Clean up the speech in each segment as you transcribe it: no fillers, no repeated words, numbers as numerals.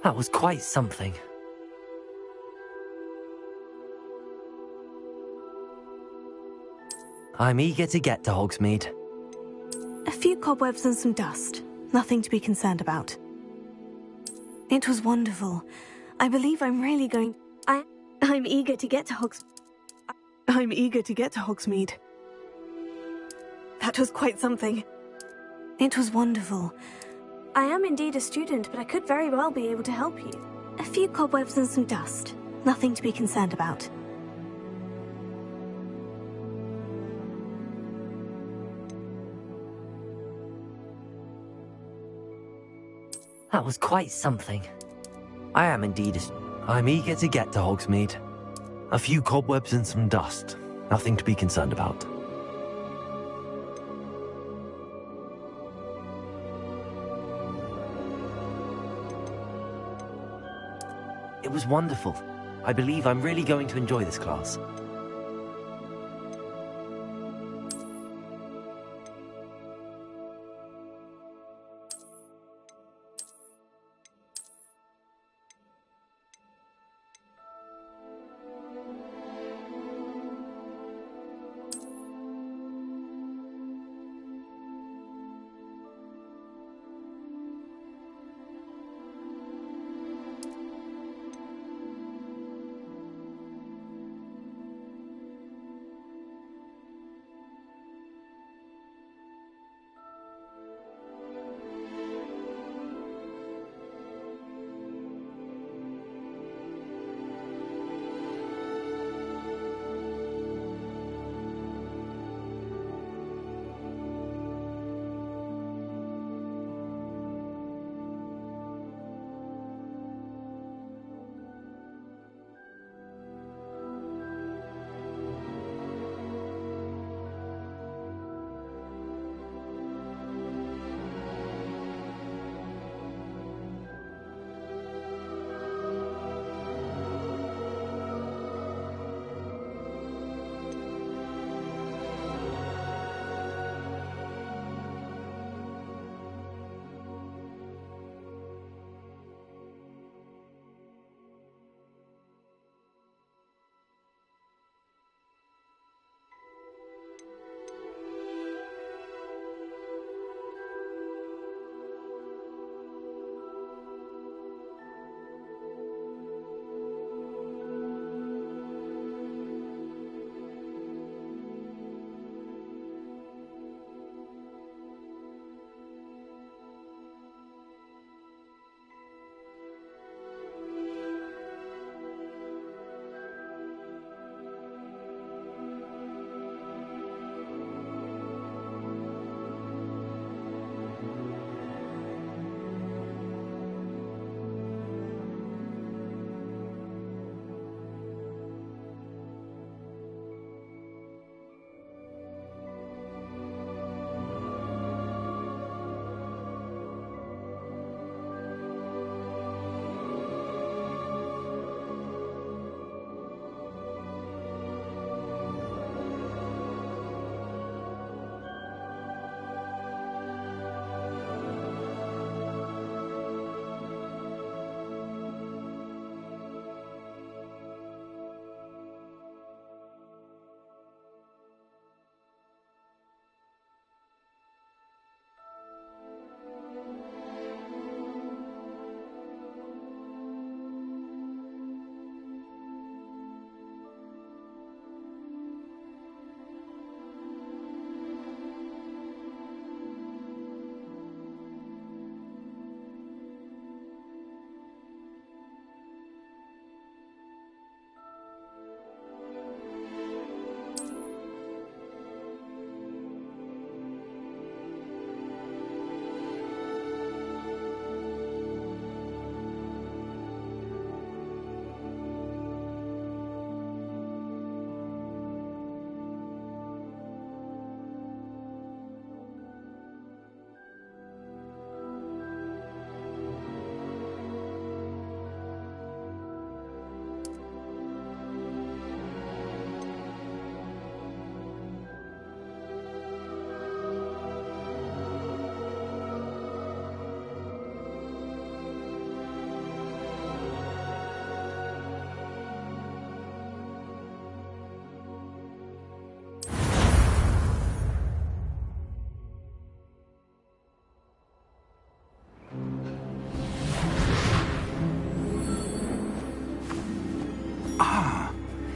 That was quite something. I'm eager to get to Hogsmeade. A few cobwebs and some dust. Nothing to be concerned about. It was wonderful. I believe I'm really going... I'm eager to get to Hogsmeade. That was quite something. It was wonderful. I am indeed a student, but I could very well be able to help you. A few cobwebs and some dust. Nothing to be concerned about. That was quite something. I am indeed I'm eager to get to Hogsmeade. A few cobwebs and some dust. Nothing to be concerned about. It was wonderful. I believe I'm really going to enjoy this class.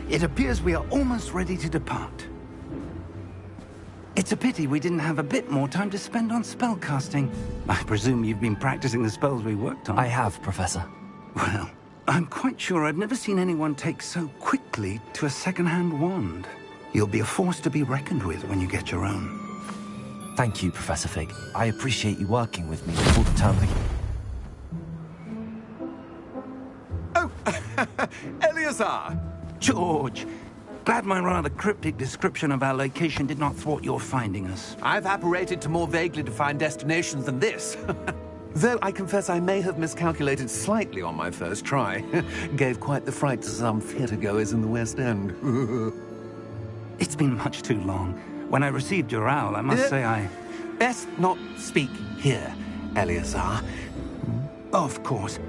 It appears we are almost ready to depart. It's a pity we didn't have a bit more time to spend on spellcasting. I presume you've been practicing the spells we worked on. I have, Professor. Well, I'm quite sure I've never seen anyone take so quickly to a second-hand wand. You'll be a force to be reckoned with when you get your own. Thank you, Professor Fig. I appreciate you working with me before the term begins. Oh, Eleazar! George, glad my rather cryptic description of our location did not thwart your finding us. I've apparated to more vaguely defined destinations than this. Though I confess I may have miscalculated slightly on my first try. Gave quite the fright to some theatre-goers in the West End. It's been much too long. When I received your owl, I must say I... Best not speak here, Eleazar. Of course.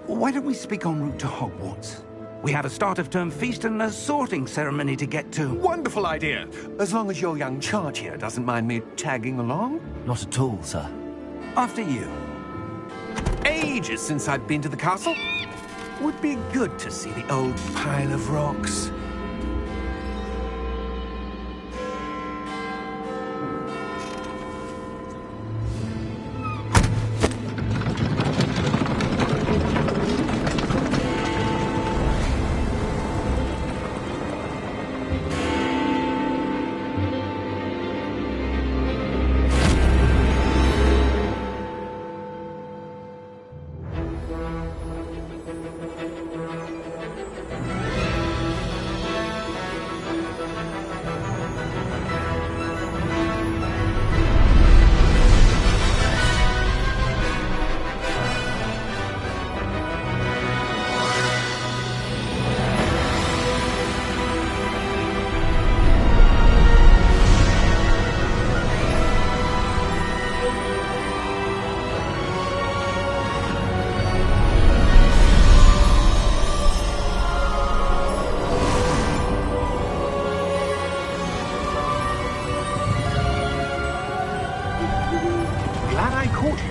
Why don't we speak en route to Hogwarts? We have a start-of-term feast and a sorting ceremony to get to. Wonderful idea! As long as your young charge here doesn't mind me tagging along. Not at all, sir. After you. Ages since I've been to the castle. Would be good to see the old pile of rocks.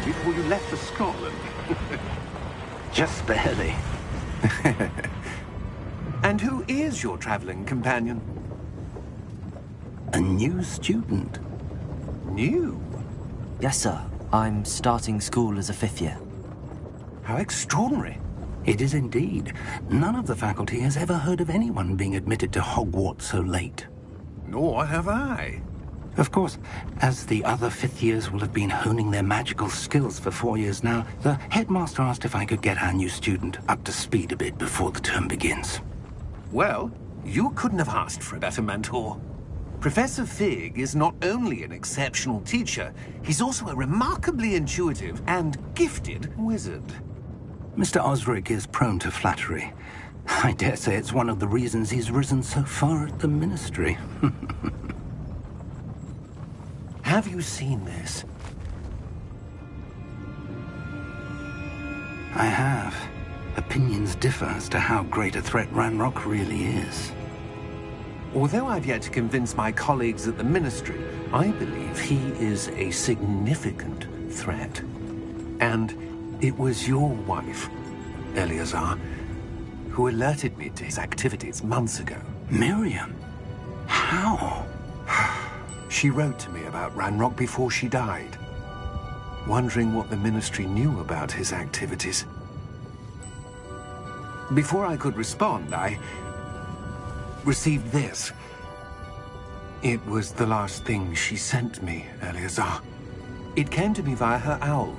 Before you left for Scotland. Just barely. And who is your traveling companion? A new student. New? Yes, sir. I'm starting school as a 5th year. How extraordinary. It is indeed. None of the faculty has ever heard of anyone being admitted to Hogwarts so late. Nor have I. Of course, as the other 5th years will have been honing their magical skills for 4 years now, the headmaster asked if I could get our new student up to speed a bit before the term begins. Well, you couldn't have asked for a better mentor. Professor Fig is not only an exceptional teacher, he's also a remarkably intuitive and gifted wizard. Mr. Osric is prone to flattery. I dare say it's one of the reasons he's risen so far at the Ministry. Have you seen this? I have. Opinions differ as to how great a threat Ranrock really is. Although I've yet to convince my colleagues at the Ministry, I believe he is a significant threat. And it was your wife, Eleazar, who alerted me to his activities months ago. Miriam? How? She wrote to me about Ranrock before she died, wondering what the Ministry knew about his activities. Before I could respond, I received this. It was the last thing she sent me, Eleazar. It came to me via her owl,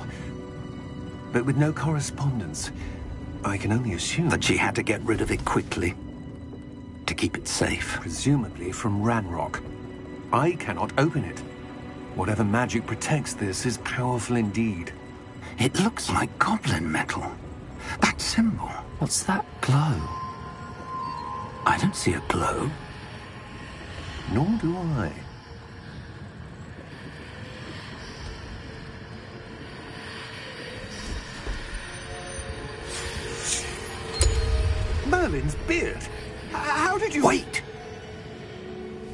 but with no correspondence. I can only assume that she had to get rid of it quickly, to keep it safe. Presumably from Ranrock. I cannot open it. Whatever magic protects this is powerful indeed. It looks like goblin metal. That symbol. What's that glow? I don't see a glow. Nor do I. Merlin's beard. How did you... Wait!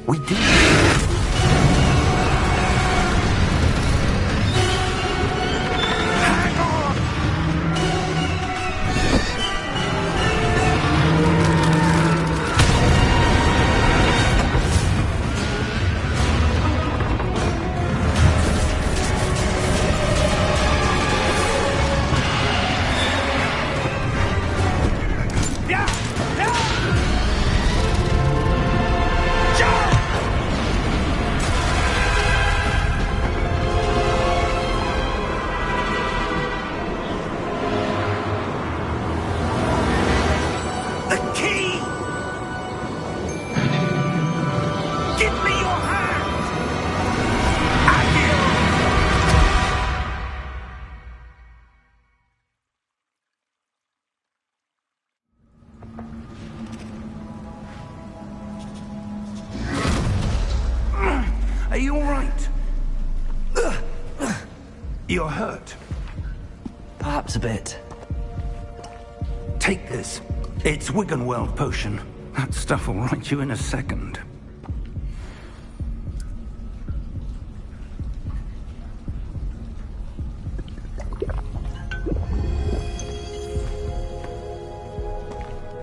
We did. Hang on! The key! Give me your hand! Are you all right? You're hurt. Perhaps a bit. Take this. It's Wiggenweld potion. That stuff will right you in a second.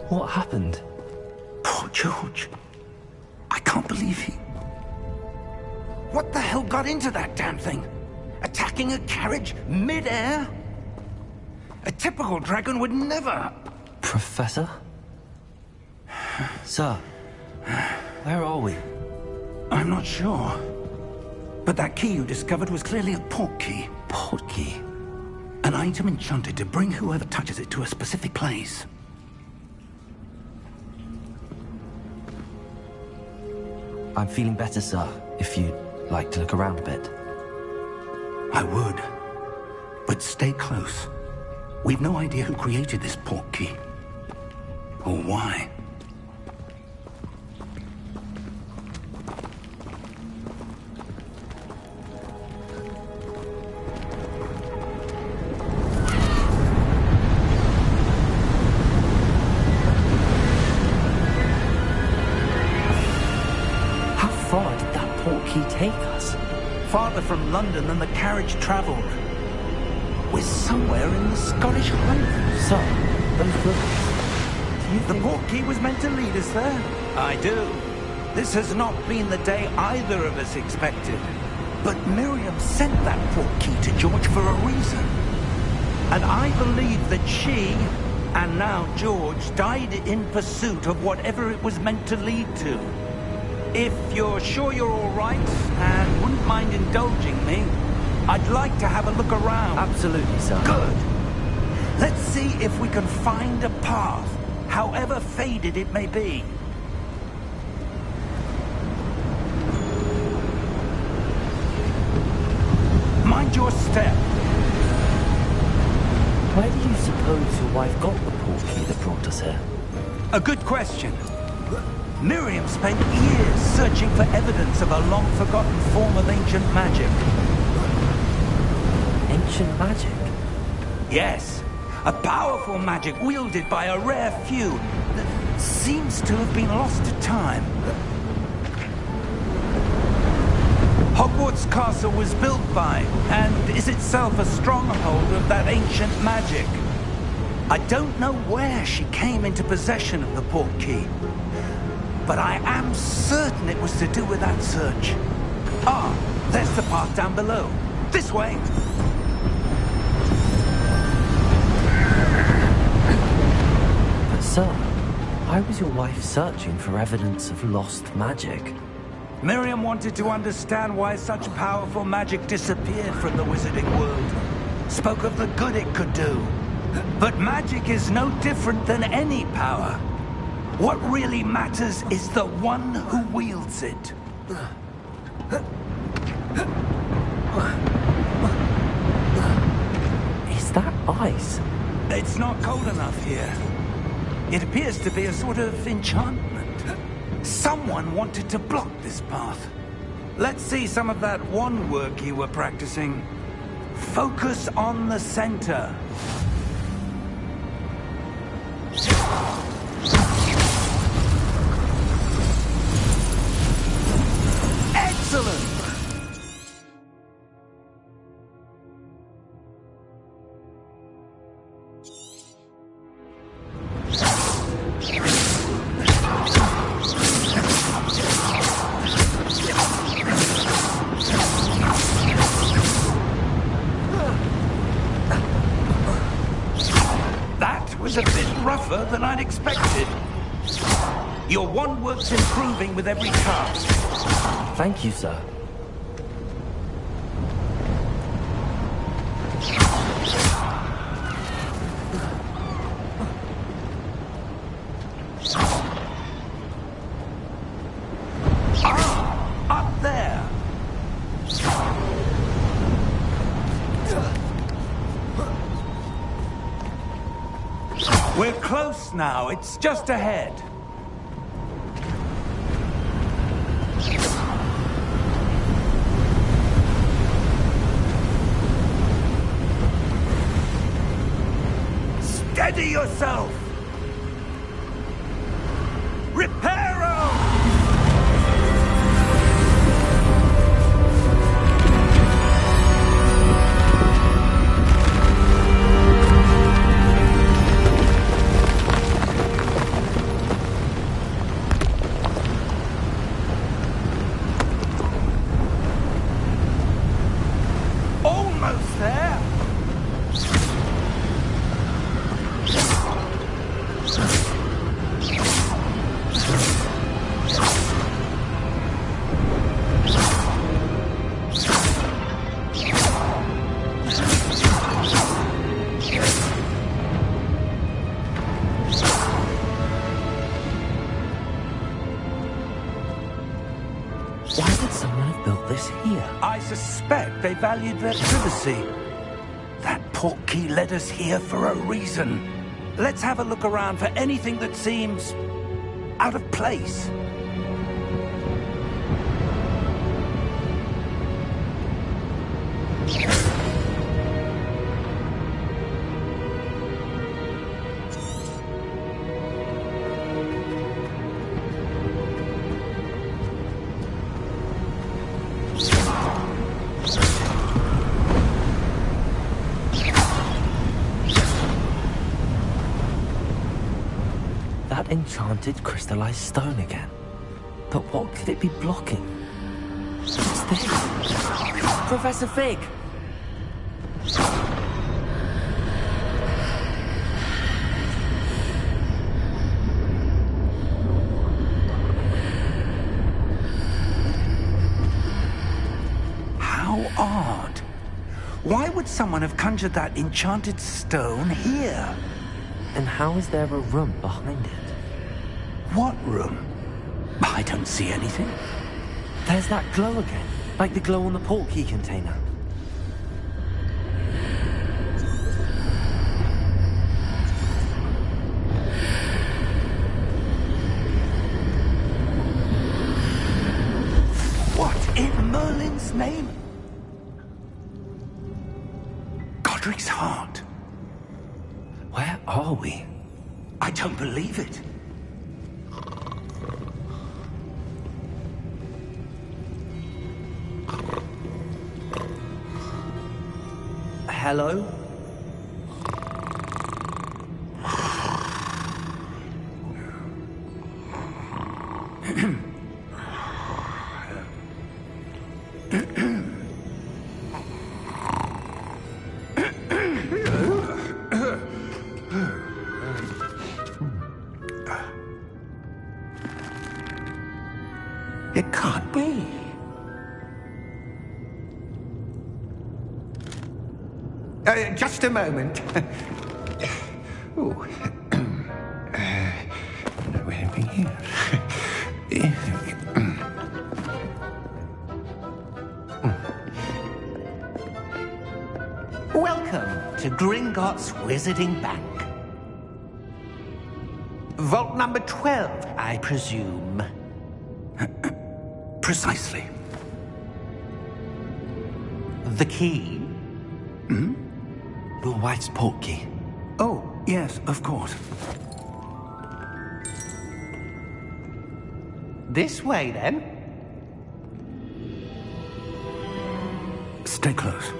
What happened? Poor George. I can't believe he... What the hell got into that damn thing? Attacking a carriage mid-air? A typical dragon would never... Professor? Sir, where are we? I'm not sure. But that key you discovered was clearly a port key. Port key? An item enchanted to bring whoever touches it to a specific place. I'm feeling better, sir, if you'd like to look around a bit. I would. But stay close. We've no idea who created this port key. Or why. How far did that port key take us? Farther from London than the carriage travelled. We're somewhere in the Scottish Highlands. Sir, those rivers. Do you The think... port key was meant to lead us there? I do. This has not been the day either of us expected. But Miriam sent that port key to George for a reason. And I believe that she, and now George, died in pursuit of whatever it was meant to lead to. If you're sure you're all right, and wouldn't mind indulging me, I'd like to have a look around. Absolutely, sir. Good. Let's see if we can find a path, however faded it may be. Mind your step. Where do you suppose your wife got the port key that brought us here? A good question. Miriam spent years searching for evidence of a long-forgotten form of ancient magic. Ancient magic? Yes, a powerful magic wielded by a rare few that seems to have been lost to time. Howarts Castle was built by, and is itself a stronghold of that ancient magic. I don't know where she came into possession of the port key, but I am certain it was to do with that search. Ah, there's the path down below. This way. But sir, why was your wife searching for evidence of lost magic? Miriam wanted to understand why such powerful magic disappeared from the wizarding world. Spoke of the good it could do. But magic is no different than any power. What really matters is the one who wields it. Is that ice? It's not cold enough here. It appears to be a sort of enchantment. Someone wanted to block this path. Let's see some of that wand work you were practicing. Focus on the center. Excellent! That was a bit rougher than I'd expected. Your wand work's improving with every cast. Thank you, sir. close now. It's just ahead. Steady yourself! Reparo! Almost there! Why would someone have built this here? I suspect they valued their privacy. That portkey led us here for a reason. Let's have a look around for anything that seems out of place. That enchanted crystallized stone again. But what could it be blocking? What's this? Professor Fig! How odd. Why would someone have conjured that enchanted stone here? And how is there a room behind it? What room? I don't see anything. There's that glow again, like the glow on the portkey container. What in Merlin's name? Godric's heart. Where are we? I don't believe it. Hello? It can't be. Just a moment. Ooh. Where are we here? Welcome to Gringotts Wizarding Bank. Vault number 12, I presume. Precisely. The key? Your wife's portkey. Oh, yes, of course. This way, then. Stay close.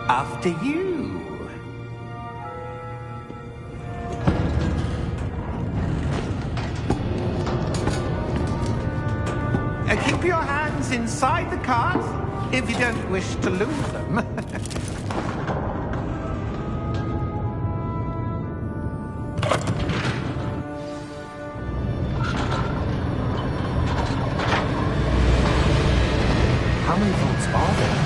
After you. Keep your hands inside the cart if you don't wish to lose them. How many vaults are there?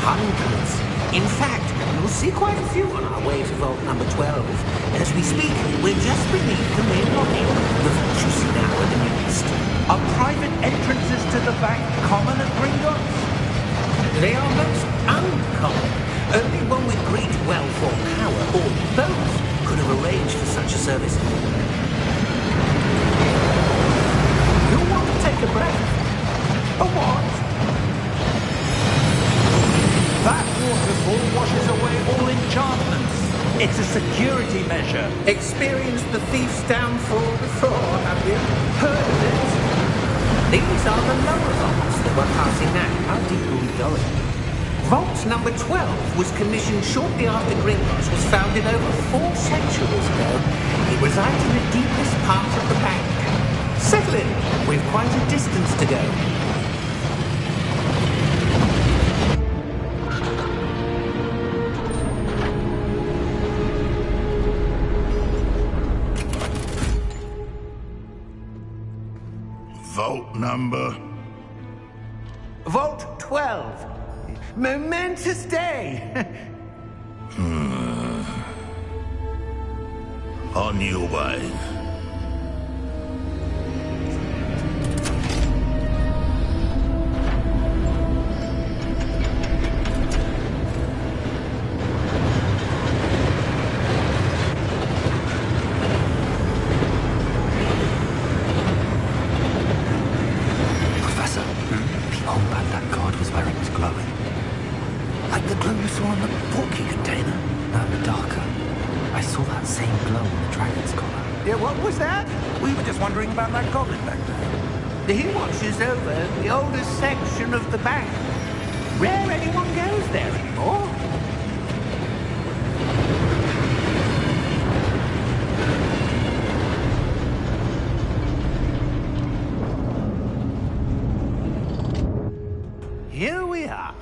Hundreds. In fact, you'll see quite a few on our way to vault number 12. As we speak, we're just beneath the main lobby. The vault you see now in the midst. Are private entrances to the bank common at Gringotts? They are most uncommon. Only one with great wealth or power, or both, could have arranged for such a service. You want to take a breath? A what? That waterfall washes away all enchantments. It's a security measure. Experienced the thief's downfall before, have you? Heard of it? These are the lower vaults that we're passing now. How deep are we going? Vault number 12 was commissioned shortly after Gringotts was founded over 4 centuries ago. It resides in the deepest part of the bank. Settle in. We've quite a distance to go. Vault number? Vault 12. Momentous day. On your way. Professor, the old man that guard was wearing was glowing. Like the glow you saw in the porky container? No, darker. I saw that same glow on the dragon's collar. Yeah, what was that? We were just wondering about that goblin back there. He watches over the oldest section of the bank. Rare anyone goes there anymore. Here we are.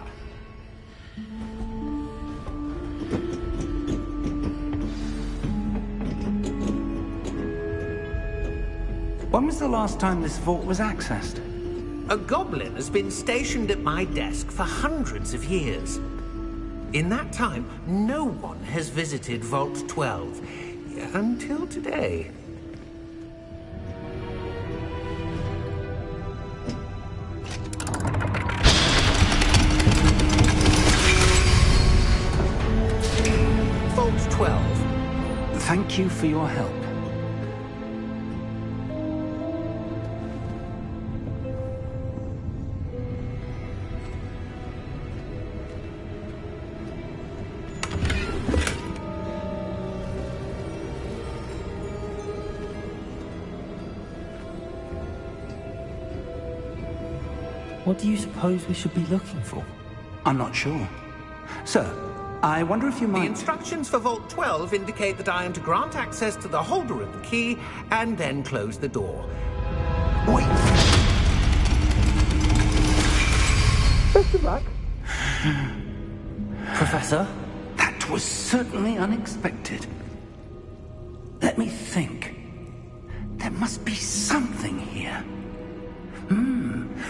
When was the last time this vault was accessed? A goblin has been stationed at my desk for hundreds of years. In that time, no one has visited Vault 12. Until today. Vault 12. Thank you for your help. What do you suppose we should be looking for? I'm not sure. Sir, I wonder if you The might... instructions for Vault 12 indicate that I am to grant access to the holder of the key and then close the door. Wait! Best of luck. Professor? That was certainly unexpected. Let me think. There must be something here.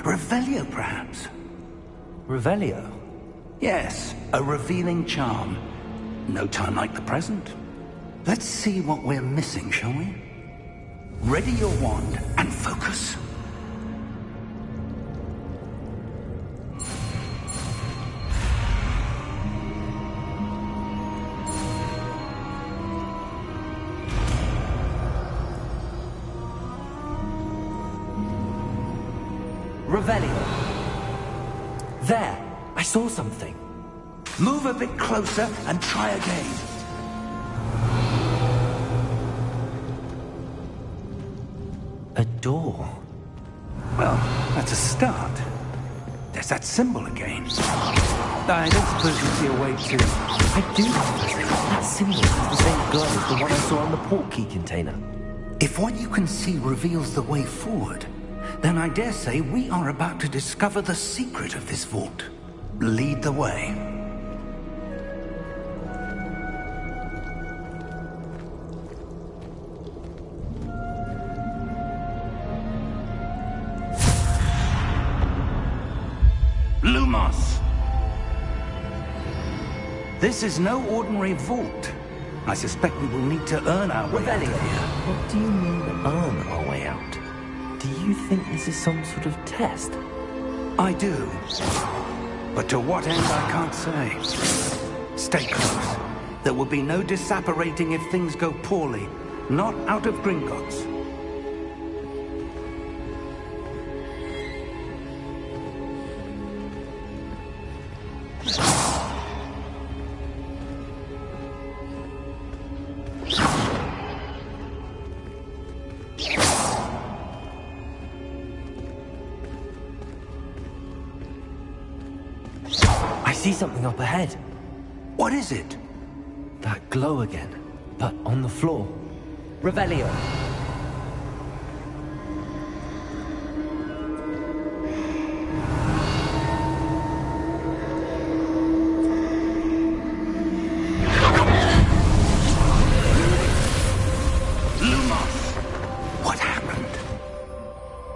Revelio, perhaps? Revelio? Yes, a revealing charm. No time like the present. Let's see what we're missing, shall we? Ready your wand and focus. Revelio. There! I saw something. Move a bit closer and try again. A door. Well, that's a start. There's that symbol again. I don't suppose you see a way to... I do. That symbol has the same glow as the one I saw on the portkey container. If what you can see reveals the way forward, then I dare say we are about to discover the secret of this vault. Lead the way. Lumos! This is no ordinary vault. I suspect we will need to earn our way out of here. What do you mean, earn our way out? Do you you think this is some sort of test? I do. But to what end, I can't say. Stay close. There will be no disapparating if things go poorly. Not out of Gringotts. I see something up ahead. What is it? That glow again, but on the floor. Revelio. What happened?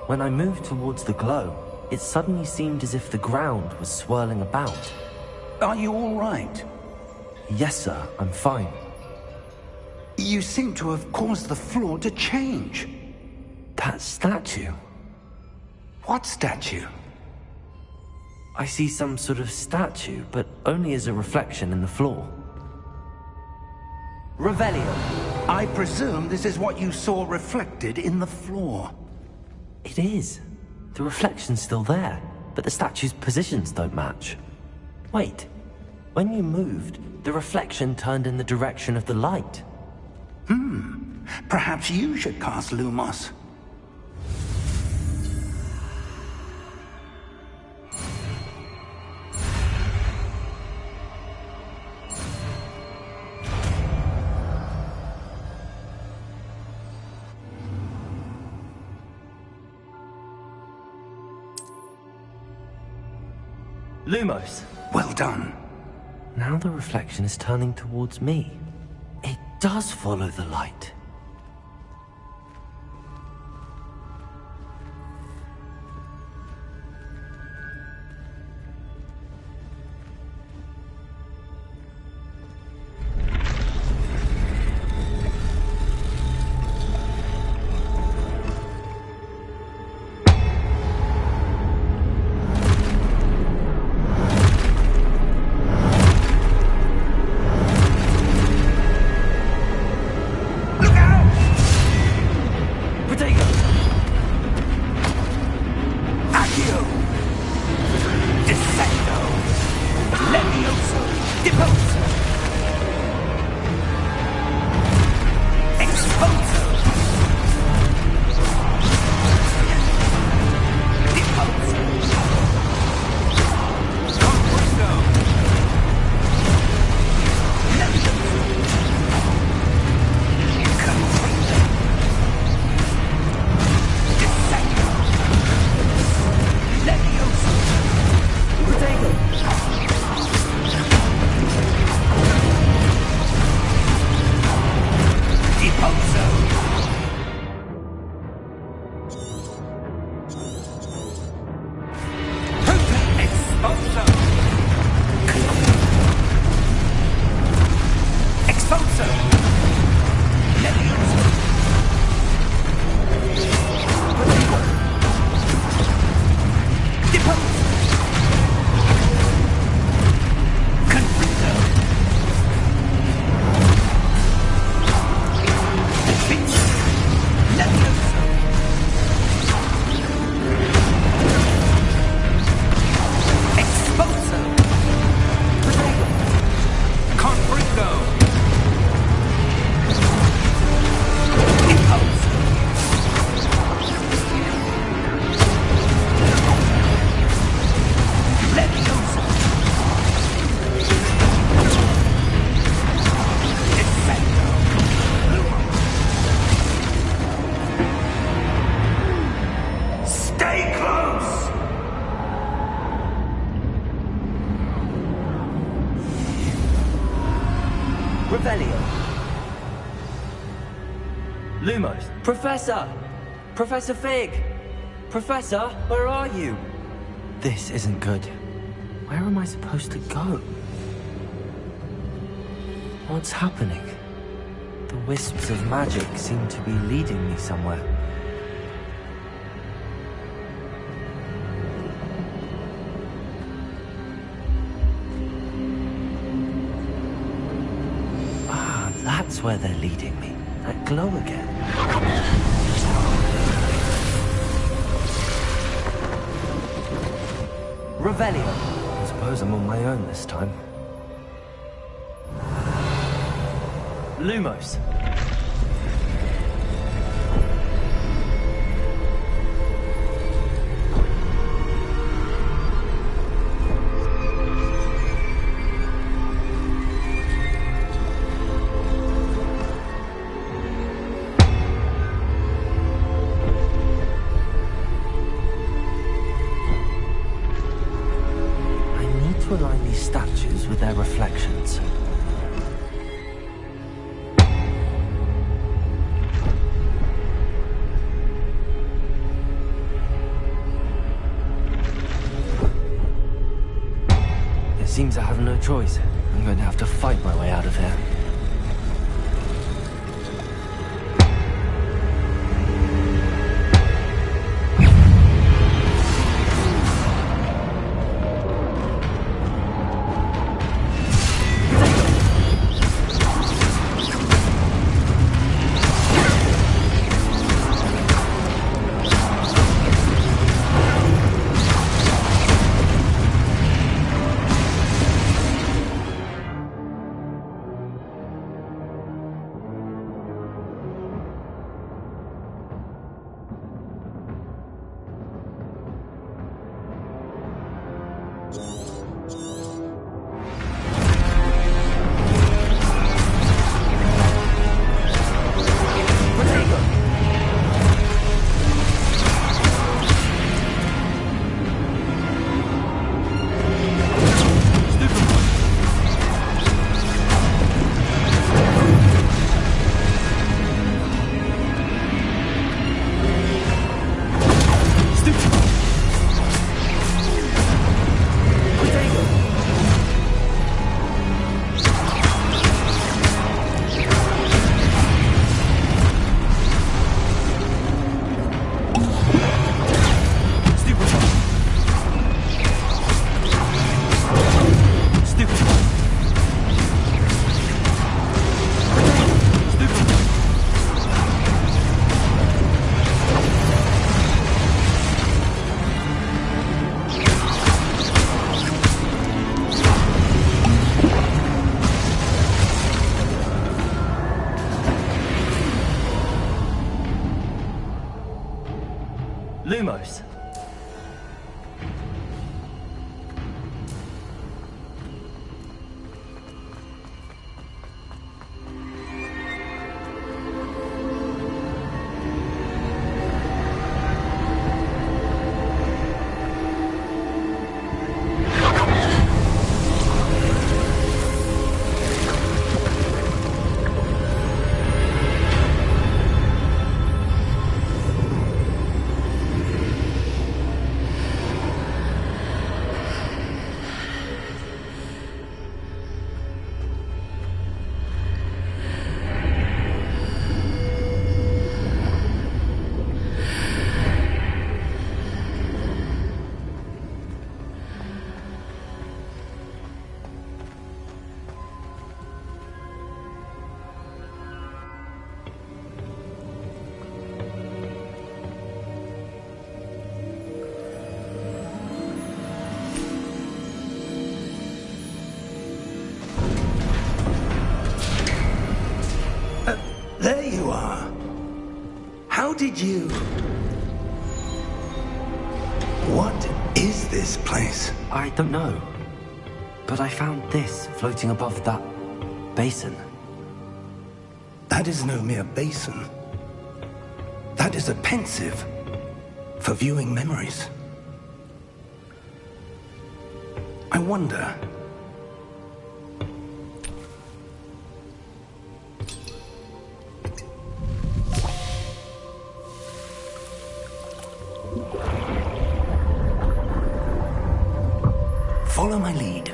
When I moved towards the glow, it suddenly seemed as if the ground was swirling about. Are you all right? Yes, sir, I'm fine. You seem to have caused the floor to change. That statue. What statue? I see some sort of statue, but only as a reflection in the floor. Revelio. I presume this is what you saw reflected in the floor. It is. The reflection's still there, but the statue's positions don't match. Wait. When you moved, the reflection turned in the direction of the light. Perhaps you should cast Lumos. Lumos. Well done. Now the reflection is turning towards me. It does follow the light. Revelio. Lumos. Professor! Professor Fig! Professor, where are you? This isn't good. Where am I supposed to go? What's happening? The wisps of magic seem to be leading me somewhere. That's where they're leading me. That glow again. Revelio. I suppose I'm on my own this time. Lumos. To align these statues with their reflections. It seems I have no choice. I'm going to have to fight my way out of here. Lumos. There you are. How did you... What is this place? I don't know. But I found this floating above that basin. That is no mere basin. That is a pensive for viewing memories. I wonder... Follow my lead.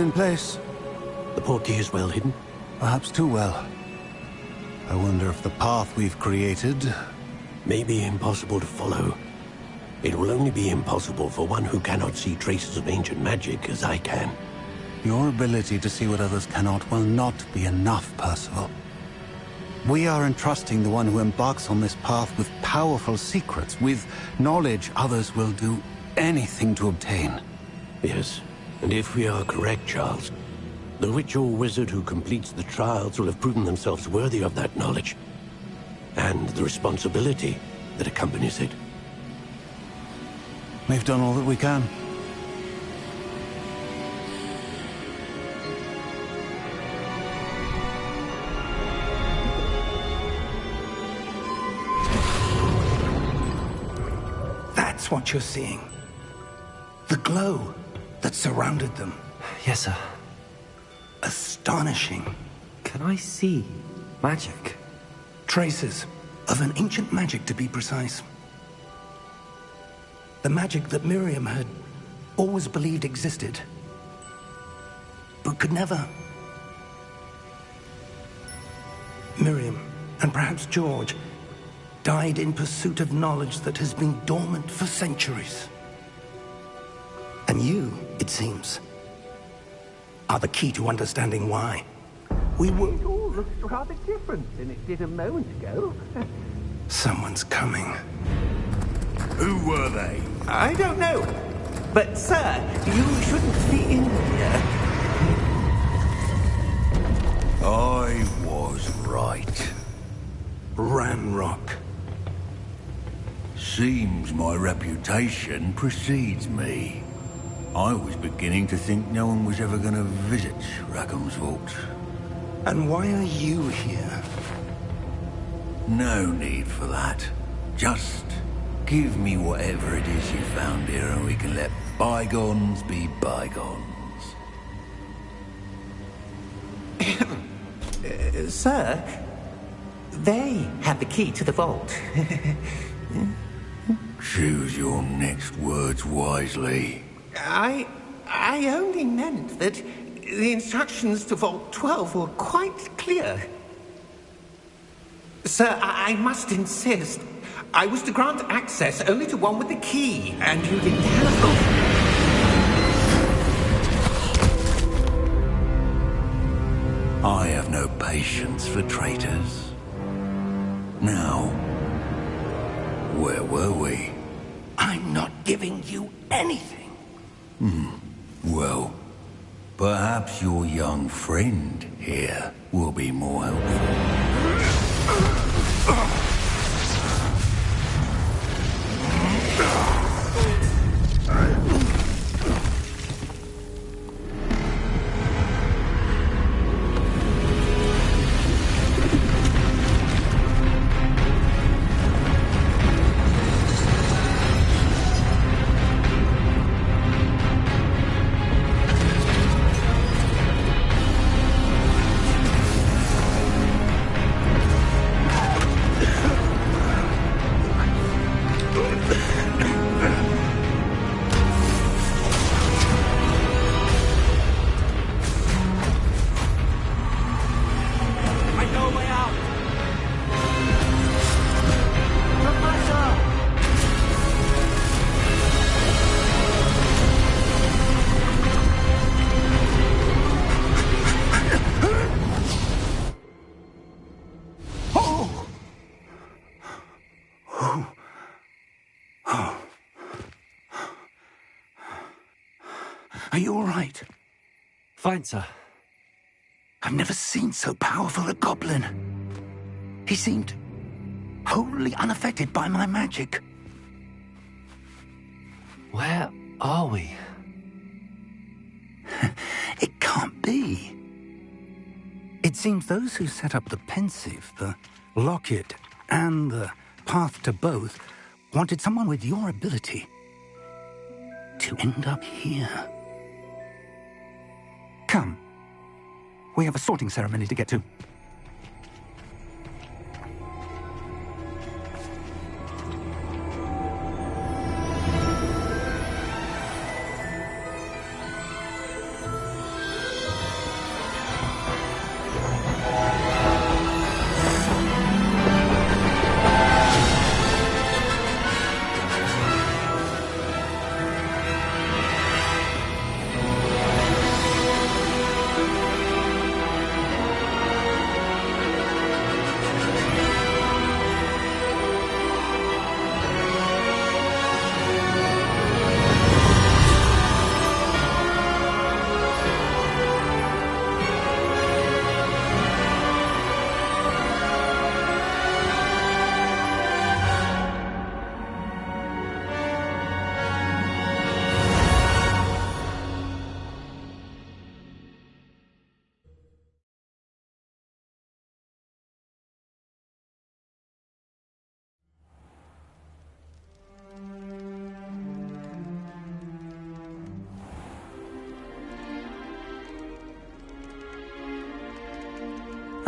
in place. The portkey is well hidden? Perhaps too well. I wonder if the path we've created... may be impossible to follow. It will only be impossible for one who cannot see traces of ancient magic as I can. Your ability to see what others cannot will not be enough, Percival. We are entrusting the one who embarks on this path with powerful secrets, with knowledge others will do anything to obtain. Yes, and if we are correct, Charles, the witch or wizard who completes the trials will have proven themselves worthy of that knowledge, and the responsibility that accompanies it. We've done all that we can. That's what you're seeing. The glow that surrounded them. Yes, sir. Astonishing. Can I see magic? Traces of an ancient magic, to be precise. The magic that Miriam had always believed existed, but could never. Miriam, and perhaps George, died in pursuit of knowledge that has been dormant for centuries. And you, it seems, are the key to understanding why. We were... It all looks rather different than it did a moment ago. Someone's coming. Who were they? I don't know. But, sir, you shouldn't be in here. I was right. Ramrock. Seems my reputation precedes me. I was beginning to think no one was ever going to visit Rackham's Vault. And why are you here? No need for that. Just give me whatever it is you found here and we can let bygones be bygones. Sir, they have the key to the vault. Choose your next words wisely. I only meant that the instructions to Vault 12 were quite clear. Sir, I must insist. I was to grant access only to one with the key, and you didn't have... I have no patience for traitors. Now, where were we? I'm not giving you anything. Well, perhaps your young friend here will be more helpful. Are you all right? Fine, sir. I've never seen so powerful a goblin. He seemed wholly unaffected by my magic. Where are we? It can't be. It seems those who set up the pensive, the locket, and the path to both wanted someone with your ability to end up here. Come. We have a sorting ceremony to get to.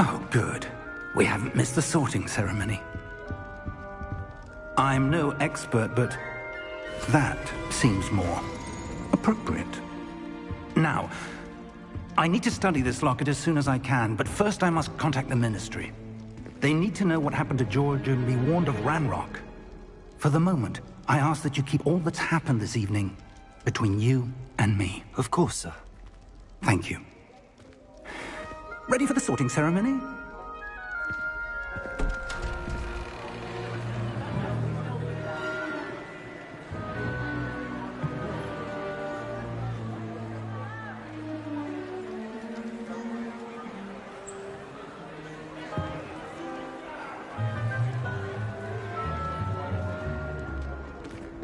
Oh, good. We haven't missed the sorting ceremony. I'm no expert, but that seems more appropriate. Now, I need to study this locket as soon as I can, but first I must contact the Ministry. They need to know what happened to George and be warned of Ranrock. For the moment, I ask that you keep all that's happened this evening between you and me. Of course, sir. Thank you. Ready for the sorting ceremony?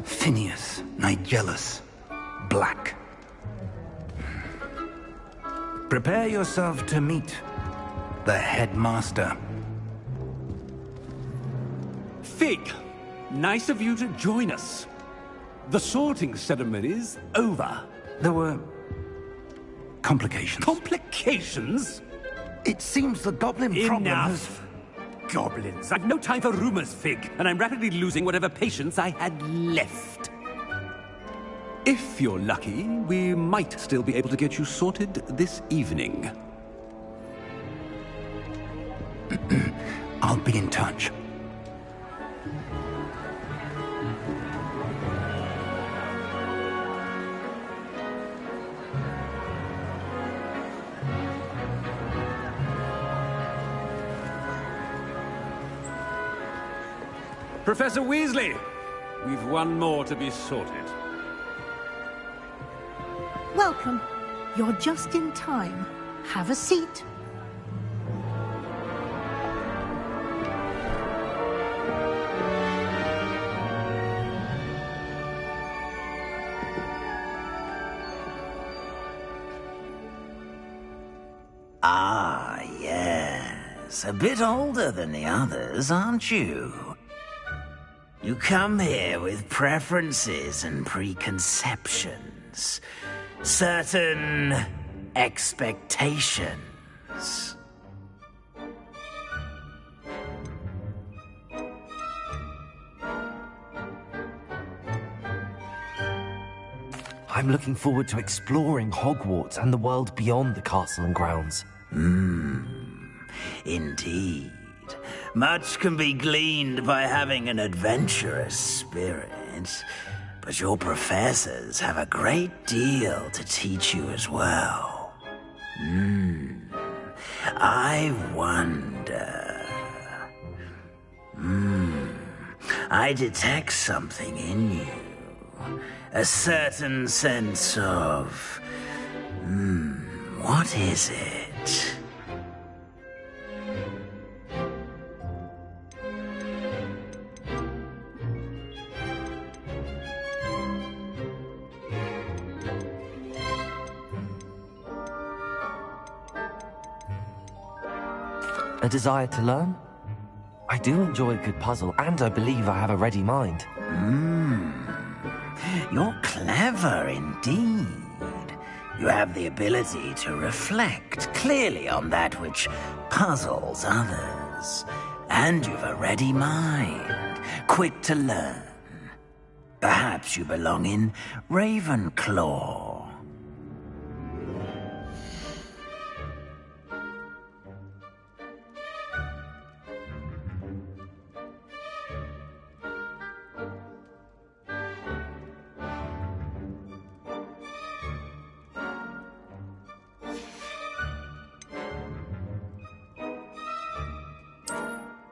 Phineas, Nigellus, Black. Prepare yourself to meet the headmaster. Fig, nice of you to join us. The sorting ceremony's over. There were complications. Complications? It seems the goblin problem has... Enough! Goblins. I've no time for rumors, Fig, and I'm rapidly losing whatever patience I had left. If you're lucky, we might still be able to get you sorted this evening. I'll be in touch. Professor Weasley, we've one more to be sorted. Welcome. You're just in time. Have a seat. Ah, yes. A bit older than the others, aren't you? You come here with preferences and preconceptions. Certain expectations. I'm looking forward to exploring Hogwarts and the world beyond the castle and grounds. Indeed. Much can be gleaned by having an adventurous spirit, but your professors have a great deal to teach you as well. I wonder... I detect something in you. A certain sense of... what is it? A desire to learn? I do enjoy a good puzzle, and I believe I have a ready mind. You're clever indeed. You have the ability to reflect clearly on that which puzzles others. And you've a ready mind, quick to learn. Perhaps you belong in Ravenclaw.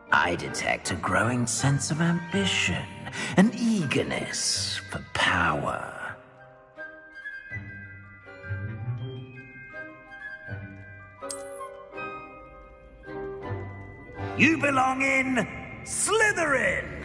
I detect a growing sense of ambition, an eagerness for power. You belong in Slytherin!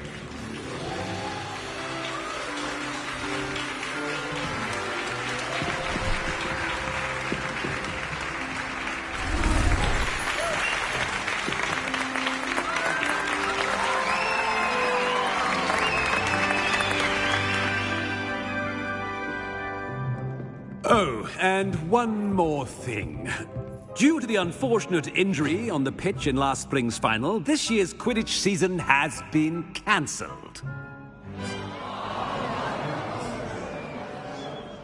Oh, and one more thing. Due to the unfortunate injury on the pitch in last spring's final, this year's Quidditch season has been cancelled.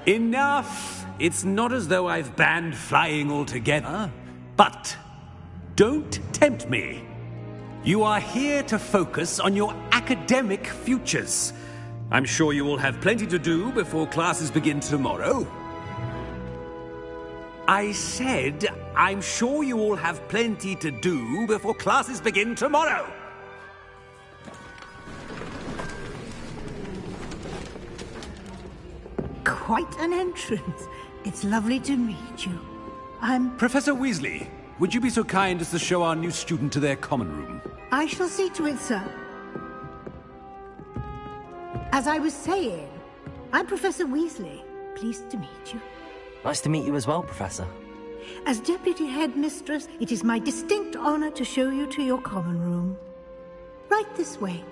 Enough! It's not as though I've banned flying altogether, but don't tempt me. You are here to focus on your academic futures. I'm sure you will have plenty to do before classes begin tomorrow. I said, I'm sure you all have plenty to do before classes begin tomorrow. Quite an entrance. It's lovely to meet you. I'm... Professor Weasley, would you be so kind as to show our new student to their common room? I shall see to it, sir. As I was saying, I'm Professor Weasley. Pleased to meet you. Nice to meet you as well, Professor. As Deputy Headmistress, it is my distinct honor to show you to your common room. Right this way.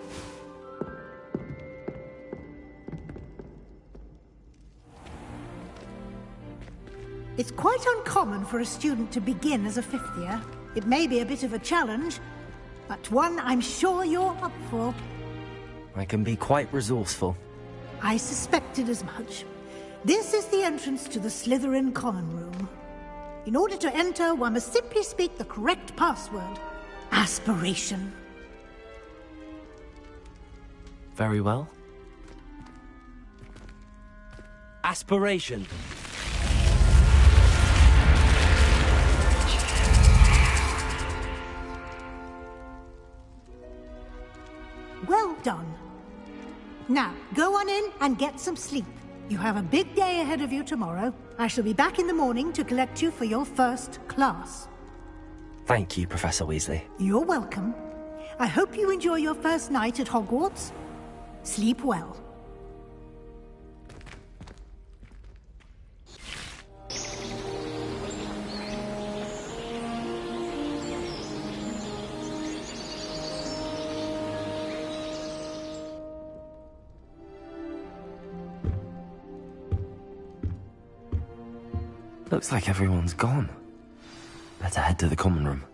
It's quite uncommon for a student to begin as a fifth year. It may be a bit of a challenge, but one I'm sure you're up for. I can be quite resourceful. I suspected as much. This is the entrance to the Slytherin common room. In order to enter, one must simply speak the correct password. Aspiration. Very well. Aspiration. Well done. Now, go on in and get some sleep. You have a big day ahead of you tomorrow. I shall be back in the morning to collect you for your first class. Thank you, Professor Weasley. You're welcome. I hope you enjoy your first night at Hogwarts. Sleep well. Looks like everyone's gone. Better head to the common room.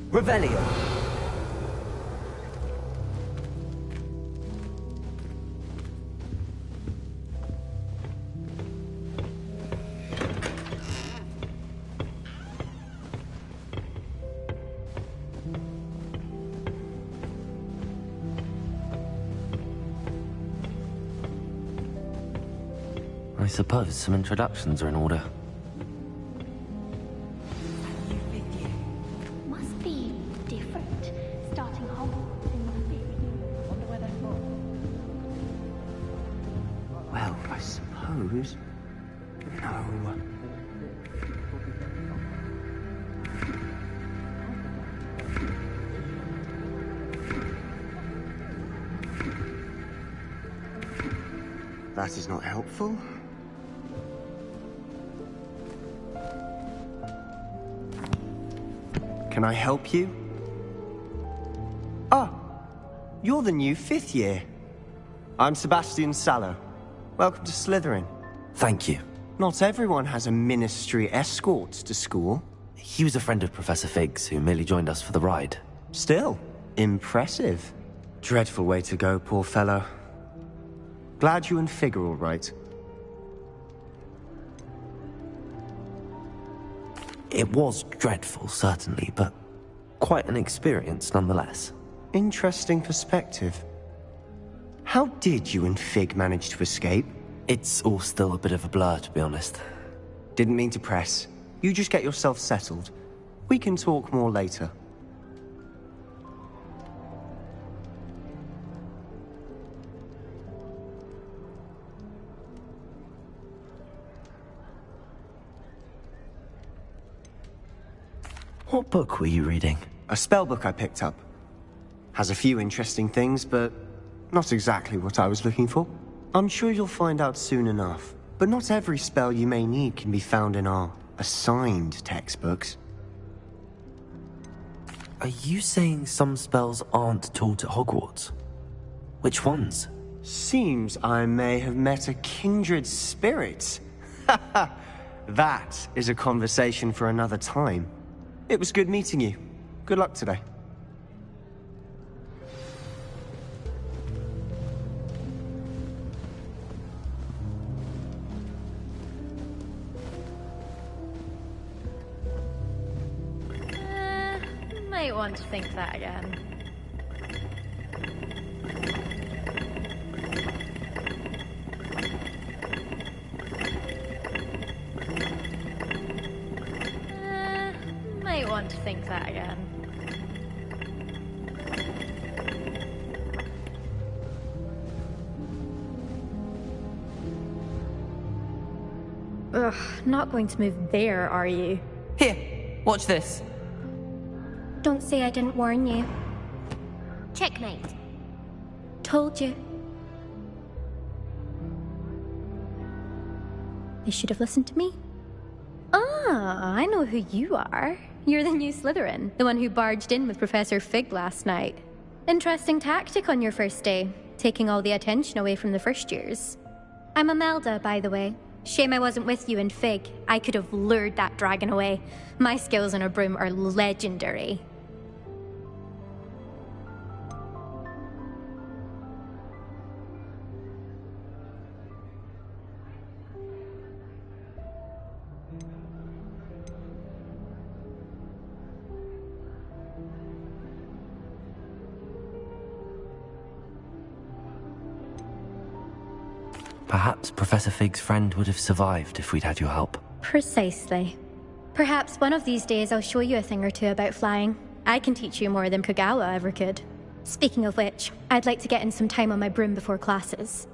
Revelio. I suppose some introductions are in order. Must be different. Starting Hogwarts in the fifth year. Wonder where they're from. Well, I suppose... No. That is not helpful. Can I help you? Ah, you're the new 5th year. I'm Sebastian Sallow. Welcome to Slytherin. Thank you. Not everyone has a ministry escort to school. He was a friend of Professor Fig's who merely joined us for the ride. Still, impressive. Dreadful way to go, poor fellow. Glad you and Fig are all right. It was dreadful, certainly, but quite an experience nonetheless. Interesting perspective. How did you and Fig manage to escape? It's all still a bit of a blur, to be honest. Didn't mean to press. You just get yourself settled. We can talk more later. What book were you reading? A spell book I picked up. Has a few interesting things, but not exactly what I was looking for. I'm sure you'll find out soon enough. But not every spell you may need can be found in our assigned textbooks. Are you saying some spells aren't taught at Hogwarts? Which ones? Seems I may have met a kindred spirit. That is a conversation for another time. It was good meeting you. Good luck today. Might want to think that again. Might want to think that again. Ugh, not going to move there, are you? Here, watch this. Don't say I didn't warn you. Checkmate. Told you. You should have listened to me. Ah, I know who you are. You're the new Slytherin, the one who barged in with Professor Fig last night. Interesting tactic on your first day, taking all the attention away from the first years. I'm Imelda, by the way. Shame I wasn't with you and Fig. I could have lured that dragon away. My skills on a broom are legendary. Perhaps Professor Fig's friend would have survived if we'd had your help. Precisely. Perhaps one of these days I'll show you a thing or two about flying. I can teach you more than Kogawa ever could. Speaking of which, I'd like to get in some time on my broom before classes.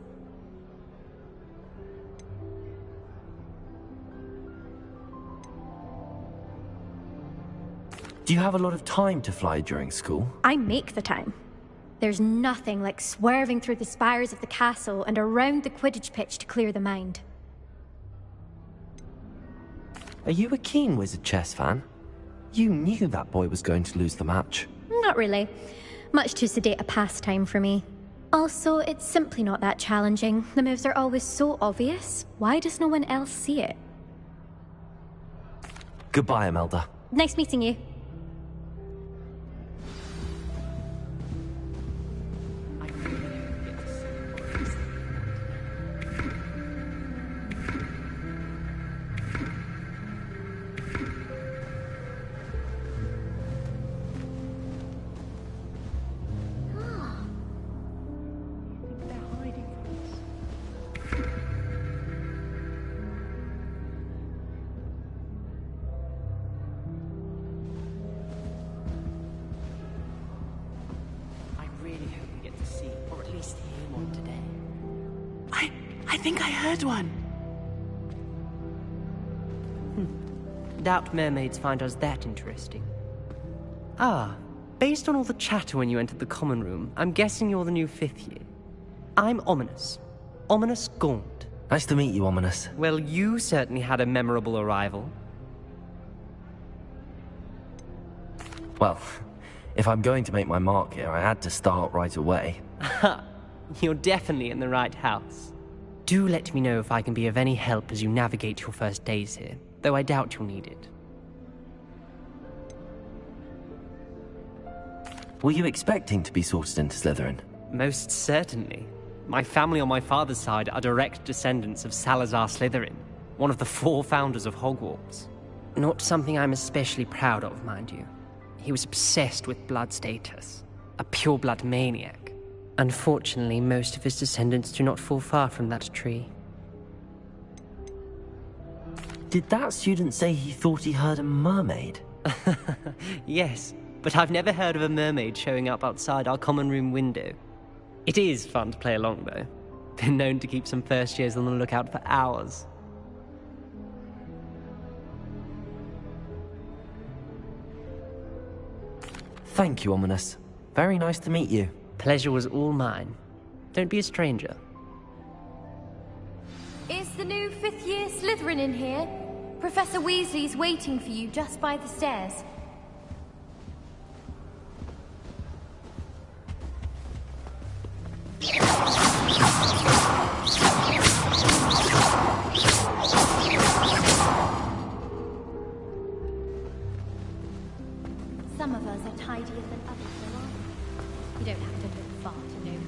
Do you have a lot of time to fly during school? I make the time. There's nothing like swerving through the spires of the castle and around the Quidditch pitch to clear the mind. Are you a keen Wizard chess fan? You knew that boy was going to lose the match. Not really. Much too sedate a pastime for me. Also, it's simply not that challenging. The moves are always so obvious. Why does no one else see it? Goodbye, Imelda. Nice meeting you. I think I heard one. Doubt mermaids find us that interesting. Ah, based on all the chatter when you entered the common room, I'm guessing you're the new 5th year. I'm Ominous. Ominous Gaunt. Nice to meet you, Ominous. Well, you certainly had a memorable arrival. Well, if I'm going to make my mark here, I had to start right away. You're definitely in the right house. Do let me know if I can be of any help as you navigate your first days here, though I doubt you'll need it. Were you expecting to be sorted into Slytherin? Most certainly. My family on my father's side are direct descendants of Salazar Slytherin, one of the 4 founders of Hogwarts. Not something I'm especially proud of, mind you. He was obsessed with blood status, a pure-blood maniac. Unfortunately, most of his descendants do not fall far from that tree. Did that student say he thought he heard a mermaid? Yes, but I've never heard of a mermaid showing up outside our common room window. It is fun to play along, though. Been known to keep some first years on the lookout for hours. Thank you, Ominous. Very nice to meet you. Pleasure was all mine. Don't be a stranger. Is the new 5th year Slytherin in here? Professor Weasley's waiting for you just by the stairs. Some of us are tidier than others, though, aren't we? You don't have to look far to know.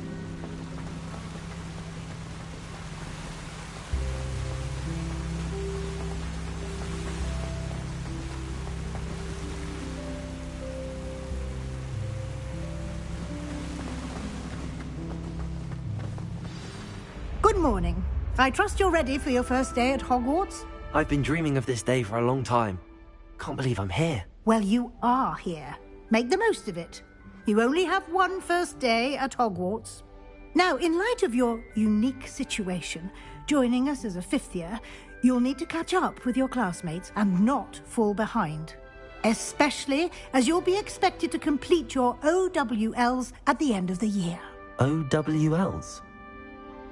Good morning. I trust you're ready for your first day at Hogwarts? I've been dreaming of this day for a long time. Can't believe I'm here. Well, you are here. Make the most of it. You only have one first day at Hogwarts. Now, in light of your unique situation, joining us as a 5th year, you'll need to catch up with your classmates and not fall behind. Especially as you'll be expected to complete your OWLs at the end of the year. OWLs?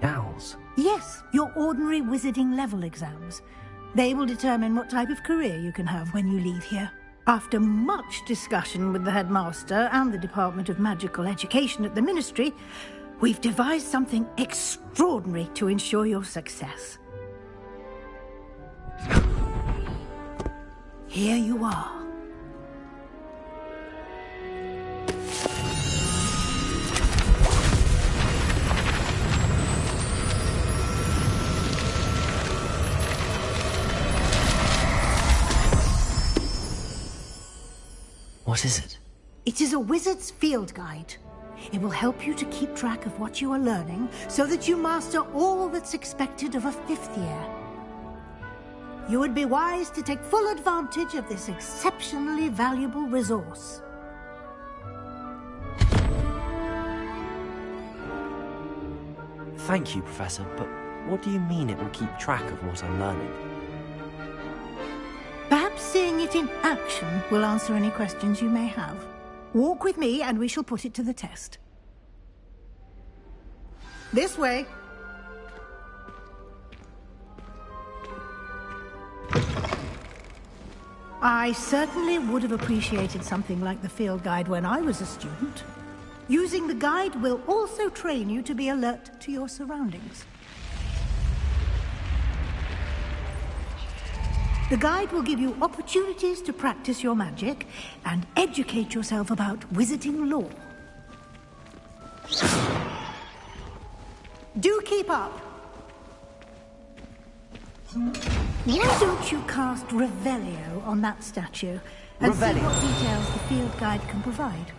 Owls? Yes, your ordinary wizarding level exams. They will determine what type of career you can have when you leave here. After much discussion with the headmaster and the Department of Magical Education at the Ministry, we've devised something extraordinary to ensure your success. Here you are. What is it? It is a wizard's field guide. It will help you to keep track of what you are learning so that you master all that's expected of a 5th year. You would be wise to take full advantage of this exceptionally valuable resource. Thank you, Professor, but what do you mean it will keep track of what I'm learning? Perhaps seeing it in action will answer any questions you may have. Walk with me and we shall put it to the test. This way. I certainly would have appreciated something like the field guide when I was a student. Using the guide will also train you to be alert to your surroundings. The guide will give you opportunities to practice your magic and educate yourself about wizarding lore. Do keep up. Why don't you cast Revelio on that statue and see what details the field guide can provide?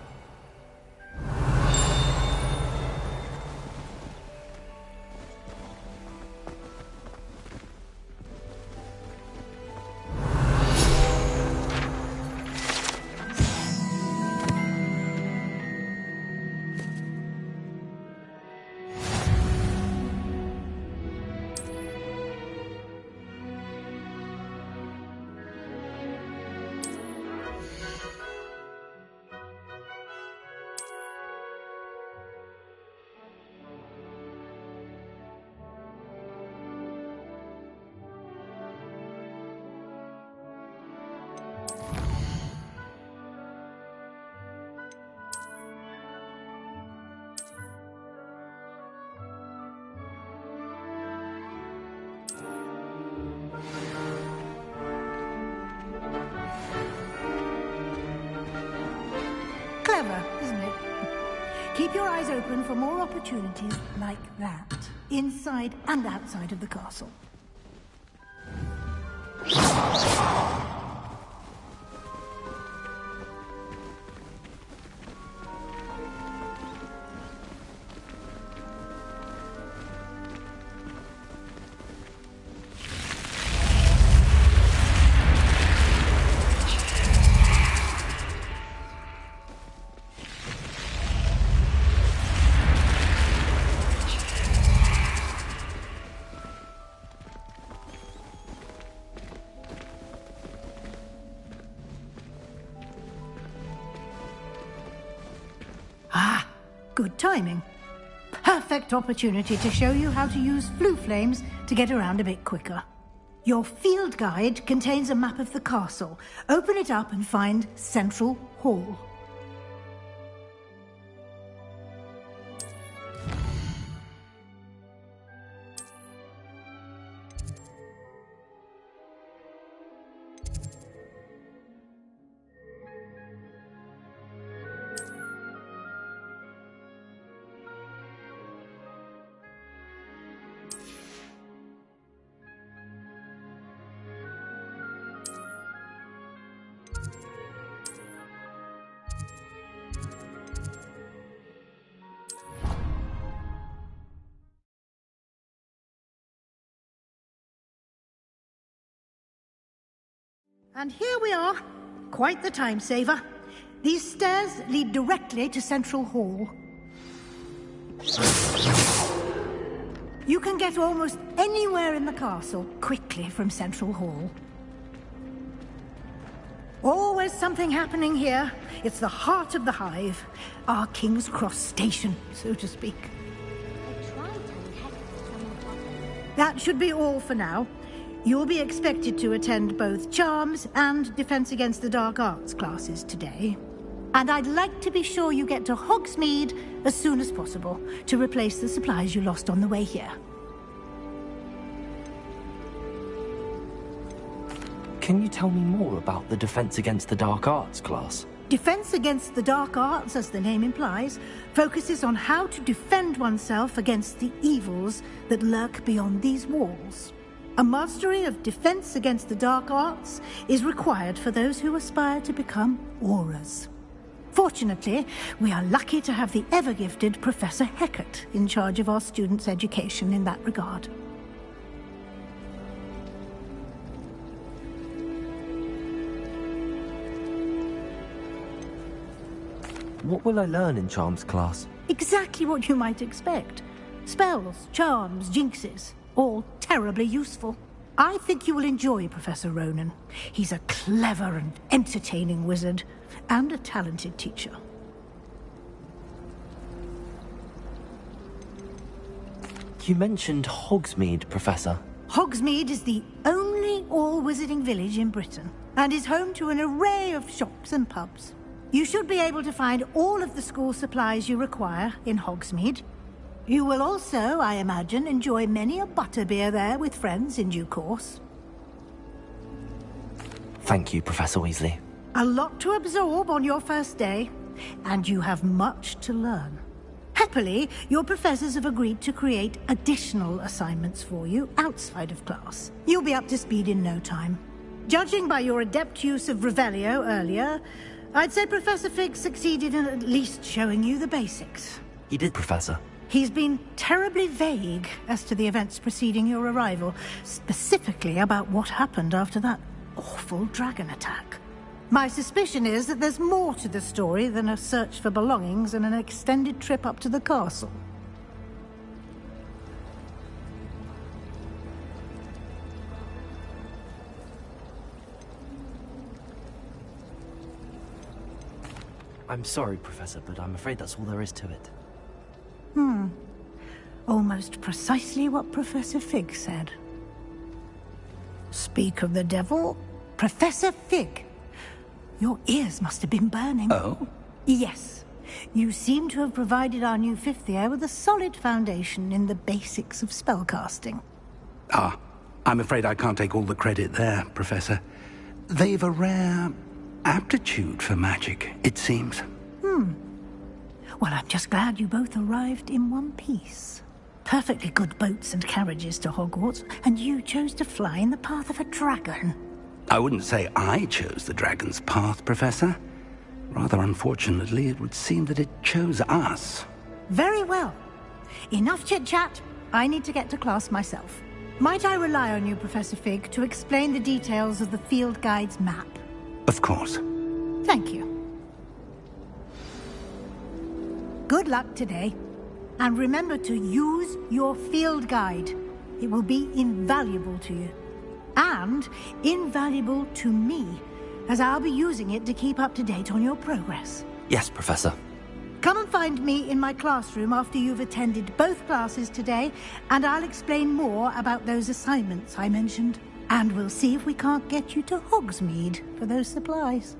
keep your eyes open for more opportunities like that, inside and outside of the castle. Good timing. Perfect opportunity to show you how to use flue flames to get around a bit quicker. Your field guide contains a map of the castle. Open it up and find Central Hall. And here we are. Quite the time saver. These stairs lead directly to Central Hall. You can get almost anywhere in the castle quickly from Central Hall. Always something happening here. It's the heart of the hive. Our King's Cross station, so to speak. That should be all for now. You'll be expected to attend both Charms and Defense Against the Dark Arts classes today. And I'd like to be sure you get to Hogsmeade as soon as possible to replace the supplies you lost on the way here. Can you tell me more about the Defense Against the Dark Arts class? Defense Against the Dark Arts, as the name implies, focuses on how to defend oneself against the evils that lurk beyond these walls. A mastery of Defense Against the Dark Arts is required for those who aspire to become Aurors. Fortunately, we are lucky to have the ever-gifted Professor Hecat in charge of our students' education in that regard. What will I learn in Charms class? Exactly what you might expect. Spells, charms, jinxes. All terribly useful. I think you will enjoy Professor Ronan. He's a clever and entertaining wizard, and a talented teacher. You mentioned Hogsmeade, Professor. Hogsmeade is the only all-wizarding village in Britain, and is home to an array of shops and pubs. You should be able to find all of the school supplies you require in Hogsmeade. You will also, I imagine, enjoy many a butterbeer there with friends in due course. Thank you, Professor Weasley. A lot to absorb on your first day, and you have much to learn. Happily, your professors have agreed to create additional assignments for you outside of class. You'll be up to speed in no time. Judging by your adept use of Revelio earlier, I'd say Professor Fig succeeded in at least showing you the basics. He did, Professor. He's been terribly vague as to the events preceding your arrival, specifically about what happened after that awful dragon attack. My suspicion is that there's more to the story than a search for belongings and an extended trip up to the castle. I'm sorry, Professor, but I'm afraid that's all there is to it. Almost precisely what Professor Fig said. Speak of the devil, Professor Fig. Your ears must have been burning. Oh? Yes. You seem to have provided our new fifth year with a solid foundation in the basics of spellcasting. Ah, I'm afraid I can't take all the credit there, Professor. They've a rare aptitude for magic, it seems. Well, I'm just glad you both arrived in one piece. Perfectly good boats and carriages to Hogwarts, and you chose to fly in the path of a dragon. I wouldn't say I chose the dragon's path, Professor. Rather unfortunately, it would seem that it chose us. Very well. Enough chit-chat. I need to get to class myself. Might I rely on you, Professor Fig, to explain the details of the field guide's map? Of course. Thank you. Good luck today. And remember to use your field guide. It will be invaluable to you. And invaluable to me, as I'll be using it to keep up to date on your progress. Yes, Professor. Come and find me in my classroom after you've attended both classes today, and I'll explain more about those assignments I mentioned. And we'll see if we can't get you to Hogsmeade for those supplies.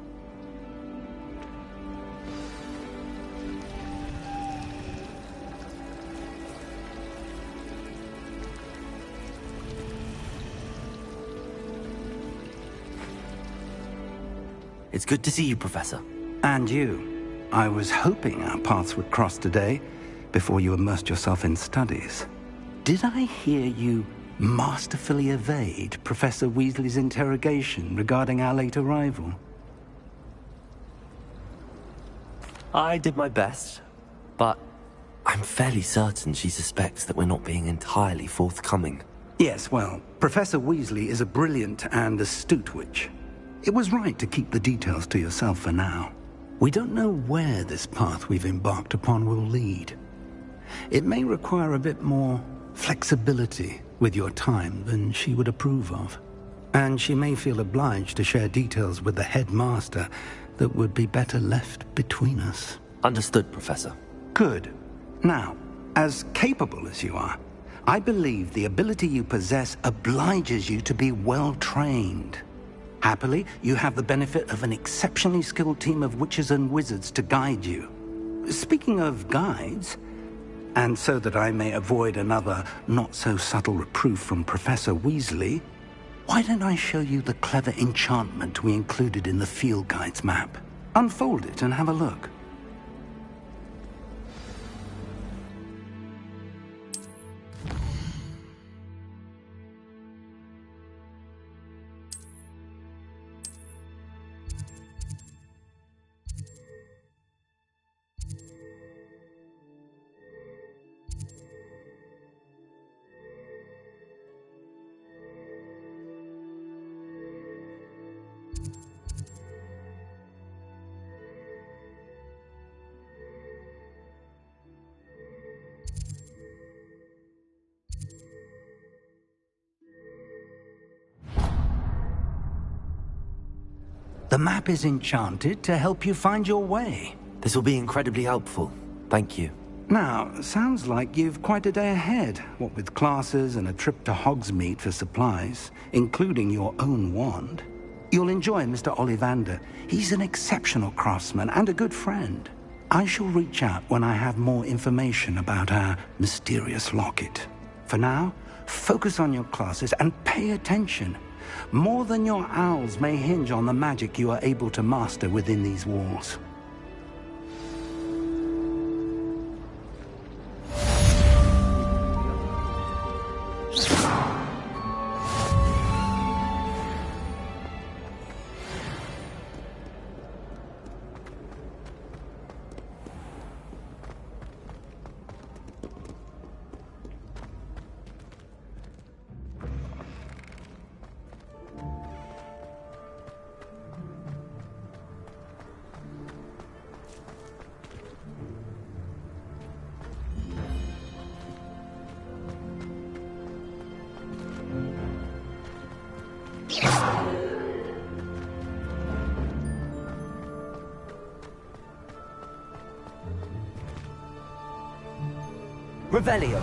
It's good to see you, Professor. And you. I was hoping our paths would cross today, before you immersed yourself in studies. Did I hear you masterfully evade Professor Weasley's interrogation regarding our late arrival? I did my best, but I'm fairly certain she suspects that we're not being entirely forthcoming. Yes, well, Professor Weasley is a brilliant and astute witch. It was right to keep the details to yourself for now. We don't know where this path we've embarked upon will lead. It may require a bit more flexibility with your time than she would approve of. And she may feel obliged to share details with the headmaster that would be better left between us. Understood, Professor. Good. Now, as capable as you are, I believe the ability you possess obliges you to be well trained. Happily, you have the benefit of an exceptionally skilled team of witches and wizards to guide you. Speaking of guides, and so that I may avoid another not-so-subtle reproof from Professor Weasley, why don't I show you the clever enchantment we included in the field guide's map? Unfold it and have a look. The map is enchanted to help you find your way. This will be incredibly helpful. Thank you. Now, sounds like you've quite a day ahead, what with classes and a trip to Hogsmeade for supplies, including your own wand. You'll enjoy Mr. Ollivander. He's an exceptional craftsman and a good friend. I shall reach out when I have more information about our mysterious locket. For now, focus on your classes and pay attention. More than your owls may hinge on the magic you are able to master within these walls. Revelio.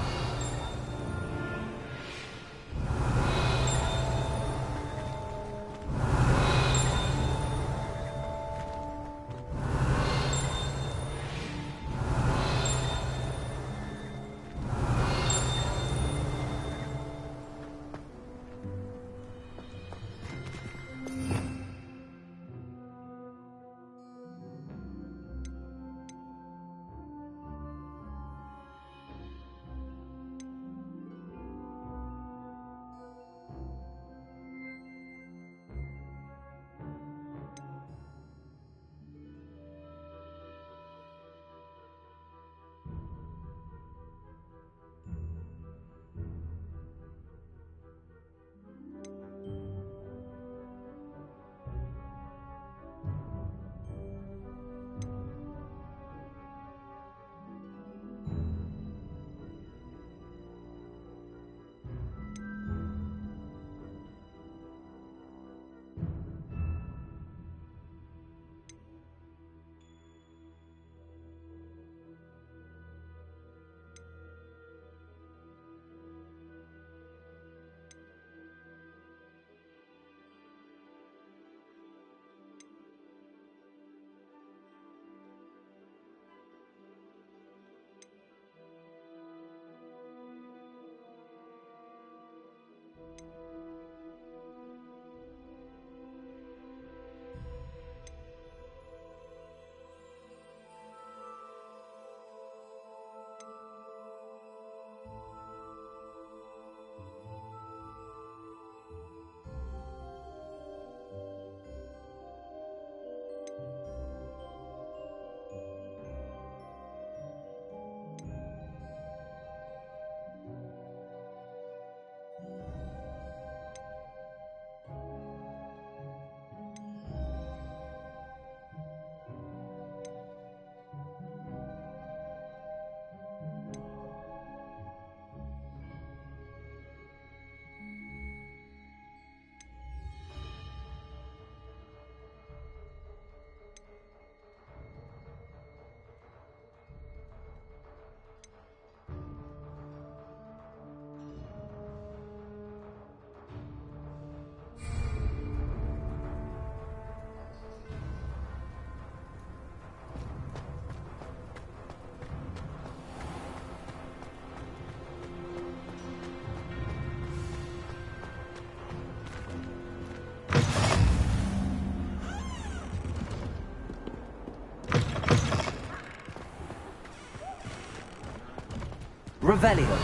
Revelio.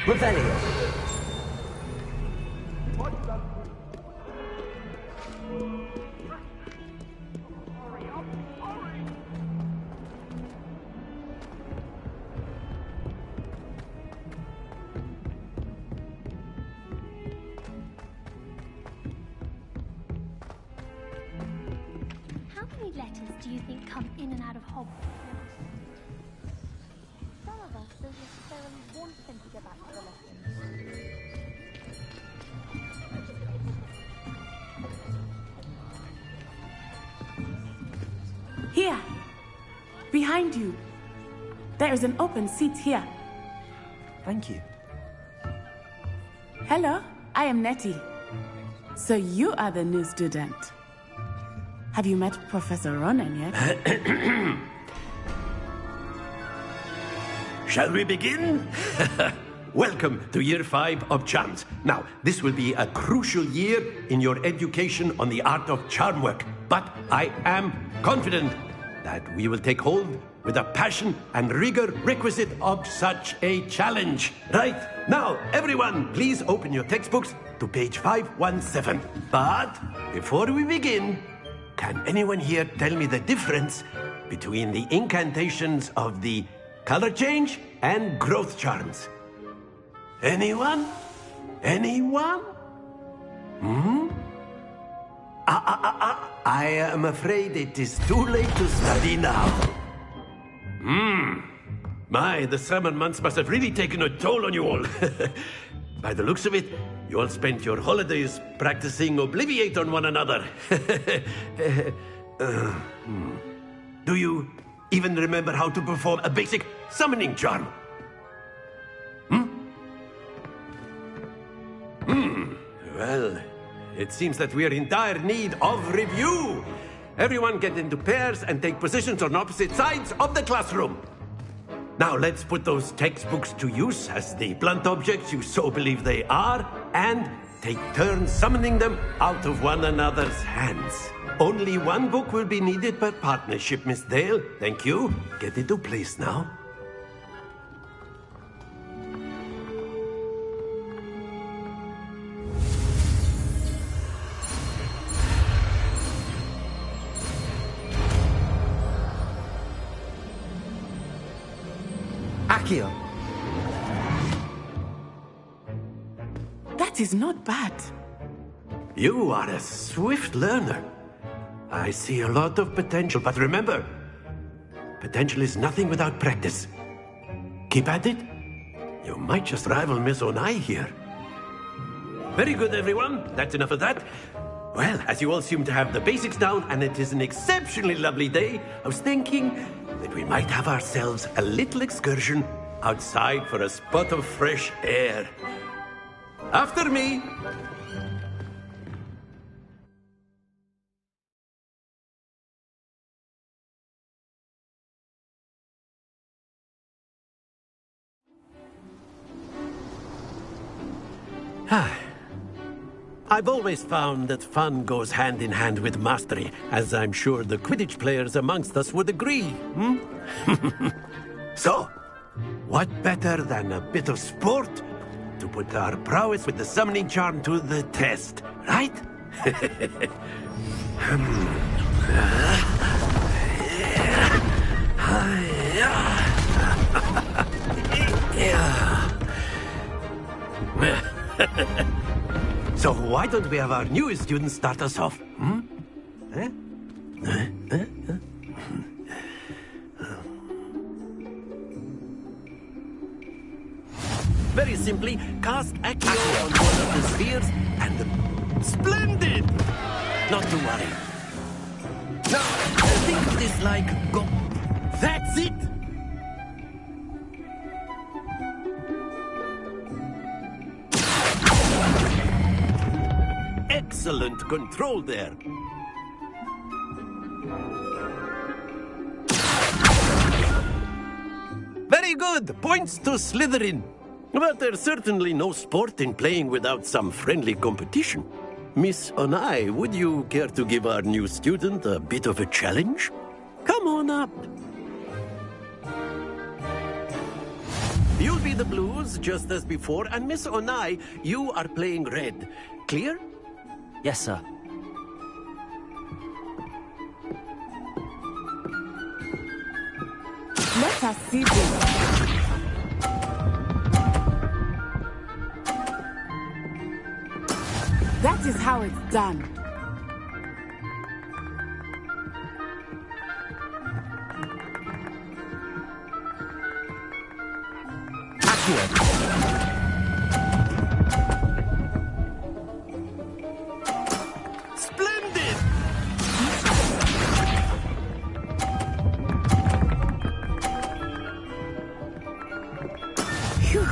Revelio. How many letters do you think come in and out of Hogwarts? Some of us don't necessarily want them to go back to the lessons. Here! Behind you! There is an open seat here. Thank you. Hello, I am Nettie. So you are the new student. Have you met Professor Ronan yet? Shall we begin? Welcome to Year 5 of Charms. Now, this will be a crucial year in your education on the art of charm work, but I am confident that we will take hold with the passion and rigor requisite of such a challenge. Right, now, everyone, please open your textbooks to page 517. But before we begin, can anyone here tell me the difference between the incantations of the color change and growth charms? Anyone? Anyone? I am afraid it is too late to study now. My, the summer months must have really taken a toll on you all. By the looks of it, you all spent your holidays practicing Obliviate on one another. Do you even remember how to perform a basic summoning charm? Well, it seems that we are in dire need of review. Everyone get into pairs and take positions on opposite sides of the classroom. Now let's put those textbooks to use as the blunt objects you so believe they are, and take turns summoning them out of one another's hands. Only one book will be needed per partnership, Miss Dale. Thank you. Get into place now. Accio. That is not bad. You are a swift learner. I see a lot of potential, but remember, potential is nothing without practice. Keep at it. You might just rival Miss Onai here. Very good, everyone. That's enough of that. Well, as you all seem to have the basics down, and it is an exceptionally lovely day, I was thinking that we might have ourselves a little excursion outside for a spot of fresh air. After me. I've always found that fun goes hand in hand with mastery, as I'm sure the Quidditch players amongst us would agree. So, what better than a bit of sport to put our prowess with the summoning charm to the test, right? So why don't we have our newest student start us off? Very simply, cast Accio on one of the spheres and... Splendid! Not to worry. Now, think of this like... Go... That's it! Excellent control there. good! Points to Slytherin. But there's certainly no sport in playing without some friendly competition. Miss Onai, would you care to give our new student a bit of a challenge? Come on up. You'll be the blues, just as before, and Miss Onai, you are playing red. Clear? Yes, sir. Let us see this. That is how it's done. Splendid! Phew.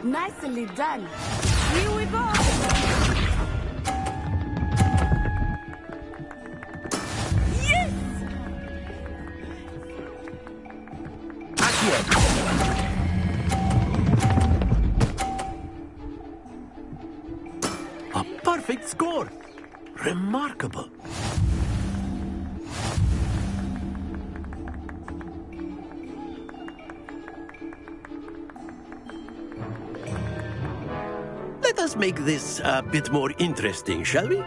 Nicely done. Here we go. Yes! A perfect score. Remarkable. Let us make this a bit more interesting, shall we?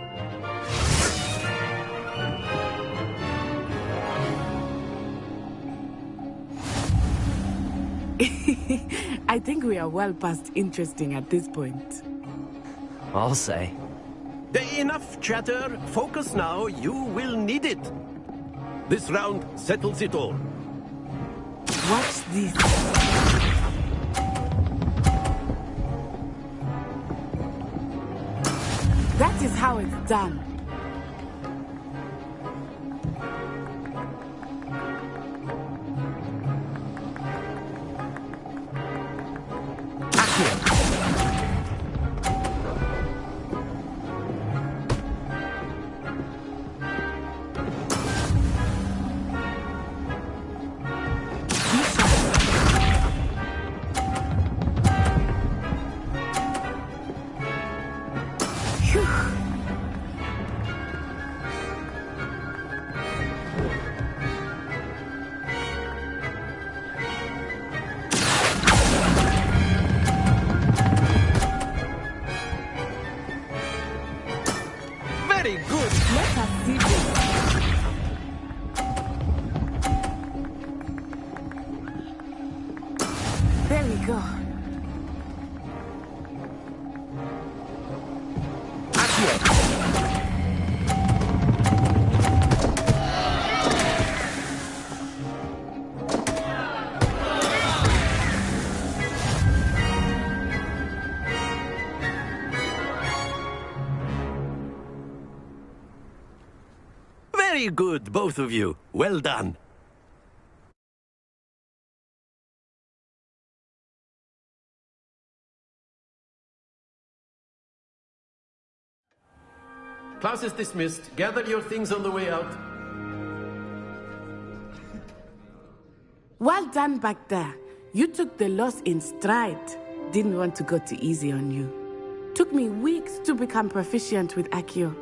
I think we are well past interesting at this point. I'll say. Enough chatter. Focus now. You will need it. This round settles it all. Watch this. That is how it's done. Very good. Let us see this. There we go. Very good, both of you. Well done. Class is dismissed. Gather your things on the way out. Well done back there. You took the loss in stride. Didn't want to go too easy on you. Took me weeks to become proficient with Accio.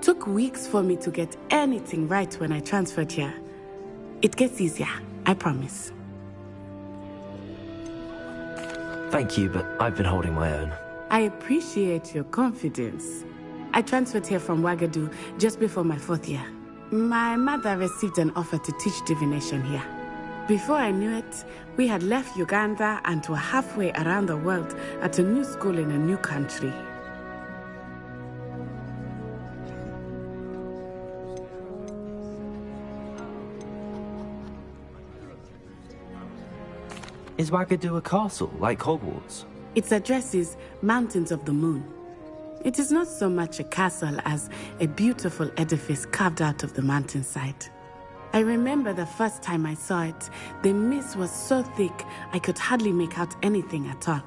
Took weeks for me to get anything right when I transferred here. It gets easier, I promise. Thank you, but I've been holding my own. I appreciate your confidence. I transferred here from Wagadu just before my 4th year. My mother received an offer to teach divination here. Before I knew it, we had left Uganda and were halfway around the world at a new school in a new country. Is Wagadu a castle, like Hogwarts? Its address is Mountains of the Moon. It is not so much a castle as a beautiful edifice carved out of the mountainside. I remember the first time I saw it, the mist was so thick I could hardly make out anything at all.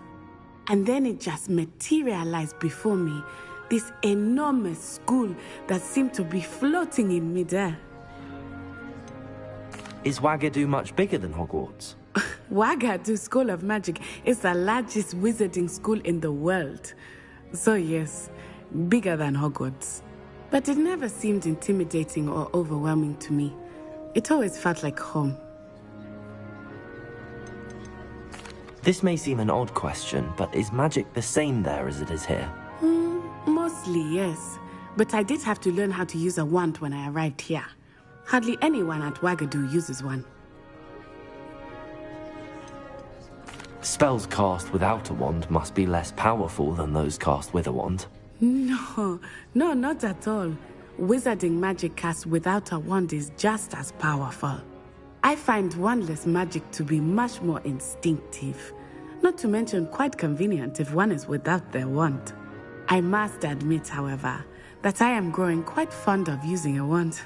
And then it just materialized before me. This enormous school that seemed to be floating in midair. Is Wagadu much bigger than Hogwarts? Wagadu School of Magic is the largest wizarding school in the world. So yes, bigger than Hogwarts. But it never seemed intimidating or overwhelming to me. It always felt like home. This may seem an odd question, but is magic the same there as it is here? Mostly, yes. But I did have to learn how to use a wand when I arrived here. Hardly anyone at Wagadu uses one. Spells cast without a wand must be less powerful than those cast with a wand. No, not at all. Wizarding magic cast without a wand is just as powerful. I find wandless magic to be much more instinctive. Not to mention quite convenient if one is without their wand. I must admit, however, that I am growing quite fond of using a wand.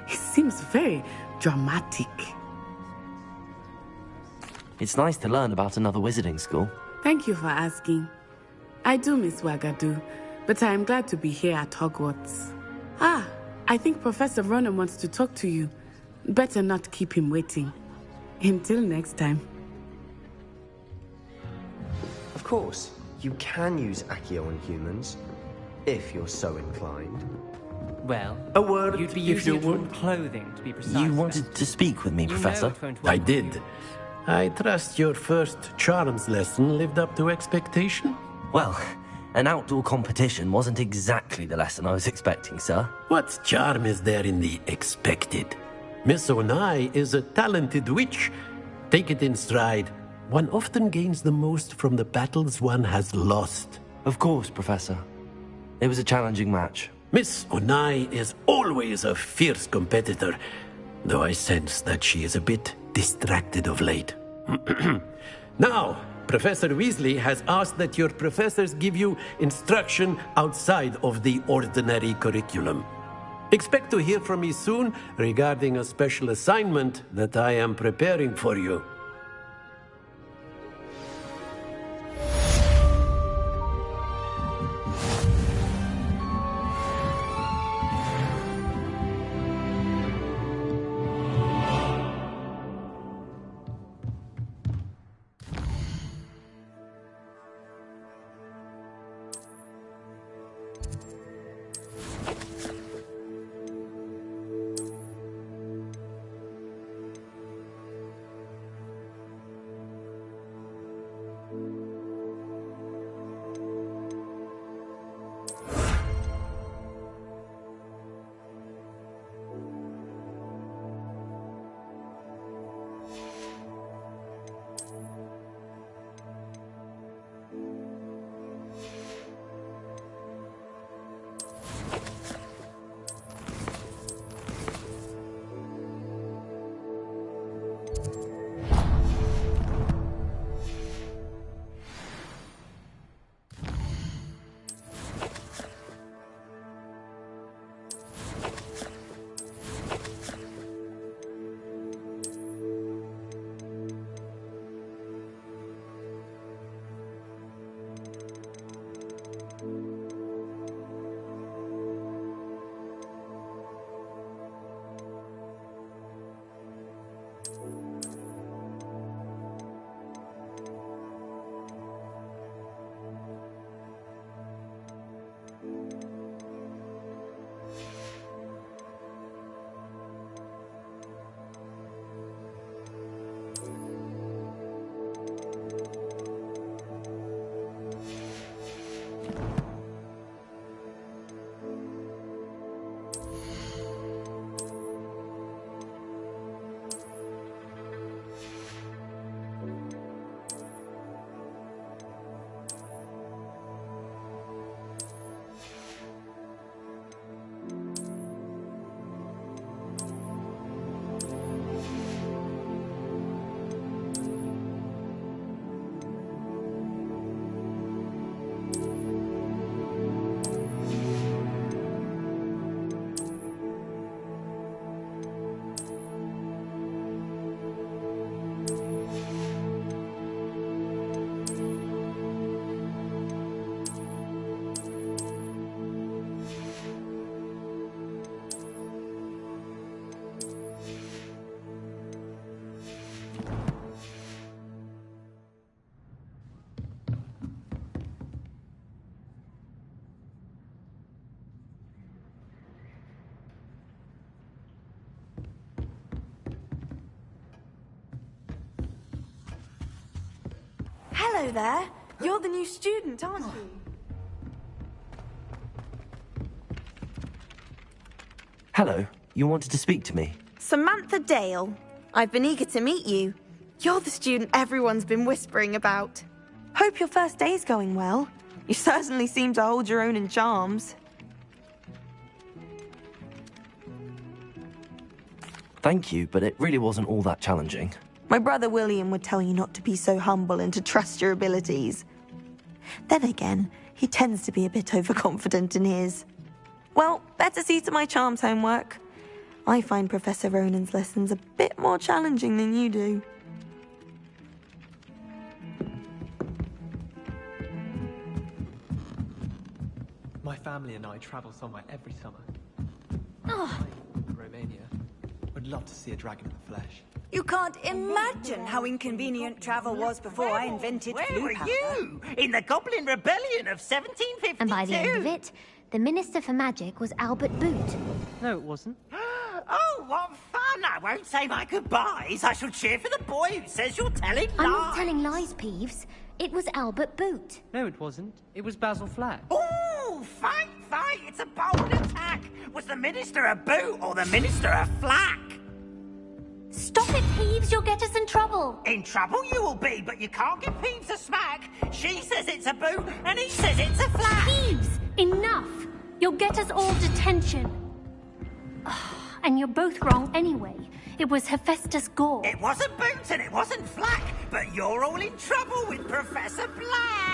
It seems very dramatic. It's nice to learn about another wizarding school. Thank you for asking. I do miss Wagadu, but I am glad to be here at Hogwarts. I think Professor Ronan wants to talk to you. Better not keep him waiting. Until next time. Of course, you can use Accio on humans, if you're so inclined. Well, a word you'd be if using you it for would. clothing, to be precise. You wanted to speak with me, Professor? I did. I trust your first charms lesson lived up to expectation? Well, an outdoor competition wasn't exactly the lesson I was expecting, sir. What charm is there in the expected? Miss Onai is a talented witch. Take it in stride. One often gains the most from the battles one has lost. Of course, Professor. It was a challenging match. Miss Onai is always a fierce competitor, though I sense that she is a bit distracted of late. Now, Professor Weasley has asked that your professors give you instruction outside of the ordinary curriculum. Expect to hear from me soon regarding a special assignment that I am preparing for you. Hello there. You're the new student, aren't you? Hello. You wanted to speak to me? Samantha Dale. I've been eager to meet you. You're the student everyone's been whispering about. Hope your first day's going well. You certainly seem to hold your own in charms. Thank you, but it really wasn't all that challenging. My brother William would tell you not to be so humble and to trust your abilities. Then again, he tends to be a bit overconfident in his. Well, better see to my charms homework. I find Professor Ronan's lessons a bit more challenging than you do. My family and I travel somewhere every summer. Oh. Romania. Would love to see a dragon in the flesh. You can't imagine how inconvenient travel was before I invented blue powder. Where were you? In the Goblin Rebellion of 1752? And by the end of it, the Minister for Magic was Albert Boot. No, it wasn't. Oh, what fun! I won't say my goodbyes. I shall cheer for the boy who says you're telling lies. I'm not telling lies, Peeves. It was Albert Boot. No, it wasn't. It was Basil Flack. Oh, fight! It's a bold attack! Was the Minister a boot or the Minister a flack? Stop it, Peeves! You'll get us in trouble! In trouble you will be, but you can't give Peeves a smack! She says it's a boot, and he says it's a flack! Peeves! Enough! You'll get us all detention. And you're both wrong anyway. It was Hephaestus Gore. It wasn't boot and it wasn't flack, but you're all in trouble with Professor Black!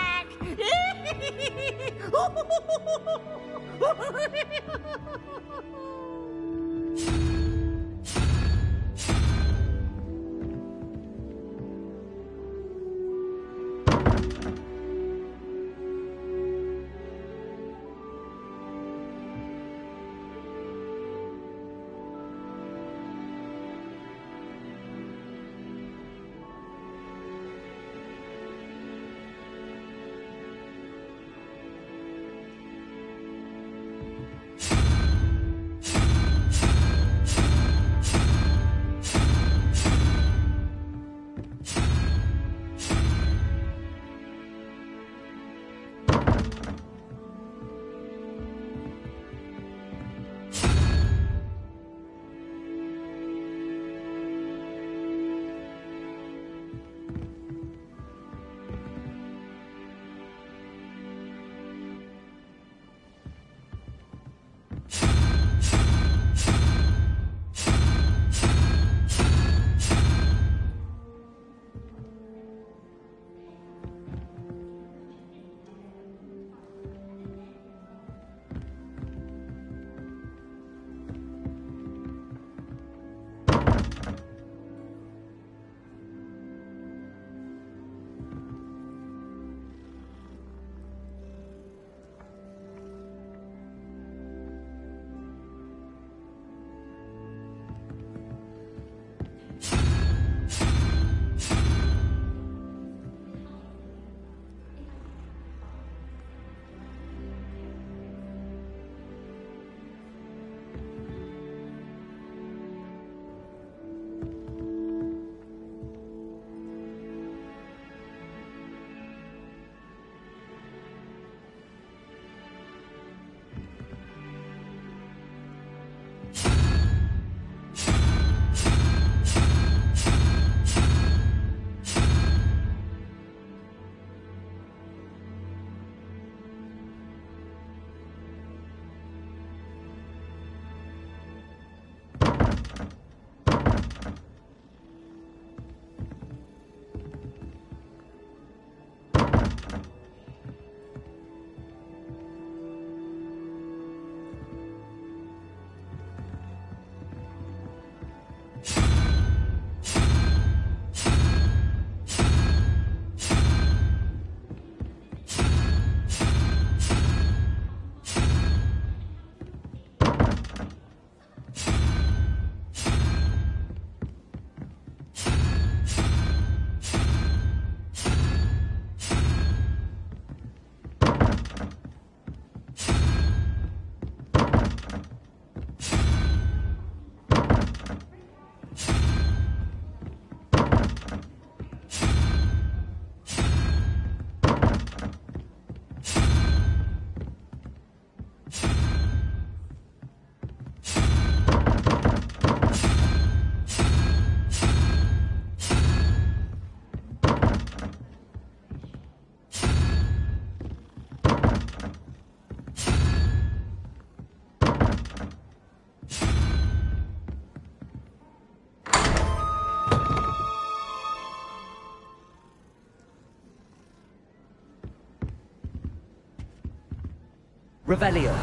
Revelio.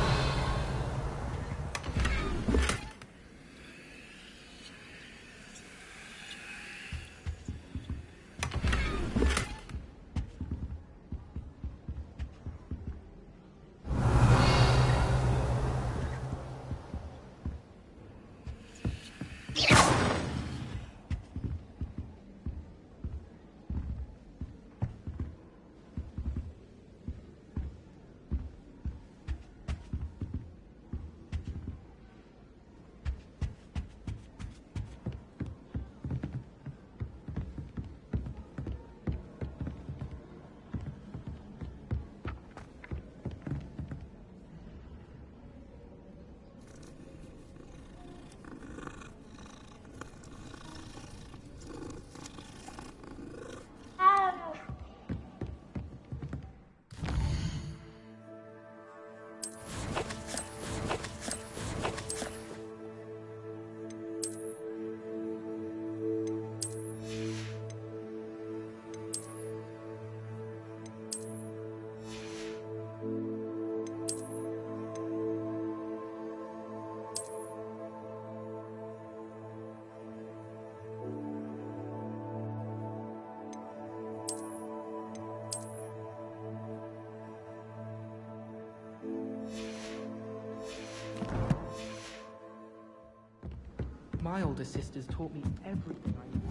My older sisters taught me everything I know.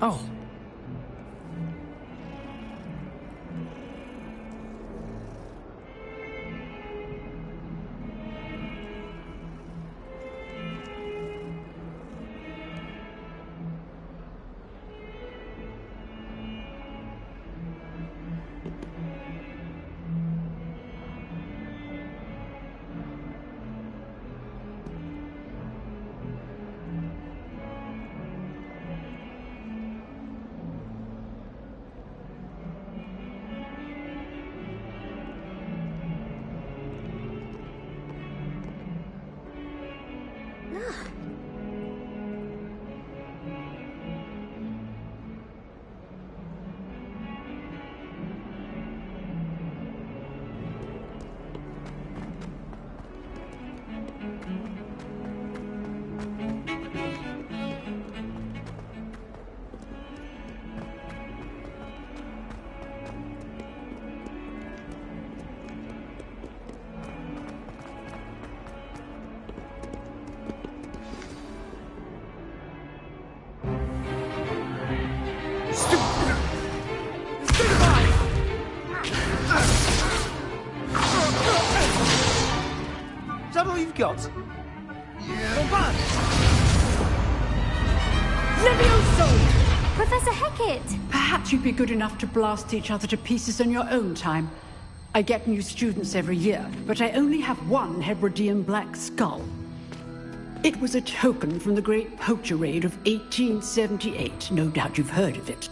Oh. Is that all you've got? Yeah. Levioso! Professor Hecat! Perhaps you'd be good enough to blast each other to pieces in your own time. I get new students every year, but I only have one Hebridean black skull. It was a token from the Great Poacher Raid of 1878. No doubt you've heard of it.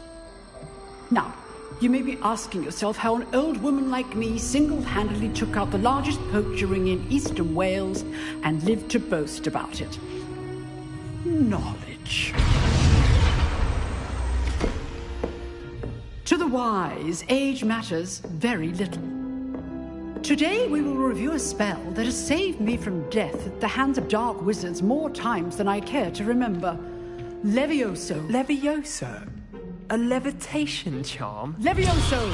Now, you may be asking yourself how an old woman like me single-handedly took out the largest poacher ring in eastern Wales and lived to boast about it. Knowledge. To the wise, age matters very little. Today we will review a spell that has saved me from death at the hands of dark wizards more times than I care to remember. Levioso. Levioso? A levitation charm? Levioso!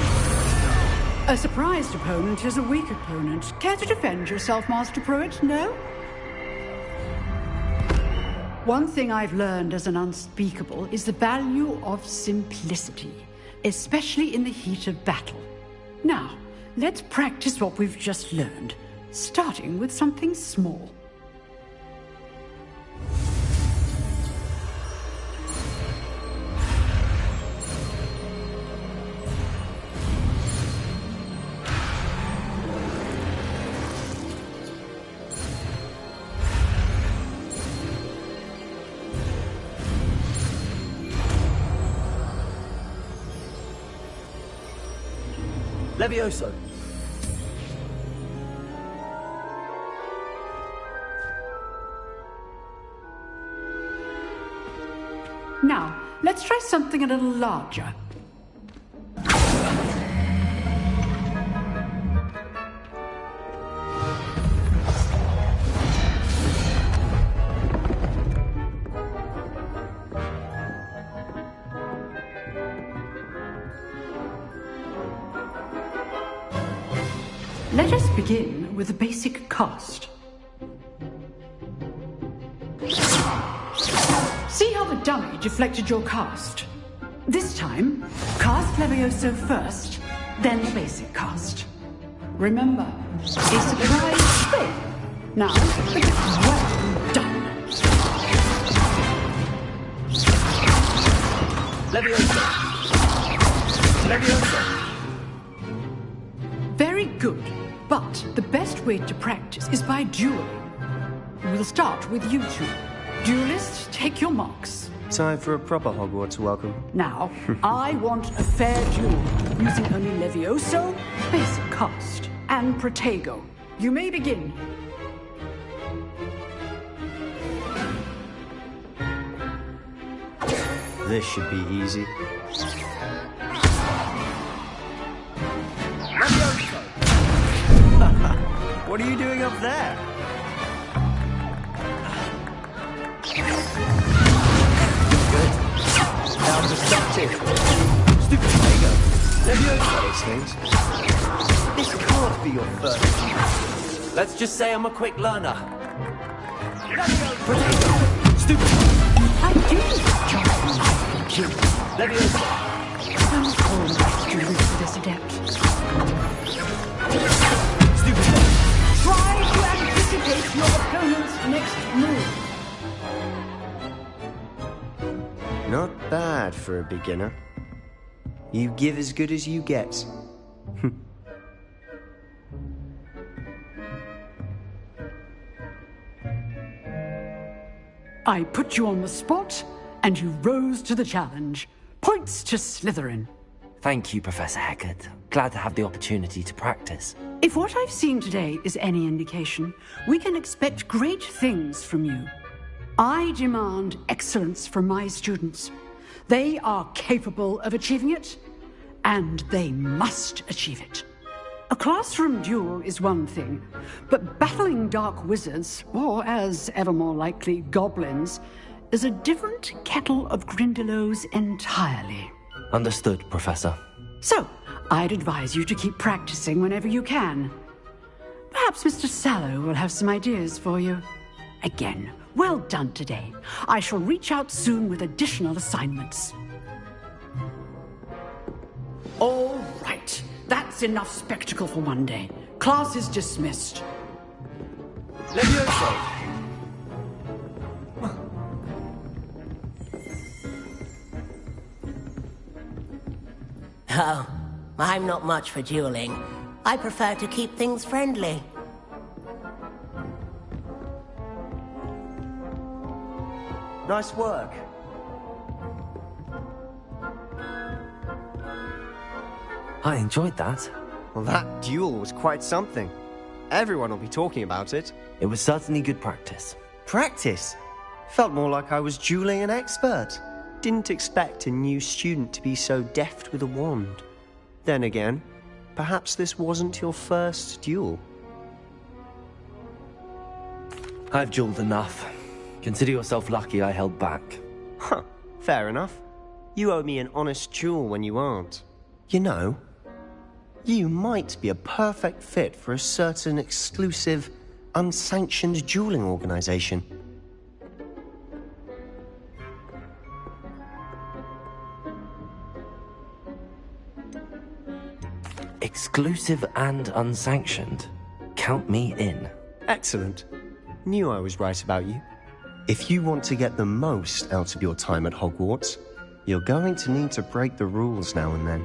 A surprised opponent is a weak opponent. Care to defend yourself, Master Pruitt? No? One thing I've learned as an unspeakable is the value of simplicity, especially in the heat of battle. Now, let's practice what we've just learned, starting with something small. Levioso! Now, let's try something a little larger. Let us begin with the basic cast. See how the dummy deflected your cast? This time, cast Levioso first, then the basic cast. Remember, a surprise thing. Now, well done. Levioso! Levioso! Very good, but the best way to practice is by dueling. We'll start with you two. Duelists, take your marks. Time for a proper Hogwarts welcome. Now, I want a fair duel, using only Levioso, basic cast, and Protego. You may begin. This should be easy. What are you doing up there? Good. Now destructive. Stupid Protego. Levioso these things. This can't be your first. Let's just say I'm a quick learner. Protego. Stupid. I did just jump. Levioso. I'm calling students for this adept. Try to anticipate your opponent's next move. Not bad for a beginner. You give as good as you get. I put you on the spot, and you rose to the challenge. Points to Slytherin. Thank you, Professor Hecat. Glad to have the opportunity to practice. If what I've seen today is any indication, we can expect great things from you. I demand excellence from my students. They are capable of achieving it, and they must achieve it. A classroom duel is one thing, but battling dark wizards, or as ever more likely, goblins, is a different kettle of Grindylows entirely. Understood, Professor. So, I'd advise you to keep practicing whenever you can. Perhaps Mr. Sallow will have some ideas for you. Again, well done today. I shall reach out soon with additional assignments. All right. That's enough spectacle for one day. Class is dismissed. Levioso! Oh, I'm not much for dueling. I prefer to keep things friendly. Nice work. I enjoyed that. Well, that duel was quite something. Everyone will be talking about it. It was certainly good practice. Practice? Felt more like I was dueling an expert. Didn't expect a new student to be so deft with a wand. Then again, perhaps this wasn't your first duel. I've dueled enough. Consider yourself lucky I held back. Huh, fair enough. You owe me an honest duel when you aren't. You know, you might be a perfect fit for a certain exclusive, unsanctioned dueling organization. Exclusive and unsanctioned. Count me in. Excellent. Knew I was right about you. If you want to get the most out of your time at Hogwarts, you're going to need to break the rules now and then.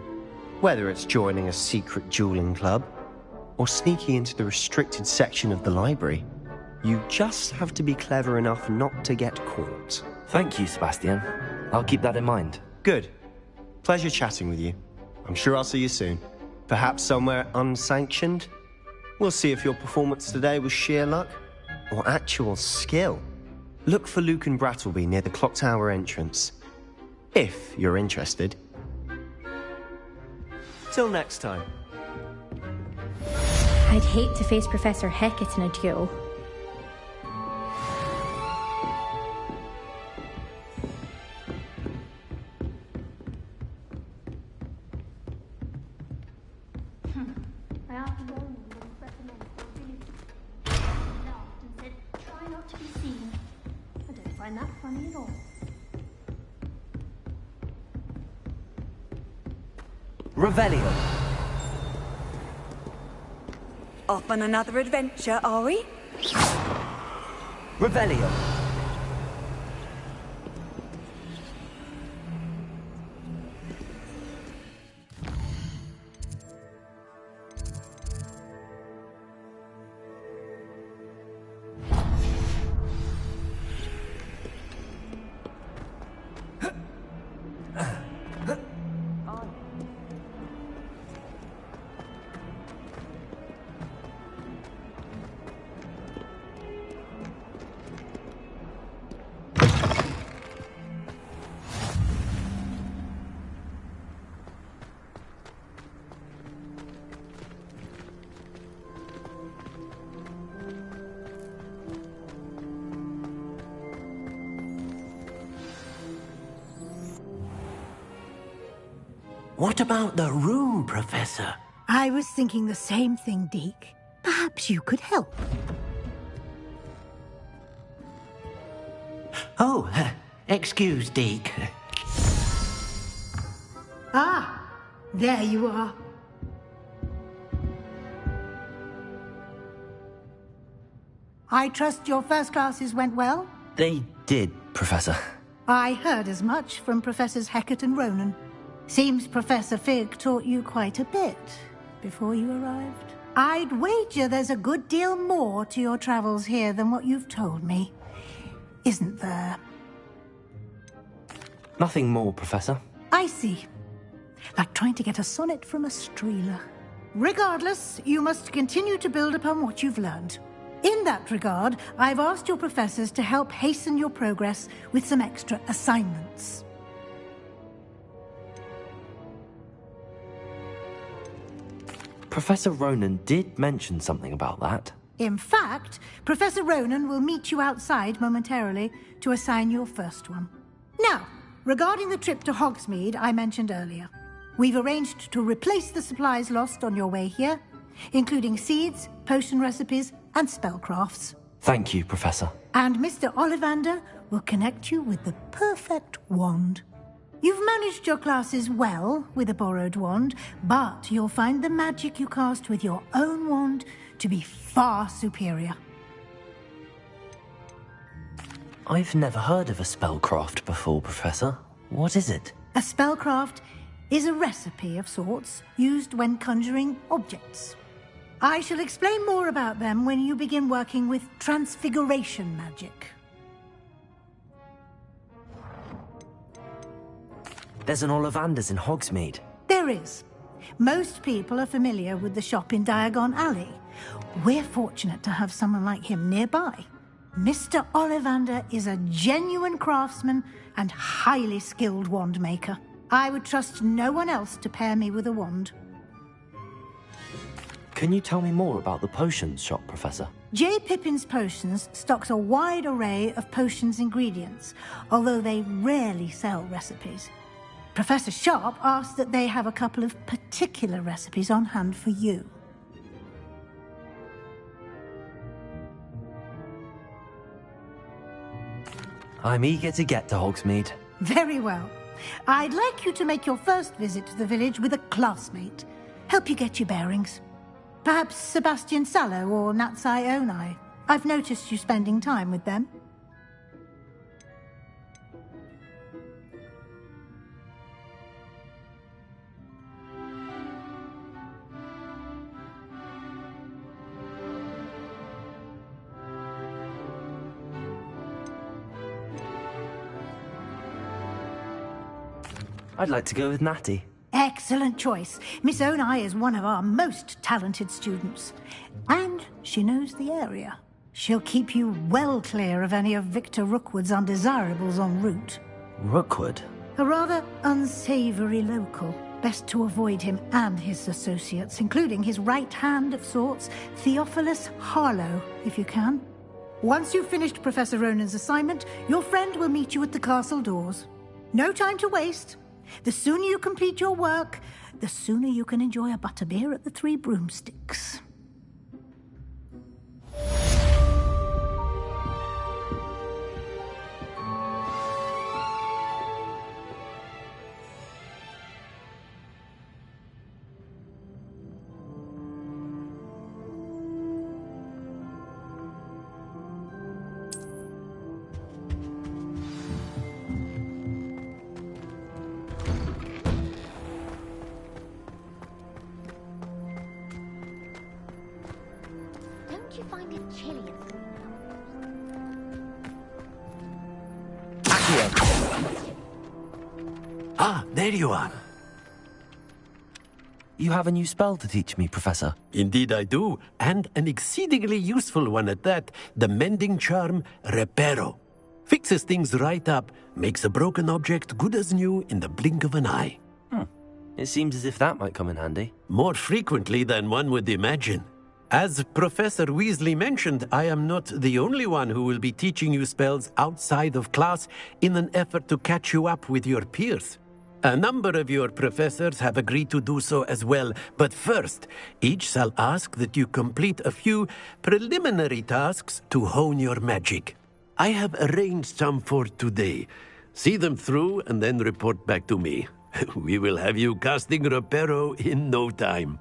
Whether it's joining a secret dueling club, or sneaking into the restricted section of the library, you just have to be clever enough not to get caught. Thank you, Sebastian. I'll keep that in mind. Good. Pleasure chatting with you. I'm sure I'll see you soon. Perhaps somewhere unsanctioned? We'll see if your performance today was sheer luck or actual skill. Look for Luke and Brattleby near the clock tower entrance, if you're interested. Till next time. I'd hate to face Professor Hecat in a duel. I asked Ronan what he recommends for ability. He laughed and said, try not to be seen. I don't find that funny at all. Revelio. Off on another adventure, are we? Revelio. What about the room, Professor? I was thinking the same thing, Deke. Perhaps you could help. Oh, excuse, Deke. Ah, there you are. I trust your first classes went well? They did, Professor. I heard as much from Professors Hecat and Ronan. Seems Professor Fig taught you quite a bit before you arrived. I'd wager there's a good deal more to your travels here than what you've told me. Isn't there? Nothing more, Professor. I see. Like trying to get a sonnet from a streeler. Regardless, you must continue to build upon what you've learned. In that regard, I've asked your professors to help hasten your progress with some extra assignments. Professor Ronan did mention something about that. In fact, Professor Ronan will meet you outside momentarily to assign your first one. Now, regarding the trip to Hogsmeade I mentioned earlier, we've arranged to replace the supplies lost on your way here, including seeds, potion recipes, and spellcrafts. Thank you, Professor. And Mr. Ollivander will connect you with the perfect wand. You've managed your classes well with a borrowed wand, but you'll find the magic you cast with your own wand to be far superior. I've never heard of a spellcraft before, Professor. What is it? A spellcraft is a recipe of sorts used when conjuring objects. I shall explain more about them when you begin working with transfiguration magic. There's an Ollivander's in Hogsmeade. There is. Most people are familiar with the shop in Diagon Alley. We're fortunate to have someone like him nearby. Mr. Ollivander is a genuine craftsman and highly skilled wand maker. I would trust no one else to pair me with a wand. Can you tell me more about the potions shop, Professor? J. Pippin's Potions stocks a wide array of potions ingredients, although they rarely sell recipes. Professor Sharp asked that they have a couple of particular recipes on hand for you. I'm eager to get to Hogsmeade. Very well. I'd like you to make your first visit to the village with a classmate. Help you get your bearings. Perhaps Sebastian Sallow or Natsai Onai. I've noticed you spending time with them. I'd like to go with Natty. Excellent choice. Miss Onai is one of our most talented students. And she knows the area. She'll keep you well clear of any of Victor Rookwood's undesirables en route. Rookwood? A rather unsavory local. Best to avoid him and his associates, including his right hand of sorts, Theophilus Harlow, if you can. Once you've finished Professor Ronan's assignment, your friend will meet you at the castle doors. No time to waste. The sooner you complete your work, the sooner you can enjoy a butterbeer at the Three Broomsticks. Don't you find it chilly at the Ah, there you are. You have a new spell to teach me, Professor. Indeed I do, and an exceedingly useful one at that. The mending charm, Reparo. Fixes things right up, makes a broken object good as new in the blink of an eye. It seems as if that might come in handy. More frequently than one would imagine. As Professor Weasley mentioned, I am not the only one who will be teaching you spells outside of class in an effort to catch you up with your peers. A number of your professors have agreed to do so as well, but first, each shall ask that you complete a few preliminary tasks to hone your magic. I have arranged some for today. See them through and then report back to me. We will have you casting Reparo in no time.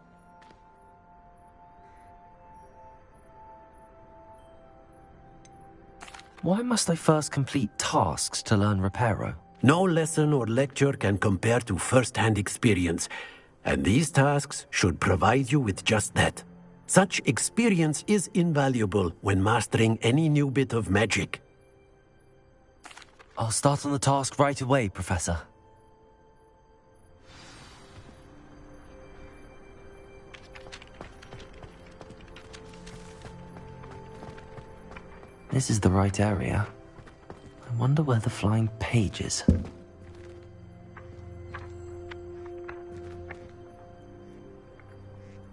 Why must I first complete tasks to learn Reparo? No lesson or lecture can compare to first-hand experience, and these tasks should provide you with just that. Such experience is invaluable when mastering any new bit of magic. I'll start on the task right away, Professor. This is the right area. I wonder where the flying page is.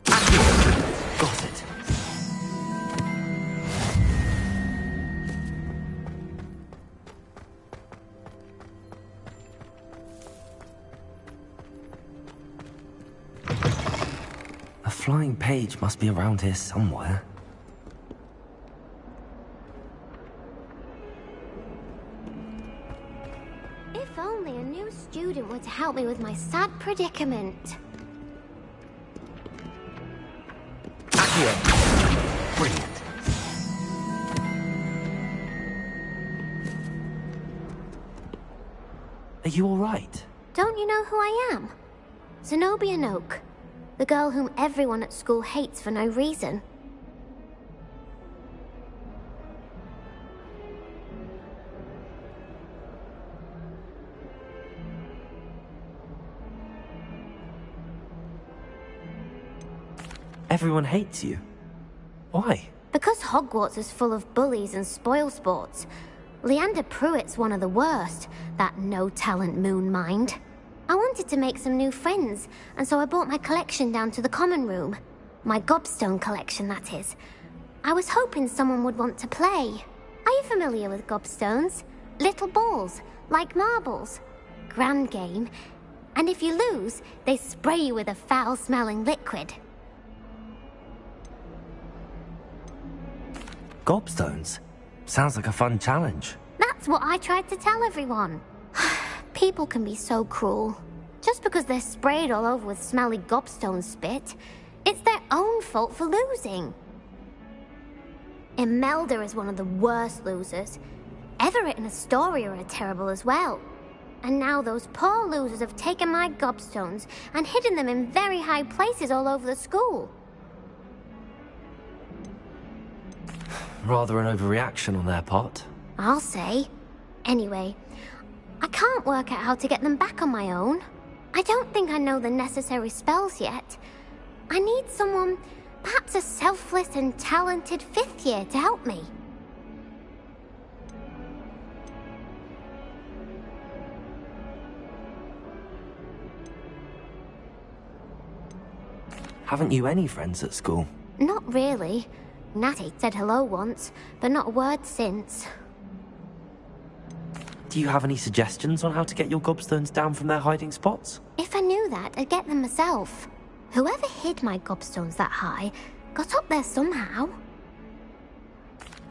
Got it. A flying page must be around here somewhere. If only a new student were to help me with my sad predicament. Brilliant. Are you all right? Don't you know who I am? Zenobia Noak, the girl whom everyone at school hates for no reason. Everyone hates you. Why? Because Hogwarts is full of bullies and spoilsports. Leander Pruitt's one of the worst, that no-talent moon mind. I wanted to make some new friends, and so I brought my collection down to the common room. My gobstone collection, that is. I was hoping someone would want to play. Are you familiar with gobstones? Little balls, like marbles. Grand game. And if you lose, they spray you with a foul-smelling liquid. Gobstones? Sounds like a fun challenge. That's what I tried to tell everyone. People can be so cruel. Just because they're sprayed all over with smelly gobstone spit, it's their own fault for losing. Imelda is one of the worst losers. Everett and Astoria are terrible as well. And now those poor losers have taken my gobstones and hidden them in very high places all over the school. Rather an overreaction on their part. I'll say. Anyway, I can't work out how to get them back on my own. I don't think I know the necessary spells yet. I need someone, perhaps a selfless and talented 5th year to help me. Haven't you any friends at school? Not really. Natty said hello once, but not a word since. Do you have any suggestions on how to get your gobstones down from their hiding spots? If I knew that, I'd get them myself. Whoever hid my gobstones that high got up there somehow.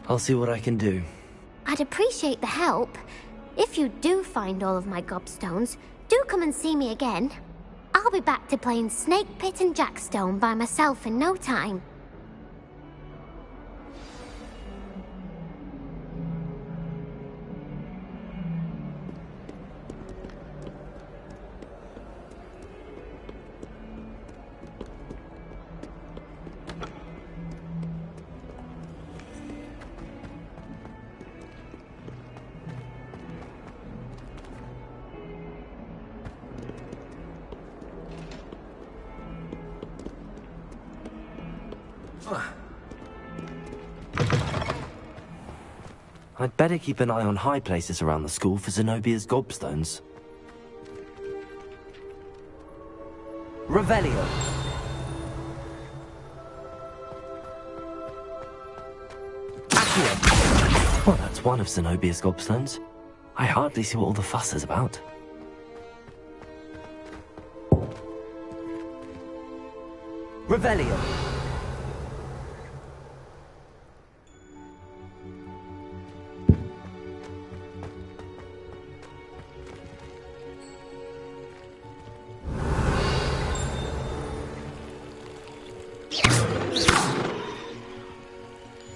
I'll see what I can do. I'd appreciate the help. If you do find all of my gobstones, do come and see me again. I'll be back to playing Snake Pit and Jackstone by myself in no time. I'd better keep an eye on high places around the school for Zenobia's gobstones. Revelio! Accio! Well, that's one of Zenobia's gobstones. I hardly see what all the fuss is about. Revelio!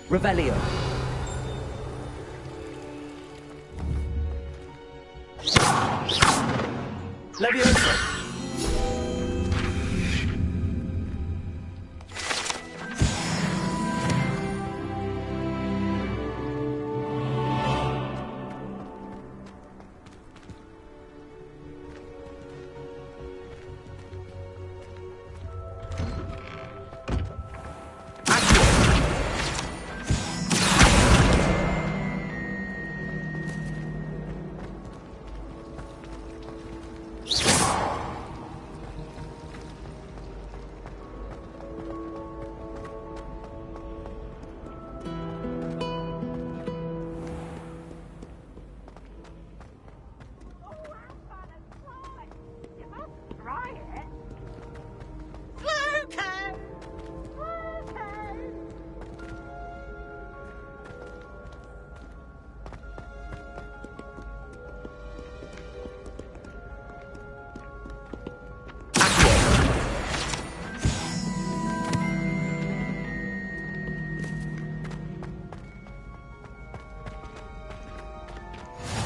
Revelio. Leviosa.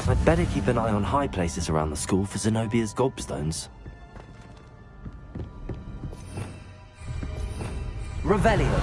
I'd better keep an eye on high places around the school for Zenobia's gobstones. Revelio.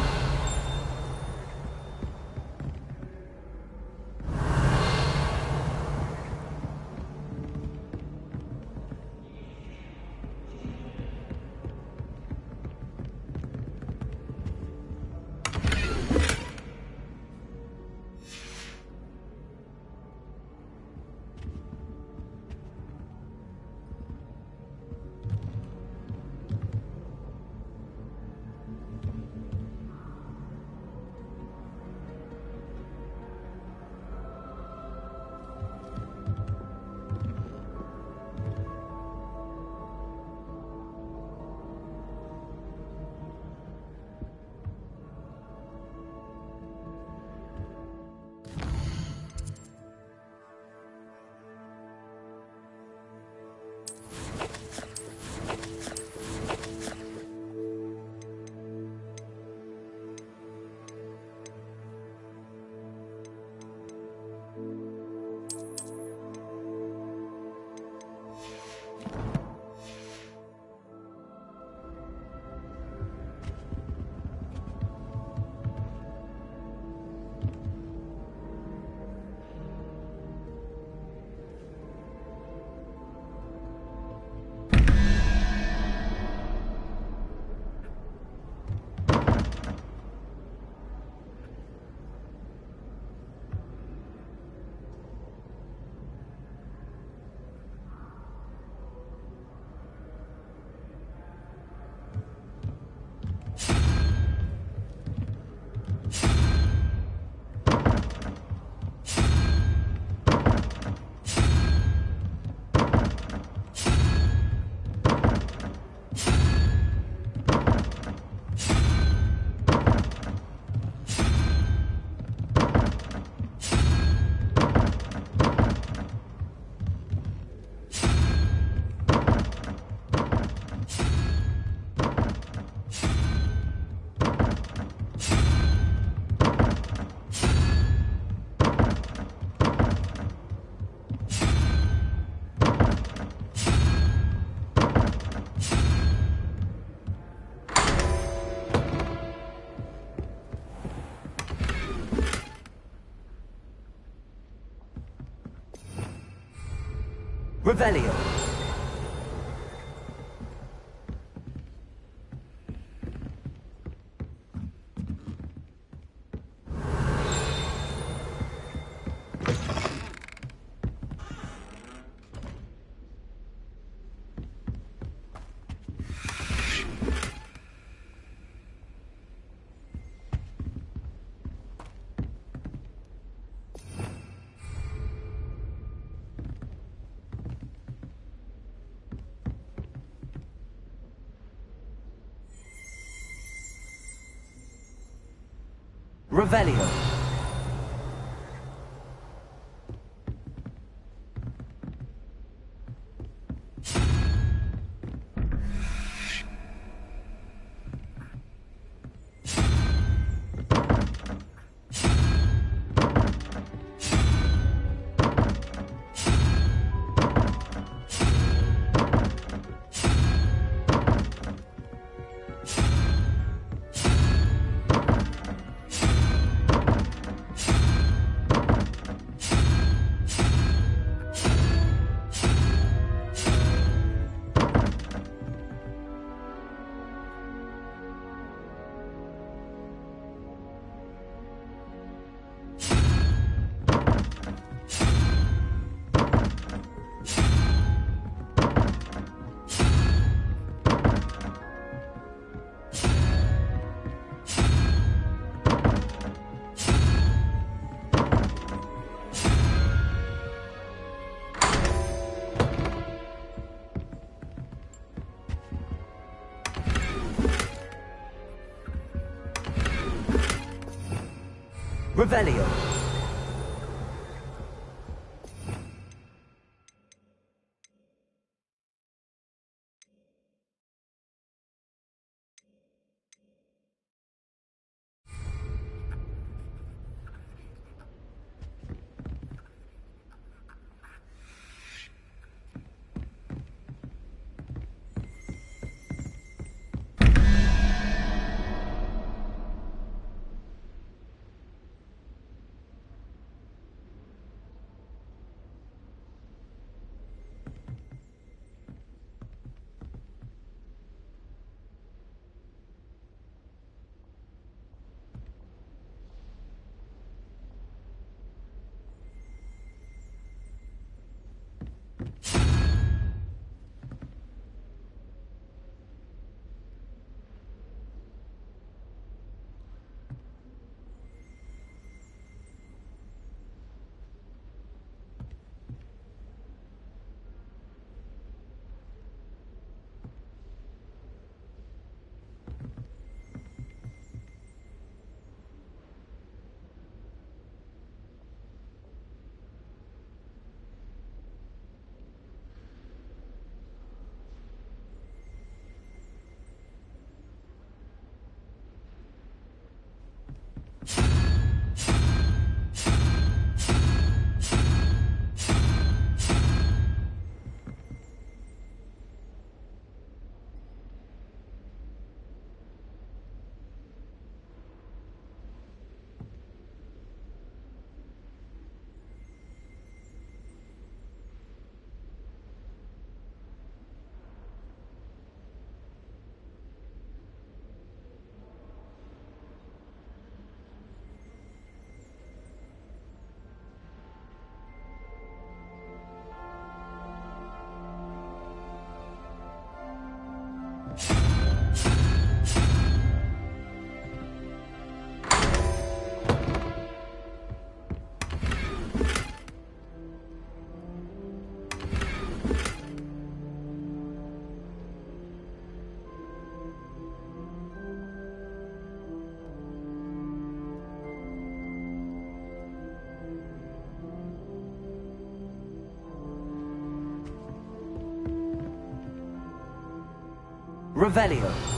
Revelio. Revelio. Revelio. Revelio.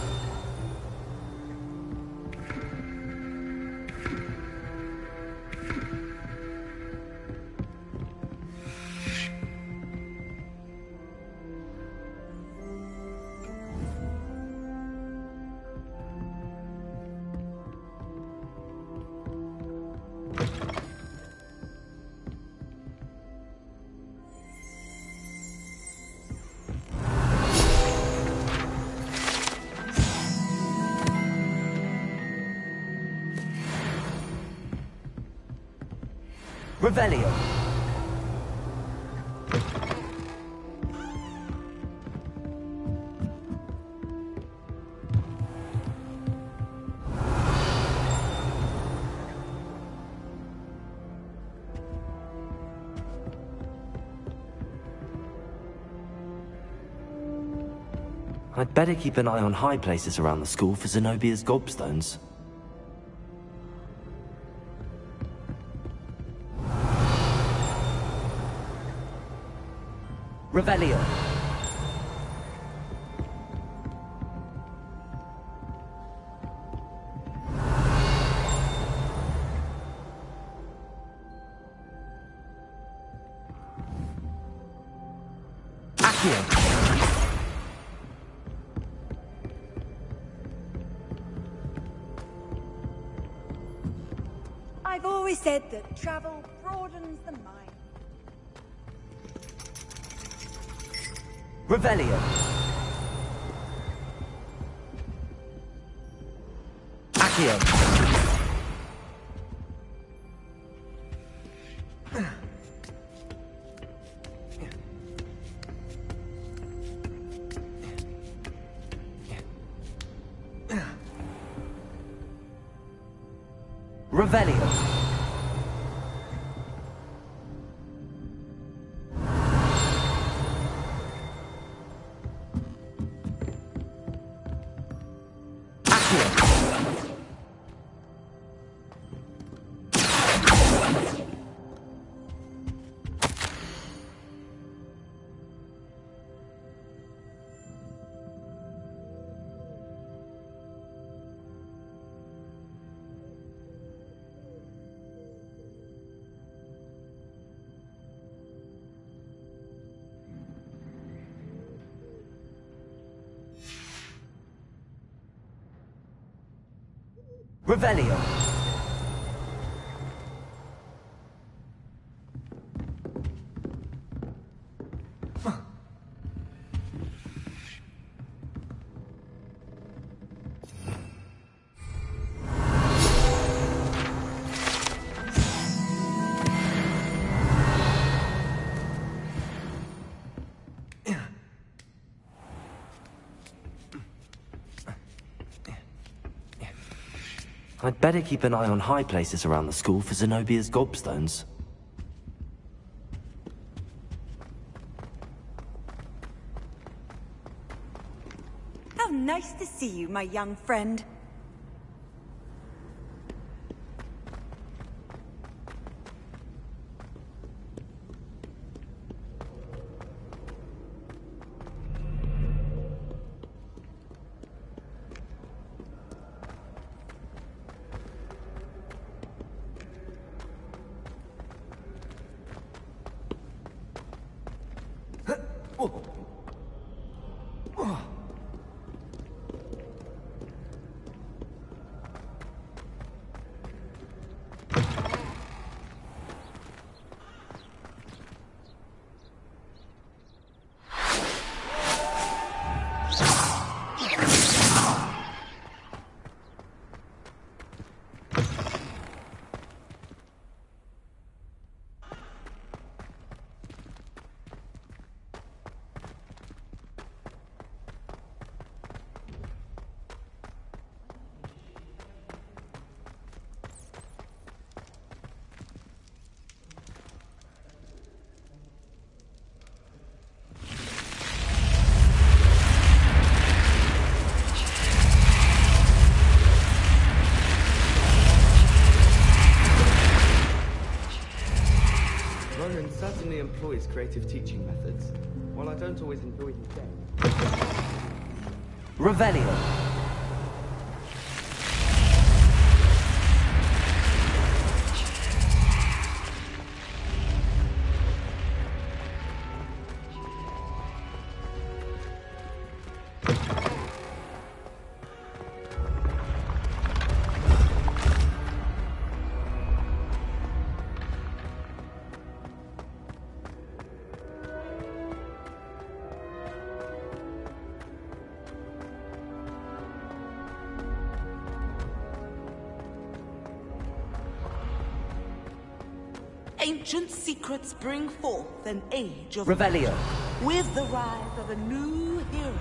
Revelio. I'd better keep an eye on high places around the school for Zenobia's gobstones. Revelio. Accio. I've always said that travel broadens the mind. Revelio. Accio. Revelio. Revelio. I'd better keep an eye on high places around the school for Zenobia's gobstones. How nice to see you, my young friend. Ronan certainly employs creative teaching methods. While I don't always enjoy his depth. Revelio. ancient secrets bring forth an age of Revelio. with the rise of a new hero.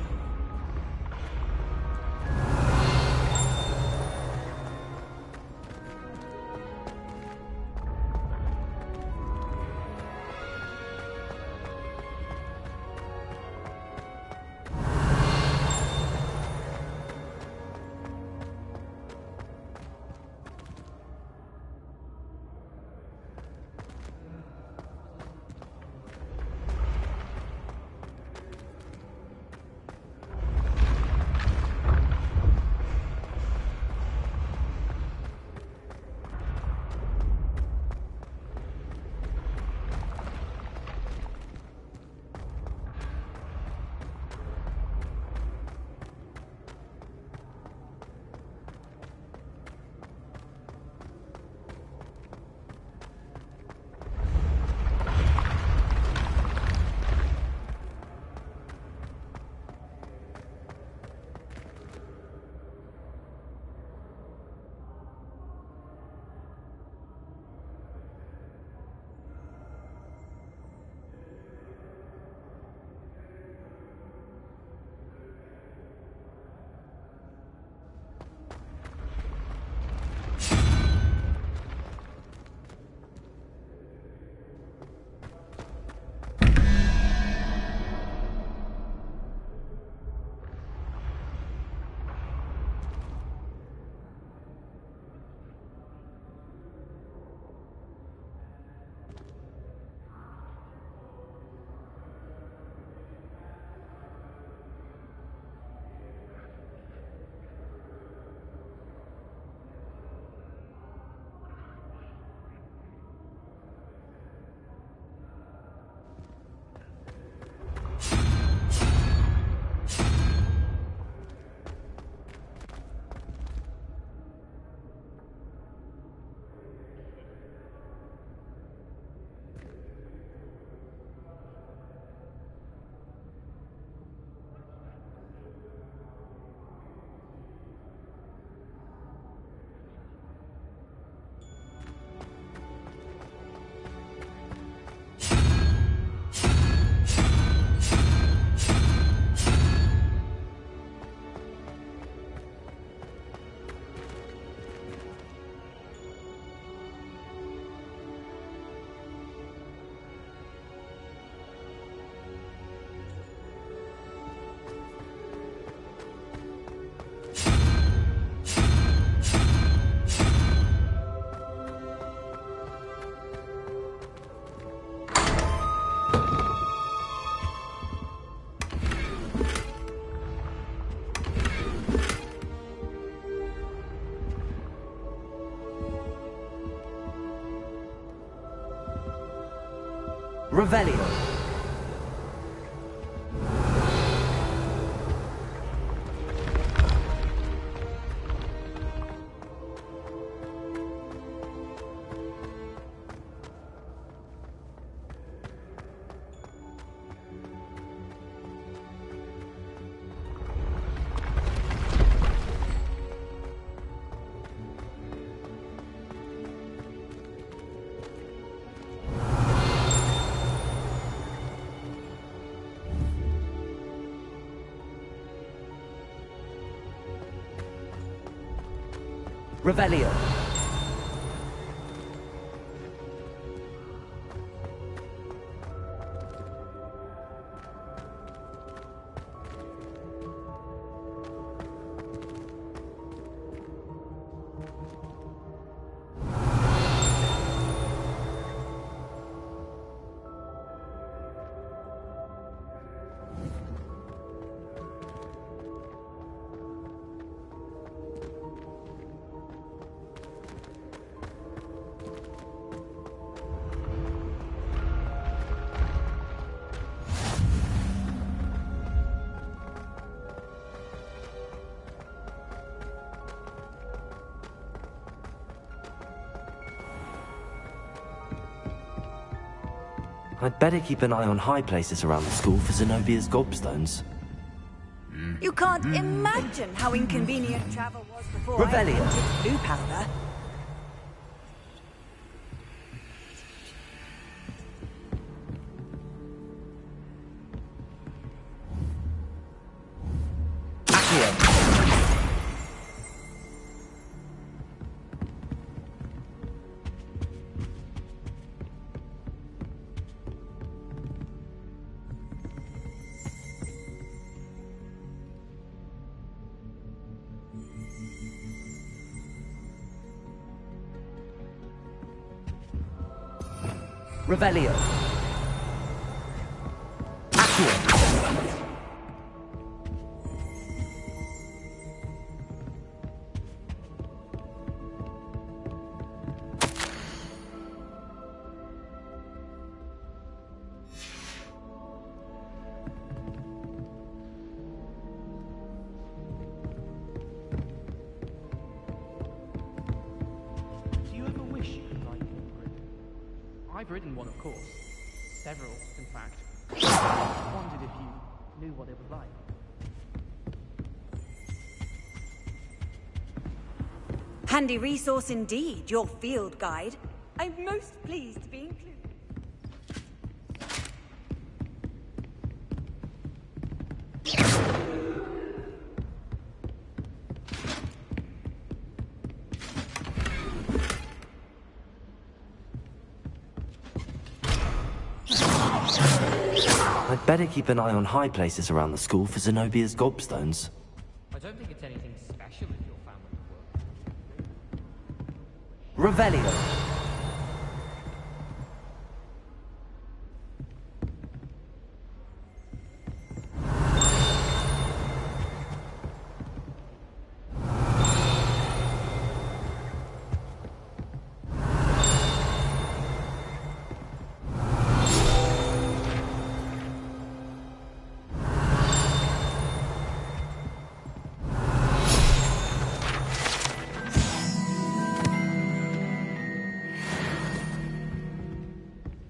Revelio. Revelio. I'd better keep an eye on high places around the school for Zenobia's gobstones. You can't imagine how inconvenient travel was before Revelio. I invented blue powder. Revelio. Accio. Do you ever wish you could write your grid? I've written one, of course. Several, in fact. I wondered if you knew what it was like. Handy resource indeed, your field guide. I'm most pleased to be included. I'd better keep an eye on high places around the school for Zenobia's gobstones. I don't think it's anything special if your family work. Revelio.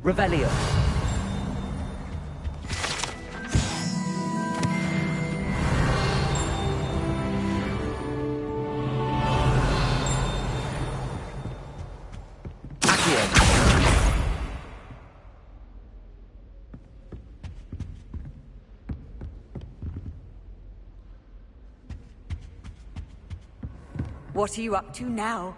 Revelio. What are you up to now?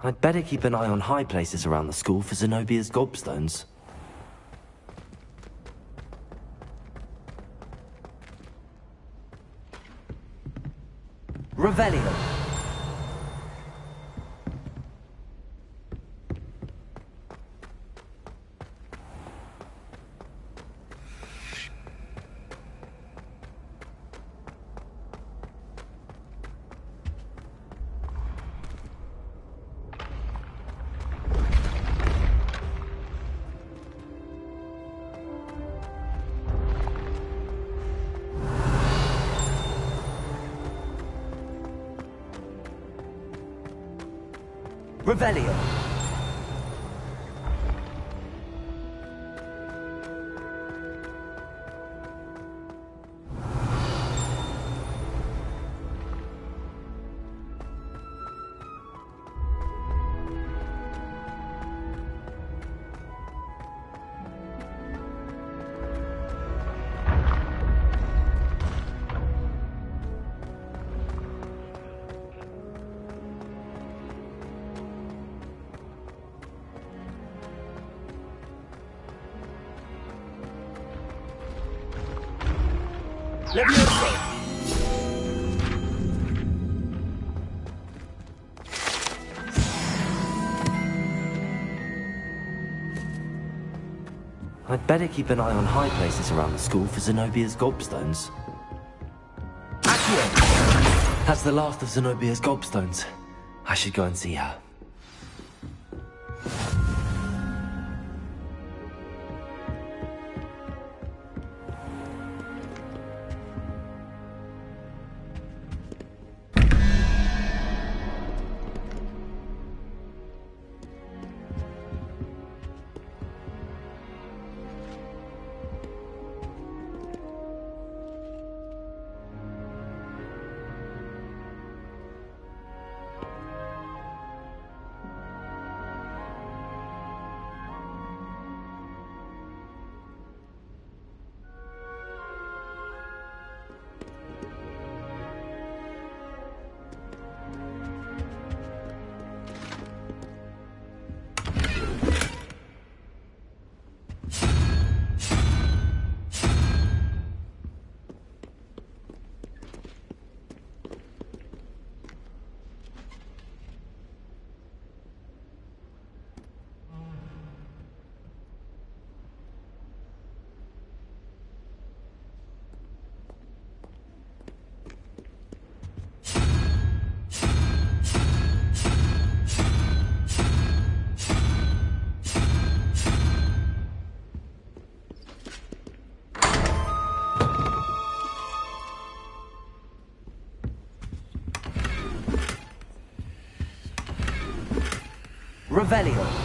I'd better keep an eye on high places around the school for Zenobia's gobstones. Revelio. Revelio. Levioso. I'd better keep an eye on high places around the school for Zenobia's gobstones. Accio. That's the last of Zenobia's gobstones. I should go and see her. Revelio.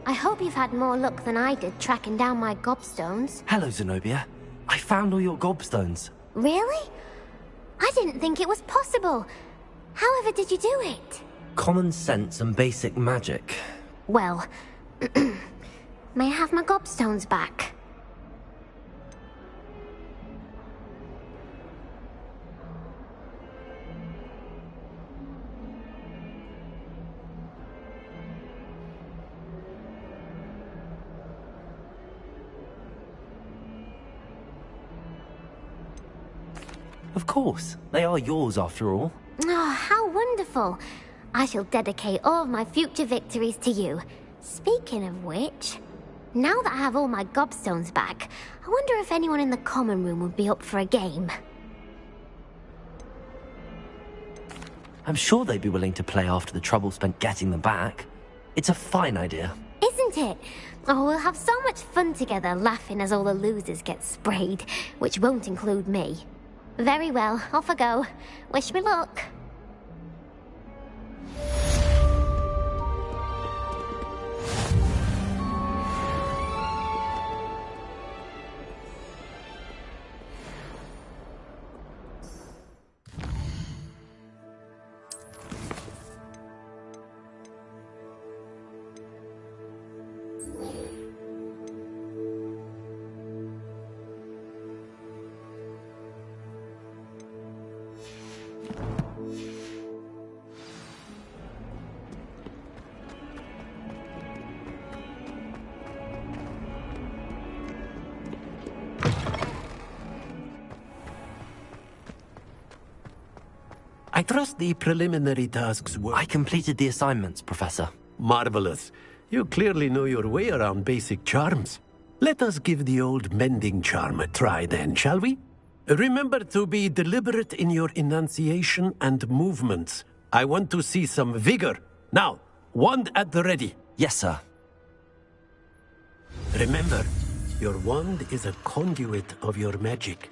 I hope you've had more luck than I did tracking down my gobstones. Hello, Zenobia. I found all your gobstones. Really? I didn't think it was possible. However did you do it? Common sense and basic magic. Well, may I have my gobstones back? Of course. They are yours after all. Oh, how wonderful. I shall dedicate all of my future victories to you. Speaking of which... Now that I have all my gobstones back, I wonder if anyone in the common room would be up for a game. I'm sure they'd be willing to play after the trouble spent getting them back. It's a fine idea. Isn't it? Oh, we'll have so much fun together, laughing as all the losers get sprayed, which won't include me. Very well, off I go. Wish me luck. I trust the preliminary tasks were... I completed the assignments, Professor. Marvelous. You clearly know your way around basic charms. Let us give the old mending charm a try then, shall we? Remember to be deliberate in your enunciation and movements. I want to see some vigor. Now, wand at the ready. Yes, sir. Remember, your wand is a conduit of your magic.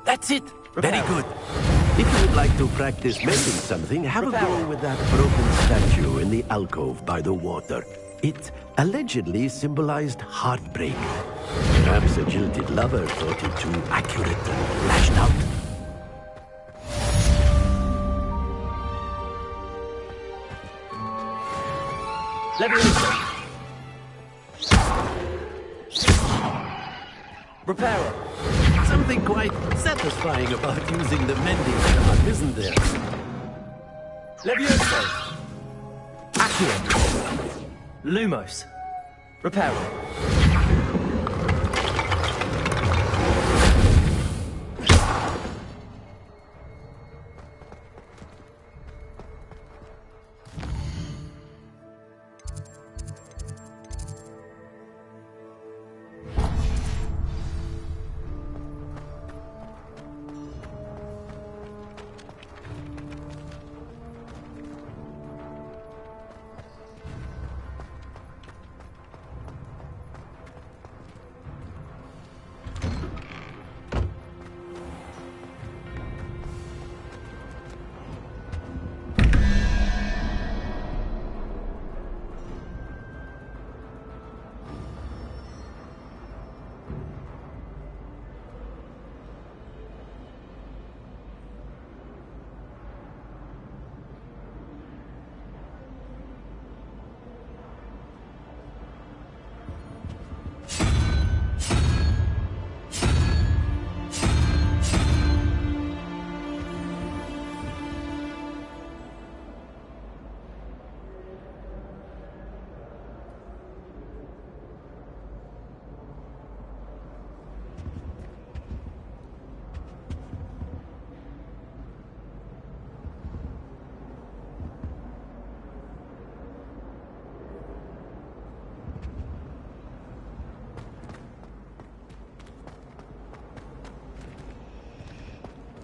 That's it. Very good. If you would like to practice mending something, have a go with that broken statue in the alcove by the water. It allegedly symbolized heartbreak. Perhaps a jilted lover thought it too accurate and lashed out. Repairer. Something quite satisfying about using the mending charm, isn't there? Levioso. Accio. Lumos. Repairer.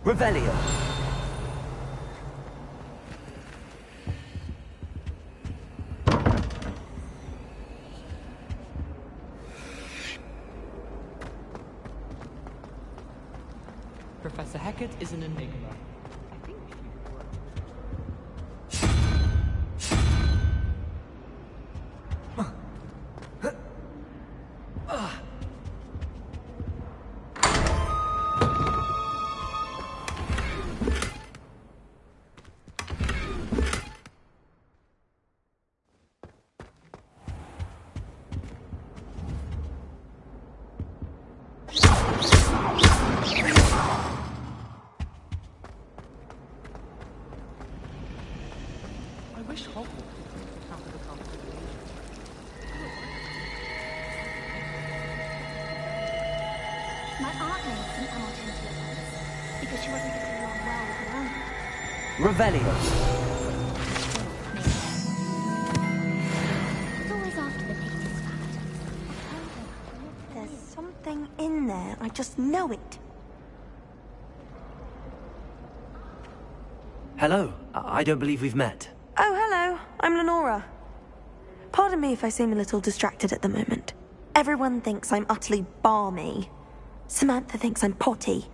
Revelio. Professor Hecat is an enigma. That made some odd intuitions, because she wasn't getting along well with her own. Revelio. It's always after the pig is fat. There's something in there. I just know it. Hello. I don't believe we've met. Oh, hello. I'm Lenora. Pardon me if I seem a little distracted at the moment. Everyone thinks I'm utterly balmy. Samantha thinks I'm potty.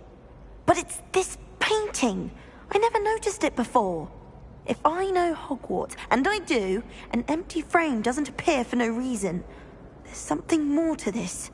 But it's this painting. I never noticed it before. If I know Hogwarts, and I do, an empty frame doesn't appear for no reason. There's something more to this.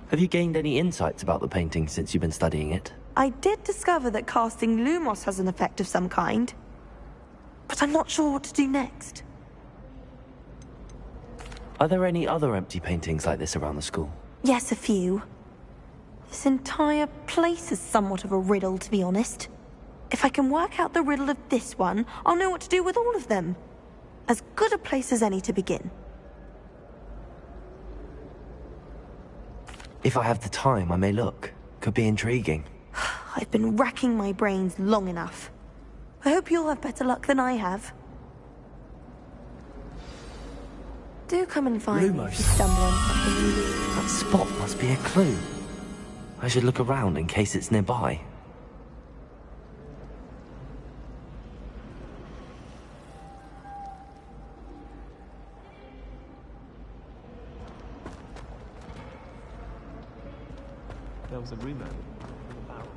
Have you gained any insights about the painting since you've been studying it? I did discover that casting Lumos has an effect of some kind. But I'm not sure what to do next. Are there any other empty paintings like this around the school? Yes, a few. This entire place is somewhat of a riddle, to be honest. If I can work out the riddle of this one, I'll know what to do with all of them. As good a place as any to begin. If I have the time, I may look. Could be intriguing. I've been racking my brains long enough. I hope you'll have better luck than I have. Do come and find me if you stumble on something you need. That spot must be a clue. I should look around in case it's nearby. There was a rumor about...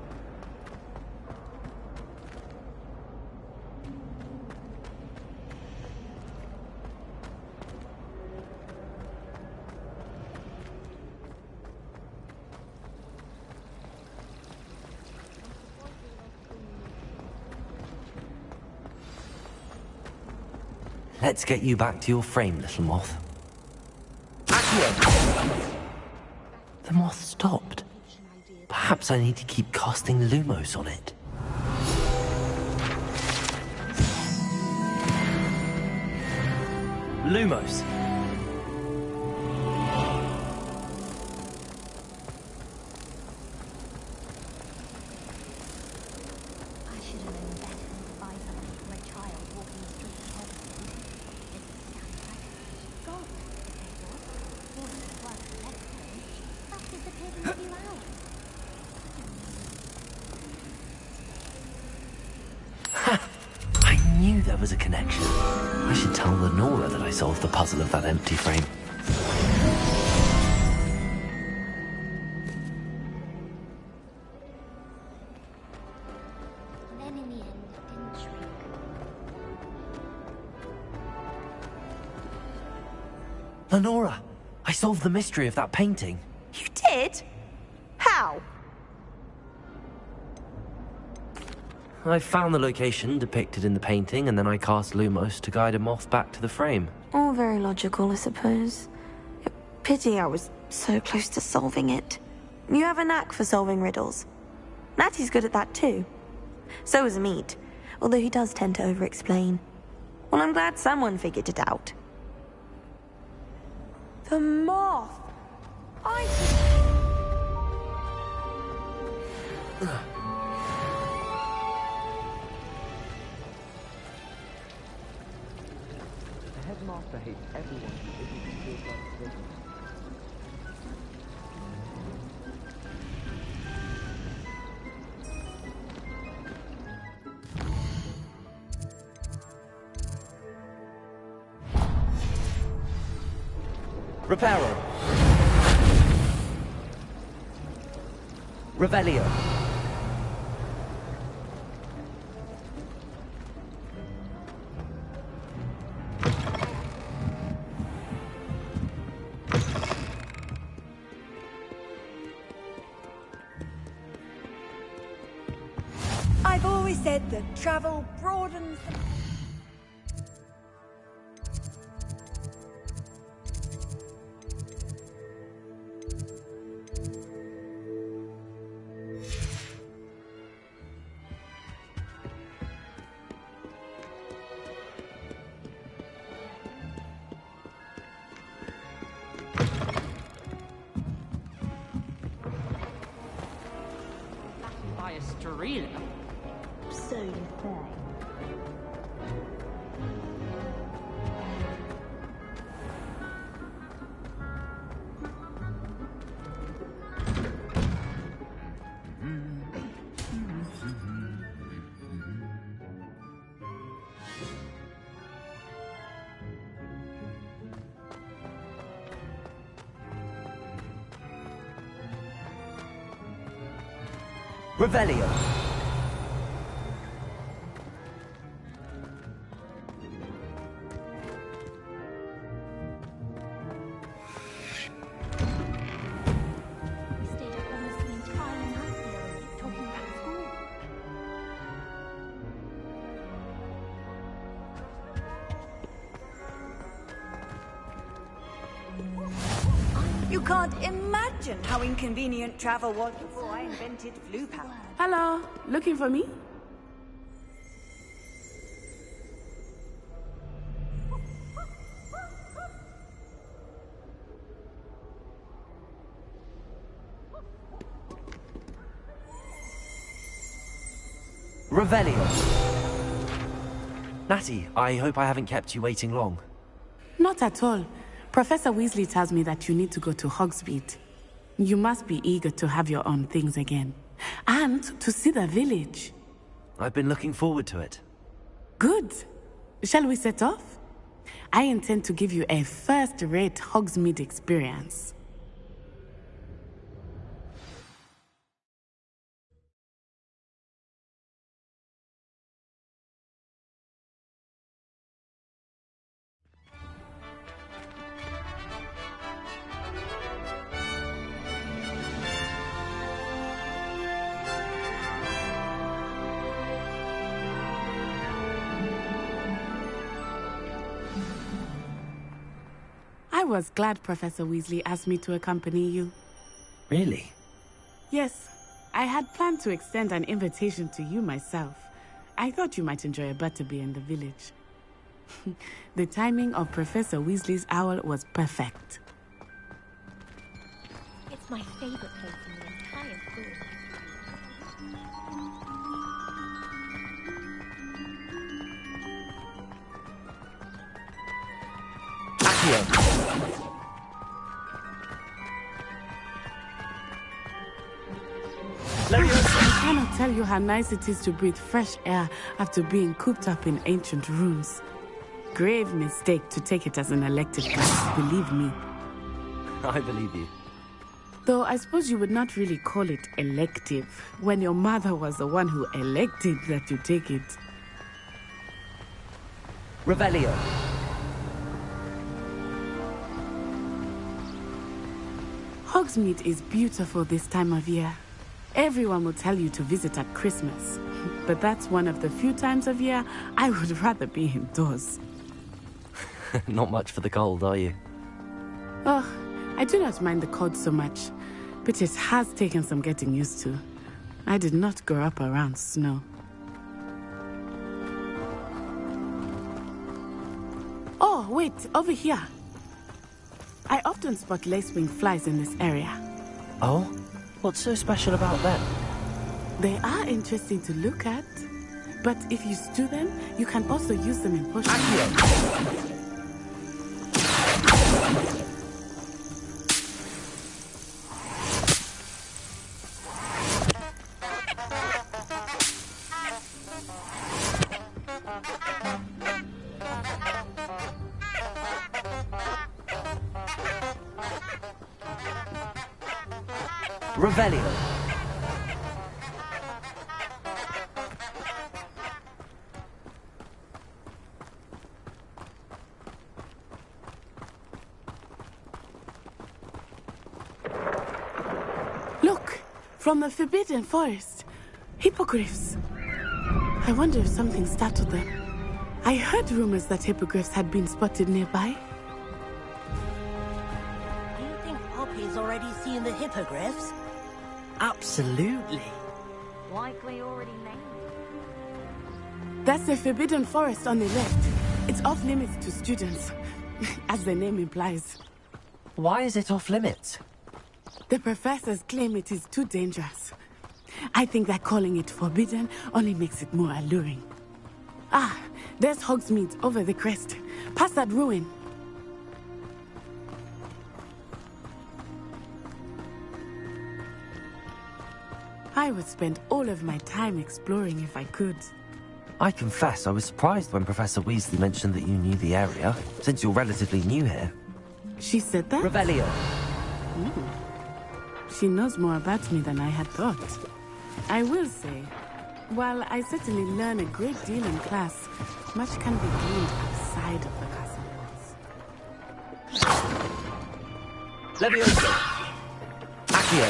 Let's get you back to your frame, little moth. The moth stopped. Perhaps I need to keep casting Lumos on it. Lumos! There was a connection. I should tell Lenora that I solved the puzzle of that empty frame. Then in the end, it didn't shrink. Lenora! I solved the mystery of that painting. You did? How? I found the location depicted in the painting, and then I cast Lumos to guide a moth back to the frame. All very logical, I suppose. Pity I was so close to solving it. You have a knack for solving riddles. Natty's good at that too. So is Amit, although he does tend to over-explain. Well, I'm glad someone figured it out. The moth! The headmaster hates everyone who isn't field guide student. Reparo. Revelio. I've always said that travel broadens the... By a Strela. So you say. Revelio. We stayed up almost the entire night the other week talking about school. You can't imagine how inconvenient travel was before I invented flu power. Hello, looking for me? Revelio. Natty, I hope I haven't kept you waiting long. Not at all. Professor Weasley tells me that you need to go to Hogsmeade. You must be eager to have your own things again. And to see the village. I've been looking forward to it. Good. Shall we set off? I intend to give you a first-rate Hogsmeade experience. I was glad Professor Weasley asked me to accompany you. Really? Yes, I had planned to extend an invitation to you myself. I thought you might enjoy a butterbeer in the village. The timing of Professor Weasley's owl was perfect. It's my favorite place in the entire school. I cannot tell you how nice it is to breathe fresh air after being cooped up in ancient rooms. Grave mistake to take it as an elective class, believe me. I believe you. Though I suppose you would not really call it elective when your mother was the one who elected that you take it. Revelio. Hogsmeade is beautiful this time of year. Everyone will tell you to visit at Christmas. But that's one of the few times of year I would rather be indoors. Not much for the cold, are you? Oh, I do not mind the cold so much, but it has taken some getting used to. I did not grow up around snow. Oh, wait, over here. I often spot lacewing flies in this area. Oh? What's so special about them? They are interesting to look at, but if you stew them, you can also use them in potions. Revelio. Look, from the Forbidden Forest. Hippogriffs. I wonder if something startled them. I heard rumors that hippogriffs had been spotted nearby. Do you think Poppy's already seen the hippogriffs? Absolutely. Likely already named. That's the Forbidden Forest on the left. It's off limits to students, as the name implies. Why is it off limits? The professors claim it is too dangerous. I think that calling it forbidden only makes it more alluring. Ah, there's Hogsmeade over the crest. Past that ruin. I would spend all of my time exploring if I could. I confess I was surprised when Professor Weasley mentioned that you knew the area, since you're relatively new here. She said that? Revelio. She knows more about me than I had thought. I will say, while I certainly learn a great deal in class, much can be gleaned outside of the castle walls. Levioso. Accio.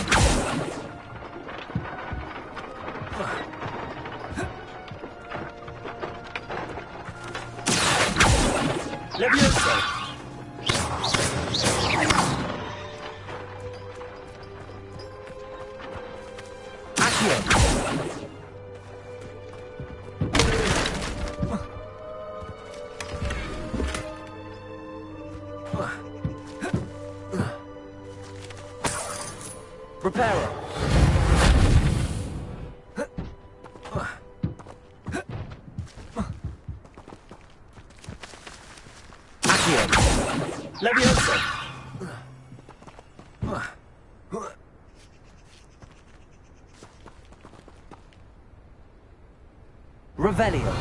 Levioso. Reparo. Accio. Levioso. Revelio.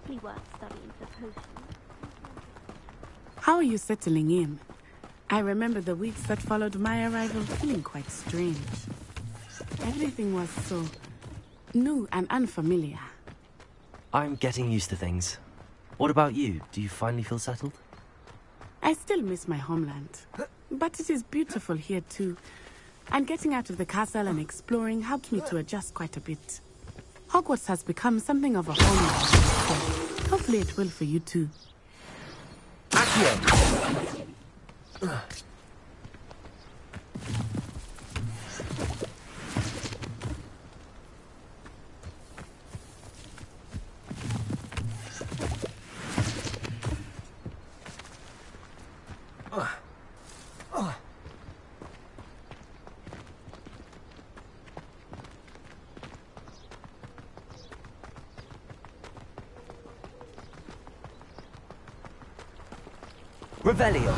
Hardly worth studying for potions. How are you settling in? I remember the weeks that followed my arrival feeling quite strange. Everything was so new and unfamiliar. I'm getting used to things. What about you? Do you finally feel settled? I still miss my homeland, but it is beautiful here too. And getting out of the castle and exploring helped me to adjust quite a bit. Hogwarts has become something of a home. Hopefully it will for you too. Accio! Revelio.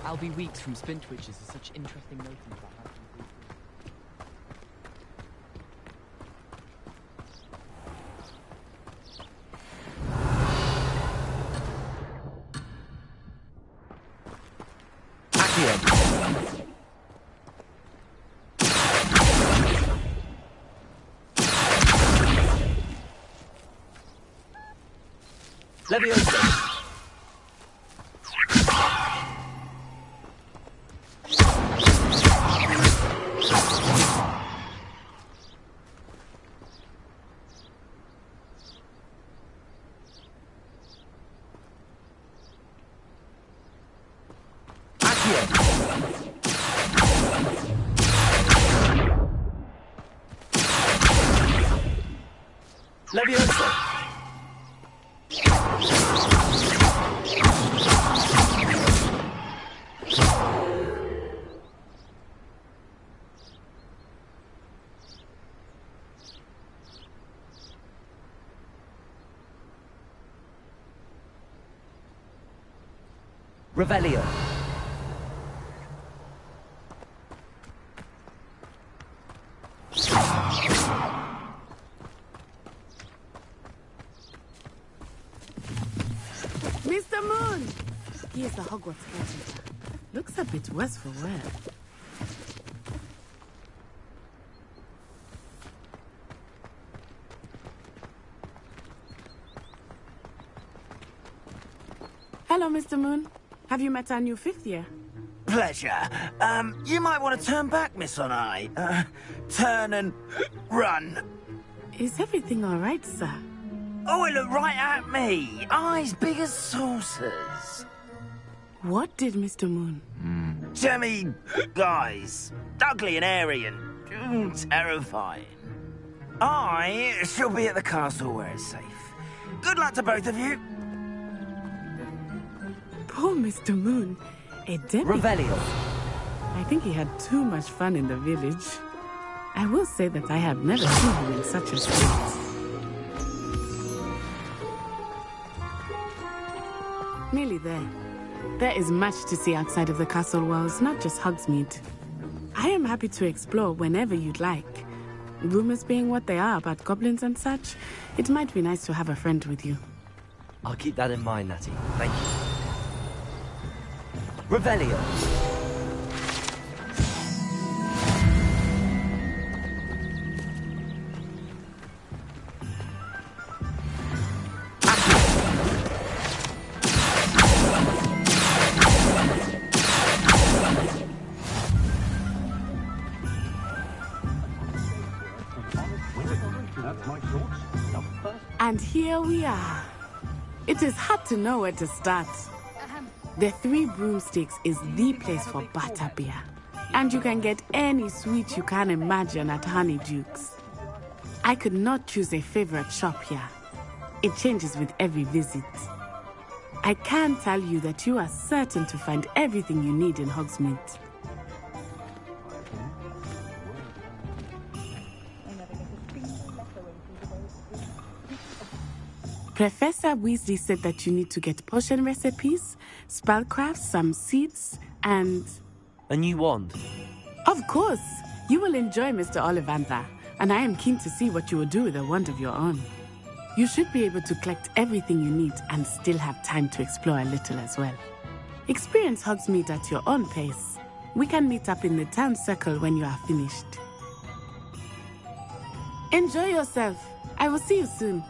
I'll be weeks from Spintwitches is such interesting notions about how to improve Levioso. Levioso. Revelio. Mr. Moon! He is the Hogwarts caretaker. Looks a bit worse for wear. Hello, Mr. Moon. Have you met our new fifth year? Pleasure. You might want to turn back, Miss Onai. Turn and run. Is everything all right, sir? Oh, it looked right at me. Eyes big as saucers. What did Mr. Moon? Jemmy guys. Ugly and airy and terrifying. I shall be at the castle where it's safe. Good luck to both of you. Poor Mr. Moon. A demi. Revelio. I think he had too much fun in the village. I will say that I have never seen him in such a state. Nearly there. There is much to see outside of the castle walls, not just Hogsmeade. I am happy to explore whenever you'd like. Rumors being what they are about goblins and such, it might be nice to have a friend with you. I'll keep that in mind, Natty. Thank you. Revelio. And here we are. It is hard to know where to start. The Three Broomsticks is the place for butterbeer. And you can get any sweet you can imagine at Honeyduke's. I could not choose a favorite shop here. It changes with every visit. I can tell you that you are certain to find everything you need in Hogsmeade. Professor Weasley said that you need to get potion recipes, spellcrafts, some seeds, and... A new wand? Of course! You will enjoy Mr. Ollivander, and I am keen to see what you will do with a wand of your own. You should be able to collect everything you need and still have time to explore a little as well. Experience Hogsmeade at your own pace. We can meet up in the town circle when you are finished. Enjoy yourself. I will see you soon.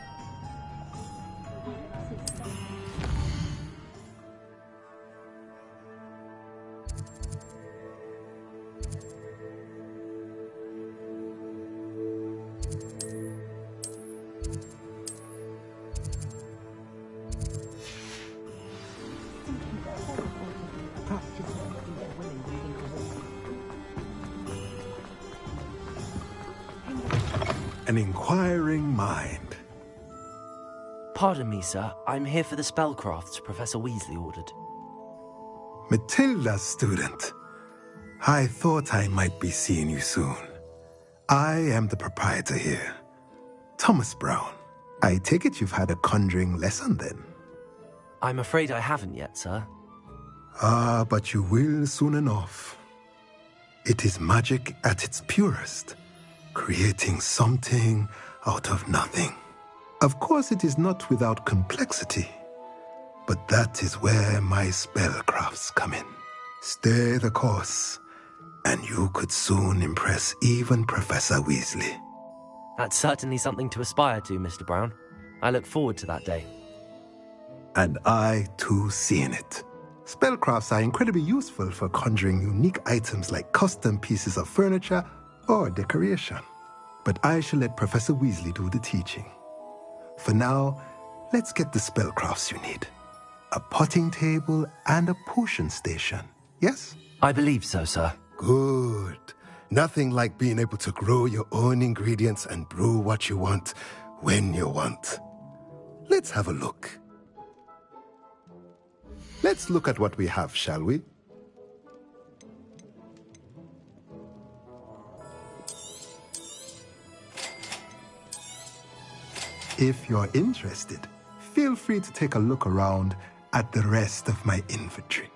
An inquiring mind. Pardon me, sir. I'm here for the spellcrafts Professor Weasley ordered. Matilda's student. I thought I might be seeing you soon. I am the proprietor here, Thomas Brown. I take it you've had a conjuring lesson then? I'm afraid I haven't yet, sir. Ah, but you will soon enough. It is magic at its purest, creating something out of nothing. Of course, it is not without complexity, but that is where my spellcrafts come in. Stay the course, and you could soon impress even Professor Weasley. That's certainly something to aspire to, Mr. Brown. I look forward to that day. And I, too, seeing it. Spellcrafts are incredibly useful for conjuring unique items like custom pieces of furniture or decoration. But I shall let Professor Weasley do the teaching. For now, let's get the spellcrafts you need. A potting table and a potion station, yes? I believe so, sir. Good. Nothing like being able to grow your own ingredients and brew what you want when you want. Let's have a look. Let's look at what we have, shall we? If you're interested, feel free to take a look around at the rest of my inventory.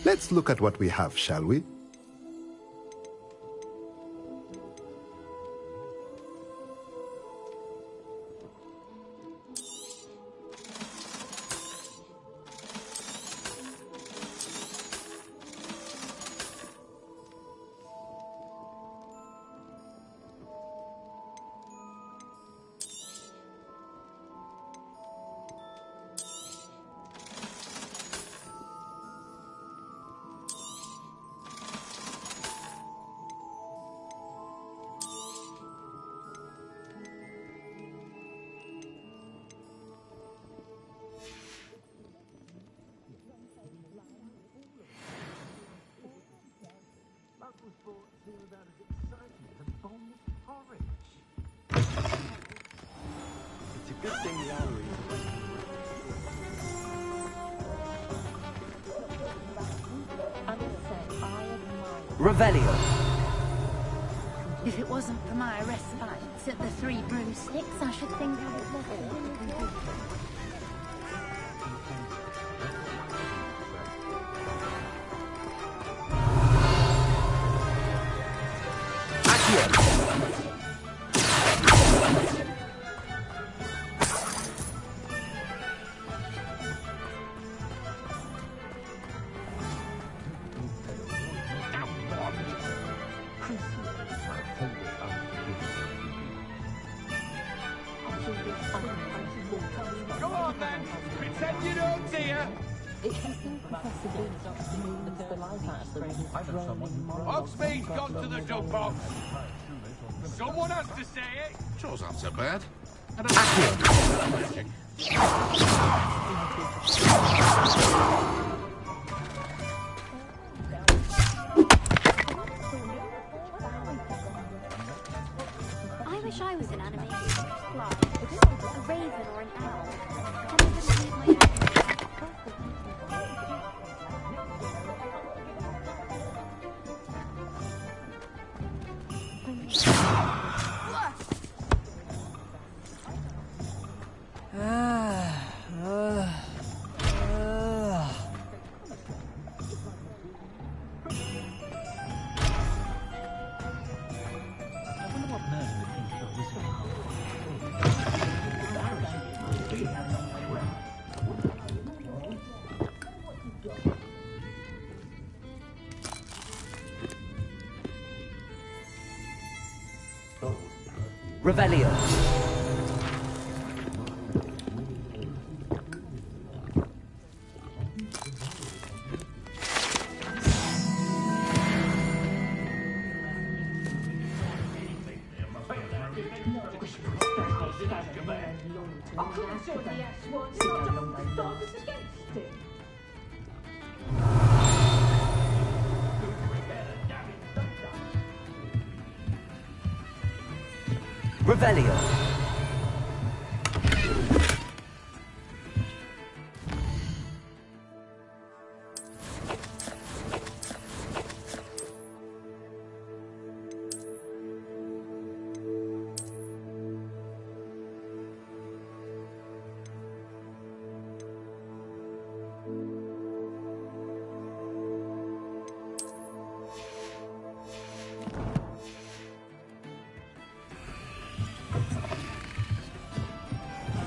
Let's look at what we have, shall we? It's a good thing the owlery Revelio. If it wasn't for my respite at the Three Broomsticks, I should think I would love it. Go on then! Pretend you don't hear! Hogsmeade's gone to the dub box! Someone has to say it! Chores aren't so bad. I wish I was an animated fly. A raven or an owl. Then I wouldn't need my Revelio. Revelio.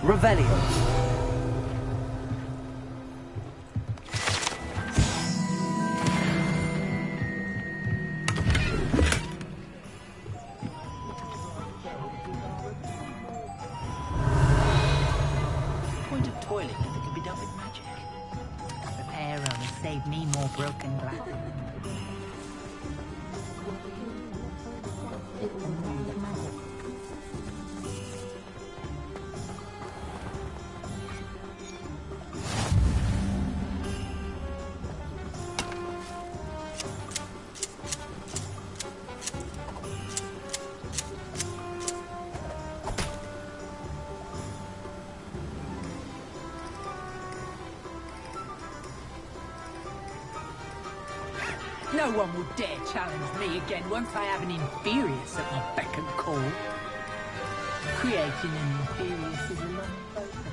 Revelio. Point of toiling if it could be done with magic. The pair only saved me more broken glass. No one will dare challenge me again once I have an Inferius at my beck and call. Creating an Inferius is a long process.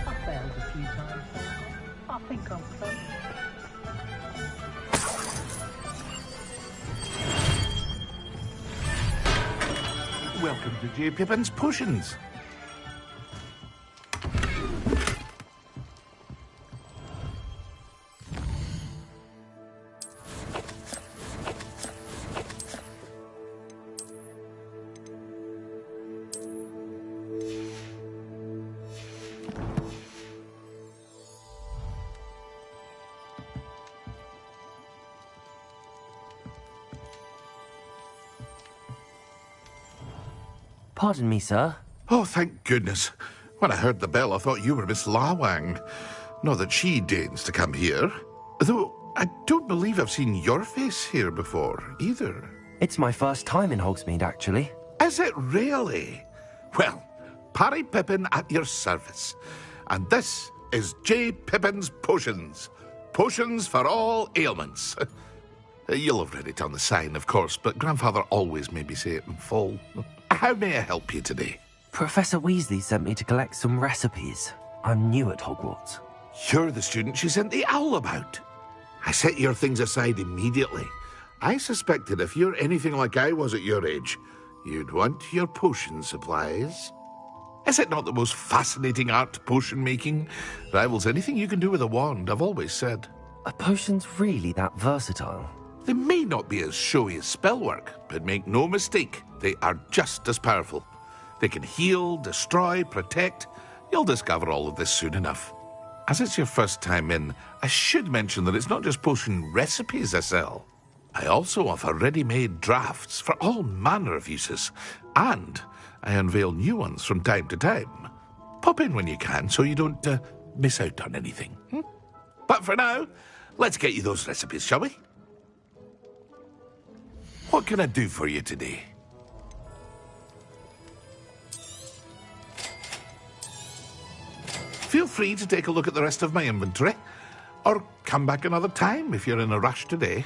I've failed a few times. I think I'm close. welcome to J. Pippin's Potions. Pardon me, sir. Oh, thank goodness. When I heard the bell, I thought you were Miss Lawang. Not that she deigns to come here. Though, I don't believe I've seen your face here before, either. It's my first time in Hogsmeade, actually. Is it really? Well, Parry Pippin at your service. And this is J. Pippin's Potions. Potions for all ailments. You'll have read it on the sign, of course, but Grandfather always made me say it in full. How may I help you today? Professor Weasley sent me to collect some recipes. I'm new at Hogwarts. You're the student she sent the owl about. I set your things aside immediately. I suspected if you're anything like I was at your age, you'd want your potion supplies. Is it not the most fascinating art, potion making? Rivals anything you can do with a wand, I've always said. Are potions really that versatile? They may not be as showy as spellwork, but make no mistake, they are just as powerful. They can heal, destroy, protect. You'll discover all of this soon enough. As it's your first time in, I should mention that it's not just potion recipes I sell. I also offer ready-made drafts for all manner of uses, and I unveil new ones from time to time. Pop in when you can so you don't miss out on anything. But for now, let's get you those recipes, shall we? What can I do for you today? Feel free to take a look at the rest of my inventory, or come back another time if you're in a rush today.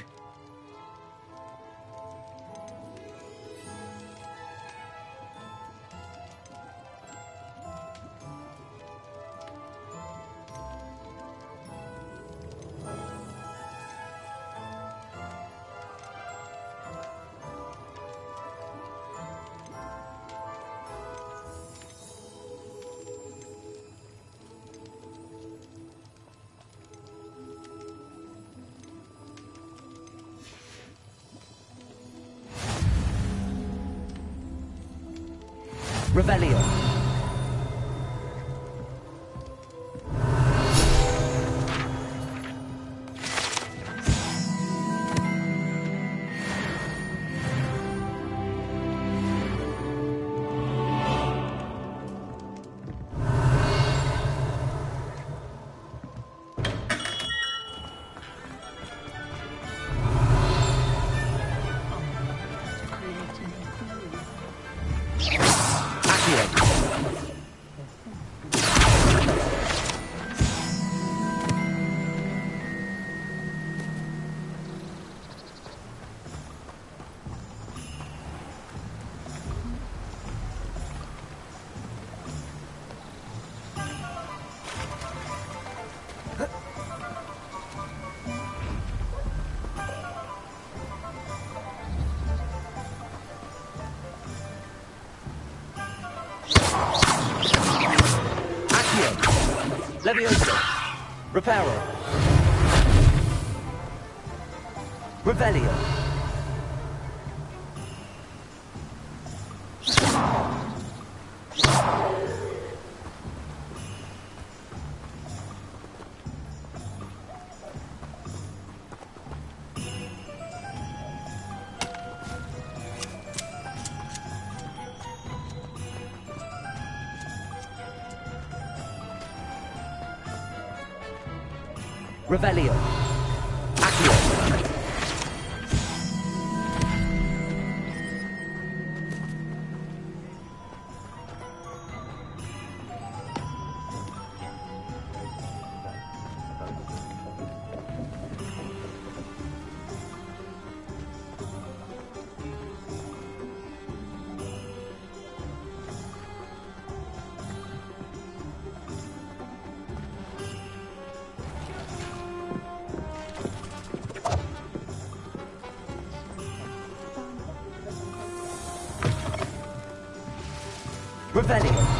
Revelio. Levioso. Reparo. Revelio. Revelio. Accio. Revelio.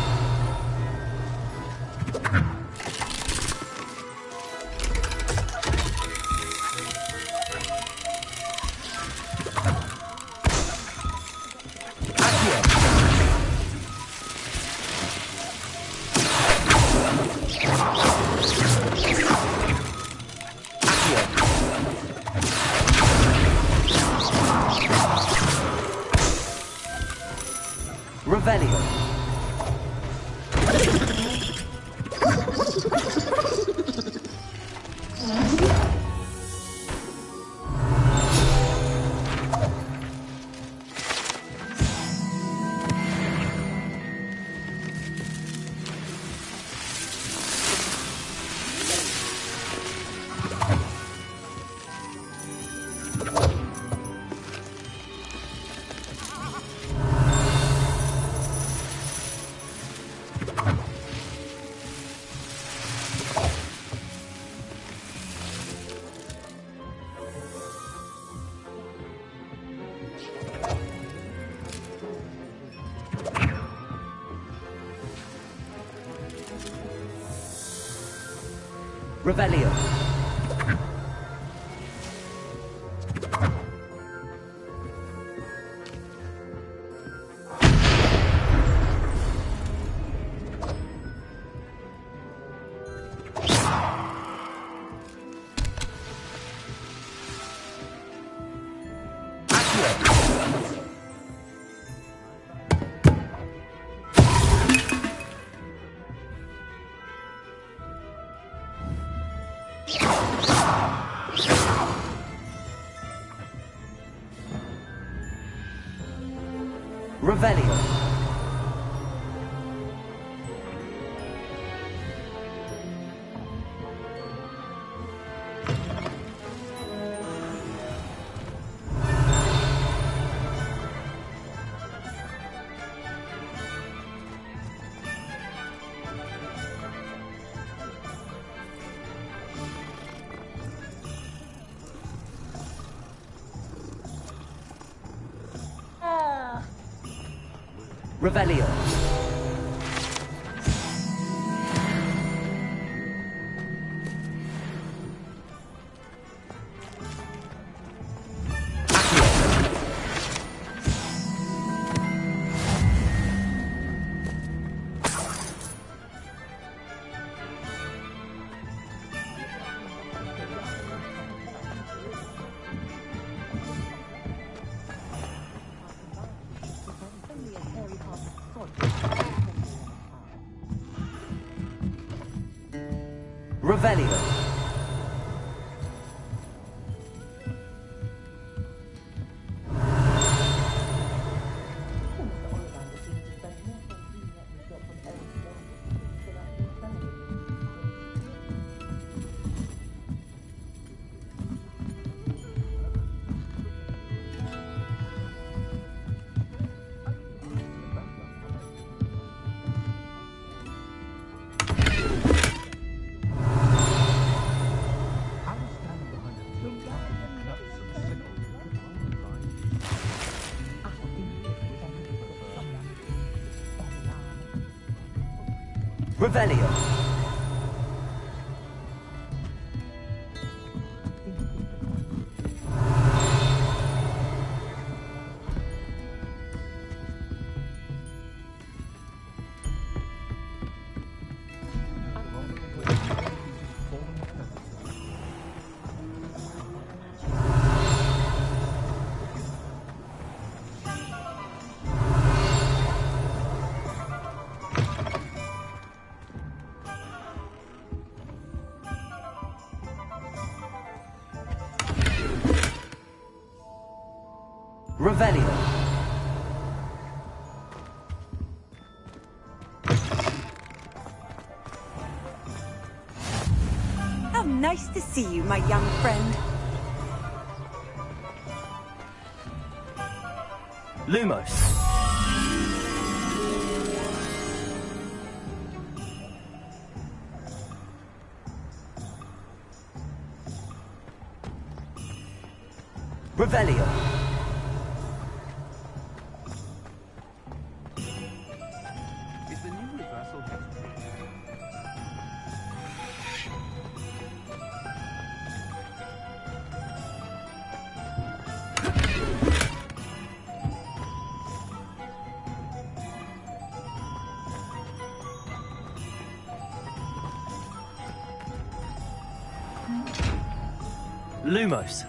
Revelio. Revelio. Revelio. Revelio. Revelio. Revelio. Revelio. How nice to see you, my young friend. Lumos. Revelio. the new reversal history. Lumos.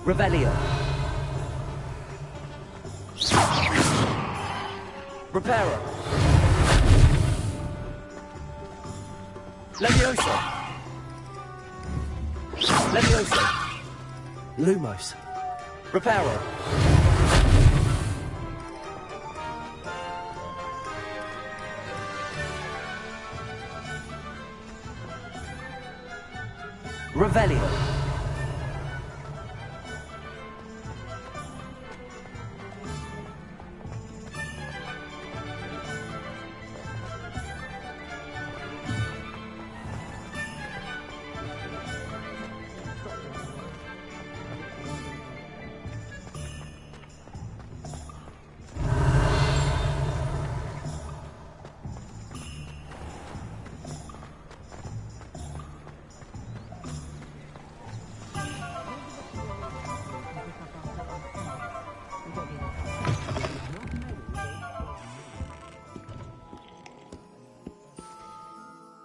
Revelio. Reparo. Levioso. Levioso. Lumos. Reparo. Revelio.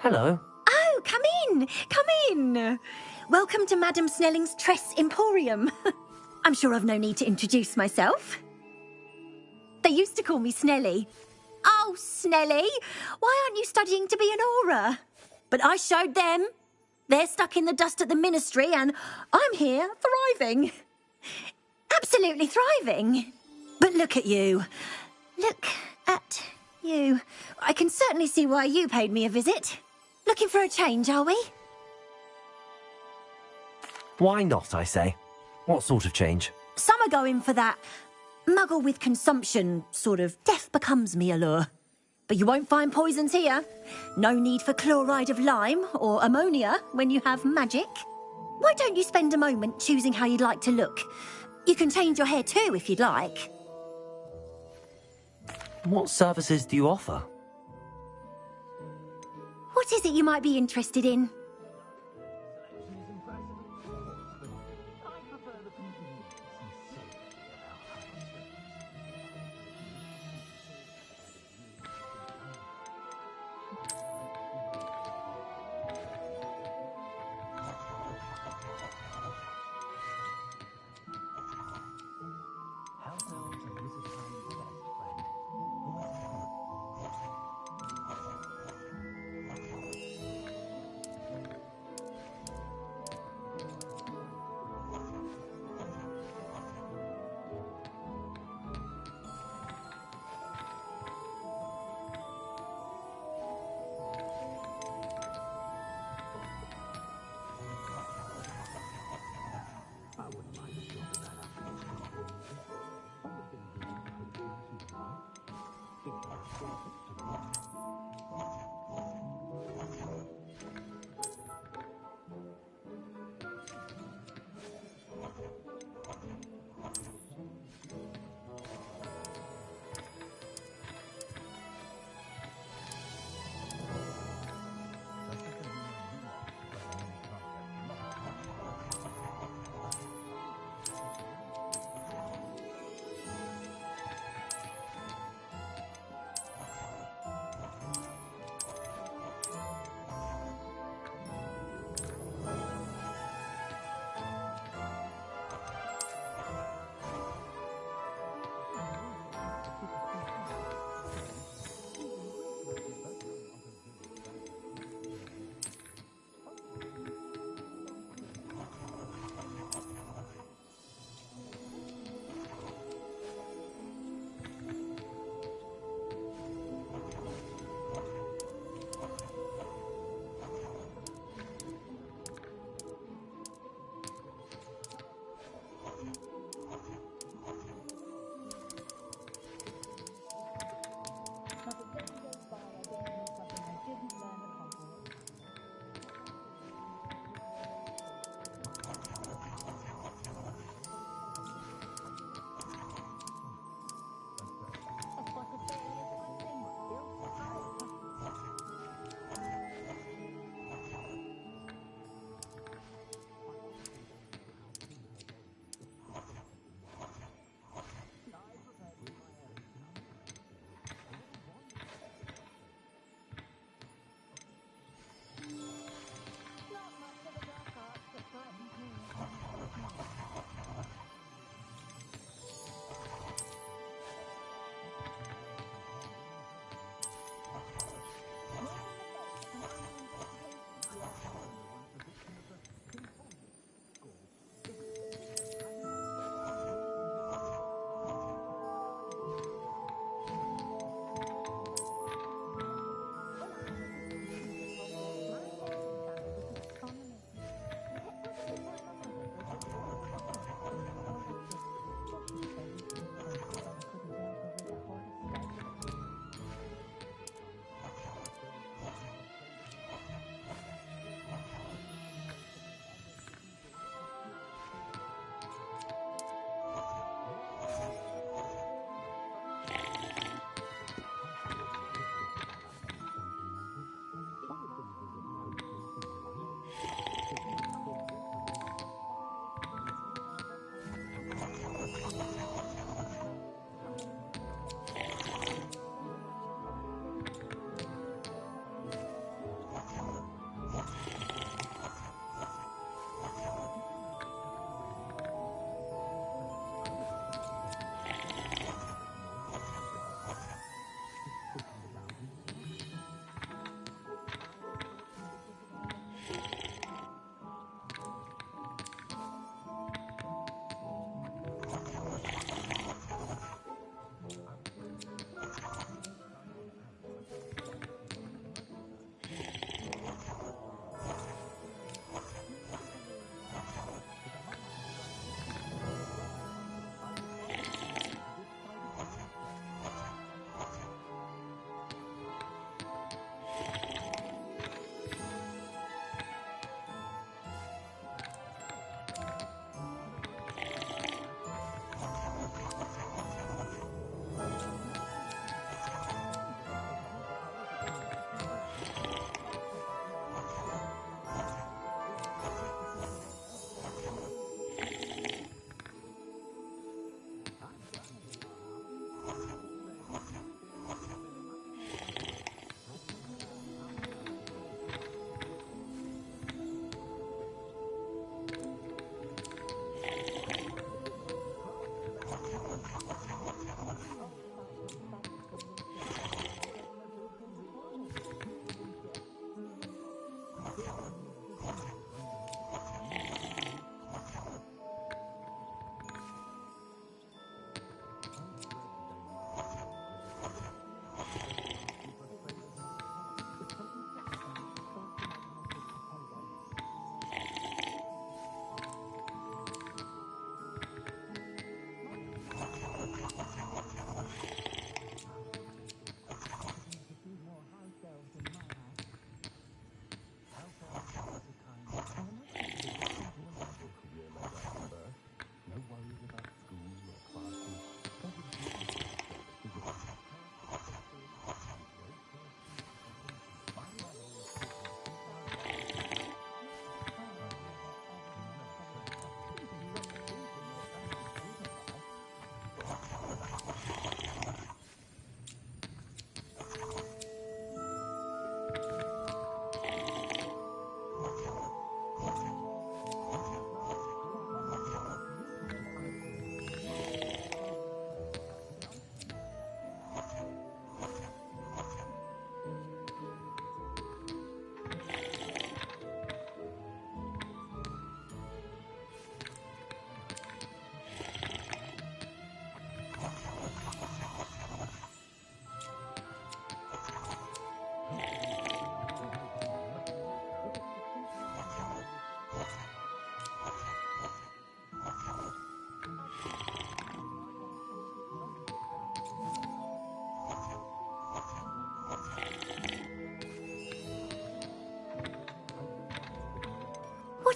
Hello. Oh, come in! Come in! Welcome to Madame Snelling's Tress Emporium. I'm sure I've no need to introduce myself. They used to call me Snelly. Oh, Snelly, why aren't you studying to be an aura? But I showed them. They're stuck in the dust at the ministry, and I'm here thriving. Absolutely thriving. But look at you. Look at you. I can certainly see why you paid me a visit. Looking for a change, are we? Why not, I say? What sort of change? Some are going for that muggle with consumption, sort of death becomes me allure. But you won't find poisons here. No need for chloride of lime or ammonia when you have magic. Why don't you spend a moment choosing how you'd like to look? You can change your hair too if you'd like. What services do you offer? What is it you might be interested in?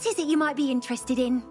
What is it you might be interested in?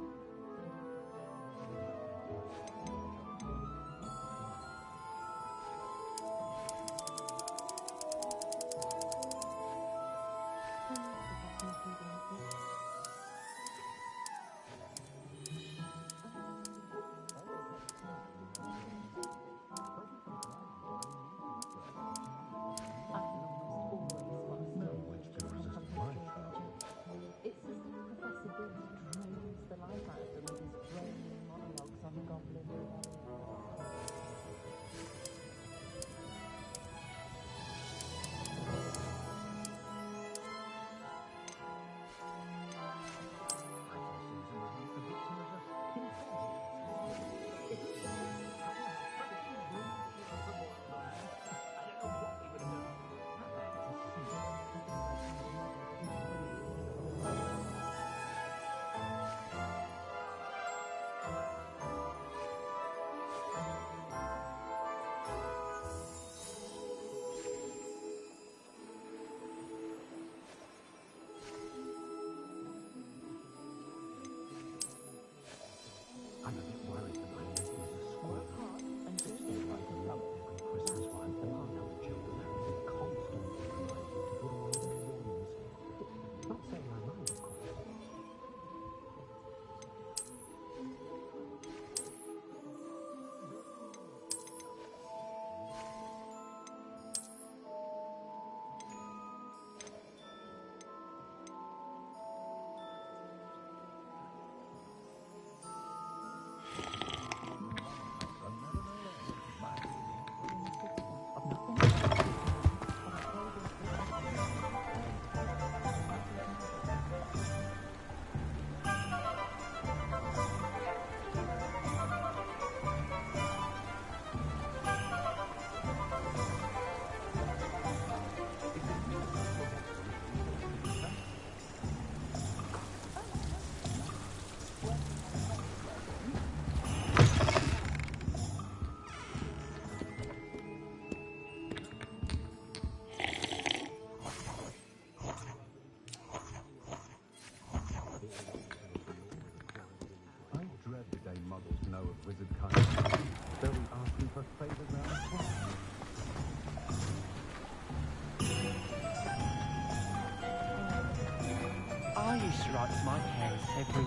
Strikes my hair everywhere.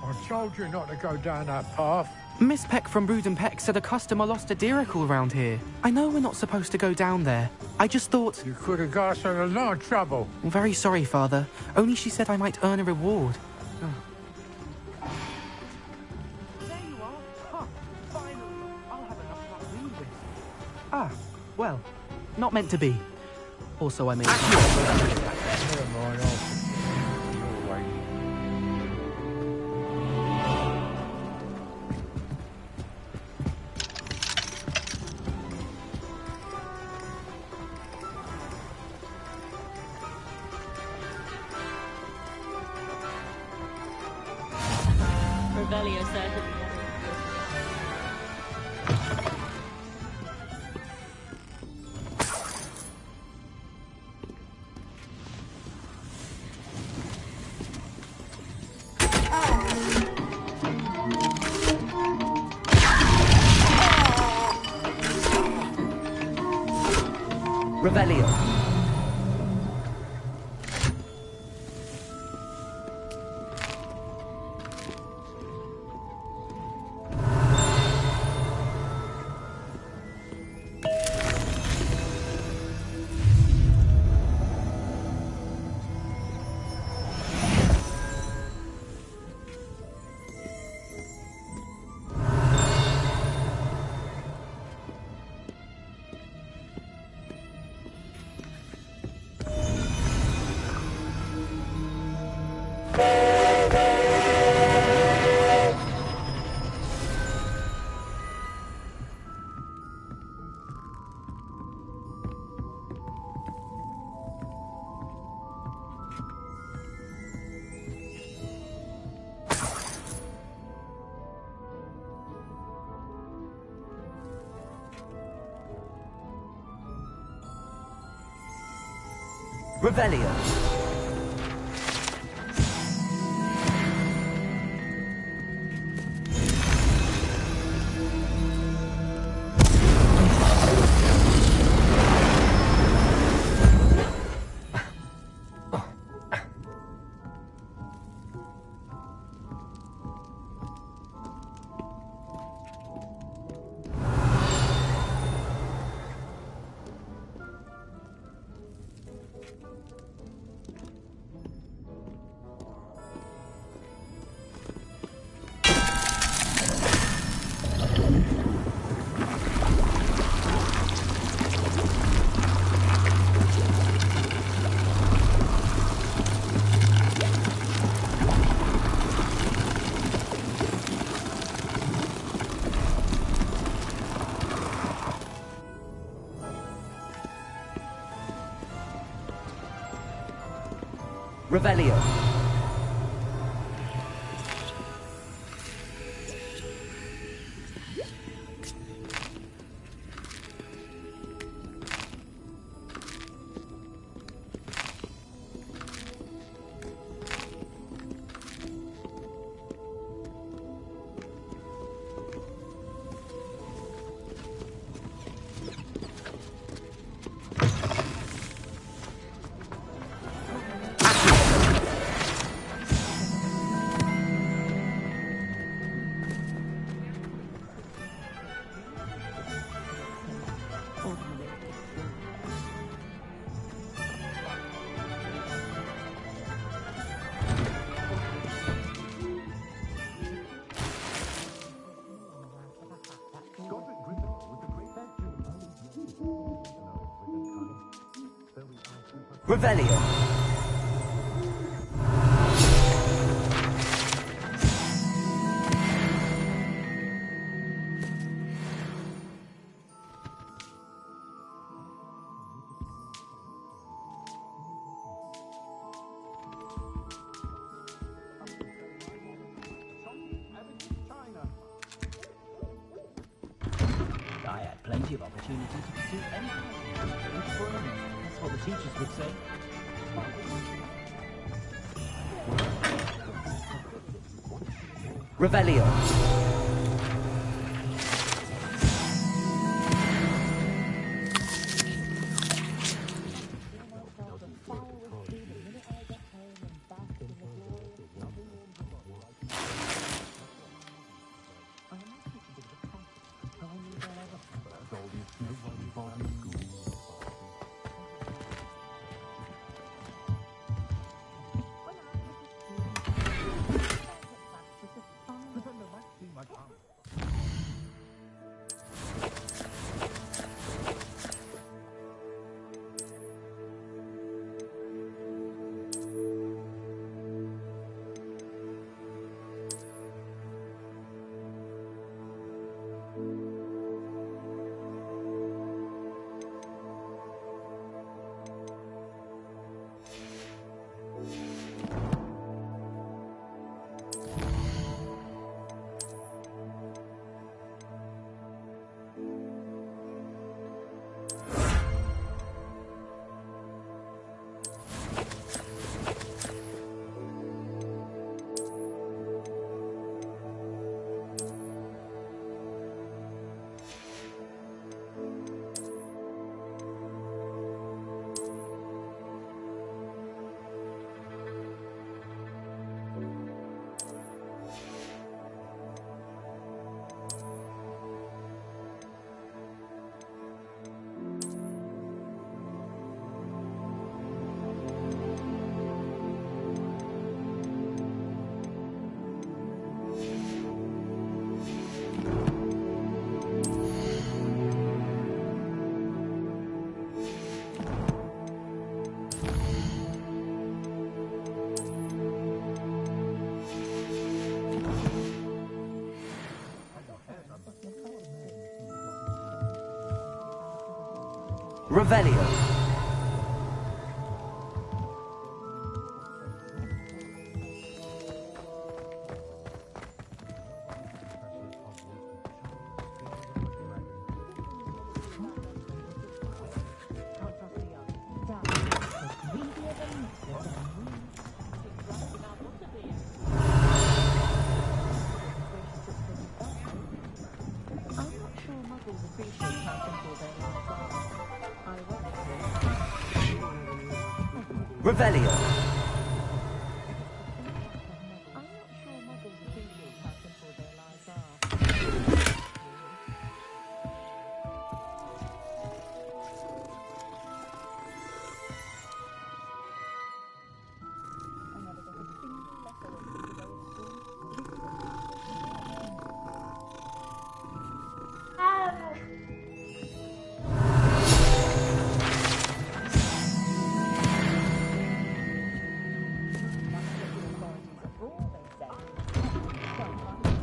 I told you not to go down that path. Miss Peck from Brood and Peck said a customer lost a deeracle around here. I know we're not supposed to go down there. I just thought... You could have got us in a lot of trouble. I'm very sorry, Father. Only she said I might earn a reward. There you are. Huh. Finally. I'll have enough to do this. Ah, well, not meant to be. Also, I made... Never mind, I'll... You're waiting. Revelio certainly. Revelio. Revelio. Revelio. Revelio. I had plenty of opportunity to pursue anything. That's what the teachers would say. Revelio. Revelio. Revelio.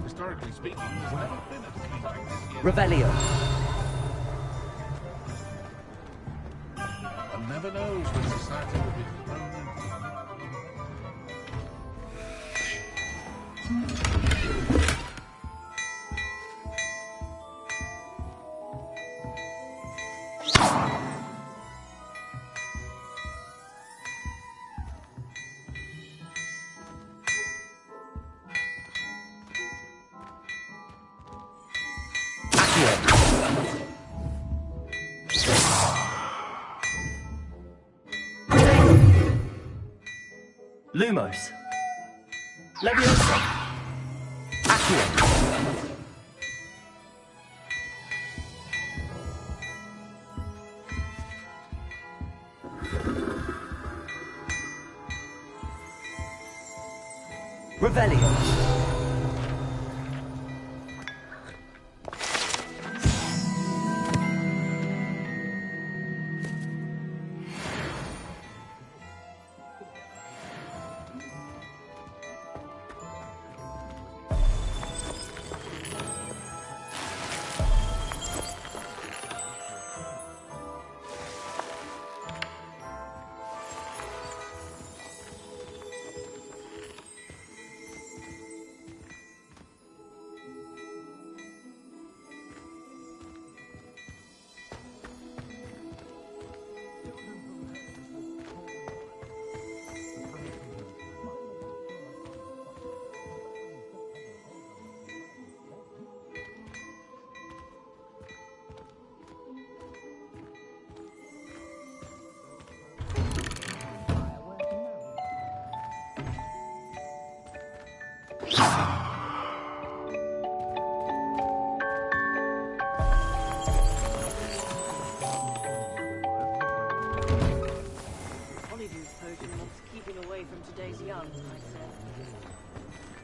Historically speaking, there's never been a team like this yet. Revelio. One never knows when society will be thrown into. Lumos. Leviosa. Accio. Revelio.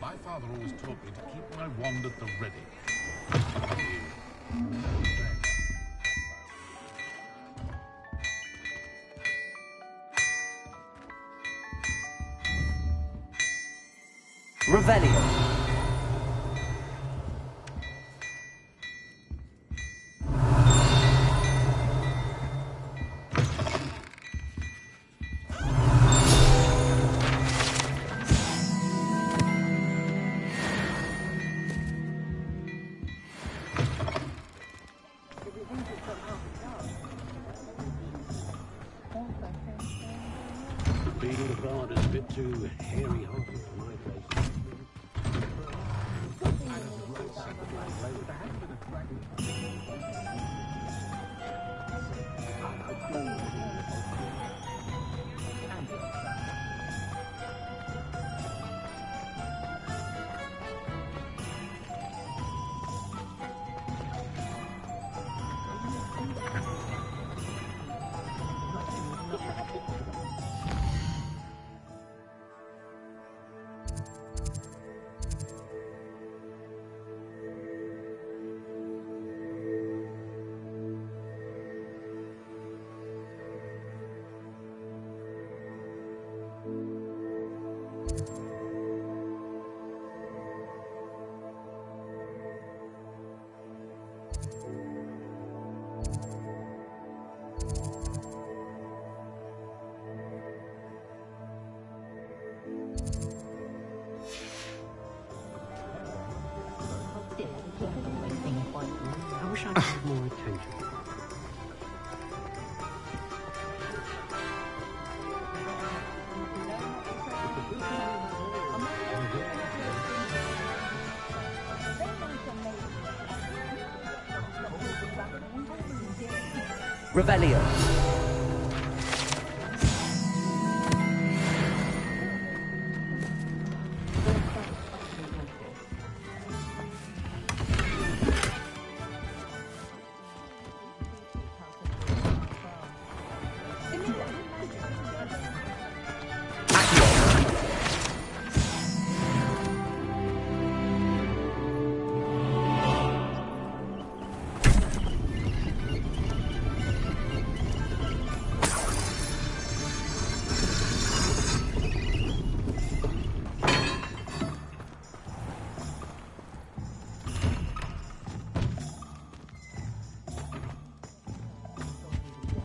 My father always taught me to keep my wand at the ready. Revelio. Beating the bard is a bit too hairy-hearted for my taste. I wish I could have more attention. Revelio.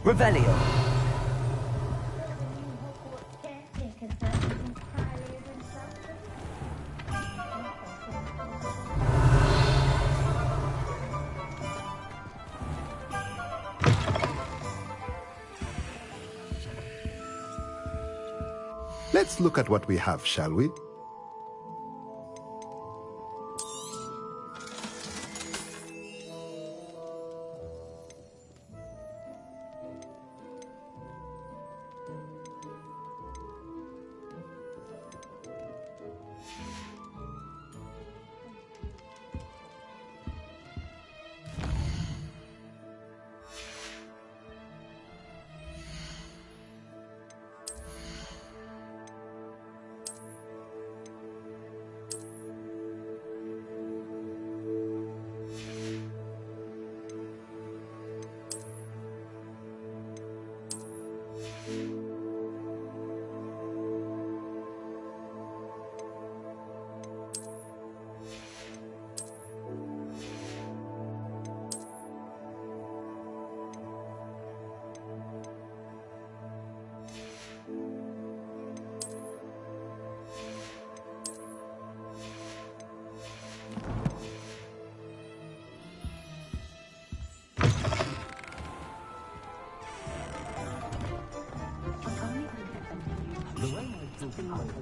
Revelio. Let's look at what we have, shall we?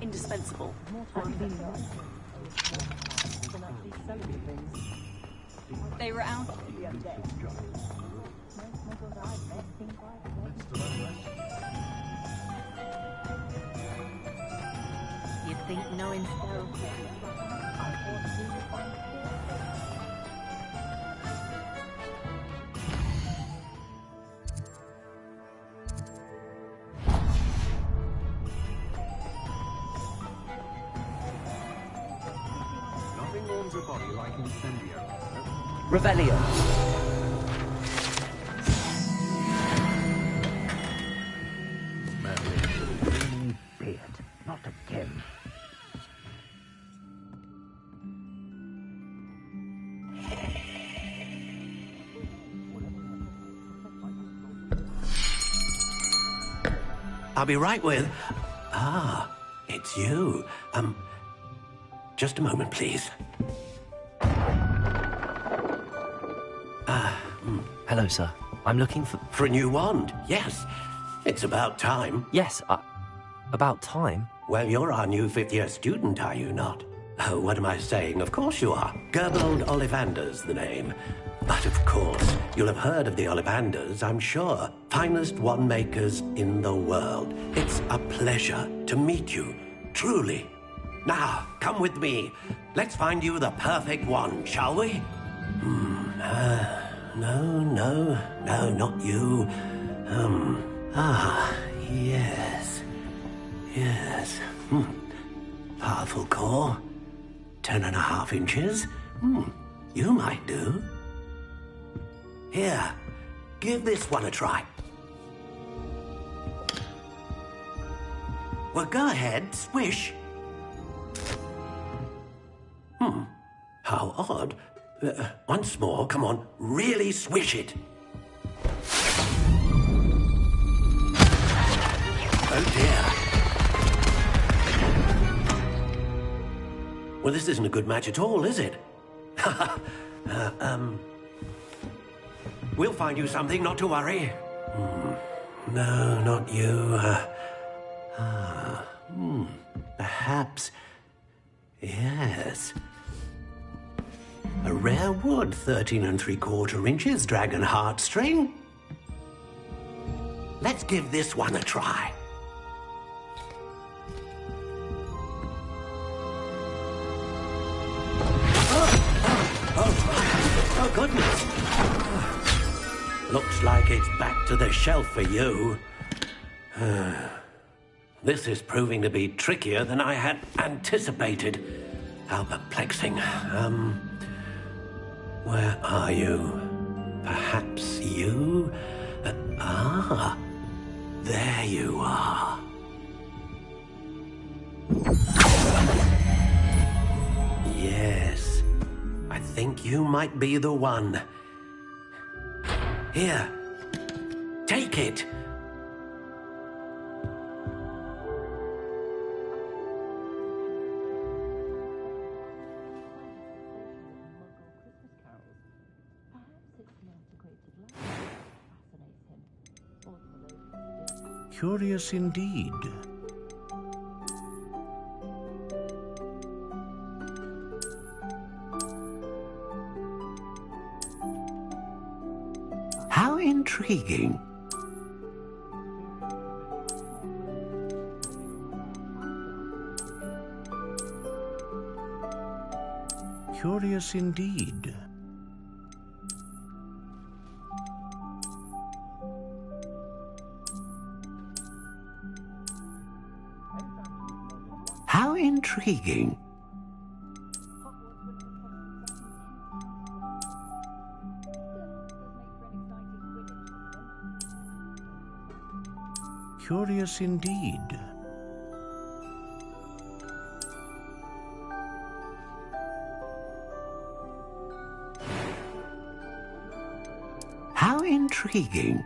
Indispensable. They were out. You'd think knowing so. Nothing warms your body like incendiary. Revelio. Beard. Not again. I'll be right with... Ah, it's you. Just a moment, please. Hello, sir. I'm looking for... For a new wand, yes. It's about time. Yes, about time? Well, you're our new fifth-year student, are you not? Oh, what am I saying? Of course you are. Gerbold Ollivander's the name. But of course, you'll have heard of the Ollivanders, I'm sure. Finest wand makers in the world. It's a pleasure to meet you, truly. Now, come with me. Let's find you the perfect wand, shall we? No, not you. Yes. Powerful core. 10.5 inches. You might do. Here, give this one a try. Well, go ahead, swish. How odd. Once more, come on, really swish it. Oh dear. Well, this isn't a good match at all, is it? We'll find you something, not to worry. No, not you. Perhaps. Yes. A rare wood, 13 3/4 inches, dragon heartstring. Let's give this one a try. Oh, goodness. Looks like it's back to the shelf for you. This is proving to be trickier than I had anticipated. How perplexing. Where are you? Perhaps you? There you are. Yes, I think you might be the one. Here, Take it. Curious indeed. How intriguing. Curious indeed. How intriguing. Curious indeed. How intriguing.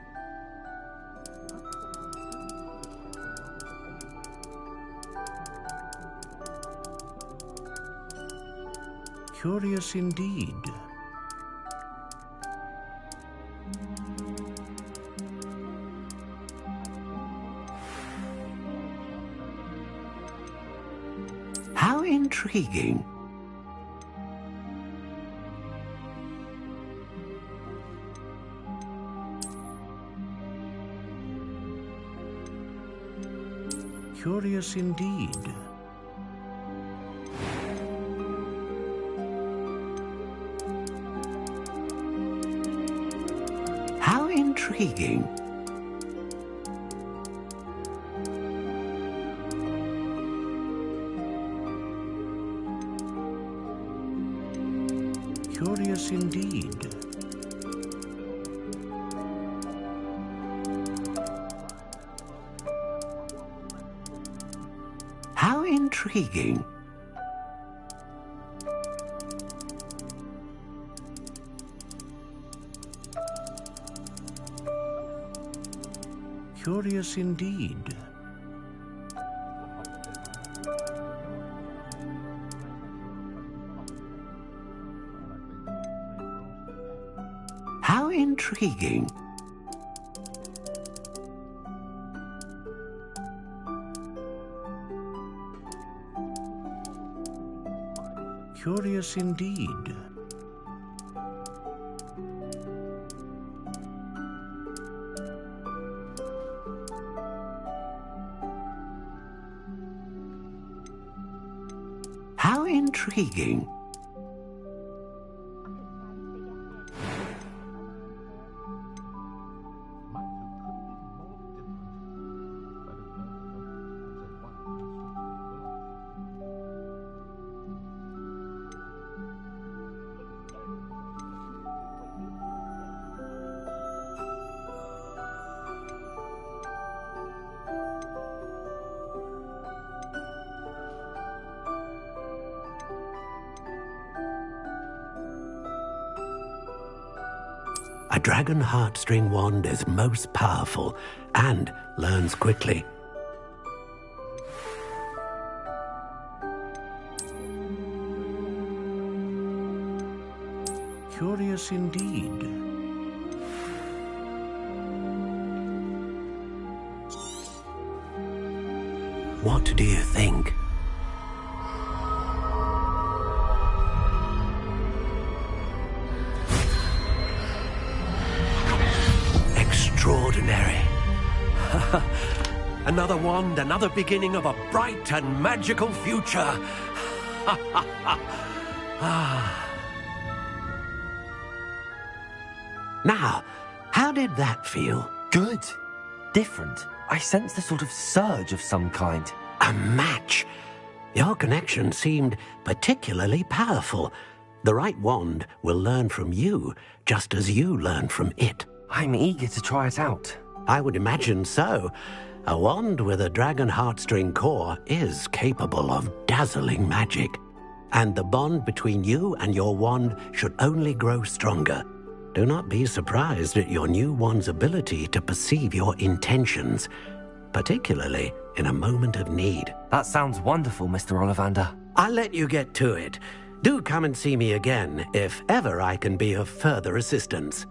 Curious indeed. How intriguing. Curious indeed. How intriguing. Curious indeed. How intriguing. Curious indeed. How intriguing. Curious indeed. How intriguing. A dragon heartstring wand is most powerful and learns quickly. Curious indeed. What do you think? Extraordinary. Another wand, another beginning of a bright and magical future. Now, how did that feel? Good. Different. I sensed a sort of surge of some kind. A match. Your connection seemed particularly powerful. The right wand will learn from you, just as you learn from it. I'm eager to try it out. I would imagine so. A wand with a dragon heartstring core is capable of dazzling magic. And the bond between you and your wand should only grow stronger. Do not be surprised at your new one's ability to perceive your intentions, particularly in a moment of need. That sounds wonderful, Mr. Ollivander. I'll let you get to it. Do come and see me again if ever I can be of further assistance.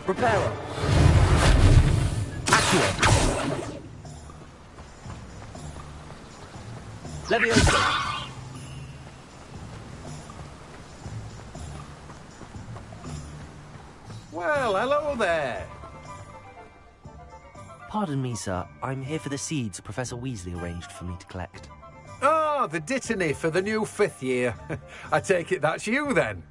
Reparo. Accio. Levioso. Well, hello there. Pardon me, sir. I'm here for the seeds Professor Weasley arranged for me to collect. Ah, the dittany for the new 5th year. I take it that's you, then.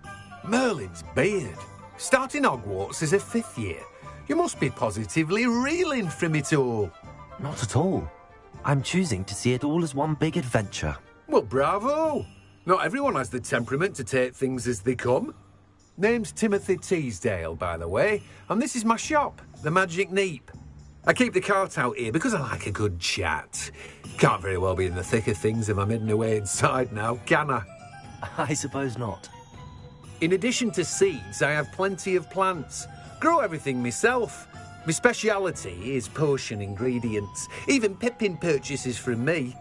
Merlin's beard. Starting Hogwarts as a 5th year. You must be positively reeling from it all. Not at all. I'm choosing to see it all as one big adventure. Well, bravo. Not everyone has the temperament to take things as they come. Name's Timothy Teasdale, by the way, and this is my shop, the Magic Neep. I keep the cart out here because I like a good chat. Can't very well be in the thick of things if I'm hidden away inside now, can I? I suppose not. In addition to seeds, I have plenty of plants. Grow everything myself. My speciality is potion ingredients. Even Pippin purchases from me.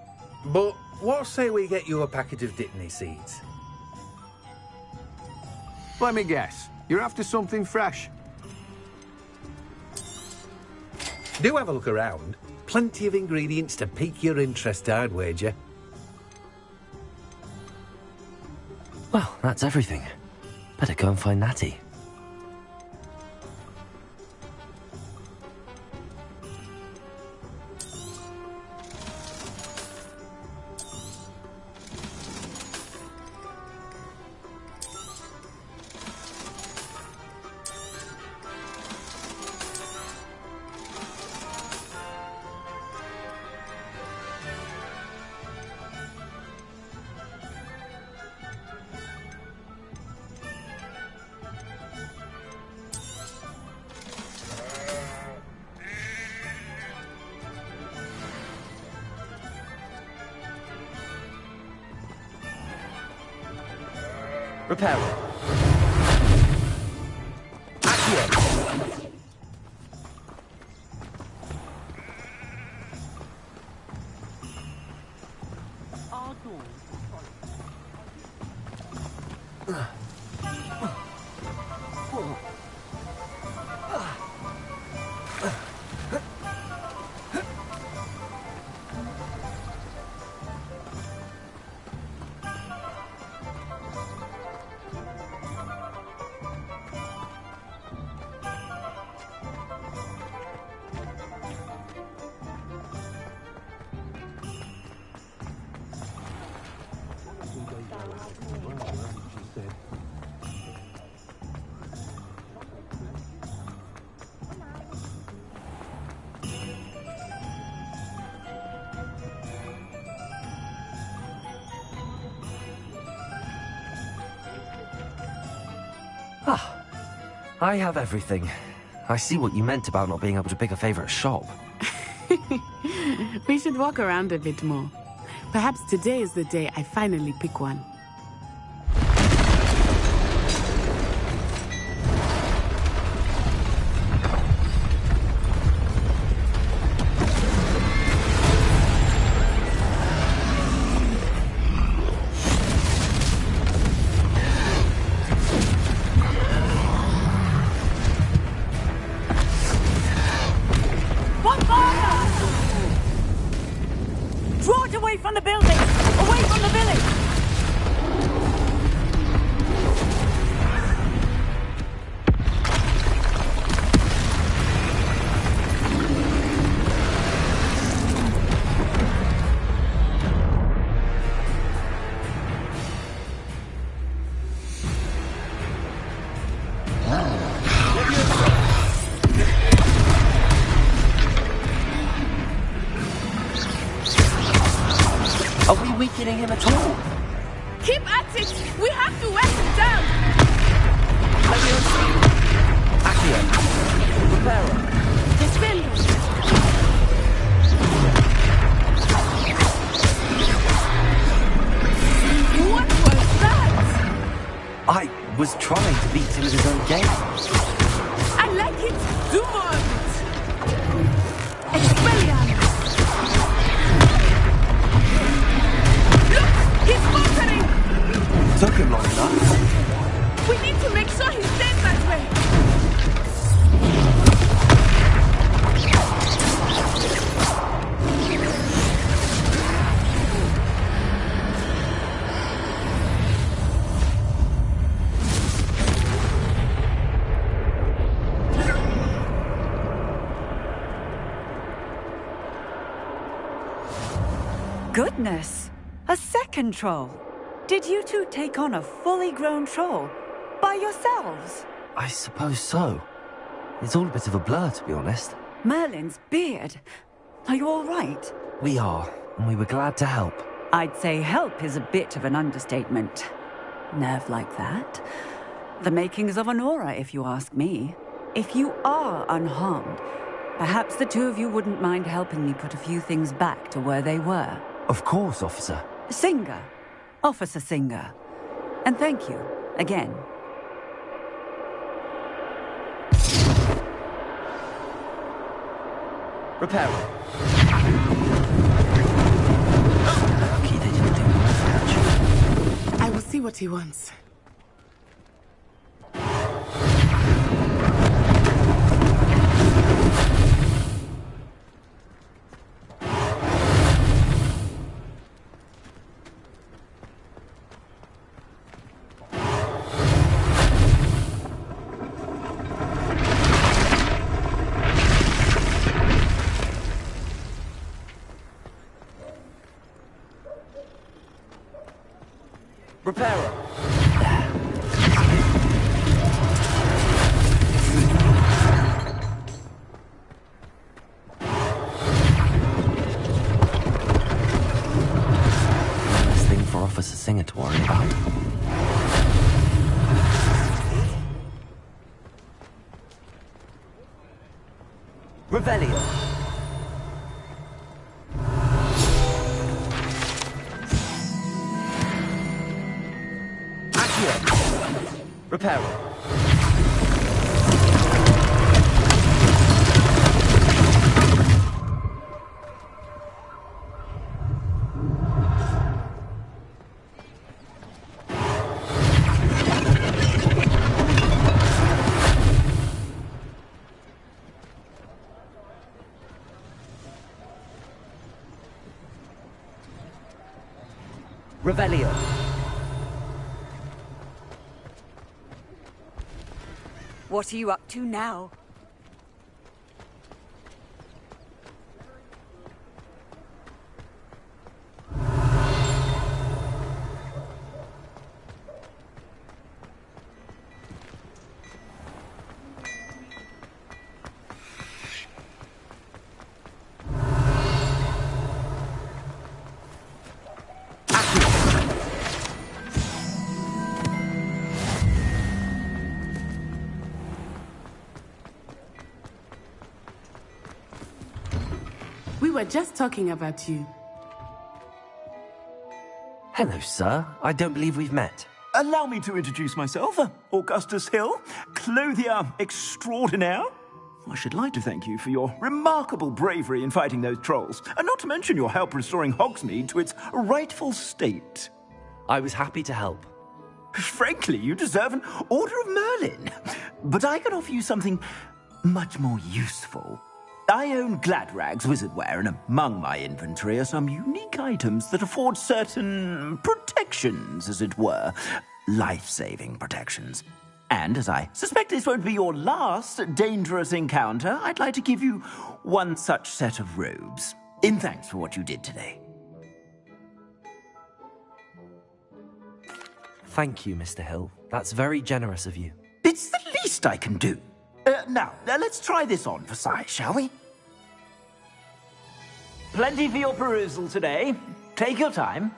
But what say we get you a packet of Dittany seeds? Let me guess. You're after something fresh. Do have a look around. Plenty of ingredients to pique your interest, I'd wager. Well, that's everything. Better go and find Natty. Reparo. Accio. Ah, I have everything. I see what you meant about not being able to pick a favourite shop. We should walk around a bit more. Perhaps today is the day I finally pick one. from the building! Away from the village! Are we weakening him at all? Keep at it! We have to wear him down! Accio. Reparo. Defend! What was that? I was trying to beat him at his own game. I like it! Do more of it! Expelliarmus! Look! He's faltering! Took him long enough. We need to make sure he stays that way! Goodness! A second troll! Did you two take on a fully grown troll? By yourselves? I suppose so. It's all a bit of a blur, to be honest. Merlin's beard! Are you all right? We are, and we were glad to help. I'd say help is a bit of an understatement. Nerve like that? The makings of an aura, if you ask me. If you are unharmed, perhaps the two of you wouldn't mind helping me put a few things back to where they were. Of course, officer. Singer. Officer Singer. And thank you, again. Reparo. Lucky they didn't do more damage. I will see what he wants. Reparo. One less thing for Officer Singer to worry about. Revelio. Accio. Reparo. Revelio. What are you up to now? We were just talking about you. Hello, sir. I don't believe we've met. Allow me to introduce myself. Augustus Hill, clothier extraordinaire. I should like to thank you for your remarkable bravery in fighting those trolls, and not to mention your help restoring Hogsmeade to its rightful state. I was happy to help. Frankly, you deserve an Order of Merlin. But I can offer you something much more useful. I own Gladrag's wizardware, and among my inventory are some unique items that afford certain protections, as it were. Life-saving protections. And as I suspect this won't be your last dangerous encounter, I'd like to give you one such set of robes, in thanks for what you did today. Thank you, Mr. Hill. That's very generous of you. It's the least I can do. Now, let's try this on for size, shall we? Plenty for your perusal today. Take your time.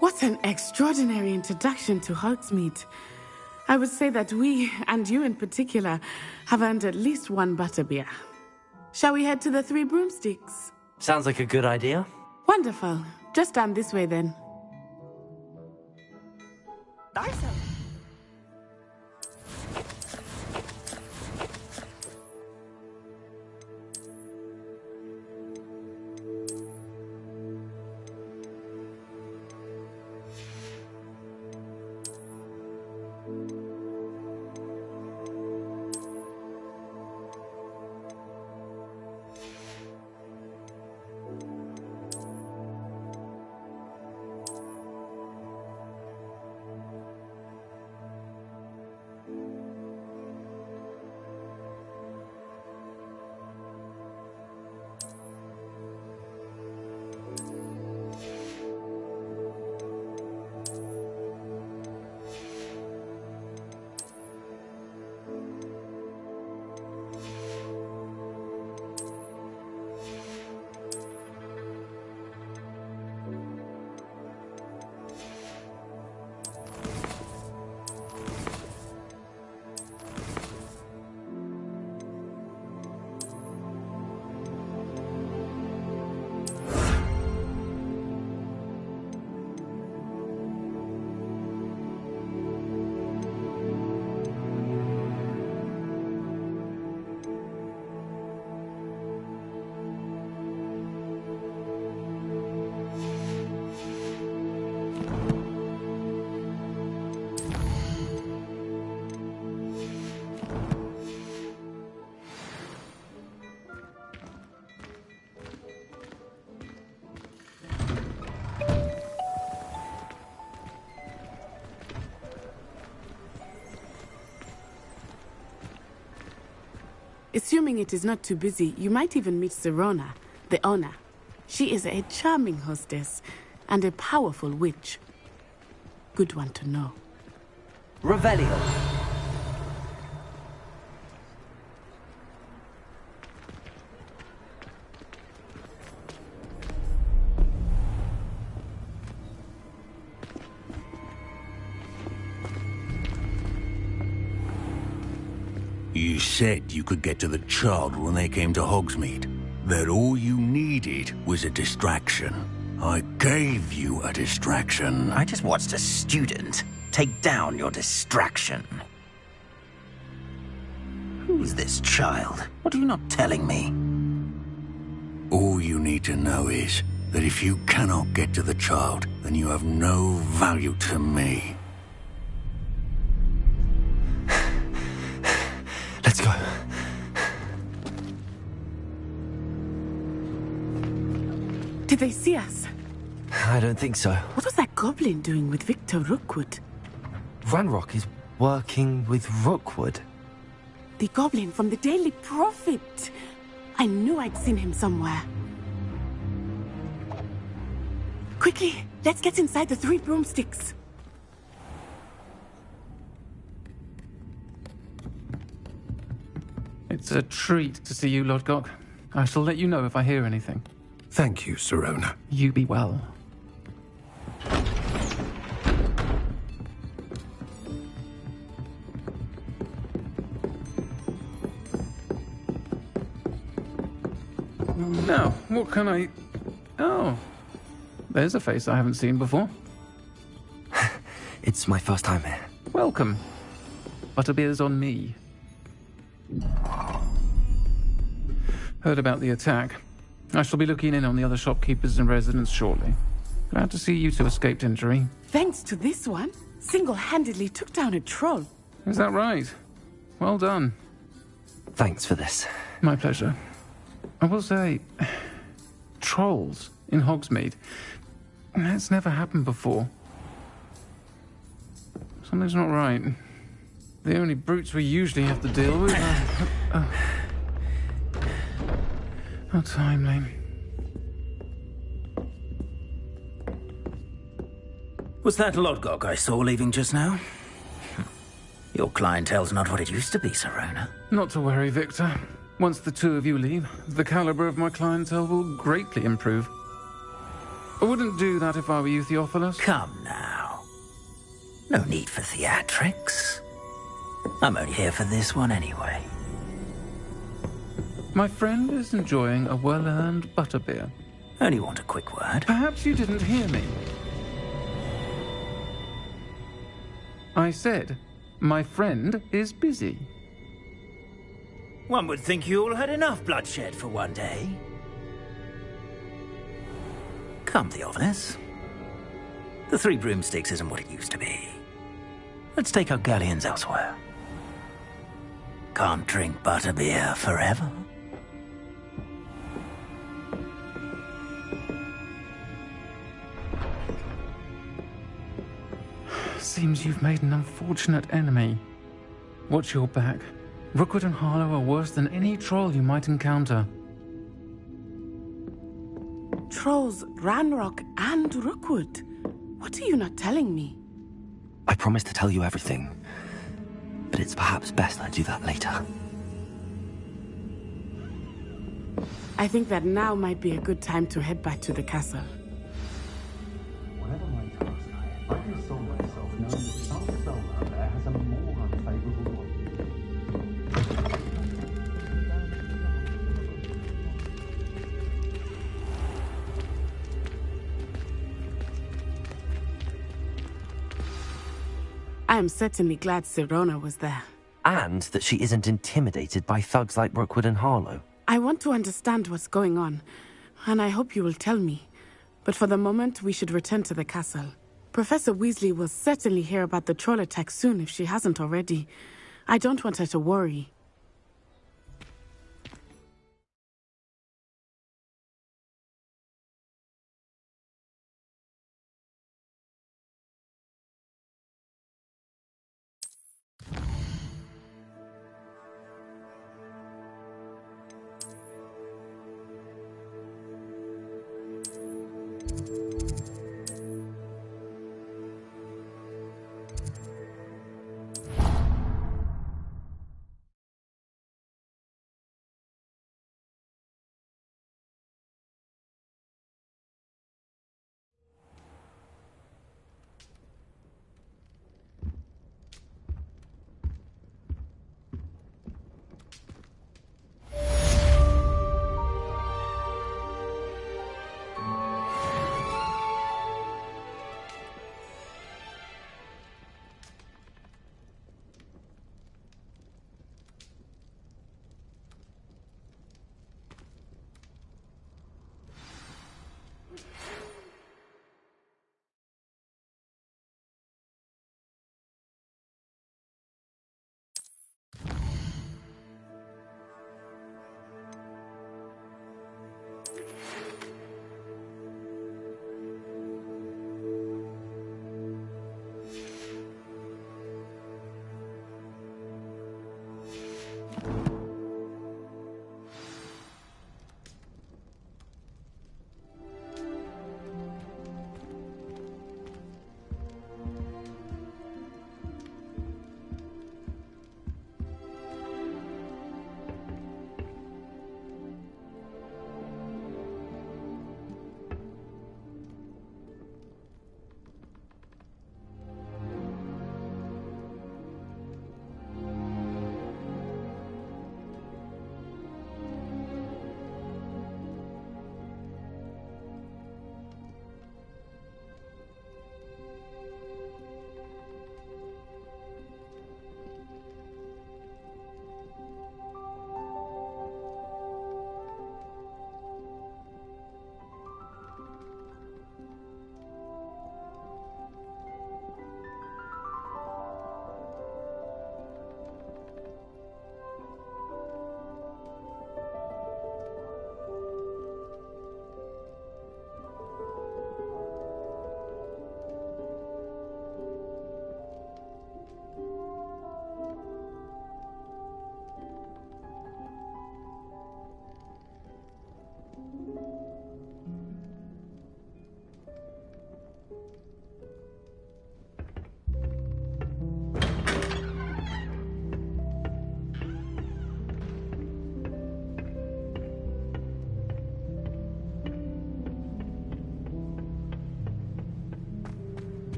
What an extraordinary introduction to Hogsmeade. I would say that we, and you in particular, have earned at least one butterbeer. Shall we head to the Three Broomsticks? Sounds like a good idea. Wonderful. Just down this way then. Nice. Assuming it is not too busy, you might even meet Sirona, the owner. She is a charming hostess and a powerful witch. Good one to know. Revelio. You said you could get to the child when they came to Hogsmeade. That all you needed was a distraction. I gave you a distraction. I just watched a student take down your distraction. Who's this child? What are you not telling me? All you need to know is that if you cannot get to the child, then you have no value to me. Let's go. Did they see us? I don't think so. What was that goblin doing with Victor Rookwood? Ranrock is working with Rookwood. The goblin from the Daily Prophet. I knew I'd seen him somewhere. Quickly, let's get inside the 3 broomsticks. It's a treat to see you, Lodgok. I shall let you know if I hear anything. Thank you, Sirona. You be well. Now, what can I... Oh, there's a face I haven't seen before. It's my first time here. Welcome. Butterbeer's on me. Heard about the attack. I shall be looking in on the other shopkeepers and residents shortly. Glad to see you two escaped injury. Thanks to this one, single-handedly took down a troll. Is that right? Well done. Thanks for this. My pleasure. I will say, trolls in Hogsmeade. That's never happened before. Something's not right. The only brutes we usually have to deal with are... How timely. Was that Lodgok I saw leaving just now? Your clientele's not what it used to be, Sirona. Not to worry, Victor. Once the two of you leave, the caliber of my clientele will greatly improve. I wouldn't do that if I were you, Theophilus. Come now. No need for theatrics. I'm only here for this one anyway. My friend is enjoying a well-earned butterbeer. Only want a quick word. Perhaps you didn't hear me. I said, my friend is busy. One would think you all had enough bloodshed for one day. Come, Theophilus. The 3 broomsticks isn't what it used to be. Let's take our galleons elsewhere. Can't drink butterbeer forever. Seems you've made an unfortunate enemy. Watch your back. Rookwood and Harlow are worse than any troll you might encounter. Trolls, Ranrock, and Rookwood. What are you not telling me? I promise to tell you everything, but it's perhaps best I do that later. I think that now might be a good time to head back to the castle. Whatever my task, I console myself knowing that some spell out there has a more unfavorable one. I am certainly glad Sirona was there. And that she isn't intimidated by thugs like Rookwood and Harlow. I want to understand what's going on, and I hope you will tell me. But for the moment, we should return to the castle. Professor Weasley will certainly hear about the troll attack soon if she hasn't already. I don't want her to worry.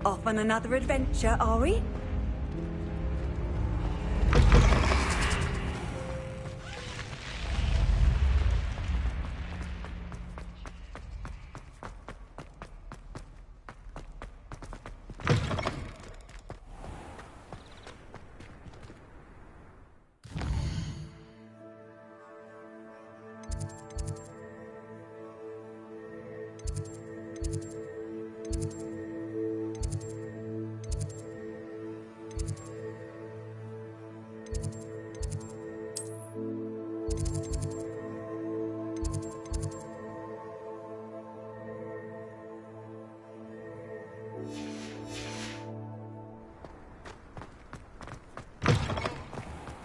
Off on another adventure, are we?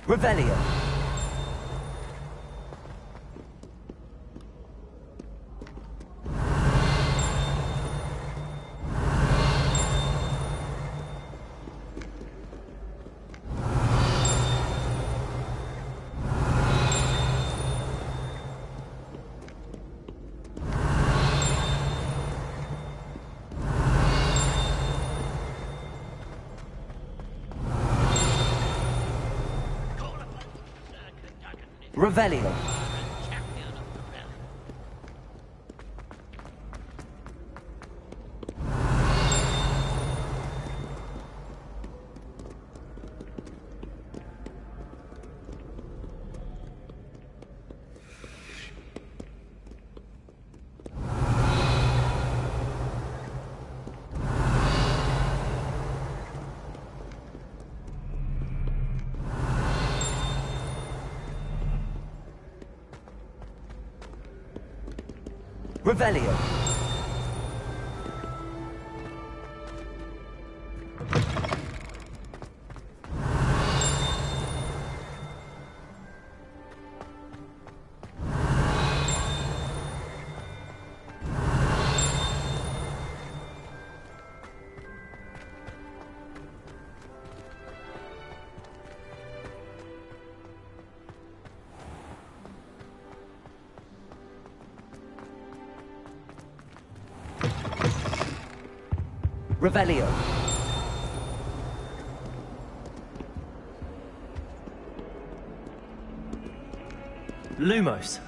Revelio. Revelio. Revelio. Revelio. Lumos.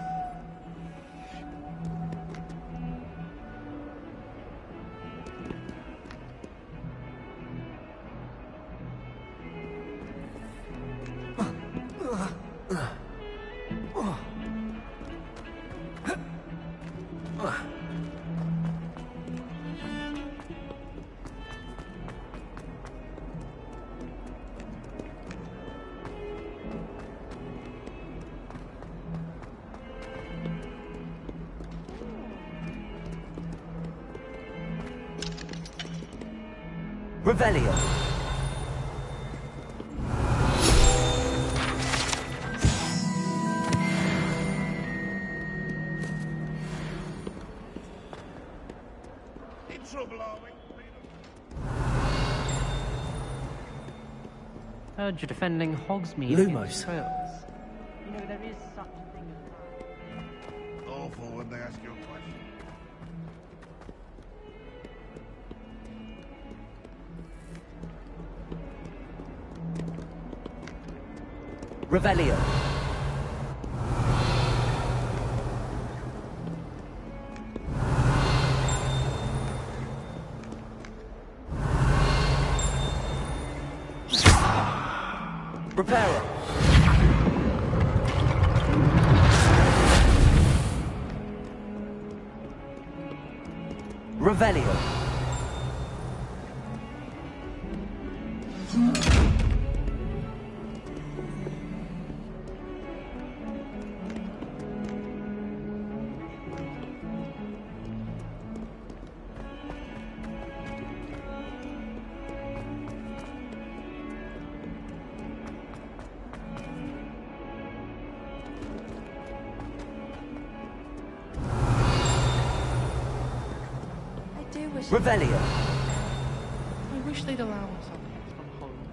Revelio. In trouble, are we? Heard you're defending Hogsmeade Lumos. against trails. You know, there is such a thing as... Awful when they ask you a question. Revelio. Preparo. Revelio. Revelio. I wish they'd allow us something from home.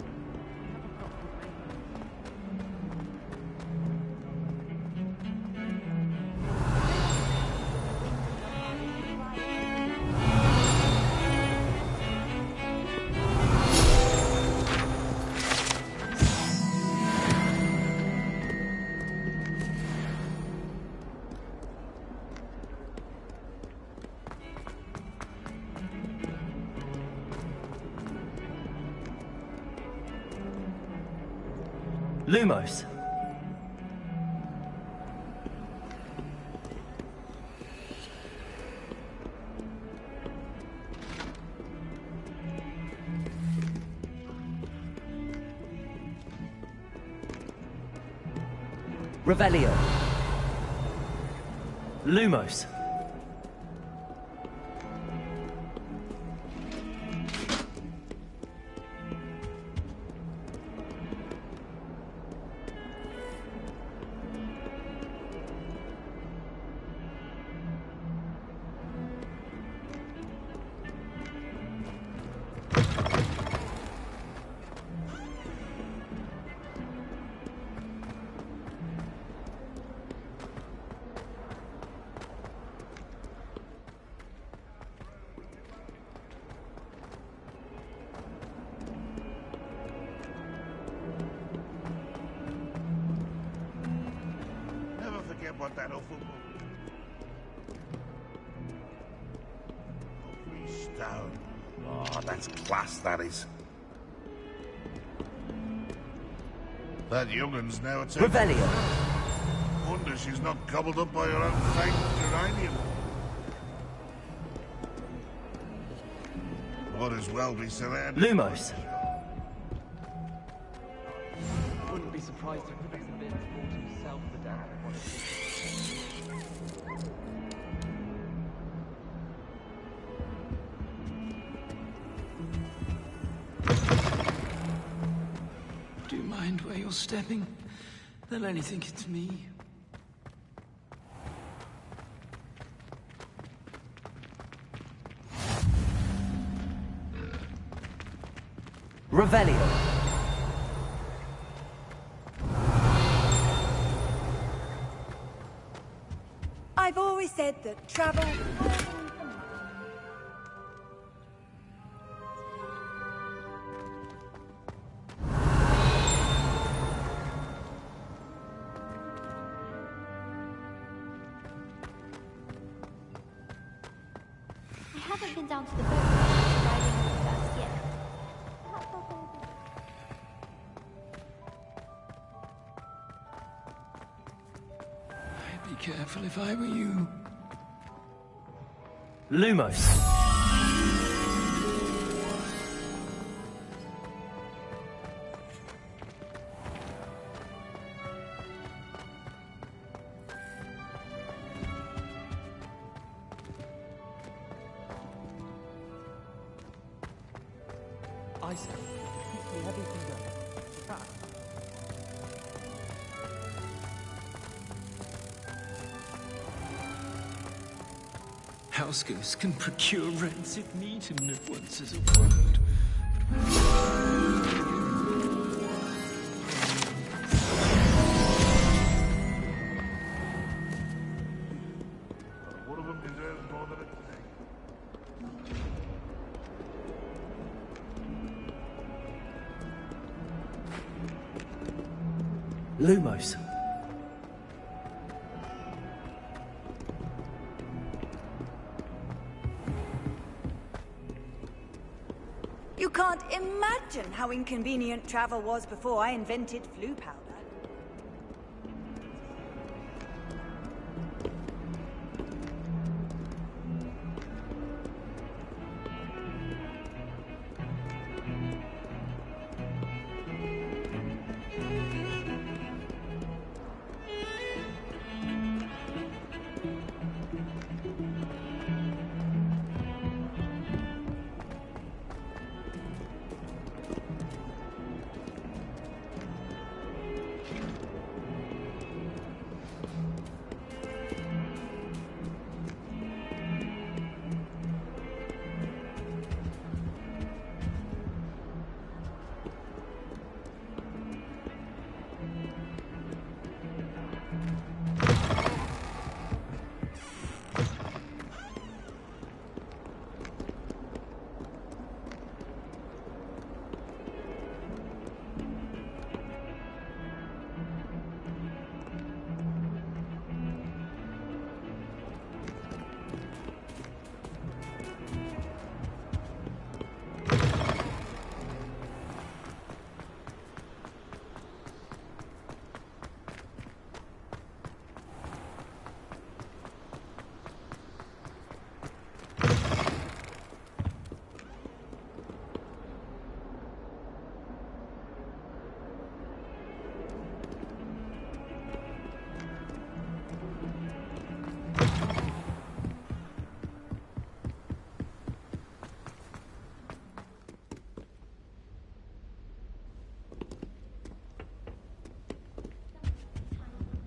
Lumos. Revelio. Lumos. What that awful Lovely stone. Oh, that's class, that is. That young'un's now a Revelio. Wonder she's not gobbled up by her own fake geranium. Might as well be surrounded. Lumos. Wouldn't be surprised if Professor Vince brought himself the damn. you're stepping. They'll only think it's me. Revelio. I've always said that travel... I haven't been down to the boat riding just yet. I'd be careful if I were you. Lumos. I say, keep the everything going. Housegoose can procure rancid meat and no one says a word. One of them deserves more than a Lumos. You can't imagine how inconvenient travel was before I invented flu powder.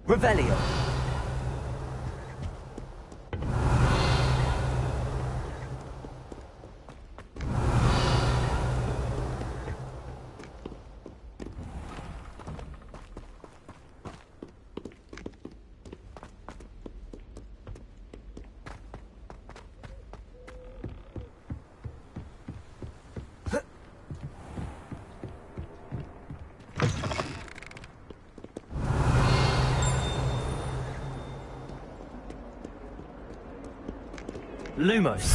Revelio. Lumos.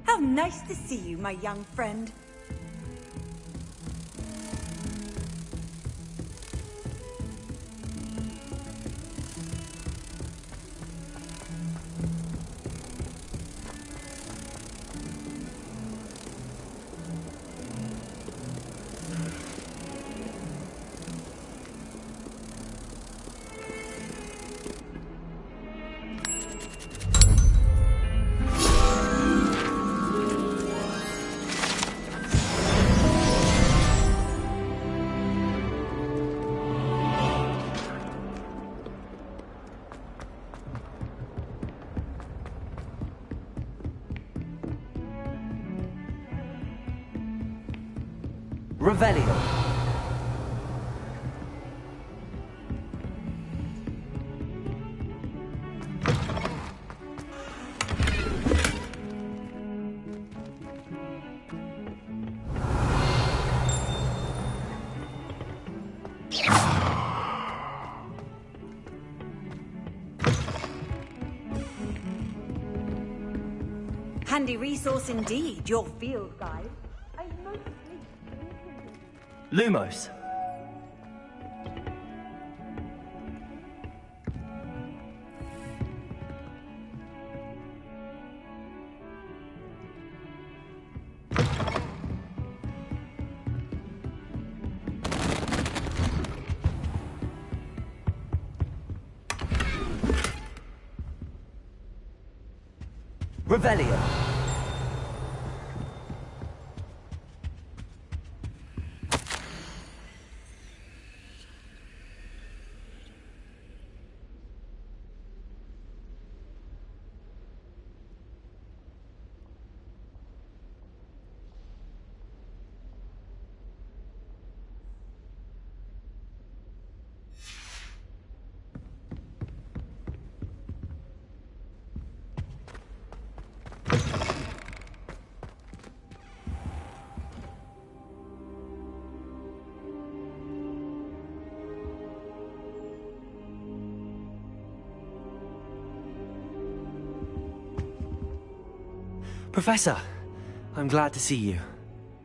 How nice to see you, my young friend. Revelio. Handy resource indeed, your field guide. Lumos. Revelio. Professor, I'm glad to see you.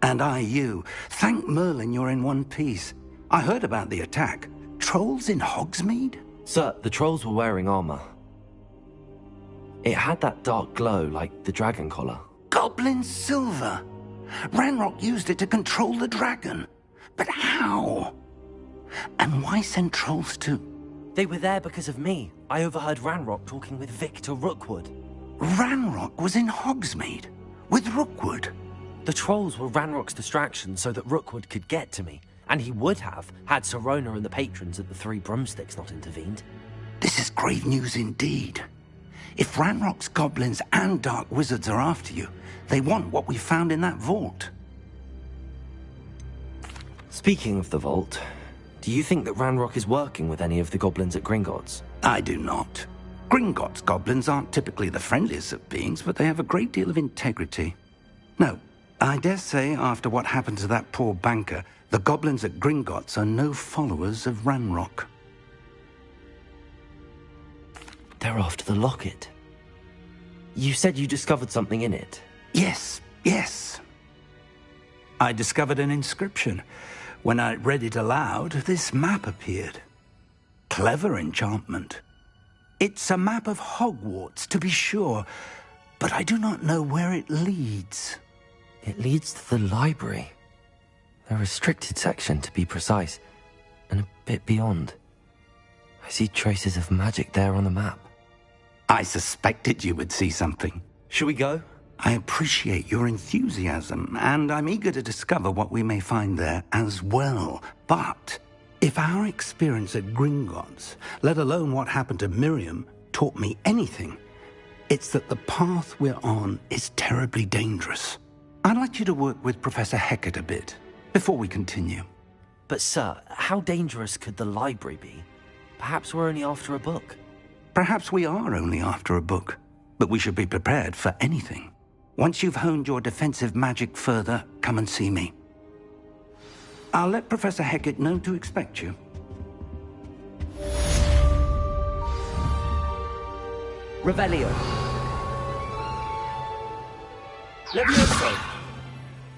And I you. Thank Merlin you're in one piece. I heard about the attack. Trolls in Hogsmeade? Sir, the trolls were wearing armor. It had that dark glow like the dragon collar. Goblin silver! Ranrock used it to control the dragon. But how? And why send trolls too? They were there because of me. I overheard Ranrock talking with Victor Rookwood. Ranrock was in Hogsmeade? With Rookwood? The trolls were Ranrock's distraction so that Rookwood could get to me. And he would have, had Sirona and the patrons at the Three Broomsticks not intervened. This is grave news indeed. If Ranrock's goblins and dark wizards are after you, they want what we found in that vault. Speaking of the vault, do you think that Ranrock is working with any of the goblins at Gringotts? I do not. Gringotts goblins aren't typically the friendliest of beings, but they have a great deal of integrity. No, I dare say after what happened to that poor banker, the goblins at Gringotts are no followers of Ranrock. They're after the locket. You said you discovered something in it. Yes. I discovered an inscription. When I read it aloud, this map appeared. Clever enchantment. It's a map of Hogwarts, to be sure, but I do not know where it leads. It leads to the library. The restricted section, to be precise, and a bit beyond. I see traces of magic there on the map. I suspected you would see something. Shall we go? I appreciate your enthusiasm, and I'm eager to discover what we may find there as well. But if our experience at Gringotts, let alone what happened to Miriam, taught me anything, it's that the path we're on is terribly dangerous. I'd like you to work with Professor Hecat a bit before we continue. But sir, how dangerous could the library be? Perhaps we're only after a book. Perhaps we are only after a book, but we should be prepared for anything. Once you've honed your defensive magic further, come and see me. I'll let Professor Hecat know to expect you. Revelio. Levioso.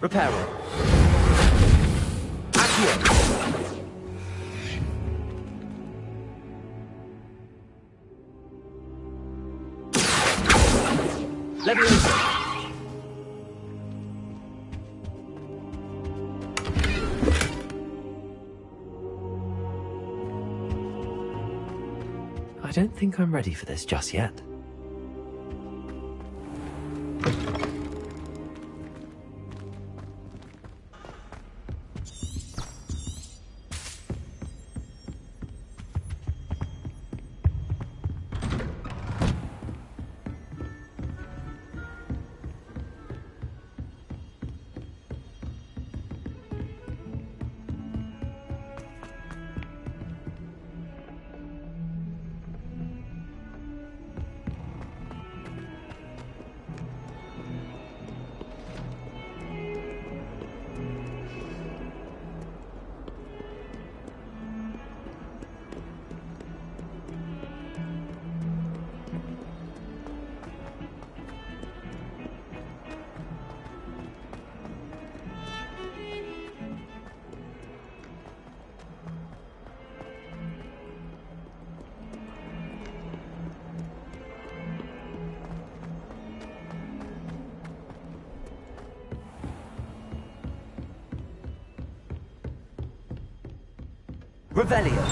Reparo. Accio. Levioso. I don't think I'm ready for this just yet. Revelio.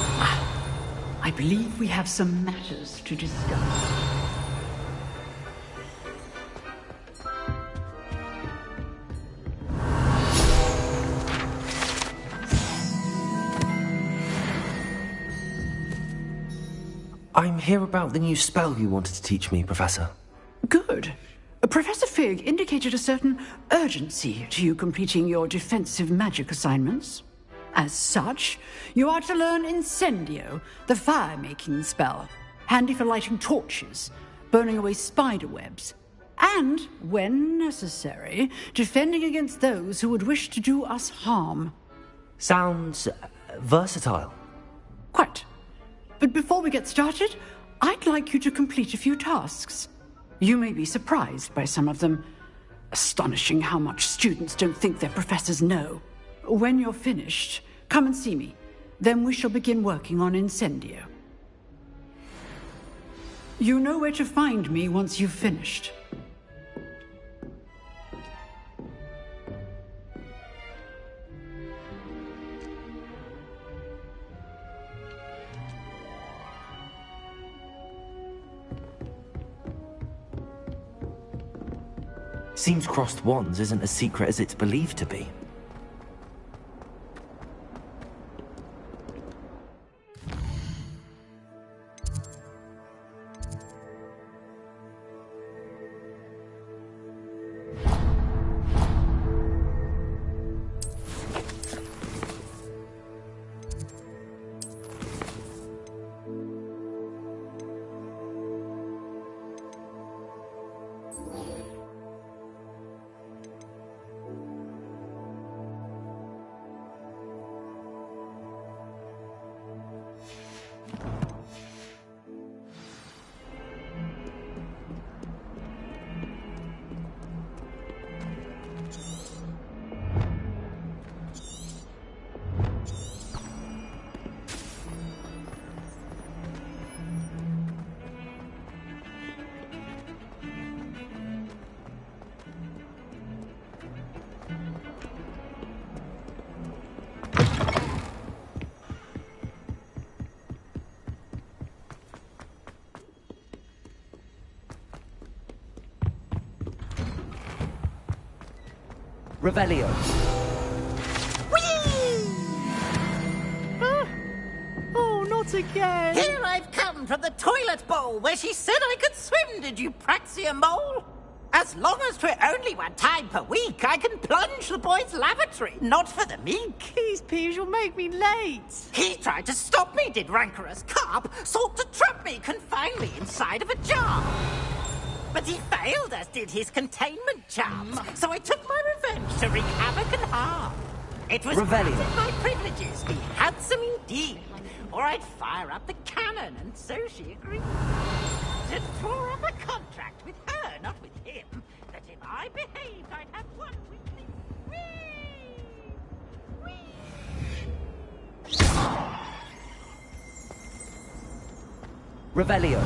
I believe we have some matters to discuss. I'm here about the new spell you wanted to teach me, Professor. Good. Professor Fig indicated a certain urgency to you completing your defensive magic assignments. As such, you are to learn Incendio, the fire-making spell, handy for lighting torches, burning away spider webs, and, when necessary, defending against those who would wish to do us harm. Sounds versatile. Quite. But before we get started, I'd like you to complete a few tasks. You may be surprised by some of them. Astonishing how much students don't think their professors know. When you're finished, come and see me. Then we shall begin working on Incendio. You know where to find me once you've finished. Seems crossed wands isn't as secret as it's believed to be. Revelio. Oh, not again! Here I've come from the toilet bowl where she said I could swim, did you praxia mole? As long as 'twere only one time per week, I can plunge the boy's lavatory, not for the meek. These peas will make me late. He tried to stop me, did rancorous carp, sought to trap me, confine me inside of a jar. But he failed, as did his containment charms, so I took my revenge to wreak havoc and harm. It was Revelio. granted my privileges, be handsome indeed, or I'd fire up the cannon, and so she agreed. To draw up a contract with her, not with him, that if I behaved, I'd have one weekly. Revelio.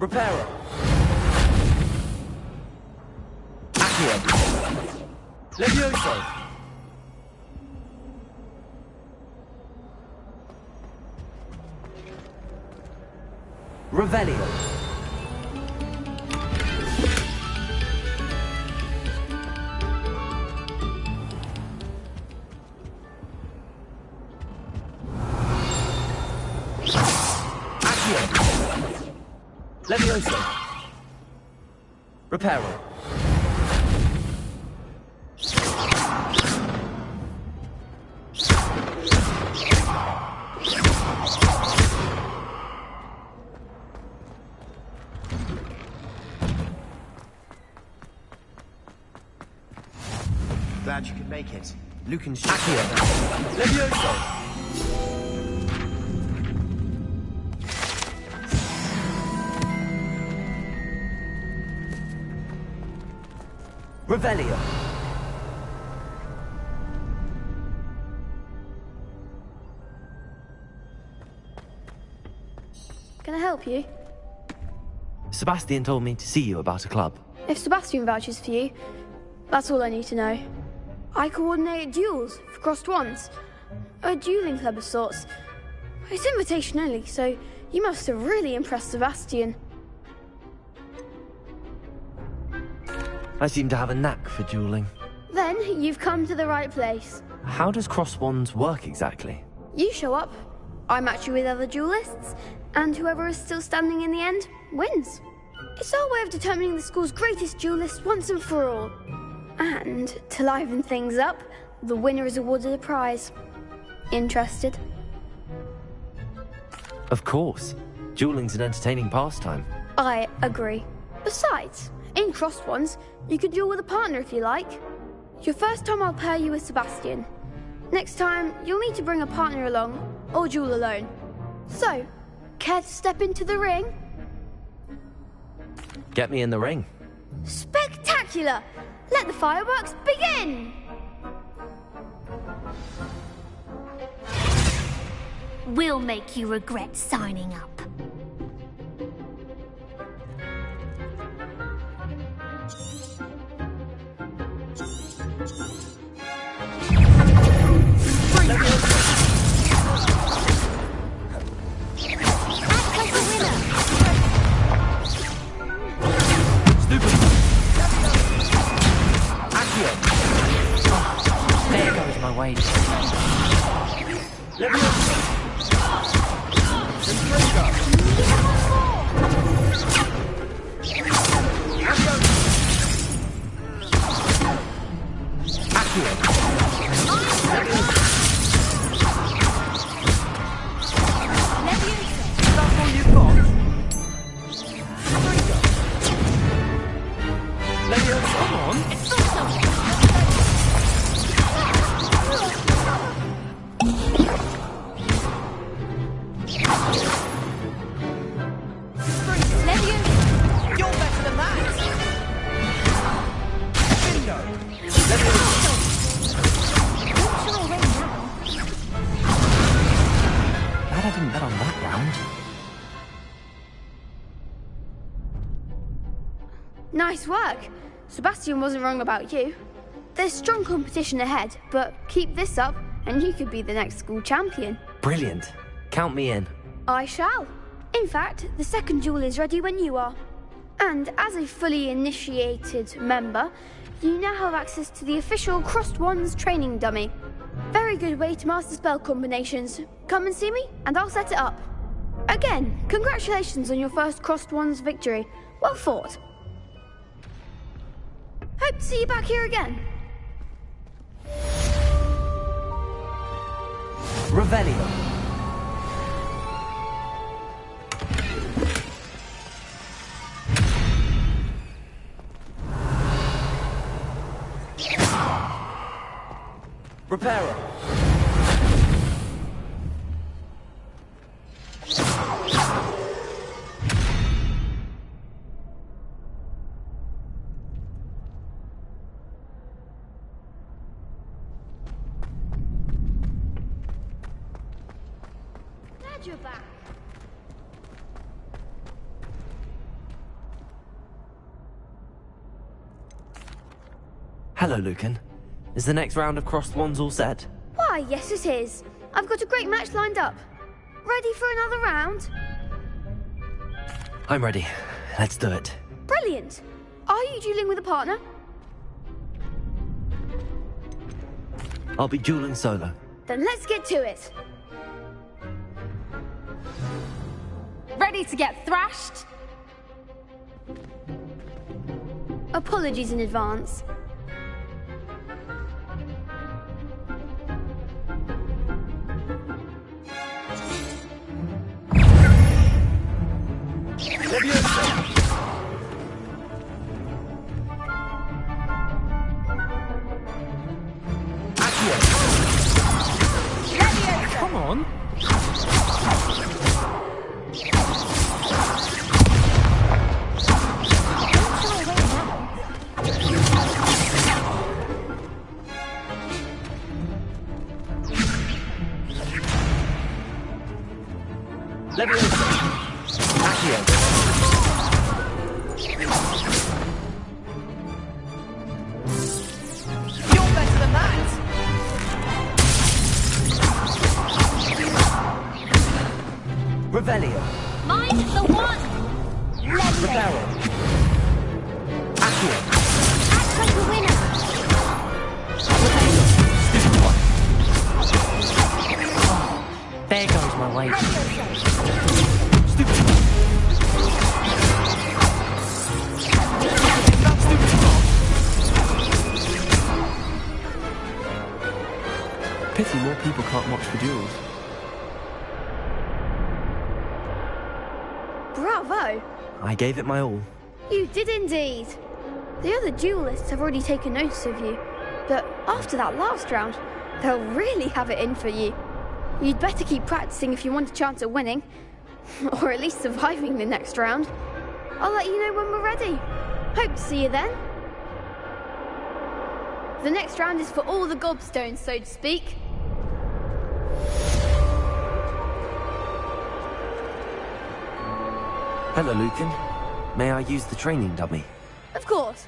Reparo. Accio. Levioso. Revelio. Levioso. Reparo. Glad you could make it. Lucan's Accio. Levioso. Revelio. Can I help you? Sebastian told me to see you about a club. If Sebastian vouches for you, that's all I need to know. I coordinate duels for crossed wands. A dueling club of sorts. It's invitation only, so you must have really impressed Sebastian. I seem to have a knack for dueling. Then you've come to the right place. How does crossed wands work exactly? You show up, I match you with other duelists, and whoever is still standing in the end wins. It's our way of determining the school's greatest duelist once and for all. And to liven things up, the winner is awarded a prize. Interested? Of course. Dueling's an entertaining pastime. I agree. Besides, in crossed wands, you can duel with a partner if you like. Your first time I'll pair you with Sebastian. Next time, you'll need to bring a partner along, or duel alone. So, care to step into the ring? Get me in the ring. Spectacular! Let the fireworks begin! We'll make you regret signing up. There goes my weight. Glad I didn't bet on that round. Nice work. Sebastian wasn't wrong about you. There's strong competition ahead, but keep this up and you could be the next school champion. Brilliant. Count me in. I shall. In fact, the second duel is ready when you are. And as a fully initiated member, you now have access to the official Crossed Wands training dummy. Very good way to master spell combinations. Come and see me, and I'll set it up. Again, congratulations on your first Crossed Wands victory. Well fought. Hope to see you back here again. Revelio. Reparo. Glad you're back. Hello, Lucan. Is the next round of Crossed Wands all set? Why, yes it is. I've got a great match lined up. Ready for another round? I'm ready. Let's do it. Brilliant. Are you dueling with a partner? I'll be dueling solo. Then let's get to it. Ready to get thrashed? Apologies in advance. Come on. You're better than that! Revelio. Mind the one! Reparo. Accio. Act like a winner! There goes my way. Pity more people can't watch the duels. Bravo! I gave it my all. You did indeed. The other duelists have already taken notice of you, but after that last round, they'll really have it in for you. You'd better keep practicing if you want a chance at winning, or at least surviving the next round. I'll let you know when we're ready. Hope to see you then. The next round is for all the gobstones, so to speak. Hello, Lucan. May I use the training dummy? Of course.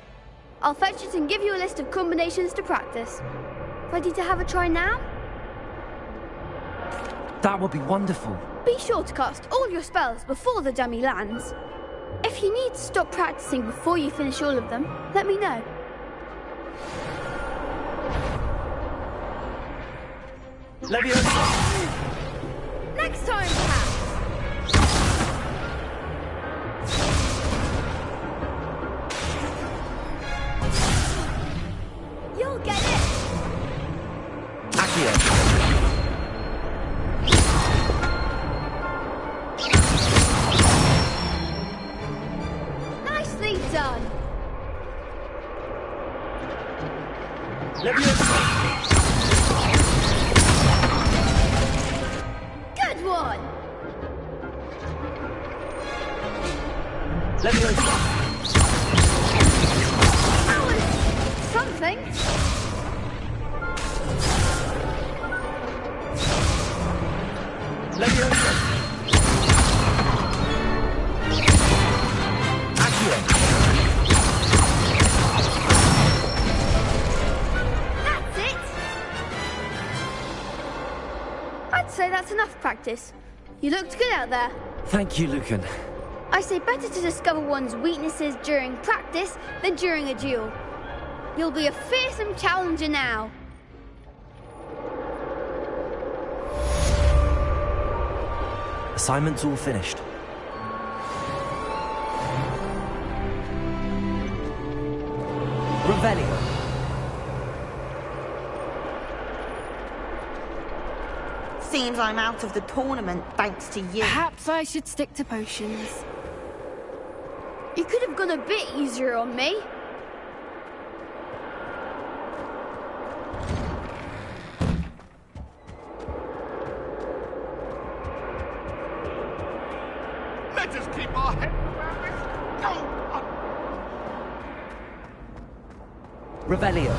I'll fetch it and give you a list of combinations to practice. Ready to have a try now? That would be wonderful. Be sure to cast all your spells before the dummy lands. If you need to stop practicing before you finish all of them, let me know. Next time, perhaps. You'll get it. Accio. Nicely done. Good one. That was something. That's it. I'd say that's enough practice. You looked good out there. Thank you, Lucan. I say better to discover one's weaknesses during practice than during a duel. You'll be a fearsome challenger now. Assignment's all finished. Revelio. Seems I'm out of the tournament thanks to you. Perhaps I should stick to potions. You could have gone a bit easier on me. Let us keep our head around this. Revelio.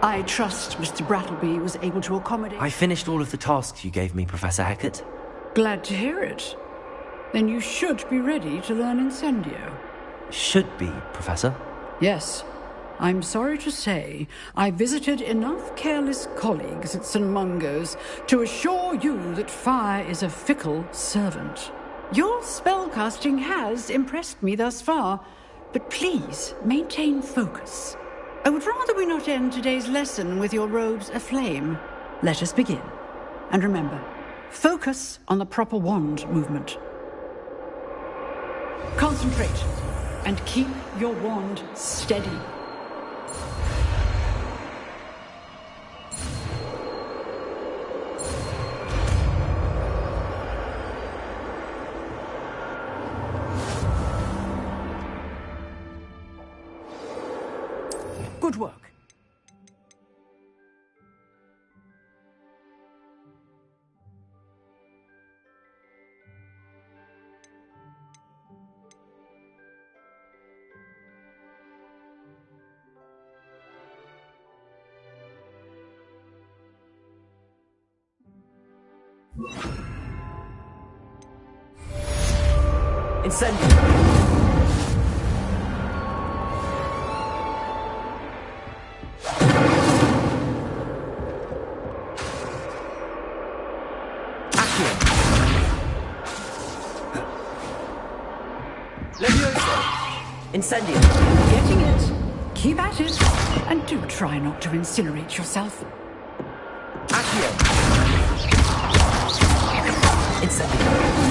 I trust Mr. Brattleby was able to accommodate... I finished all of the tasks you gave me, Professor Hecat. Glad to hear it. Then you should be ready to learn Incendio. Should be, Professor. Yes. I'm sorry to say I visited enough careless colleagues at St. Mungo's to assure you that fire is a fickle servant. Your spellcasting has impressed me thus far, but please maintain focus. I would rather we not end today's lesson with your robes aflame. Let us begin. And remember, focus on the proper wand movement. Concentrate, and keep your wand steady. Good work. Incendio! Incendio! Getting it. Keep at it. And do try not to incinerate yourself. Accio! Incendio!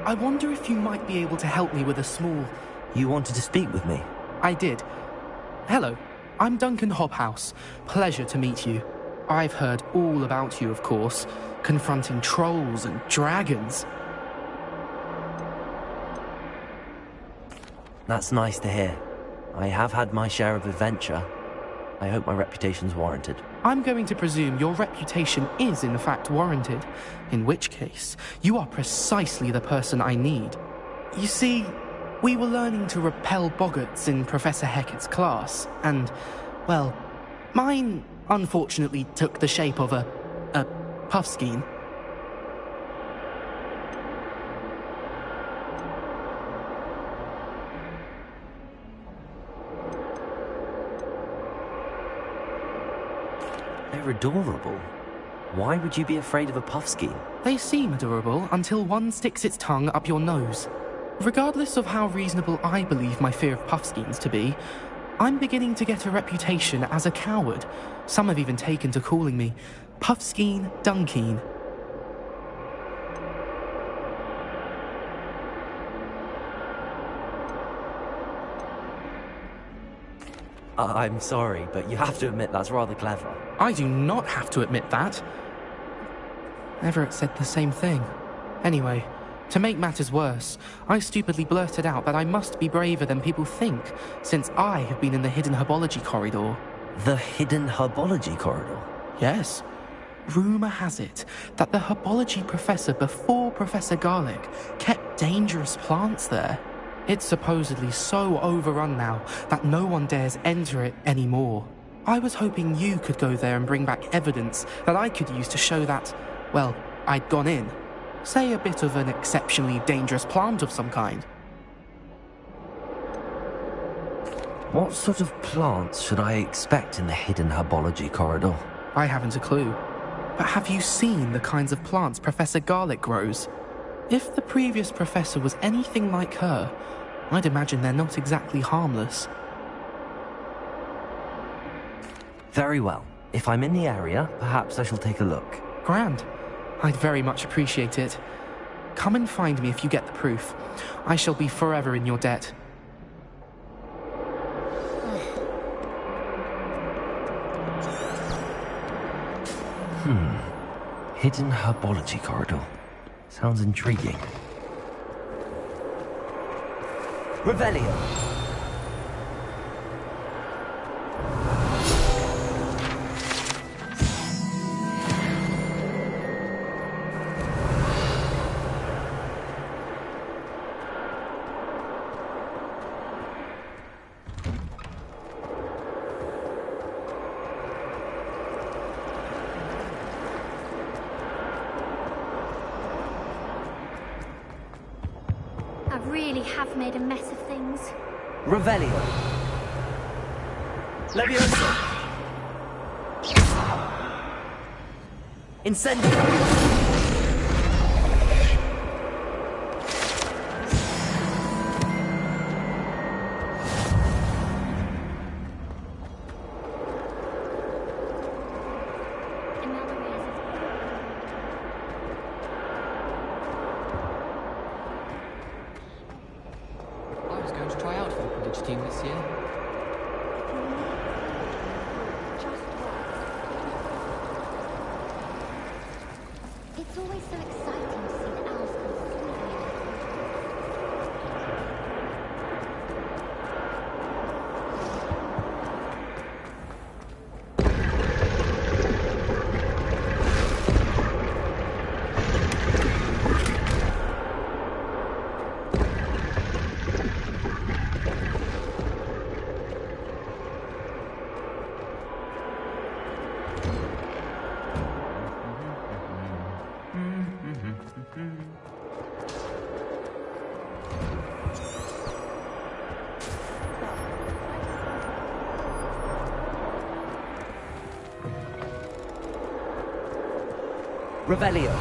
I wonder if you might be able to help me with a small... You wanted to speak with me? I did. Hello, I'm Duncan Hobhouse. Pleasure to meet you. I've heard all about you, of course, confronting trolls and dragons. That's nice to hear. I have had my share of adventure. I hope my reputation's warranted. I'm going to presume your reputation is in fact warranted, in which case, you are precisely the person I need. You see, we were learning to repel boggarts in Professor Hecat's class, and, well, mine unfortunately took the shape of a puffskein. They're adorable. Why would you be afraid of a puffskein? They seem adorable until one sticks its tongue up your nose. Regardless of how reasonable I believe my fear of puffskeins to be, I'm beginning to get a reputation as a coward. Some have even taken to calling me Puffskein Dunkeen. I'm sorry, but you have to admit that's rather clever. I do not have to admit that. Everett said the same thing. Anyway, to make matters worse, I stupidly blurted out that I must be braver than people think, since I have been in the hidden herbology corridor. The hidden herbology corridor? Yes. Rumour has it that the herbology professor before Professor Garlic kept dangerous plants there. It's supposedly so overrun now that no one dares enter it anymore. I was hoping you could go there and bring back evidence that I could use to show that, well, I'd gone in. Say a bit of an exceptionally dangerous plant of some kind. What sort of plants should I expect in the hidden herbology corridor? I haven't a clue. But have you seen the kinds of plants Professor Garlic grows? If the previous professor was anything like her, I'd imagine they're not exactly harmless. Very well. If I'm in the area, perhaps I shall take a look. Grand. I'd very much appreciate it. Come and find me if you get the proof. I shall be forever in your debt. Hidden herbology corridor. Sounds intriguing. Revelio. I really have made a mess of things. Revelio. Leviosa. Incendio. going to try out for the Quidditch team this year? It's always so exciting to see the elves come sweeping in. Revelio.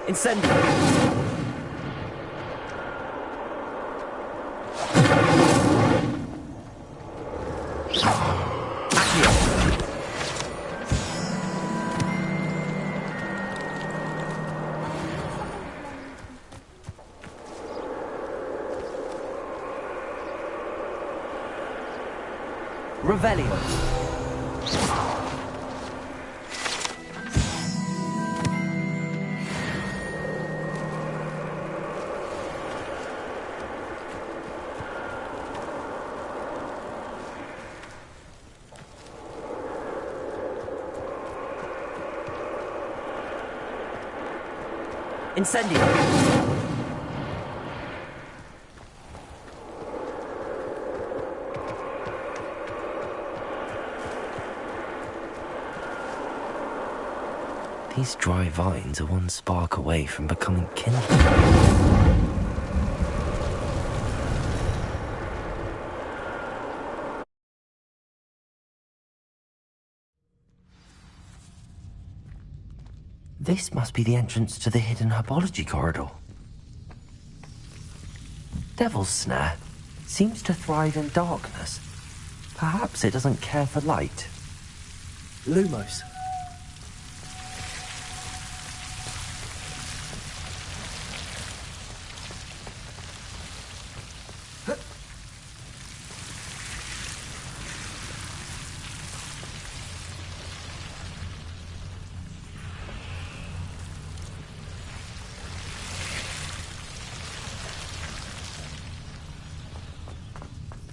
Incendio! Accio! Revelio! Incendio! These dry vines are one spark away from becoming kindled. This must be the entrance to the hidden herbology corridor. Devil's Snare seems to thrive in darkness. Perhaps it doesn't care for light. Lumos.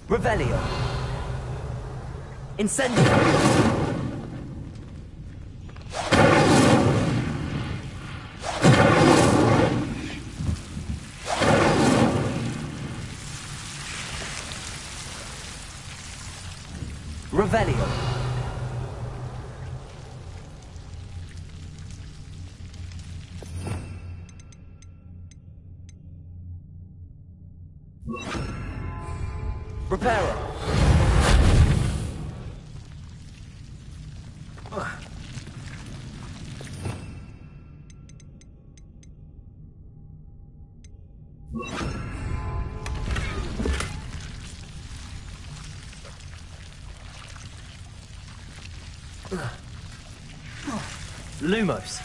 Revelio. Incendio. Revelio. Reparo. Lumos.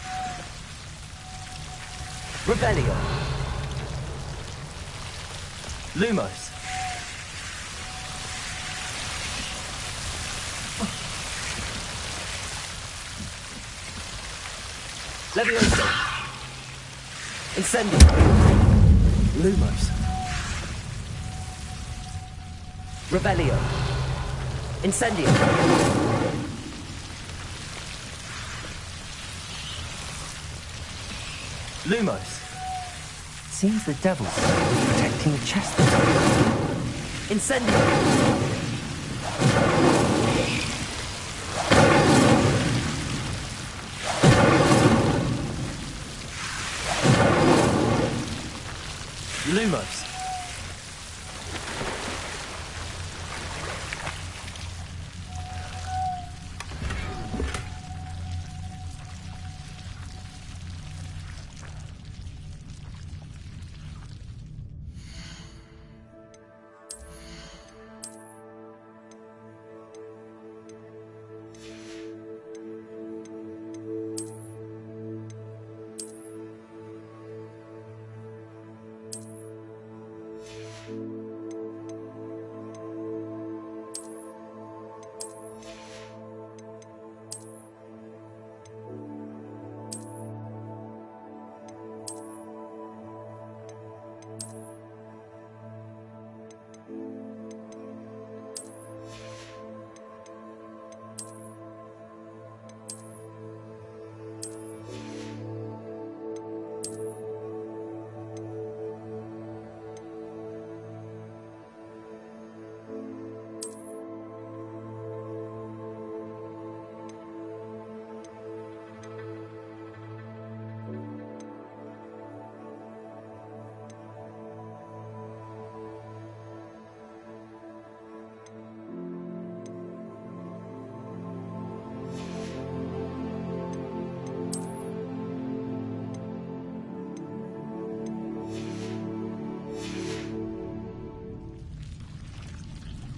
Revelio. Lumos. Levioso. Incendio. Lumos. Revelio. Incendio. Lumos. Seems the devil's protecting the chest. Incendio. Lumos.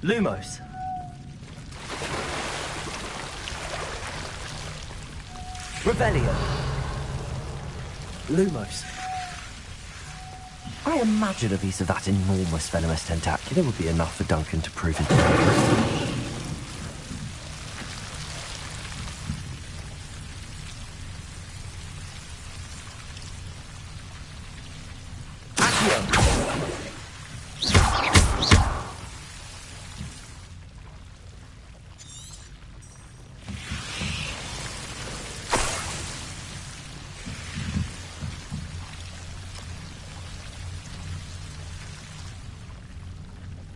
Lumos. Revelio. Lumos. I imagine a piece of that enormous venomous tentacular would be enough for Duncan to prove his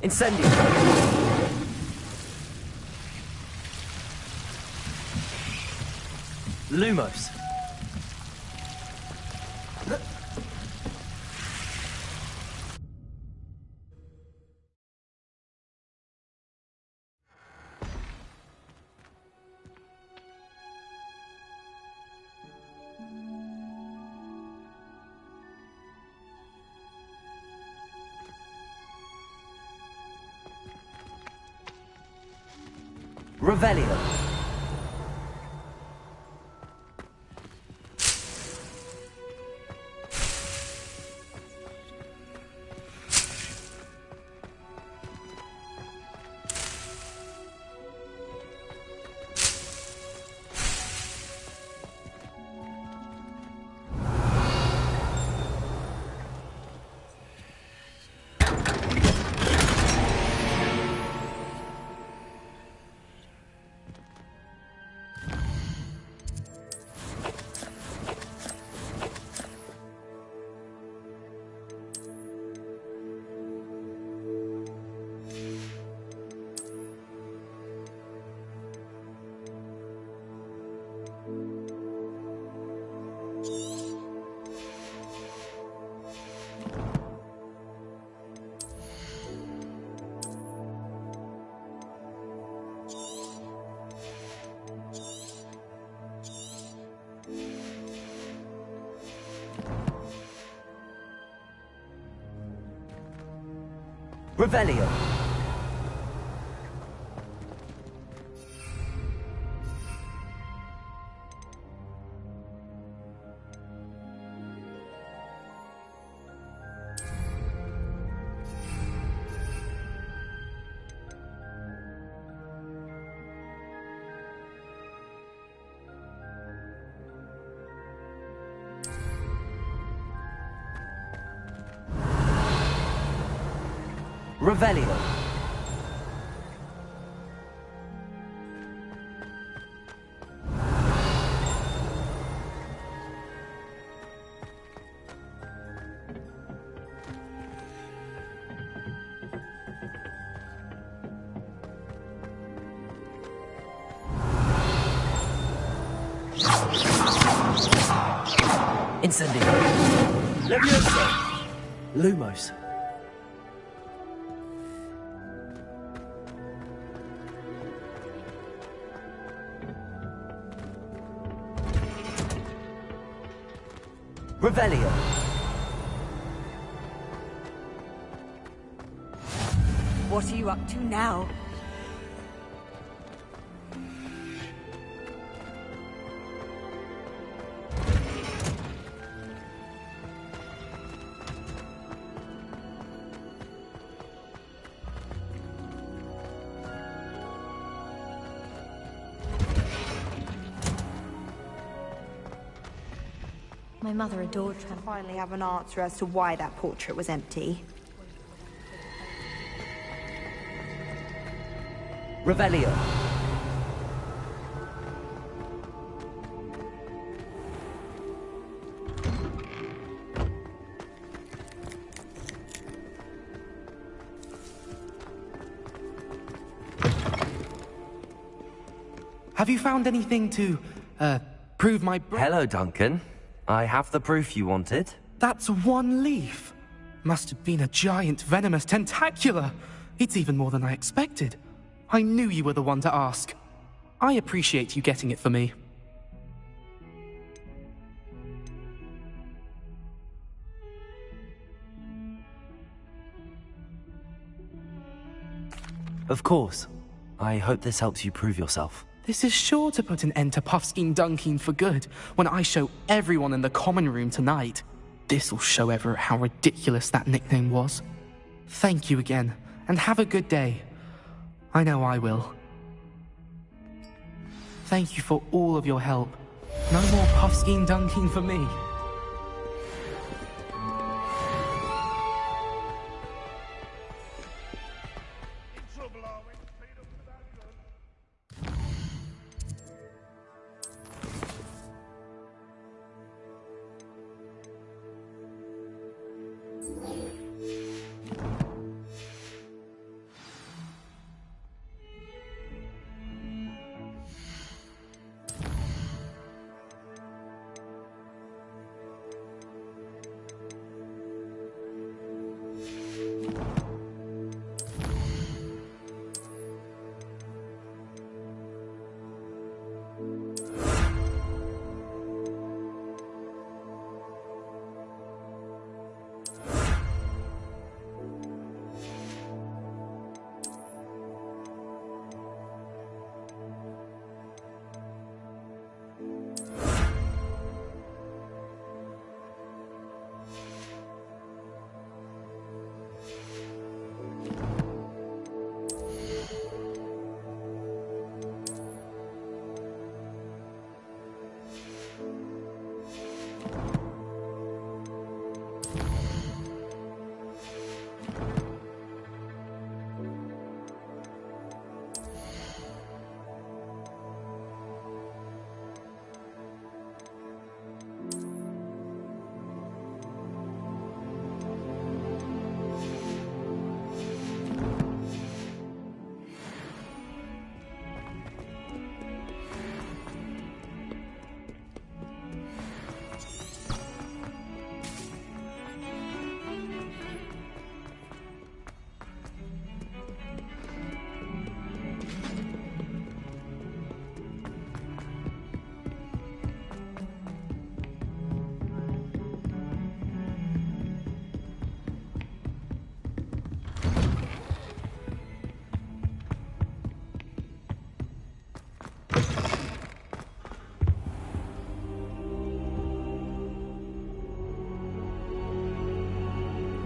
Incendio. Lumos. Revelio. Revelio. Revelio. Incendio. Levioso. Lumos. Revelio. What are you up to now? My mother adored her. Finally have an answer as to why that portrait was empty. Revelio. Have you found anything to, prove my... Hello, Duncan. I have the proof you wanted. That's one leaf. Must have been a giant venomous tentacula. It's even more than I expected. I knew you were the one to ask. I appreciate you getting it for me. Of course. I hope this helps you prove yourself. This is sure to put an end to Puffskein Dunking for good when I show everyone in the common room tonight. This'll show Everett how ridiculous that nickname was. Thank you again, and have a good day. I know I will. Thank you for all of your help. No more Puffskein Dunking for me.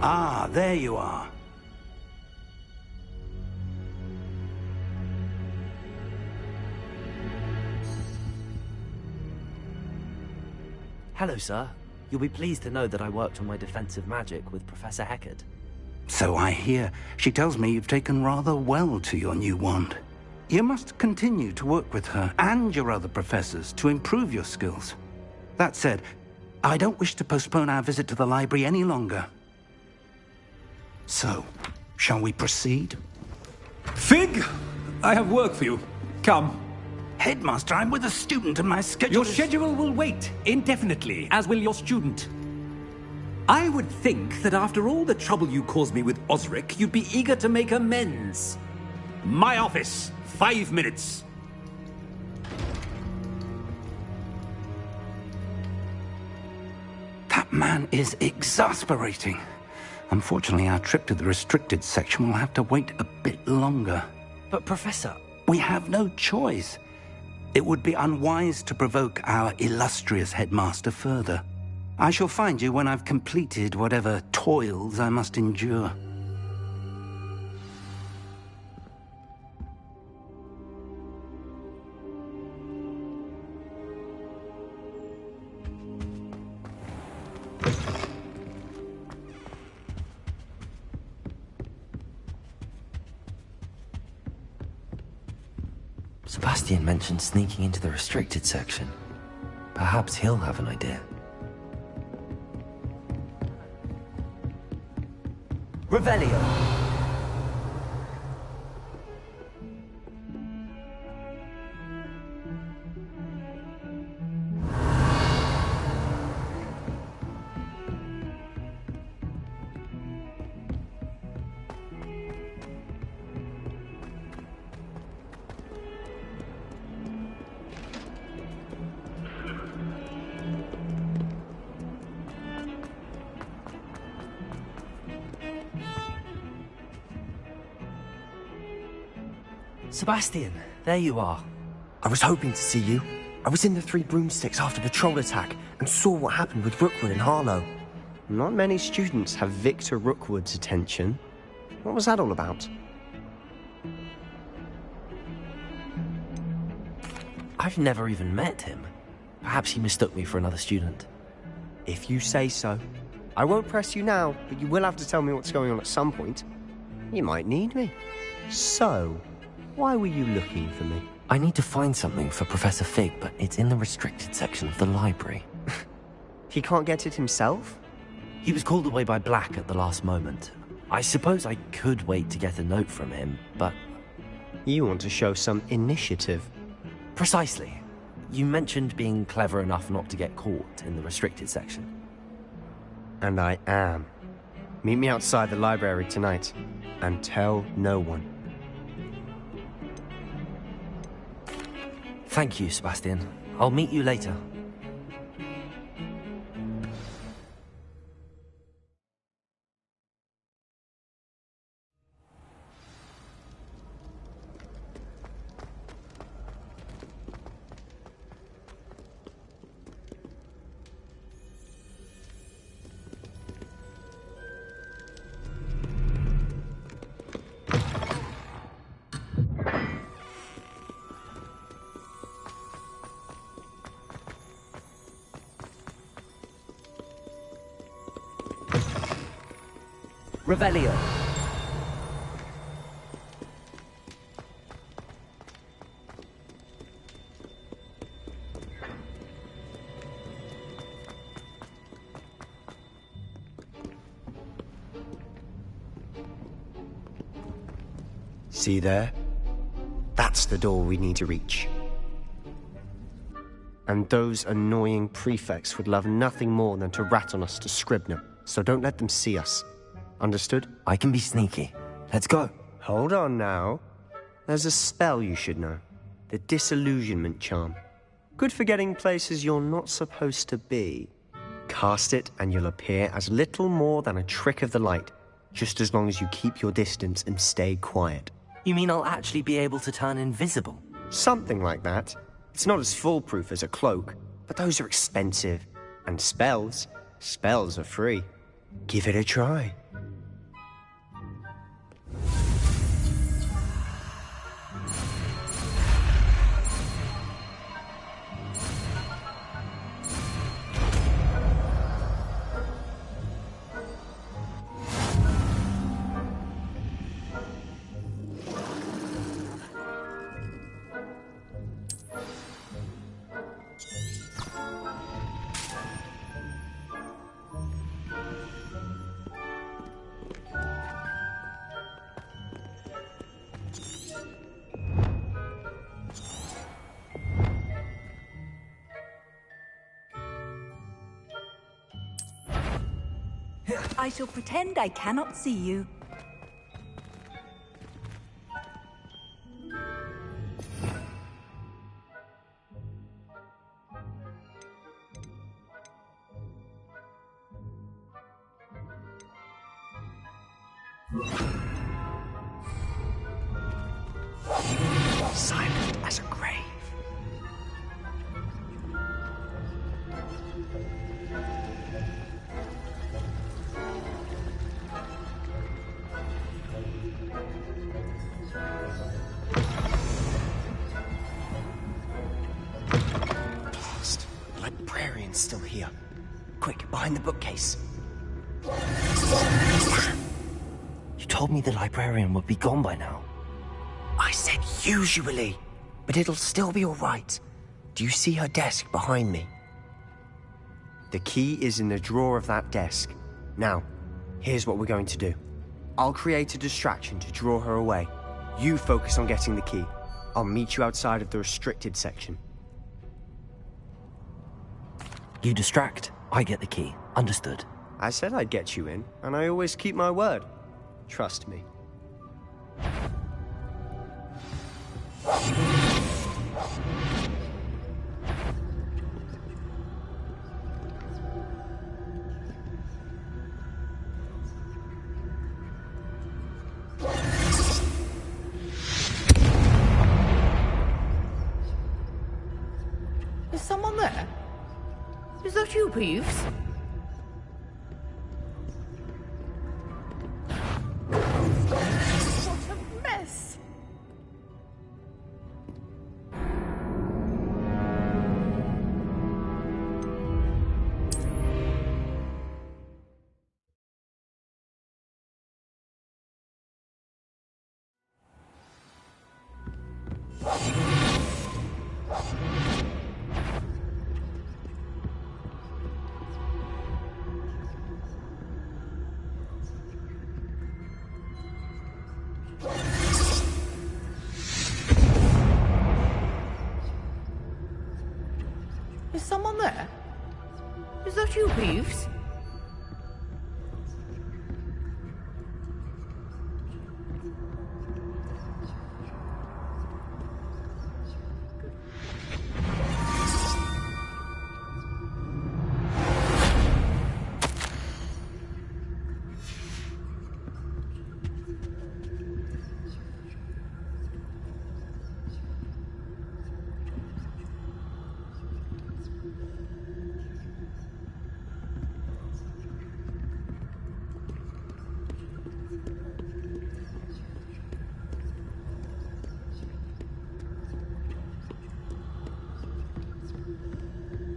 Ah, there you are. Hello, sir. You'll be pleased to know that I worked on my defensive magic with Professor Heckard. So I hear. She tells me you've taken rather well to your new wand. You must continue to work with her and your other professors to improve your skills. That said, I don't wish to postpone our visit to the library any longer. So, shall we proceed? Fig! I have work for you. Come. Headmaster, I'm with a student and my schedule Your schedule will wait indefinitely, as will your student. I would think that after all the trouble you caused me with Osric, you'd be eager to make amends. My office, 5 minutes. That man is exasperating. Unfortunately, our trip to the restricted section will have to wait a bit longer. But, Professor... We have no choice. It would be unwise to provoke our illustrious headmaster further. I shall find you when I've completed whatever toils I must endure. Sebastian mentioned sneaking into the restricted section. Perhaps he'll have an idea. Revelio! Sebastian, there you are. I was hoping to see you. I was in the Three Broomsticks after the troll attack and saw what happened with Rookwood and Harlow. Not many students have Victor Rookwood's attention. What was that all about? I've never even met him. Perhaps he mistook me for another student. If you say so. I won't press you now, but you will have to tell me what's going on at some point. You might need me. So, why were you looking for me? I need to find something for Professor Fig, but it's in the restricted section of the library. He can't get it himself? He was called away by Black at the last moment. I suppose I could wait to get a note from him, but... You want to show some initiative. Precisely. You mentioned being clever enough not to get caught in the restricted section. And I am. Meet me outside the library tonight, and tell no one. Thank you, Sebastian. I'll meet you later. Revelio. See there? That's the door we need to reach. And those annoying prefects would love nothing more than to rat on us to Scribner, so don't let them see us. Understood? I can be sneaky. Let's go. Hold on now. There's a spell you should know. The Disillusionment Charm. Good for getting places you're not supposed to be. Cast it and you'll appear as little more than a trick of the light, just as long as you keep your distance and stay quiet. You mean I'll actually be able to turn invisible? Something like that. It's not as foolproof as a cloak, but those are expensive. And spells are free. Give it a try. I shall pretend I cannot see you. Silent as a grave. Blast. The librarian's still here. Quick, behind the bookcase. You told me the librarian would be gone by now. I said usually, but it'll still be all right. Do you see her desk behind me? The key is in the drawer of that desk. Now, here's what we're going to do. I'll create a distraction to draw her away. You focus on getting the key. I'll meet you outside of the restricted section. You distract, I get the key. Understood. I said I'd get you in, and I always keep my word. Trust me. that you, Peeves? What a mess! Is someone there? Is that you, Peeves?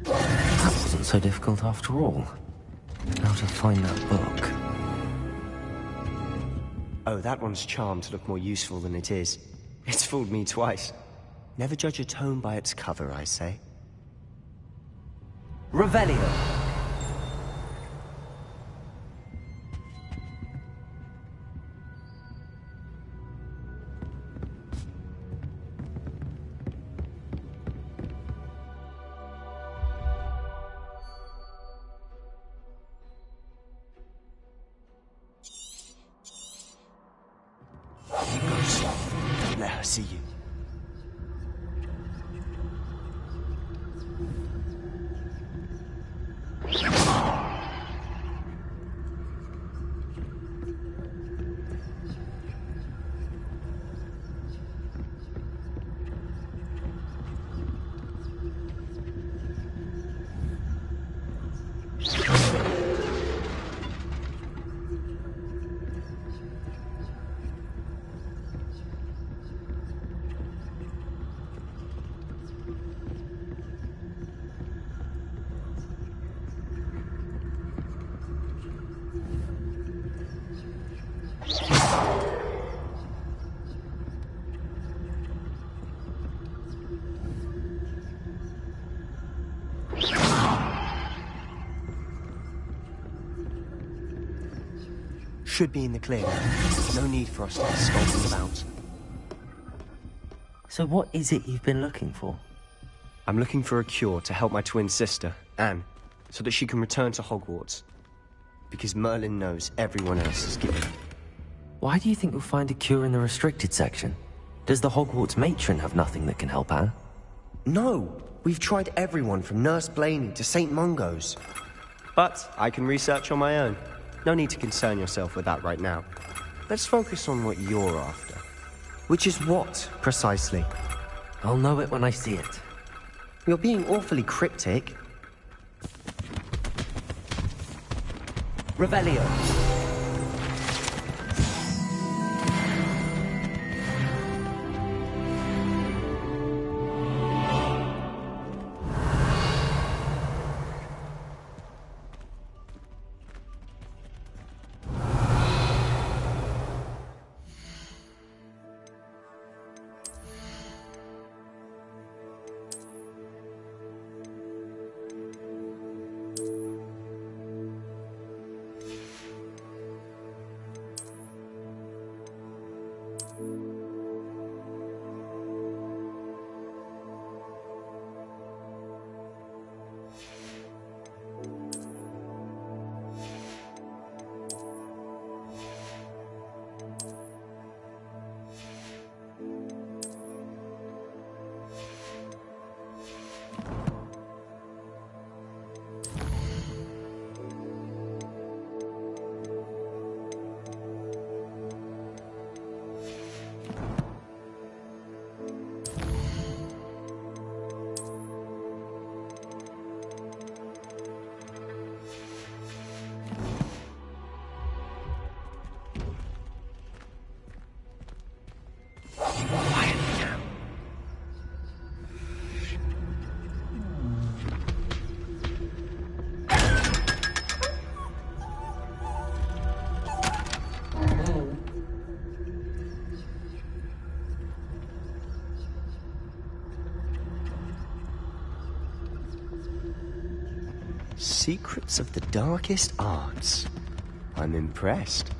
That wasn't so difficult after all. How to find that book? Oh, that one's charmed to look more useful than it is. It's fooled me twice. Never judge a tome by its cover, I say. Revelio! Don't let her see you. Should be in the clear now. No need for us to be skulking about. So what is it you've been looking for? I'm looking for a cure to help my twin sister, Anne, so that she can return to Hogwarts. Because Merlin knows everyone else is given. Why do you think you'll find a cure in the restricted section? Does the Hogwarts matron have nothing that can help Anne? No! We've tried everyone from Nurse Blaney to St. Mungo's. But I can research on my own. No need to concern yourself with that right now. Let's focus on what you're after. Which is what, precisely? I'll know it when I see it. You're being awfully cryptic. Revelio. Secrets of the darkest arts. I'm impressed.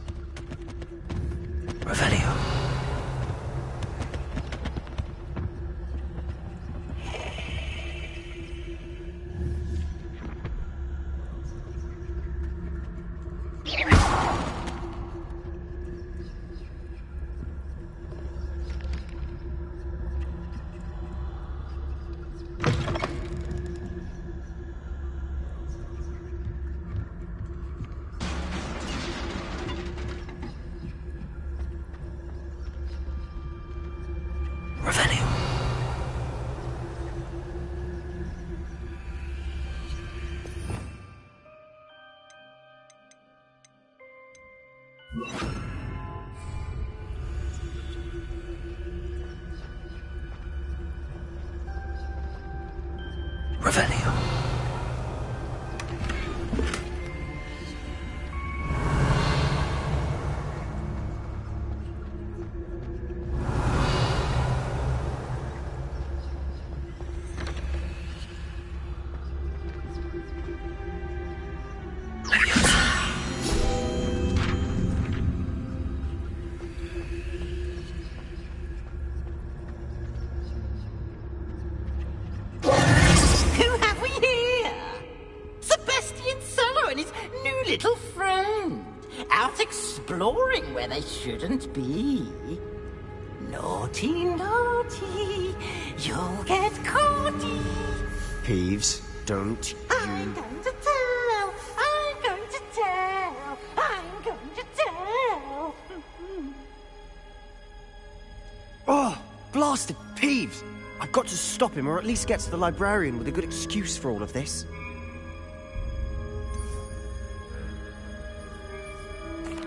Revelio. Revelio. Exploring where they shouldn't be. Naughty, naughty, you'll get caughty. Peeves, don't you... I'm going to tell, I'm going to tell, I'm going to tell. Oh, blasted Peeves! I've got to stop him, or at least get to the librarian with a good excuse for all of this.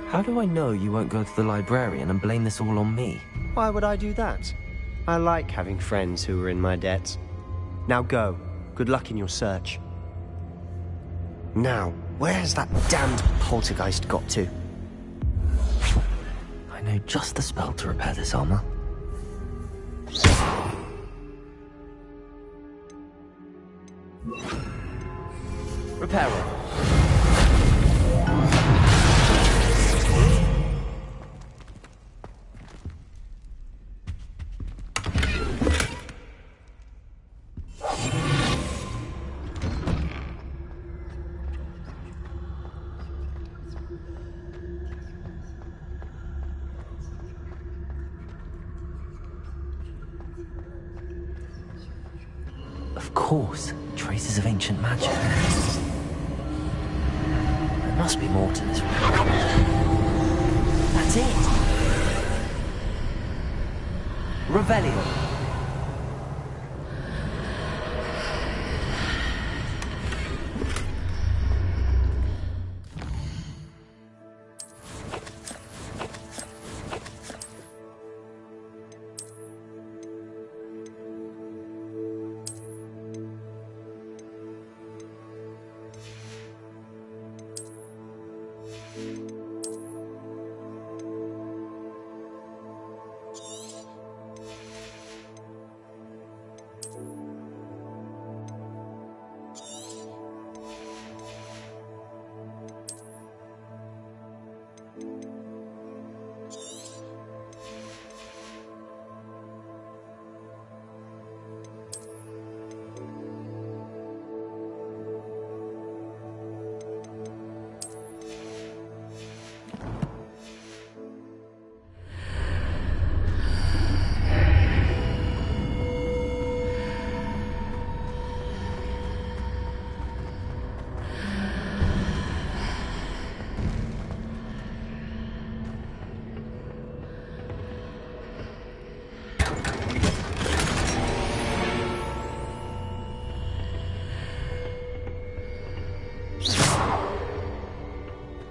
How do I know you won't go to the librarian and blame this all on me? Why would I do that? I like having friends who are in my debt. Now go. Good luck in your search. Now, where's that damned poltergeist got to? I know just the spell to repair this armor. Repairer. Of course, traces of ancient magic. There must be more to this record. That's it! Revelio.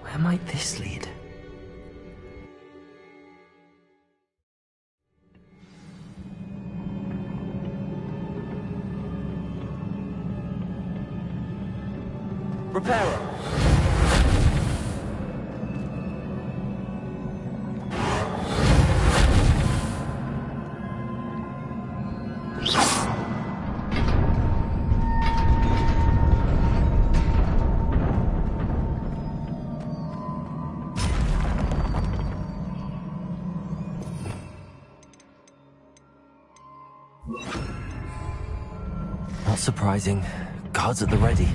Where might this lead? Repairer. surprising. Guards at the ready.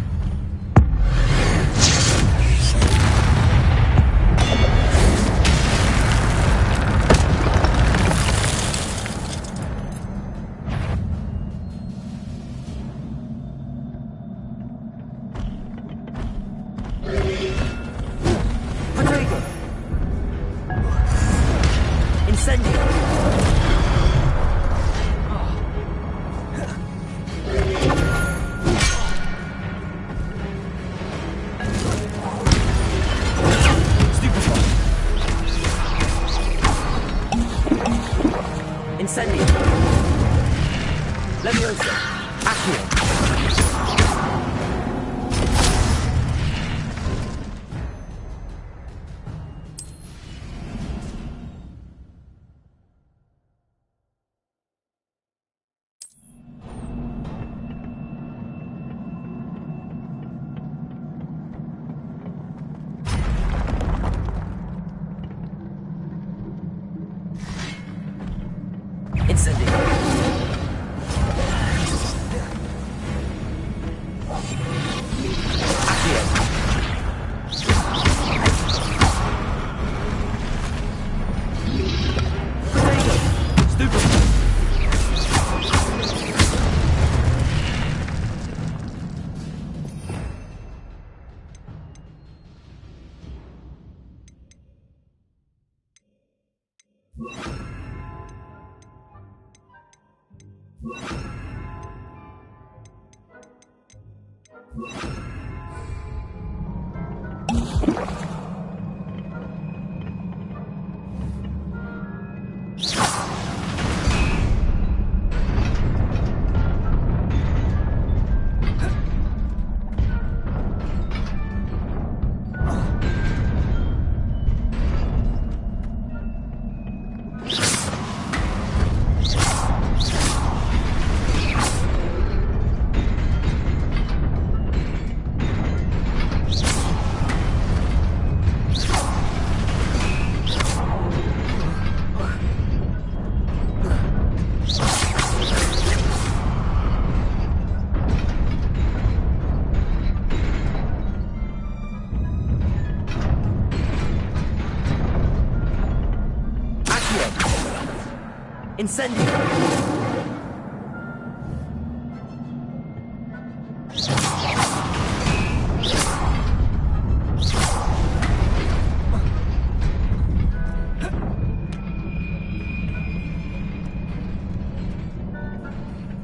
Incendio!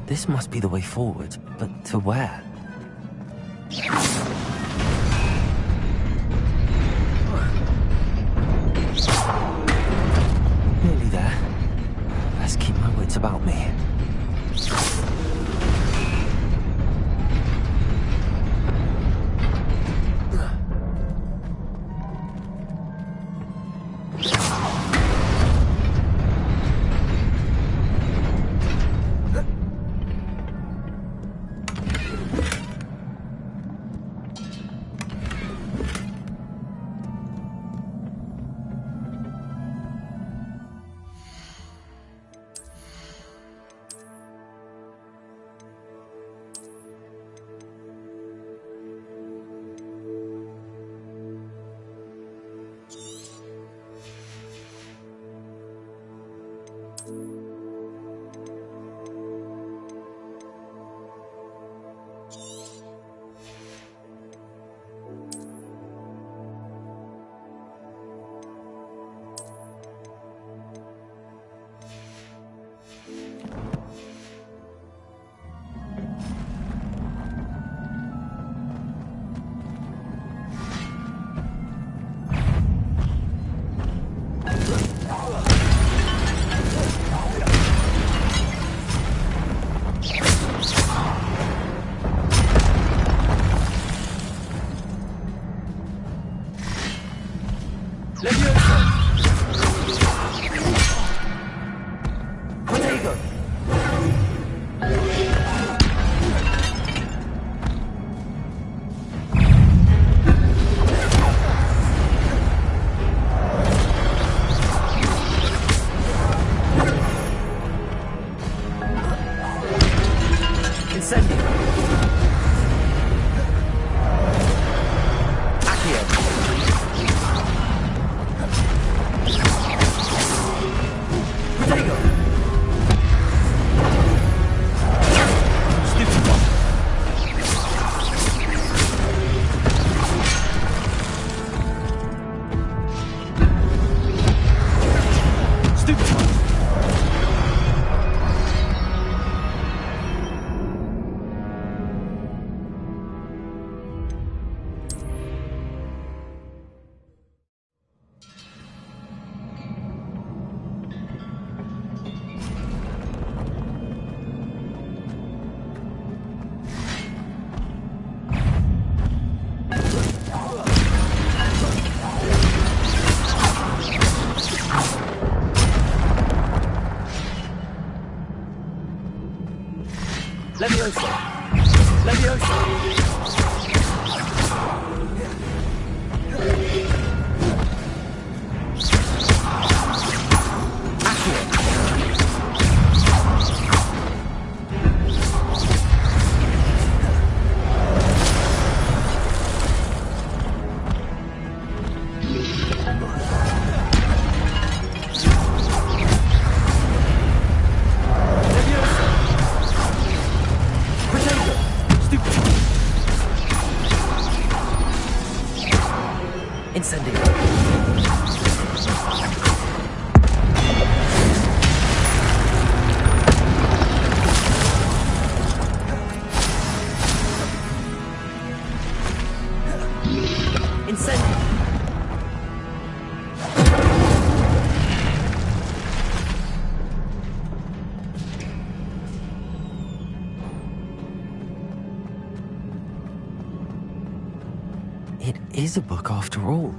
This must be the way forward, but to where? Nearly there. Let's keep my wits about me. Stupid! Leviosa! Leviosa! Incendio. Incendio. It is a book after all.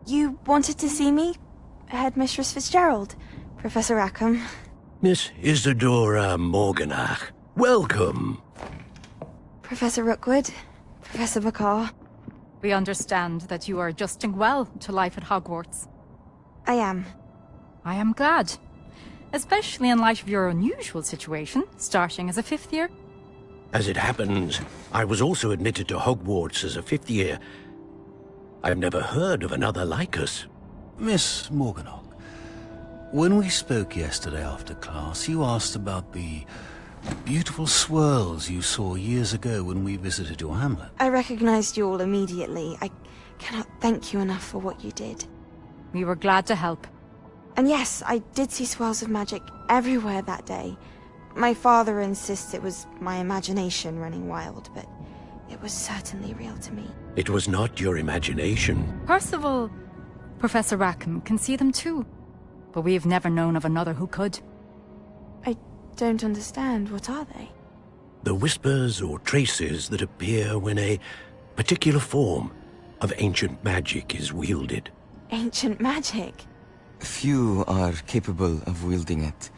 You wanted to see me? Headmistress Fitzgerald? Professor Rackham? Miss Isadora Morganach, welcome. Professor Rookwood? Professor Bakar? We understand that you are adjusting well to life at Hogwarts. I am. I am glad. Especially in light of your unusual situation, starting as a 5th year. As it happens, I was also admitted to Hogwarts as a 5th year. I've never heard of another like us. Miss Morganach, when we spoke yesterday after class, you asked about the beautiful swirls you saw years ago when we visited your hamlet. I recognized you all immediately. I cannot thank you enough for what you did. We were glad to help. And yes, I did see swirls of magic everywhere that day. My father insists it was my imagination running wild, but it was certainly real to me. It was not your imagination. Percival, Professor Rackham can see them too. But we've never known of another who could. I don't understand. What are they? The whispers or traces that appear when a particular form of ancient magic is wielded. Ancient magic? Few are capable of wielding it.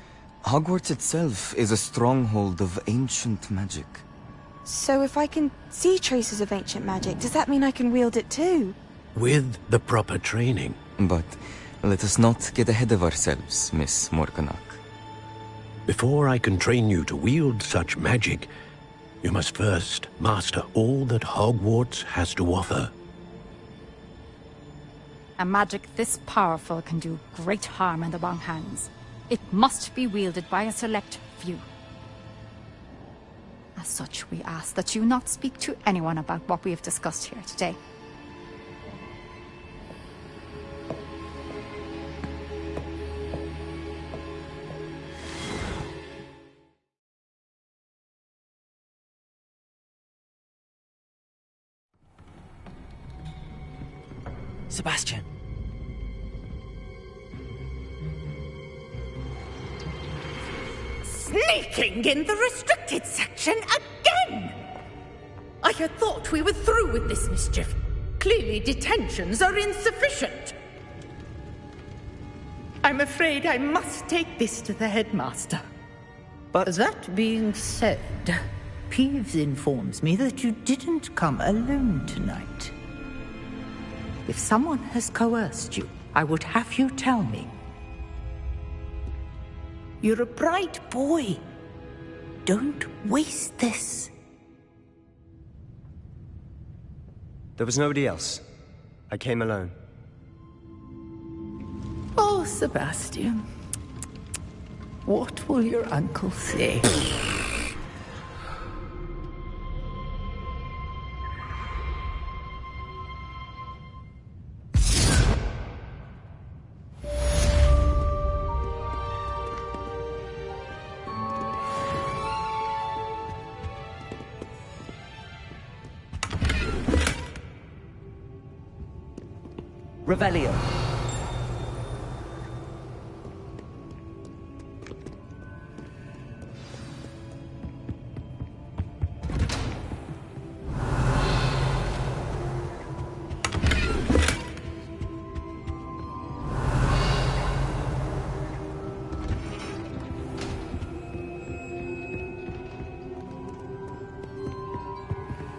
Hogwarts itself is a stronghold of ancient magic. So if I can see traces of ancient magic, does that mean I can wield it too? With the proper training. But let us not get ahead of ourselves, Miss Morganach. Before I can train you to wield such magic, you must first master all that Hogwarts has to offer. A magic this powerful can do great harm in the wrong hands. It must be wielded by a select few. As such, we ask that you not speak to anyone about what we have discussed here today. Sebastian. Sneaking in the restricted section again! I had thought we were through with this mischief. Clearly detentions are insufficient. I'm afraid I must take this to the headmaster. But that being said, Peeves informs me that you didn't come alone tonight. If someone has coerced you, I would have you tell me. You're a bright boy. Don't waste this. There was nobody else. I came alone. Oh, Sebastian. What will your uncle say? Revelio.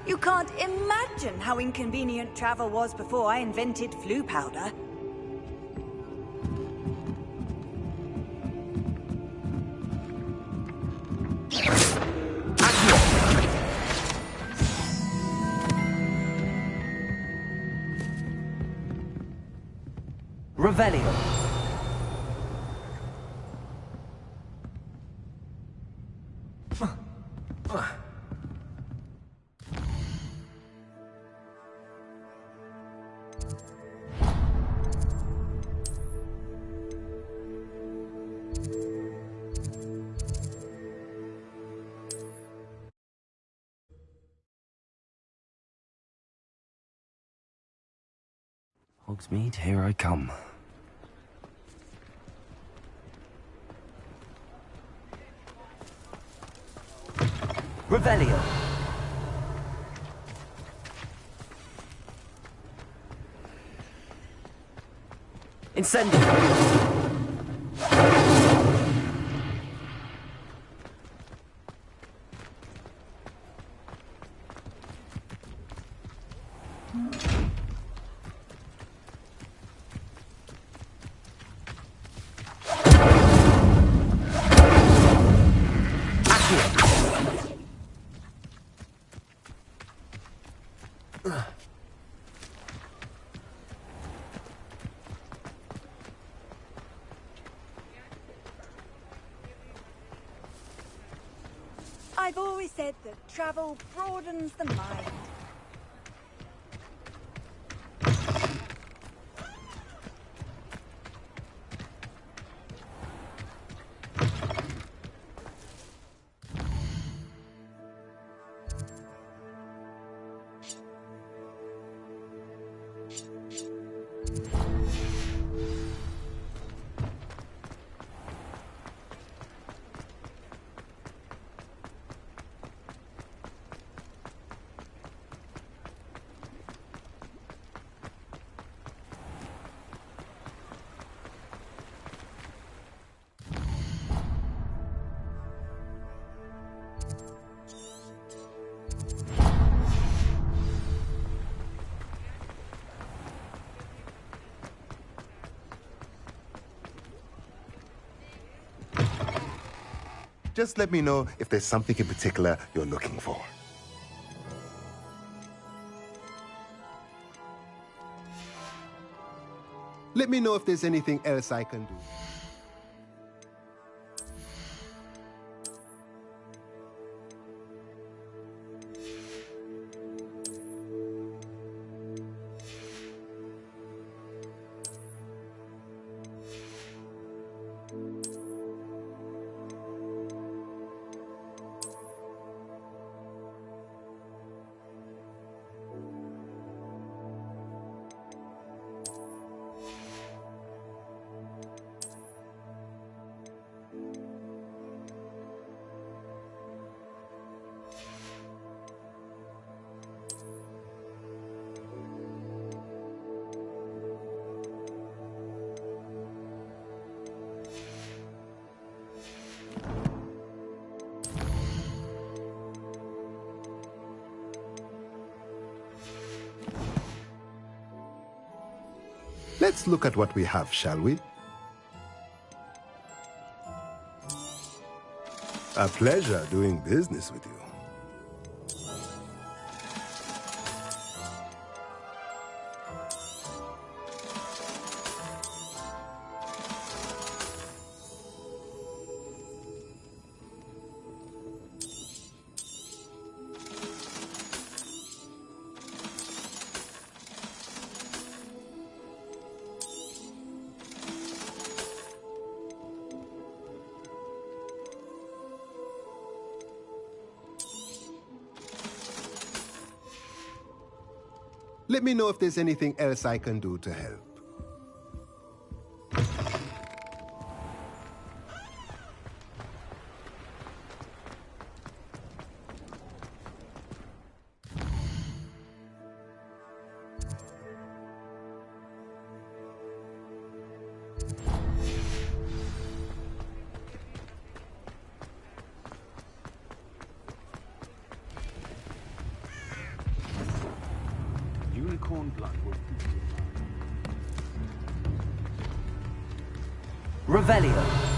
You can't imagine how inconvenient travel was before I invented flu powder. Revelio. Hogsmeade, here I come. Revelio. Incendio. I've always said that travel broadens the mind. Just let me know if there's something in particular you're looking for. Let me know if there's anything else I can do. Let's look at what we have, shall we? A pleasure doing business with you. Let me know if there's anything else I can do to help. Unicorn blood will... Revelio.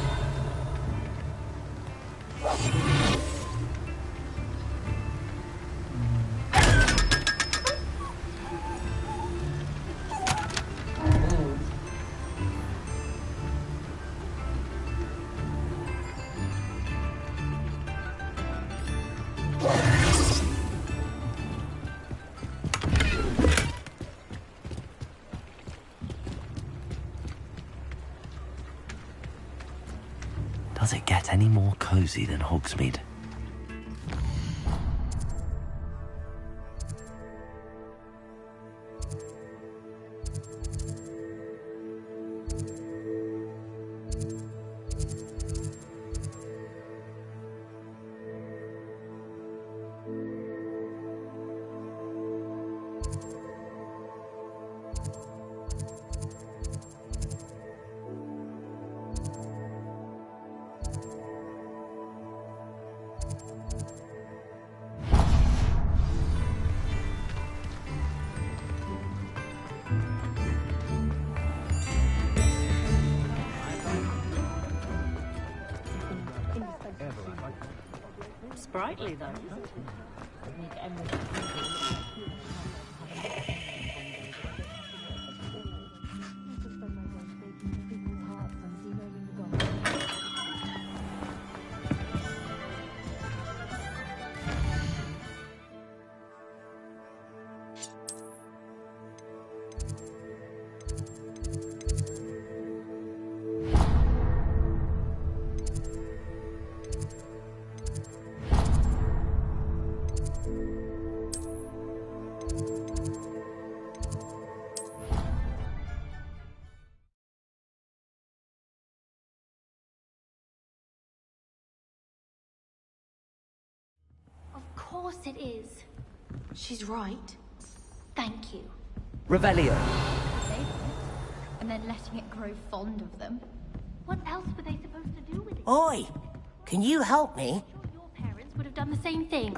Does it get any more cozy than Hogsmeade? Sprightly, though. Of course it is. She's right. Thank you. Revelio. And then letting it grow fond of them. What else were they supposed to do with it? Oi! Can you help me? Your parents would have done the same thing.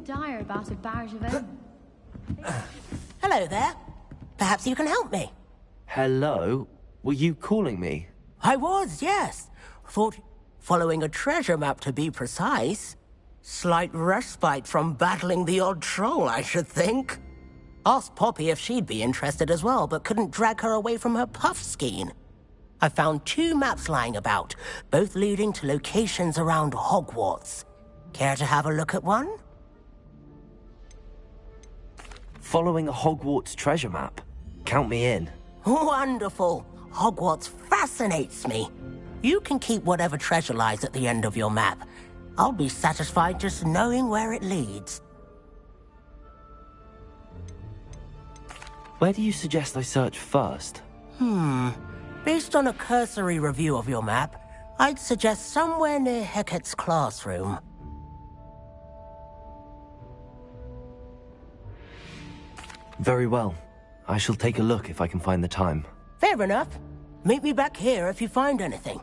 dire about a barrage of omens. Hello there. Perhaps you can help me. Hello? Were you calling me? I was, yes. Thought following a treasure map to be precise. Slight respite from battling the odd troll, I should think. Asked Poppy if she'd be interested as well, but couldn't drag her away from her puff skein. I found 2 maps lying about, both leading to locations around Hogwarts. Care to have a look at one? Following a Hogwarts treasure map. Count me in. Wonderful. Hogwarts fascinates me. You can keep whatever treasure lies at the end of your map. I'll be satisfied just knowing where it leads. Where do you suggest I search first? Based on a cursory review of your map, I'd suggest somewhere near Hecat's classroom. Very well. I shall take a look if I can find the time. Fair enough. Meet me back here if you find anything.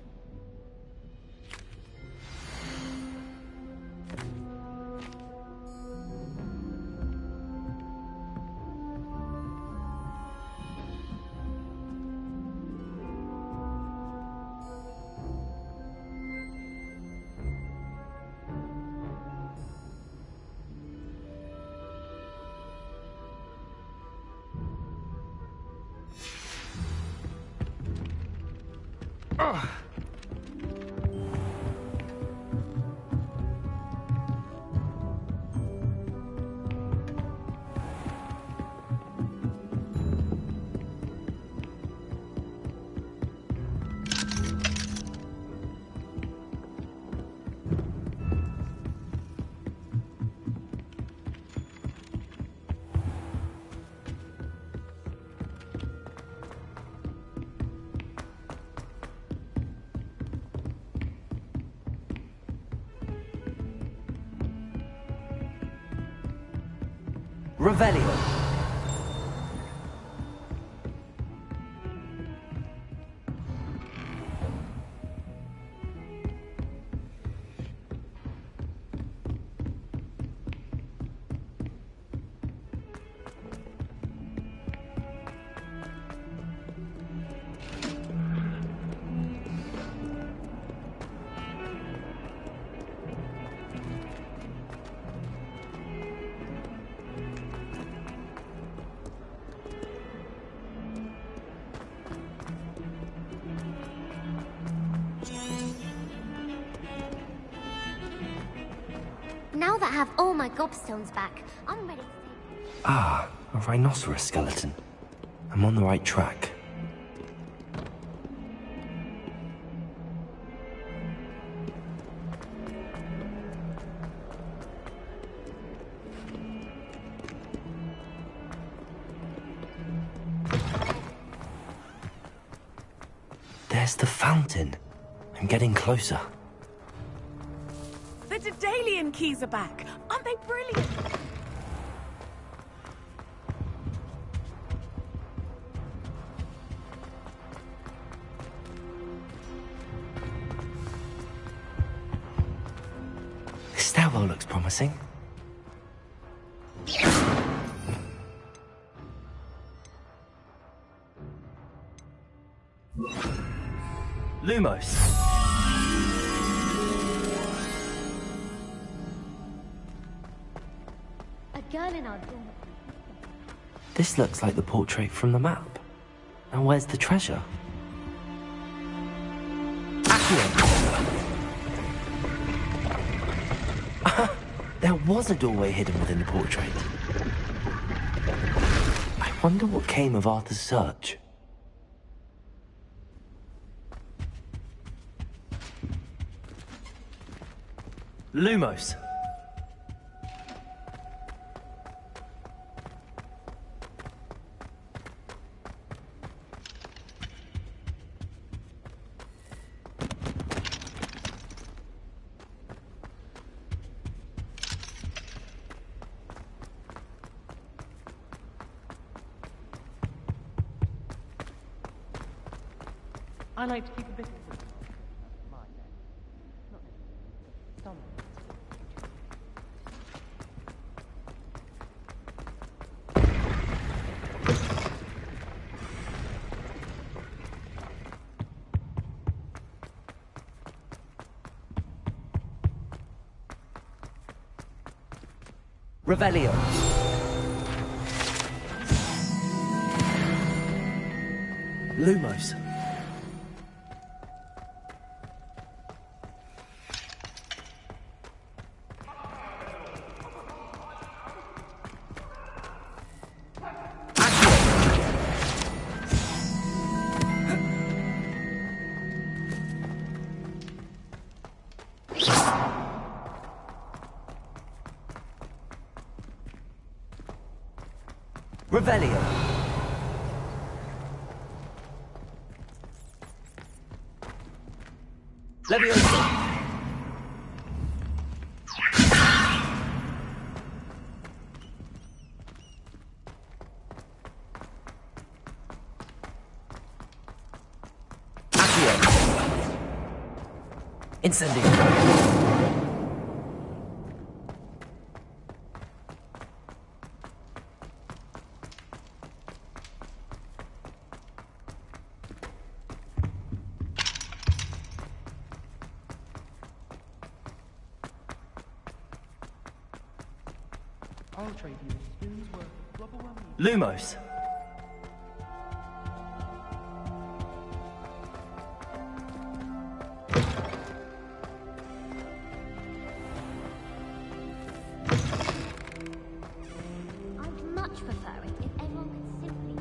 Revelio. Now that I have all my gobstones back, I'm ready to take... Ah, a rhinoceros skeleton. I'm on the right track. There's the fountain. I'm getting closer. The Daedalian keys are back. Aren't they brilliant? This stairwell looks promising. Lumos. A girl in our dorm. This looks like the portrait from the map. And where's the treasure? There was a doorway hidden within the portrait. I wonder what came of Arthur's search. Lumos. I like to keep a bit of Revelio. Lumos. Revelio. Leviosa. Accio. Incendio. I'll trade you a spoon's worth of flubberworm meat. Lumos. I'd much prefer it if everyone could simply...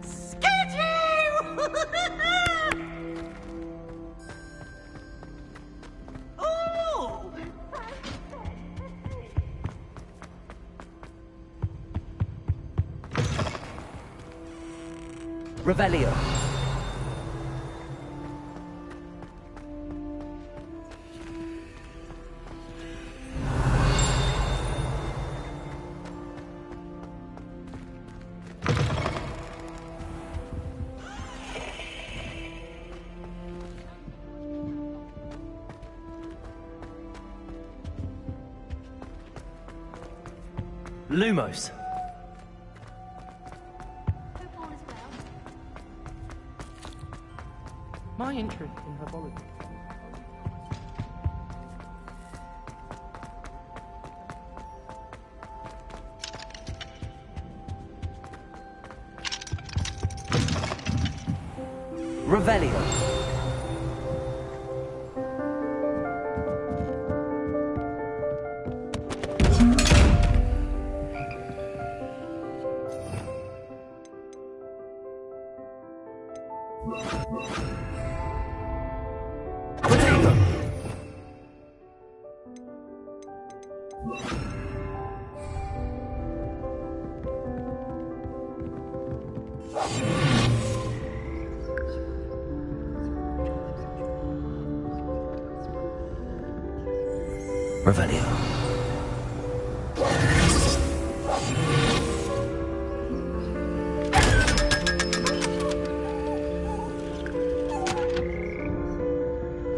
Scared you! Ooh! Revelio. Lumos. My interest in herbology. Revelio. Revelio.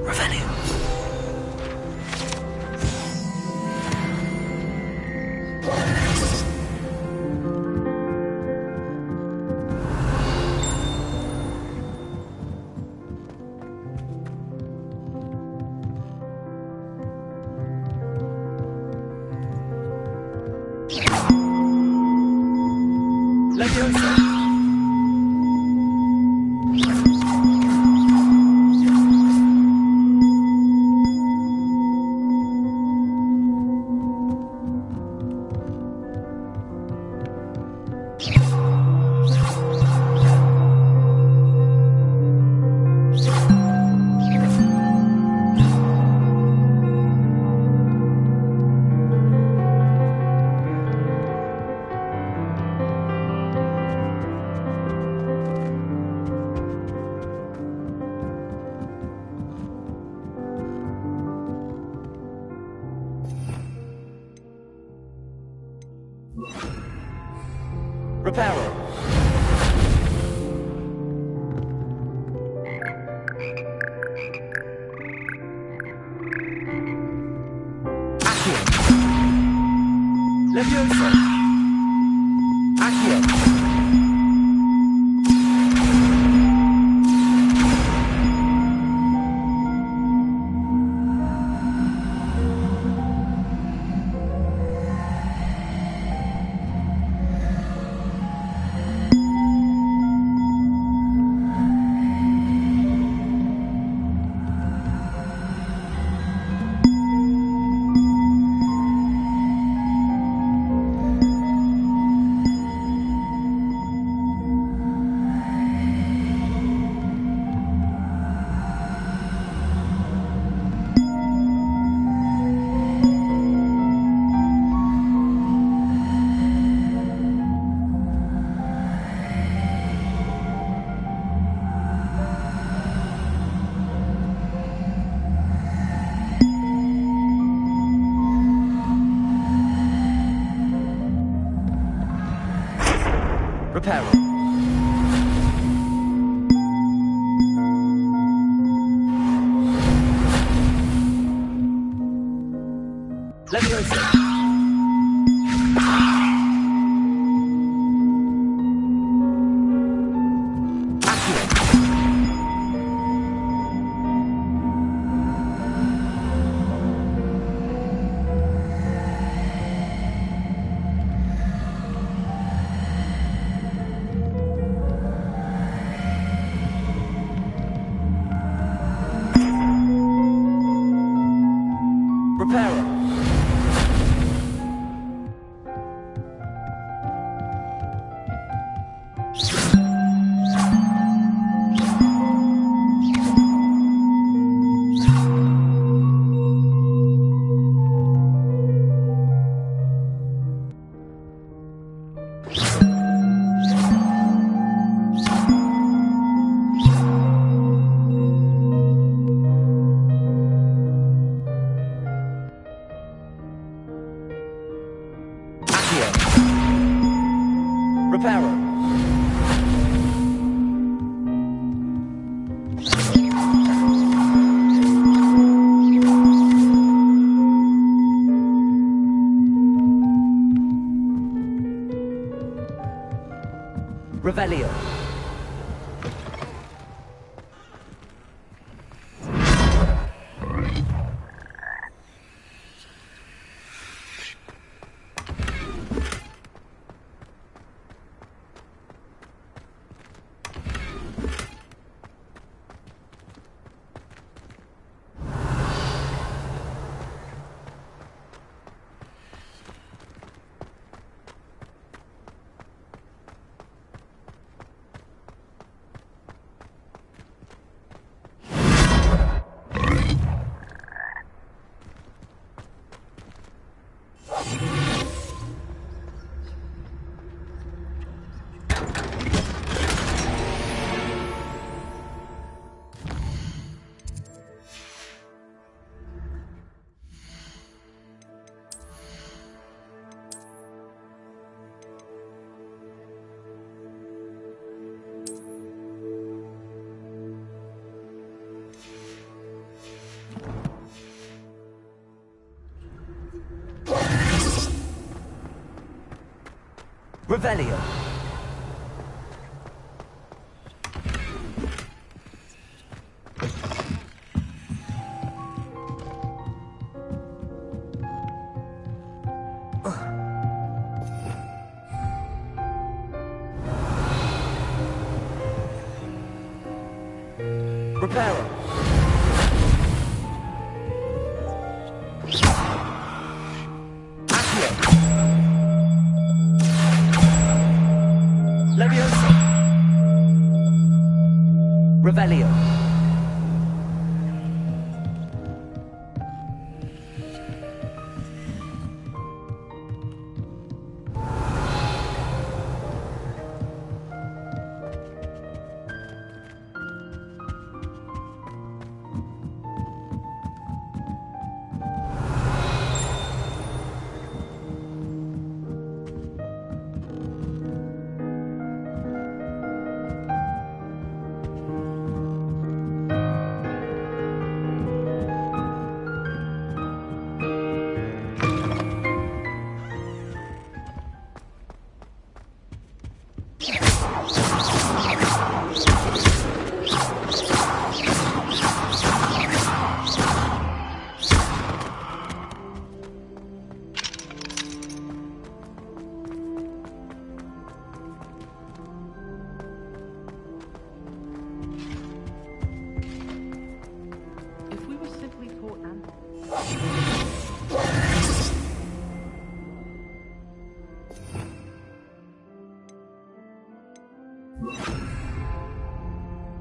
Revelio. Reparo. Accio. Levioso. Accio. Reparo. Levioso. Accio. Reparo. Accio. Reparo. Revelio. Revelio. Reparo. Accio. Levioso. Revelio.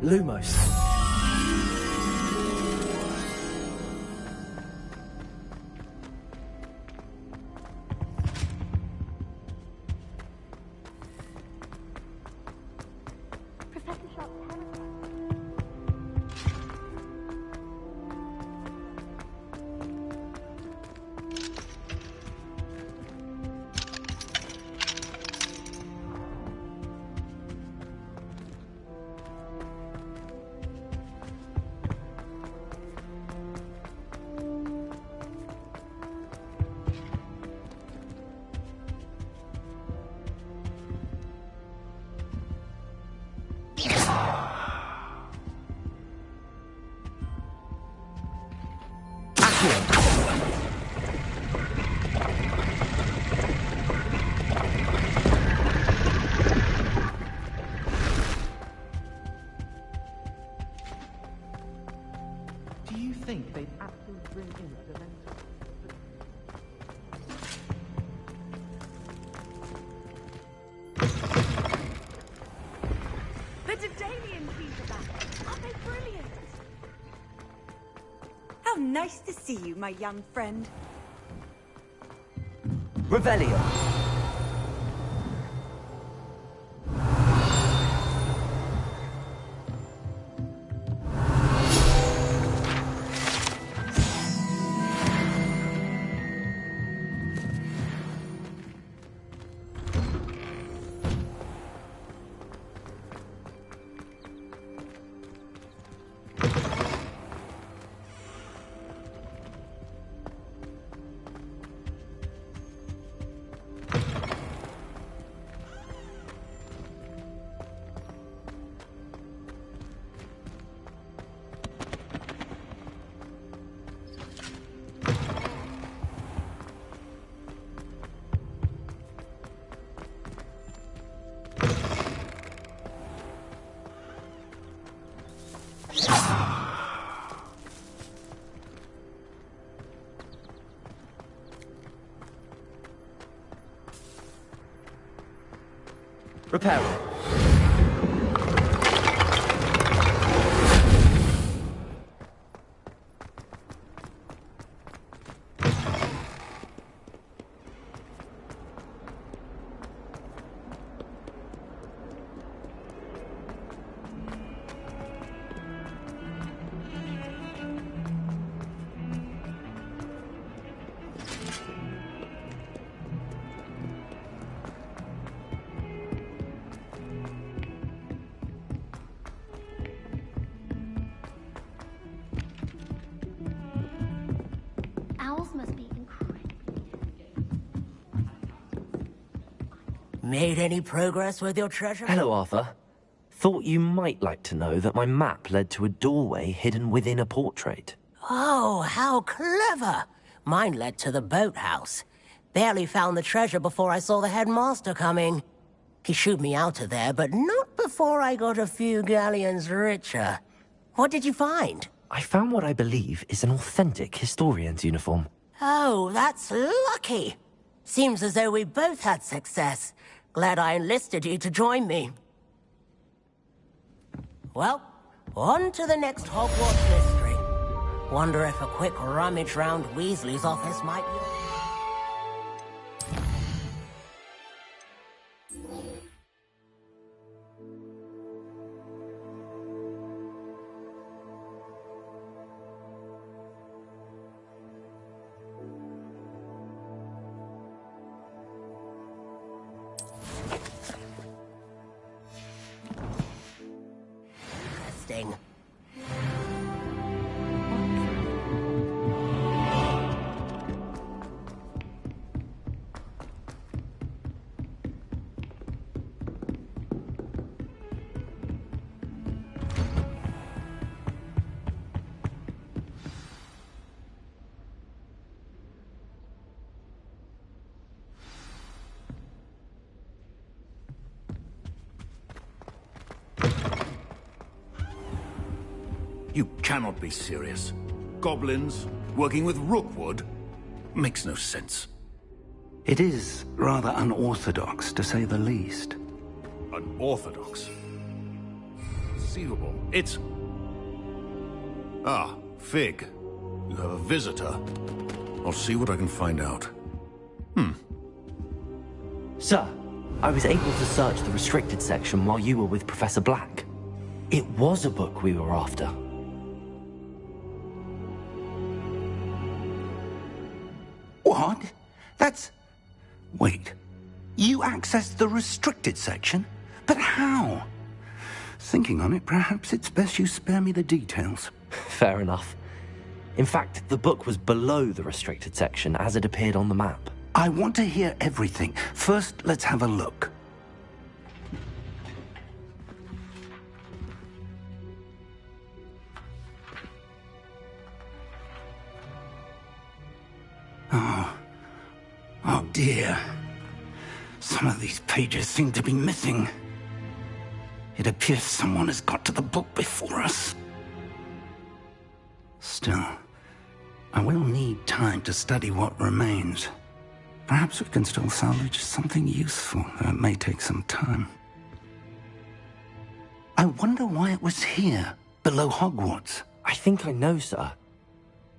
Lumos. Do you think they'd actually bring in a Dementor? The Dedalian keys are back. Aren't they brilliant? How nice to see you, my young friend. Revelio. Repairing. Owls must be incredible. Made any progress with your treasure? Hello, Arthur. Thought you might like to know that my map led to a doorway hidden within a portrait. Oh, how clever! Mine led to the boathouse. Barely found the treasure before I saw the headmaster coming. He shooed me out of there, but not before I got a few galleons richer. What did you find? I found what I believe is an authentic historian's uniform. Oh, that's lucky. Seems as though we both had success. Glad I enlisted you to join me. Well, on to the next Hogwarts mystery. Wonder if a quick rummage round Weasley's office might be... Interesting. You cannot be serious. goblins, working with Rookwood. Makes no sense. It is rather unorthodox, to say the least. Unorthodox? Conceivable. It's... Ah, Fig. You have a visitor. I'll see what I can find out. Sir, I was able to search the restricted section while you were with Professor Black. It was a book we were after. What? That's... Wait. You accessed the restricted section? But how? Thinking on it, perhaps it's best you spare me the details. Fair enough. In fact, the book was below the restricted section as it appeared on the map. I want to hear everything. First, let's have a look. Oh dear. Some of these pages seem to be missing. It appears someone has got to the book before us. Still, I will need time to study what remains. Perhaps we can still salvage something useful, though it may take some time. I wonder why it was here, below Hogwarts. I think I know, sir.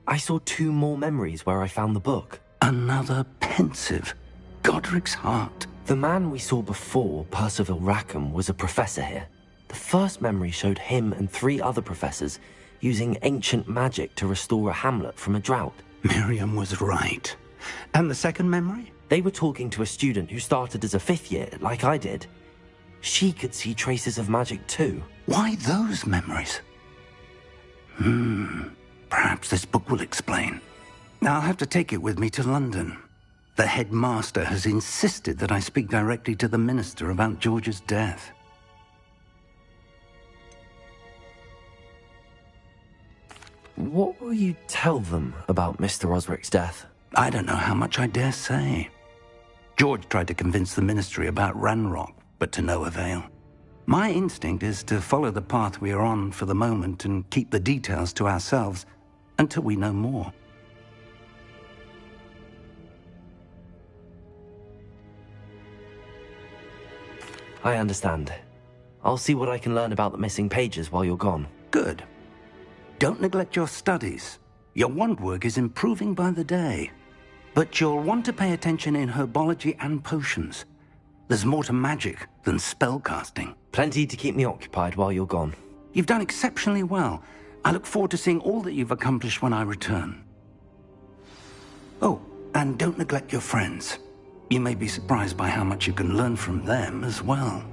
I saw 2 more memories where I found the book. Another pensive. Godric's heart. The man we saw before, Percival Rackham, was a professor here. The first memory showed him and 3 other professors using ancient magic to restore a hamlet from a drought. Miriam was right. And the second memory? They were talking to a student who started as a 5th year, like I did. She could see traces of magic too. Why those memories? Perhaps this book will explain. Now I'll have to take it with me to London. The headmaster has insisted that I speak directly to the minister about George's death. What will you tell them about Mr. Osric's death? I don't know how much I dare say. George tried to convince the ministry about Ranrock, but to no avail. My instinct is to follow the path we are on for the moment and keep the details to ourselves until we know more. I understand. I'll see what I can learn about the missing pages while you're gone. Good. Don't neglect your studies. Your wand work is improving by the day. But you'll want to pay attention in herbology and potions. There's more to magic than spellcasting. Plenty to keep me occupied while you're gone. You've done exceptionally well. I look forward to seeing all that you've accomplished when I return. Oh, and don't neglect your friends. You may be surprised by how much you can learn from them as well.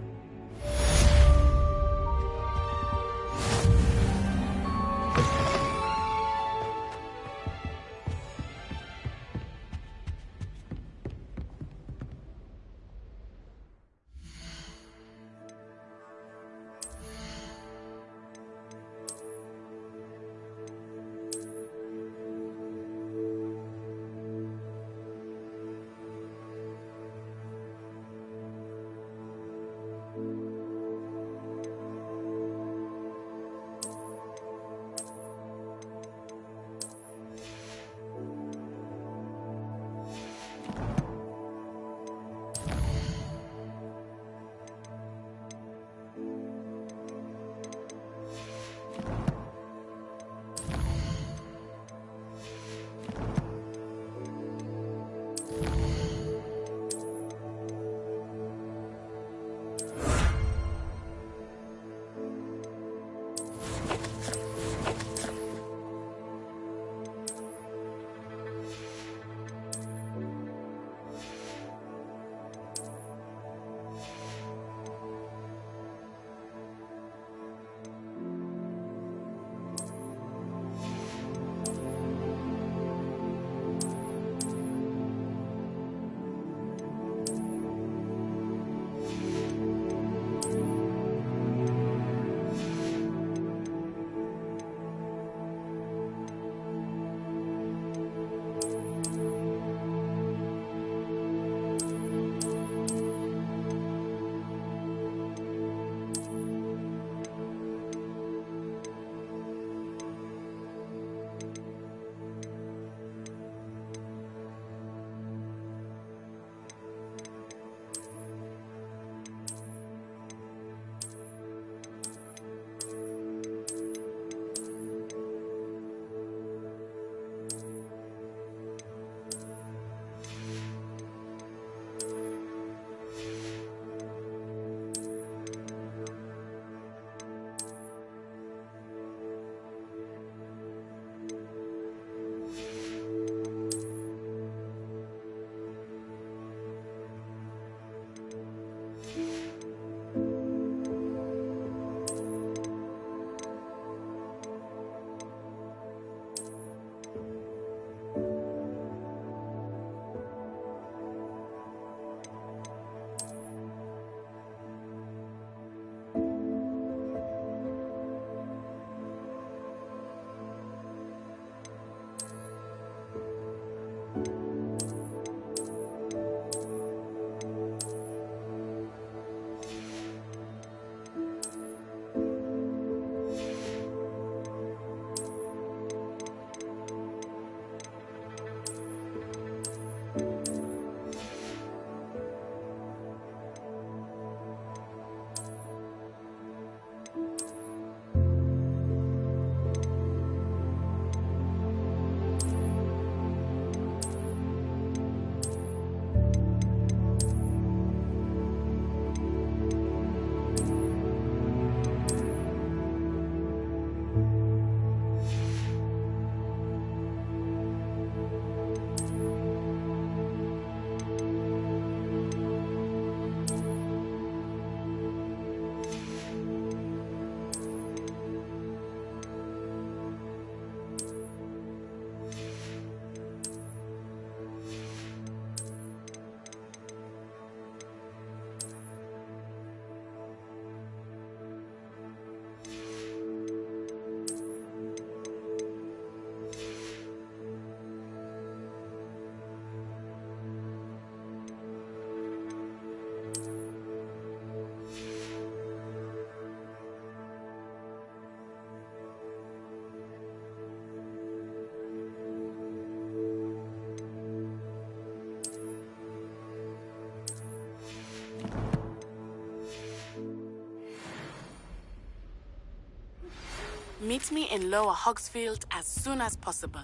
Meet me in Lower Hogsfield as soon as possible.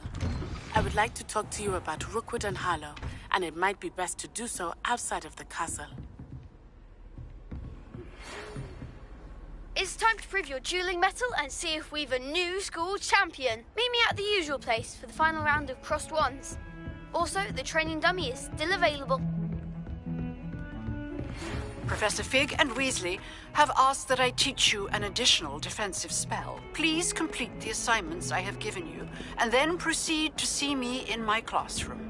I would like to talk to you about Rookwood and Harlow, and it might be best to do so outside of the castle. It's time to prove your dueling mettle and see if we've a new school champion. Meet me at the usual place for the final round of crossed wands. Also, the training dummy is still available. Professor Fig and Weasley have asked that I teach you an additional defensive spell. Please complete the assignments I have given you, and then proceed to see me in my classroom.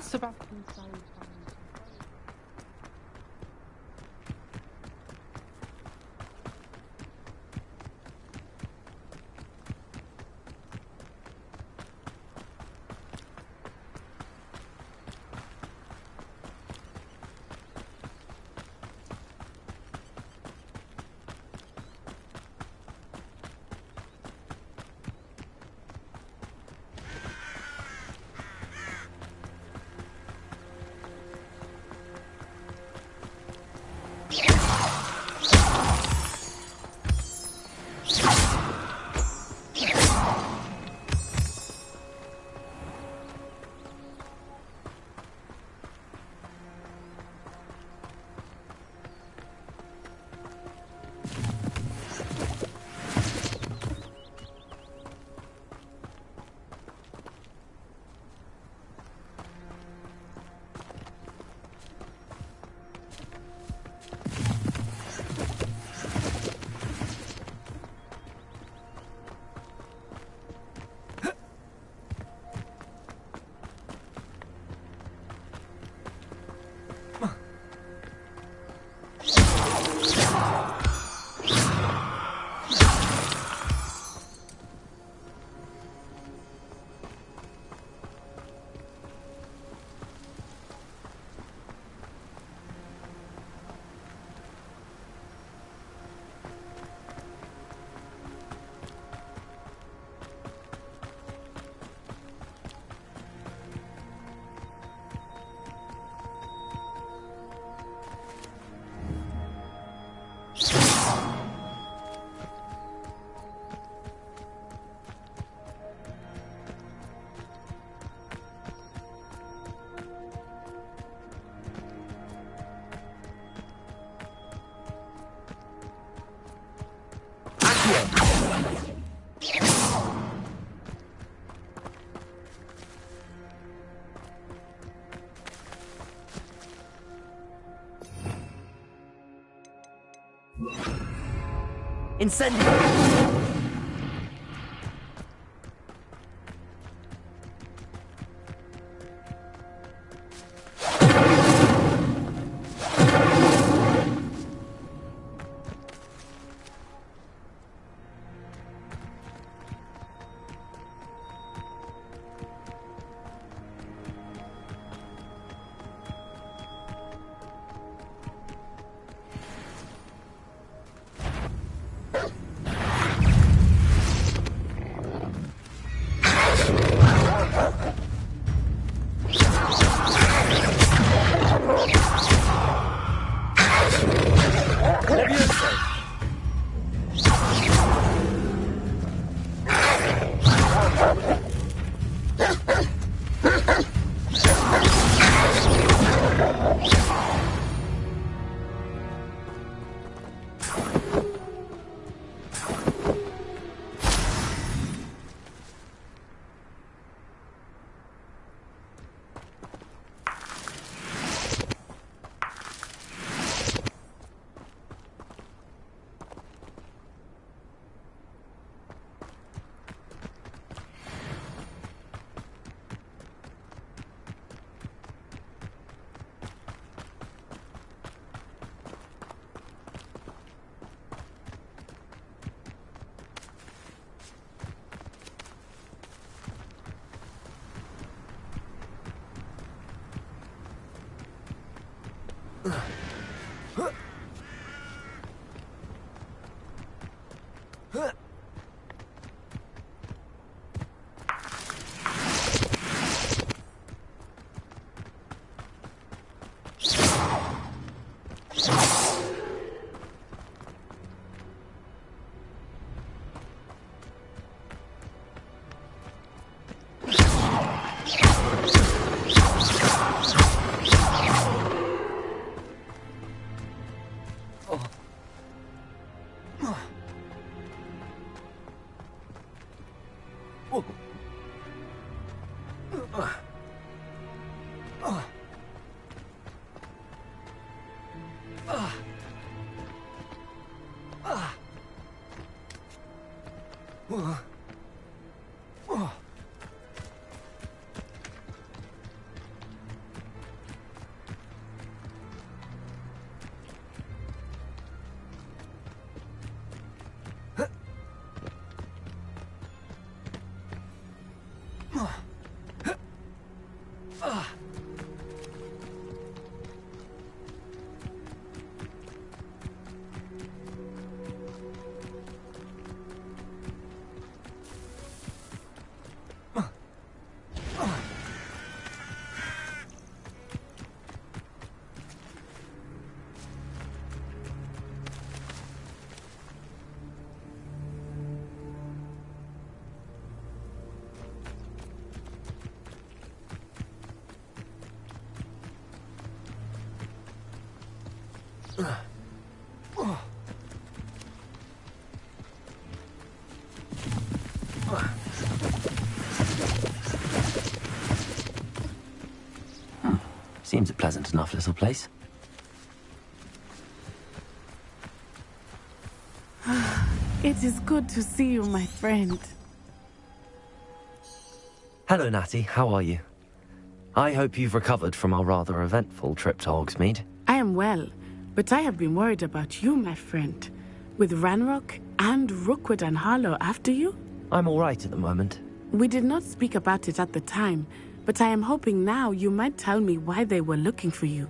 Sebastian Sally's Incendio! Seems a pleasant enough little place. It is good to see you, my friend. Hello, Natty. How are you? I hope you've recovered from our rather eventful trip to Hogsmeade. I am well, but I have been worried about you, my friend. With Ranrock and Rookwood and Harlow after you? I'm all right at the moment. We did not speak about it at the time, but I am hoping now you might tell me why they were looking for you.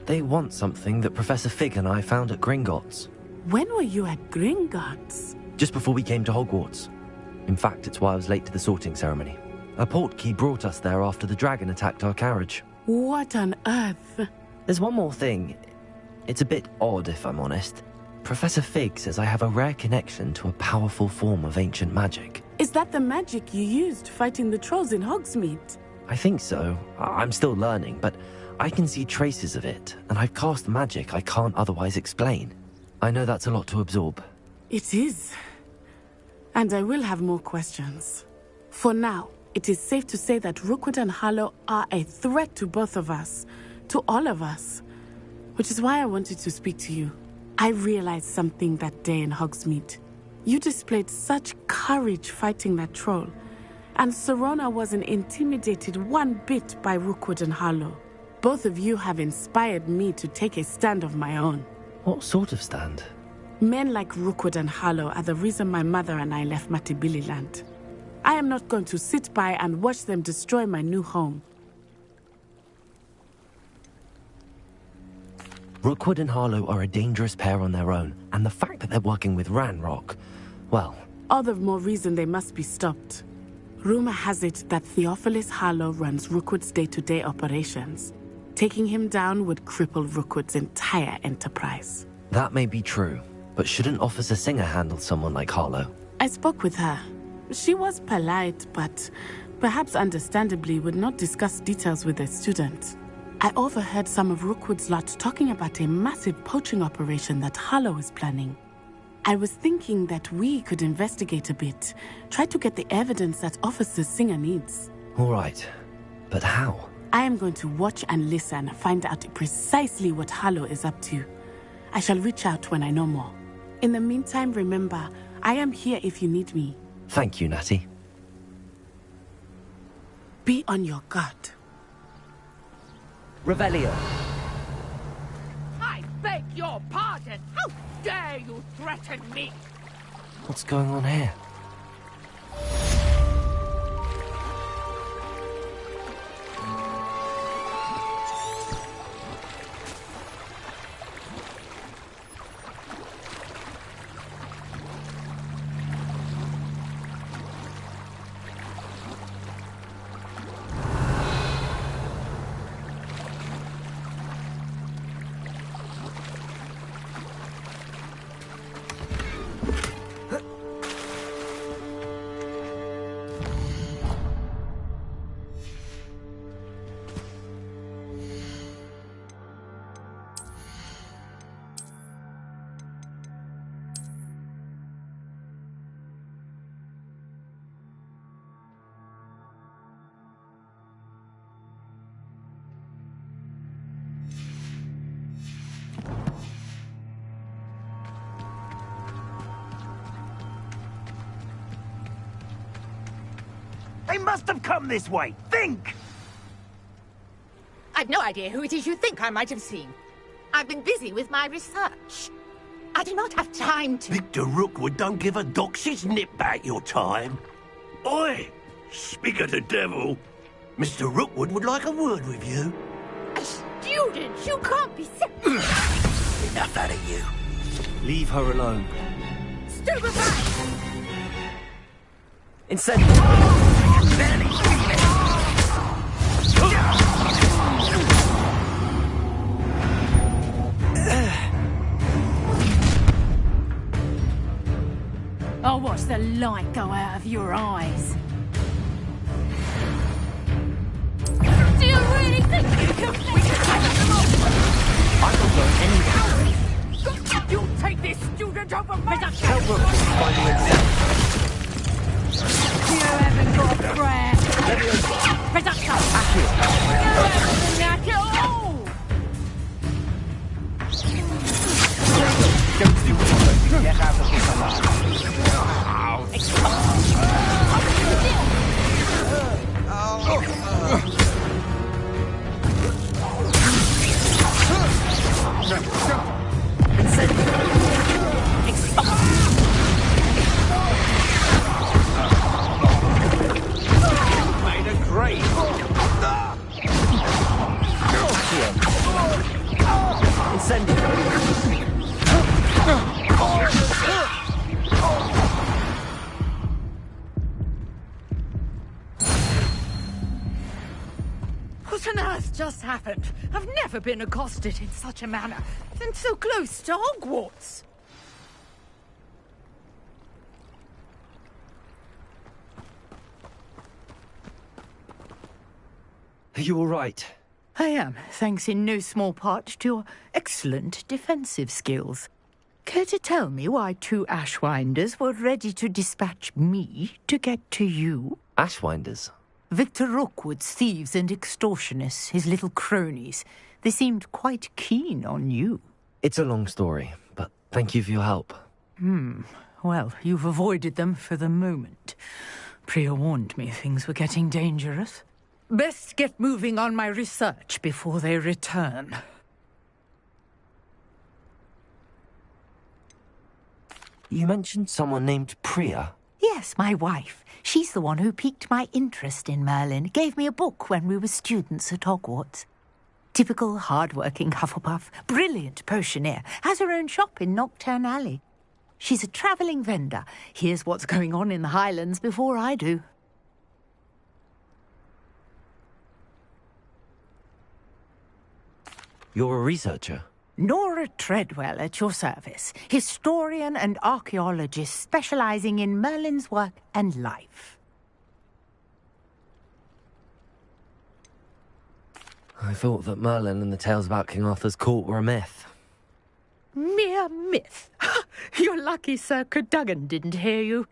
They want something that Professor Fig and I found at Gringotts. When were you at Gringotts? Just before we came to Hogwarts. In fact, it's why I was late to the sorting ceremony. A portkey brought us there after the dragon attacked our carriage. What on earth? There's one more thing. It's a bit odd, if I'm honest. Professor Fig says I have a rare connection to a powerful form of ancient magic. Is that the magic you used fighting the trolls in Hogsmeade? I think so. I'm still learning, but I can see traces of it, and I've cast magic I can't otherwise explain. I know that's a lot to absorb. It is. And I will have more questions. For now, it is safe to say that Rookwood and Harlow are a threat to both of us, to all of us, which is why I wanted to speak to you. I realized something that day in Hogsmeade. You displayed such courage fighting that troll, and Serona wasn't intimidated one bit by Rookwood and Harlow. Both of you have inspired me to take a stand of my own. What sort of stand? Men like Rookwood and Harlow are the reason my mother and I left Mattibilliland. I am not going to sit by and watch them destroy my new home. Rookwood and Harlow are a dangerous pair on their own, and the fact that they're working with Ranrock, well... All the more reason they must be stopped. Rumor has it that Theophilus Harlow runs Rookwood's day-to-day operations. Taking him down would cripple Rookwood's entire enterprise. That may be true, but shouldn't Officer Singer handle someone like Harlow? I spoke with her. She was polite, but perhaps understandably would not discuss details with a student. I overheard some of Rookwood's lot talking about a massive poaching operation that Harlow is planning. I was thinking that we could investigate a bit, try to get the evidence that Officer Singer needs. All right, but how? I am going to watch and listen, find out precisely what Harlow is up to. I shall reach out when I know more. In the meantime, remember, I am here if you need me. Thank you, Natty. Be on your guard. Revelio. I beg your pardon! How dare you threaten me? What's going on here? They must have come this way. Think! I've no idea who it is you think I might have seen. I've been busy with my research. I do not have time to... Victor Rookwood don't give a doxy's nip back your time. Oi! Speak of the devil. Mr. Rookwood would like a word with you. A student? You can't be Enough out of you. Leave her alone. Stupefy! I'll watch the light go out of your eyes. Do you really think you can I don't go anywhere. You take this student over my... Tell Rookwood to find you himself. You haven't got a prayer. Reduction! You haven't got it all! Don't do what get out of this alive. Made a grave. What on earth just happened? I've never been accosted in such a manner, and so close to Hogwarts. Are you all right? I am, thanks in no small part to your excellent defensive skills. Care to tell me why two Ashwinders were ready to dispatch me to get to you? Ashwinders? Victor Rookwood's thieves and extortionists, his little cronies. They seemed quite keen on you. It's a long story, but thank you for your help. Well, you've avoided them for the moment. Priya warned me things were getting dangerous. Best get moving on my research before they return. You mentioned someone named Priya. Yes, my wife. She's the one who piqued my interest in Merlin. Gave me a book when we were students at Hogwarts. Typical hard-working Hufflepuff. Brilliant potioneer. Has her own shop in Knockturn Alley. She's a travelling vendor. Hears what's going on in the Highlands before I do. You're a researcher? Nora Treadwell at your service. Historian and archaeologist specialising in Merlin's work and life. I thought that Merlin and the tales about King Arthur's court were a myth. Mere myth. You're lucky Sir Cadogan didn't hear you.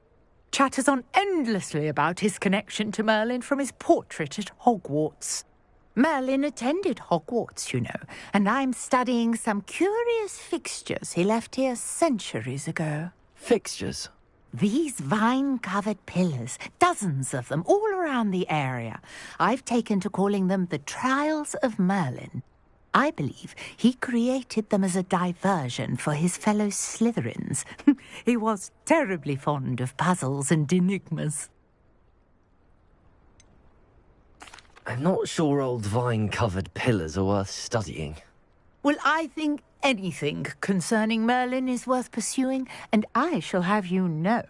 Chatters on endlessly about his connection to Merlin from his portrait at Hogwarts. Merlin attended Hogwarts, you know, and I'm studying some curious fixtures he left here centuries ago. Fixtures? These vine-covered pillars, dozens of them, all around the area. I've taken to calling them the Trials of Merlin. I believe he created them as a diversion for his fellow Slytherins. He was terribly fond of puzzles and enigmas. I'm not sure old vine-covered pillars are worth studying. Well, I think anything concerning Merlin is worth pursuing, and I shall have you know,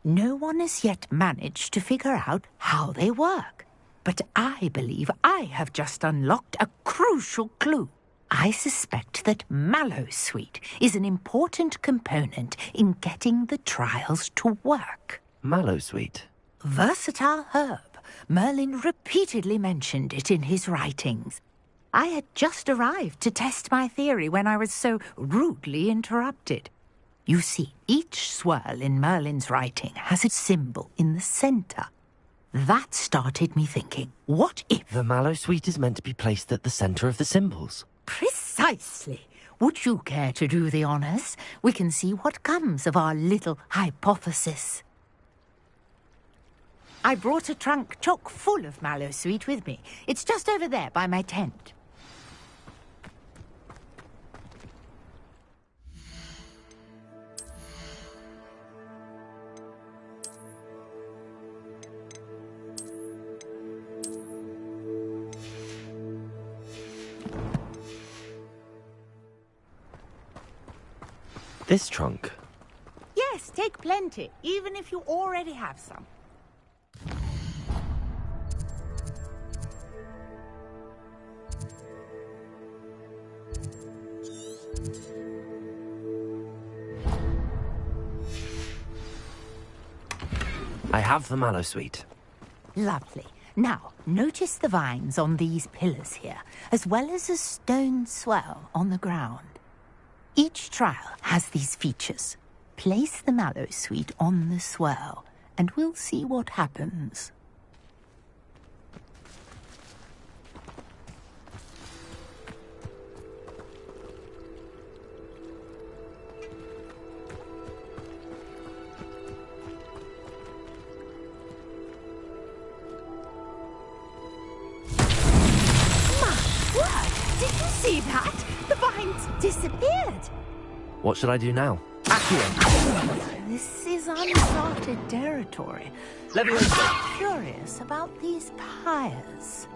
no one has yet managed to figure out how they work. But I believe I have just unlocked a crucial clue. I suspect that Mallowsweet is an important component in getting the trials to work. Mallowsweet? Versatile herb. Merlin repeatedly mentioned it in his writings. I had just arrived to test my theory when I was so rudely interrupted. You see, each swirl in Merlin's writing has a symbol in the centre. That started me thinking, what if... The Mallowsweet is meant to be placed at the centre of the symbols. Precisely. Would you care to do the honours? We can see what comes of our little hypothesis. I brought a trunk chock full of mallow sweet with me. It's just over there by my tent. This trunk? Yes, take plenty, even if you already have some. I have the mallow sweet. Lovely. Now, notice the vines on these pillars here, as well as a stone swell on the ground. Each trial has these features. Place the mallow sweet on the swell, and we'll see what happens. Did you see that? The vines disappeared. What should I do now? This is uncharted territory. I'm curious about these pyres.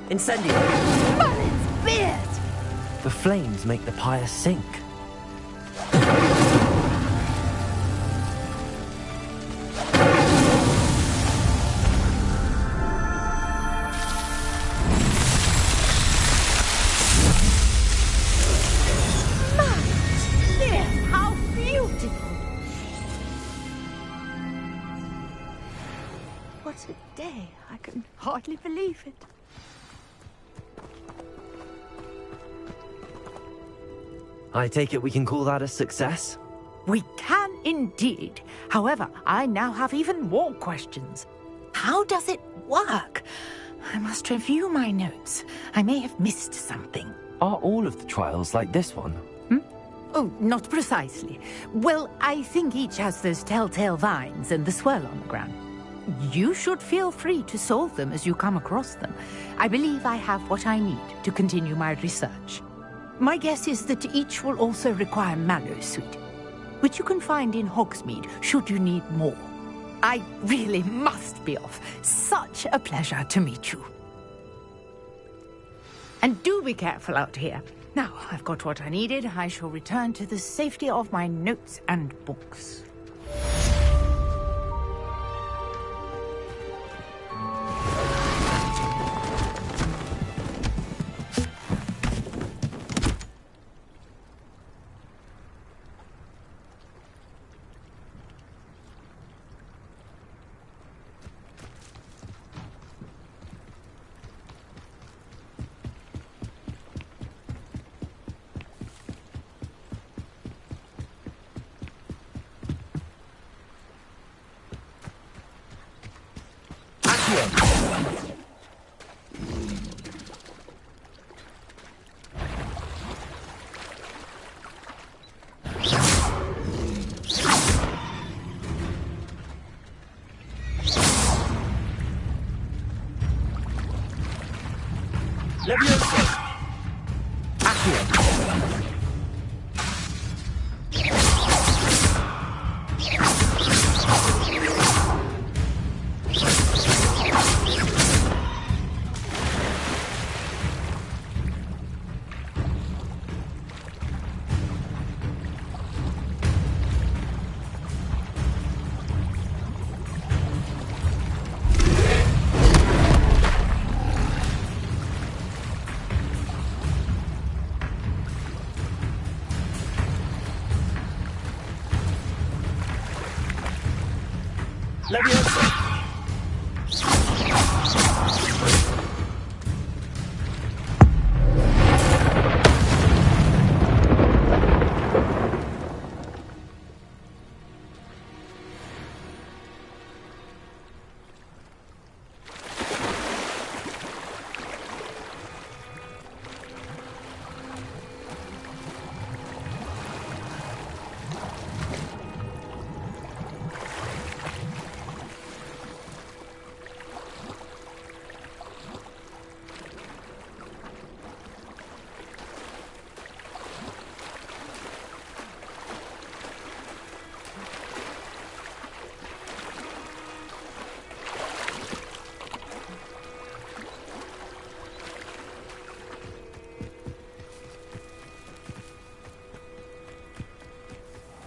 Incendio! Merlin's beard! The flames make the pyre sink. What a day. I can hardly believe it. I take it we can call that a success? We can indeed. However, I now have even more questions. How does it work? I must review my notes. I may have missed something. Are all of the trials like this one? Oh, not precisely. Well, I think each has those telltale vines and the swirl on the ground. You should feel free to solve them as you come across them. I believe I have what I need to continue my research. My guess is that each will also require mallow sweet, which you can find in Hogsmeade should you need more. I really must be off. Such a pleasure to meet you. And do be careful out here. Now, I've got what I needed. I shall return to the safety of my notes and books.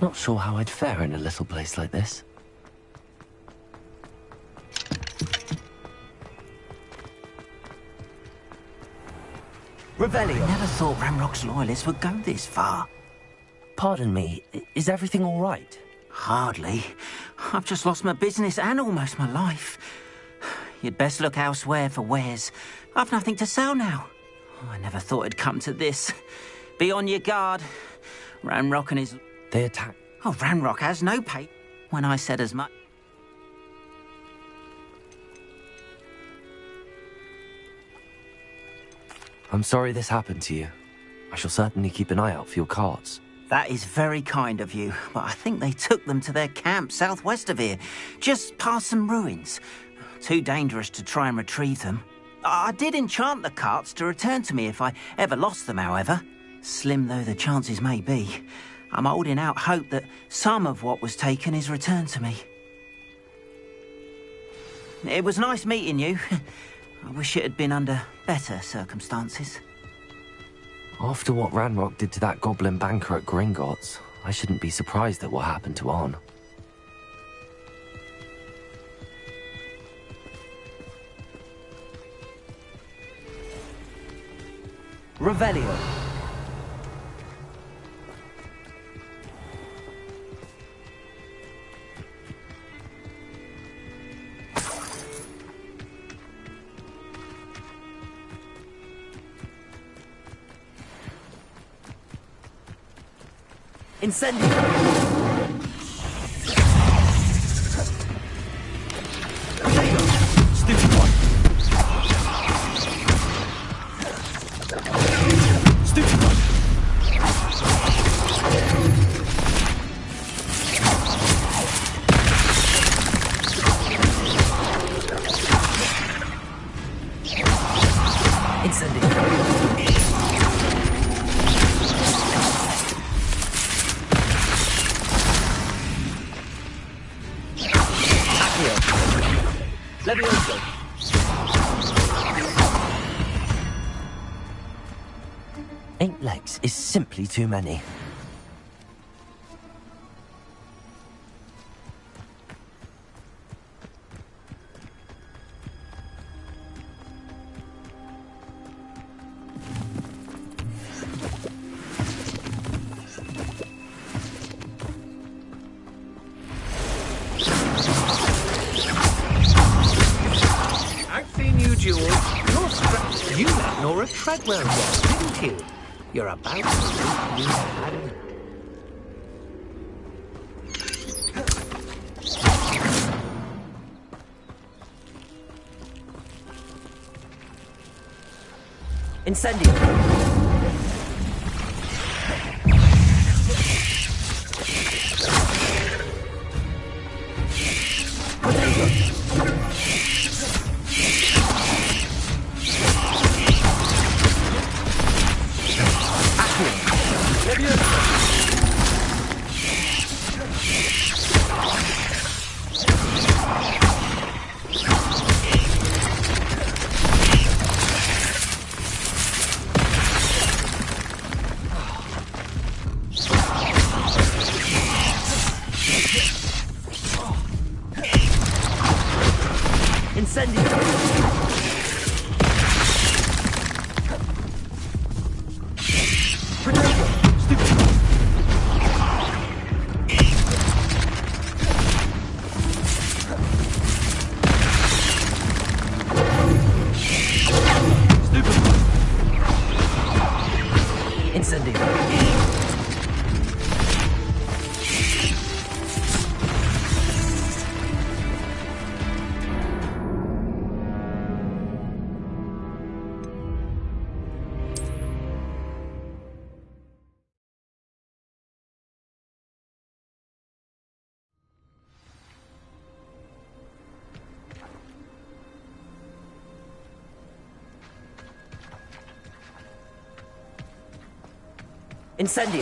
Not sure how I'd fare in a little place like this. Revelio. I never thought Ranrock's loyalists would go this far. Pardon me, is everything all right? Hardly. I've just lost my business and almost my life. You'd best look elsewhere for wares. I've nothing to sell now. I never thought it'd come to this. Be on your guard. Ranrock and his... They attack. Oh, Ranrock has no pay. When I said as much... I'm sorry this happened to you. I shall certainly keep an eye out for your carts. That is very kind of you, but I think they took them to their camp southwest of here, just past some ruins. Too dangerous to try and retrieve them. I did enchant the carts to return to me if I ever lost them, however. Slim though the chances may be, I'm holding out hope that some of what was taken is returned to me. It was nice meeting you. I wish it had been under better circumstances. After what Ranrock did to that goblin banker at Gringotts, I shouldn't be surprised at what happened to Arn. Revelio. Incendio! Stupid one! Stupid one! Levioso. Eight legs is simply too many. You met Nora Treadwell once, didn't you? You're about to meet you had Incendio! Incendio!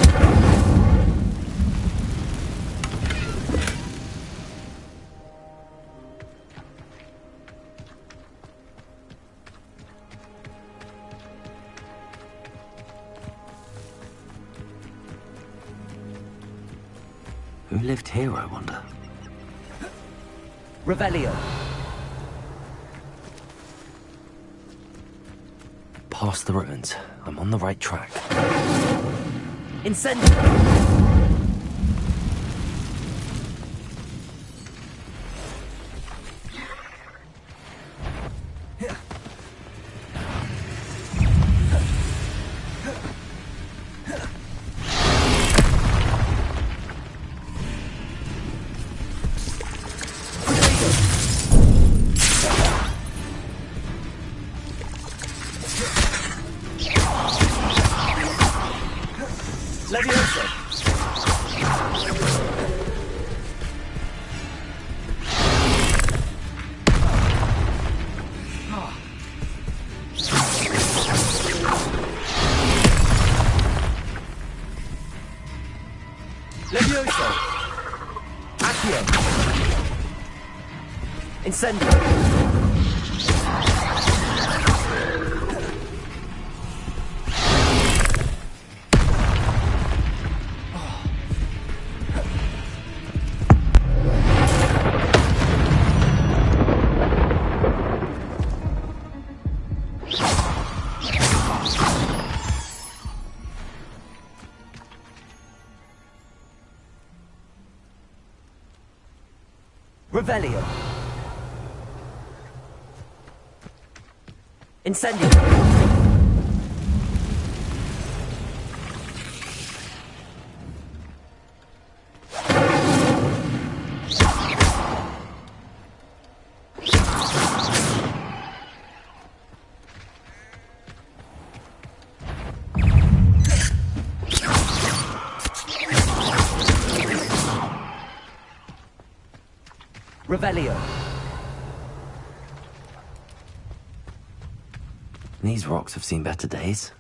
Who lived here, I wonder? Revelio. Past the ruins. I'm on the right track. Incendio. Incendio. Revelio. Incendio. Revelio. These rocks have seen better days.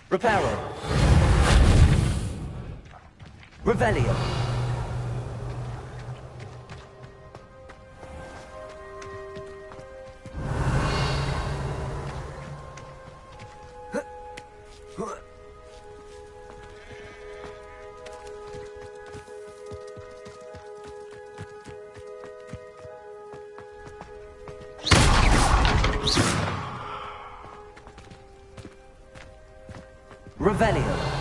Reparo. Revelio. Revelio.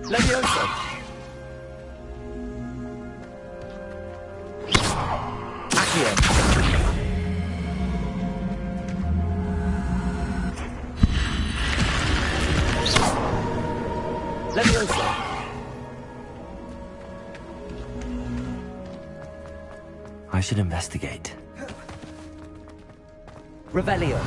Levioso. Accio. Levioso. I should investigate. Revelio.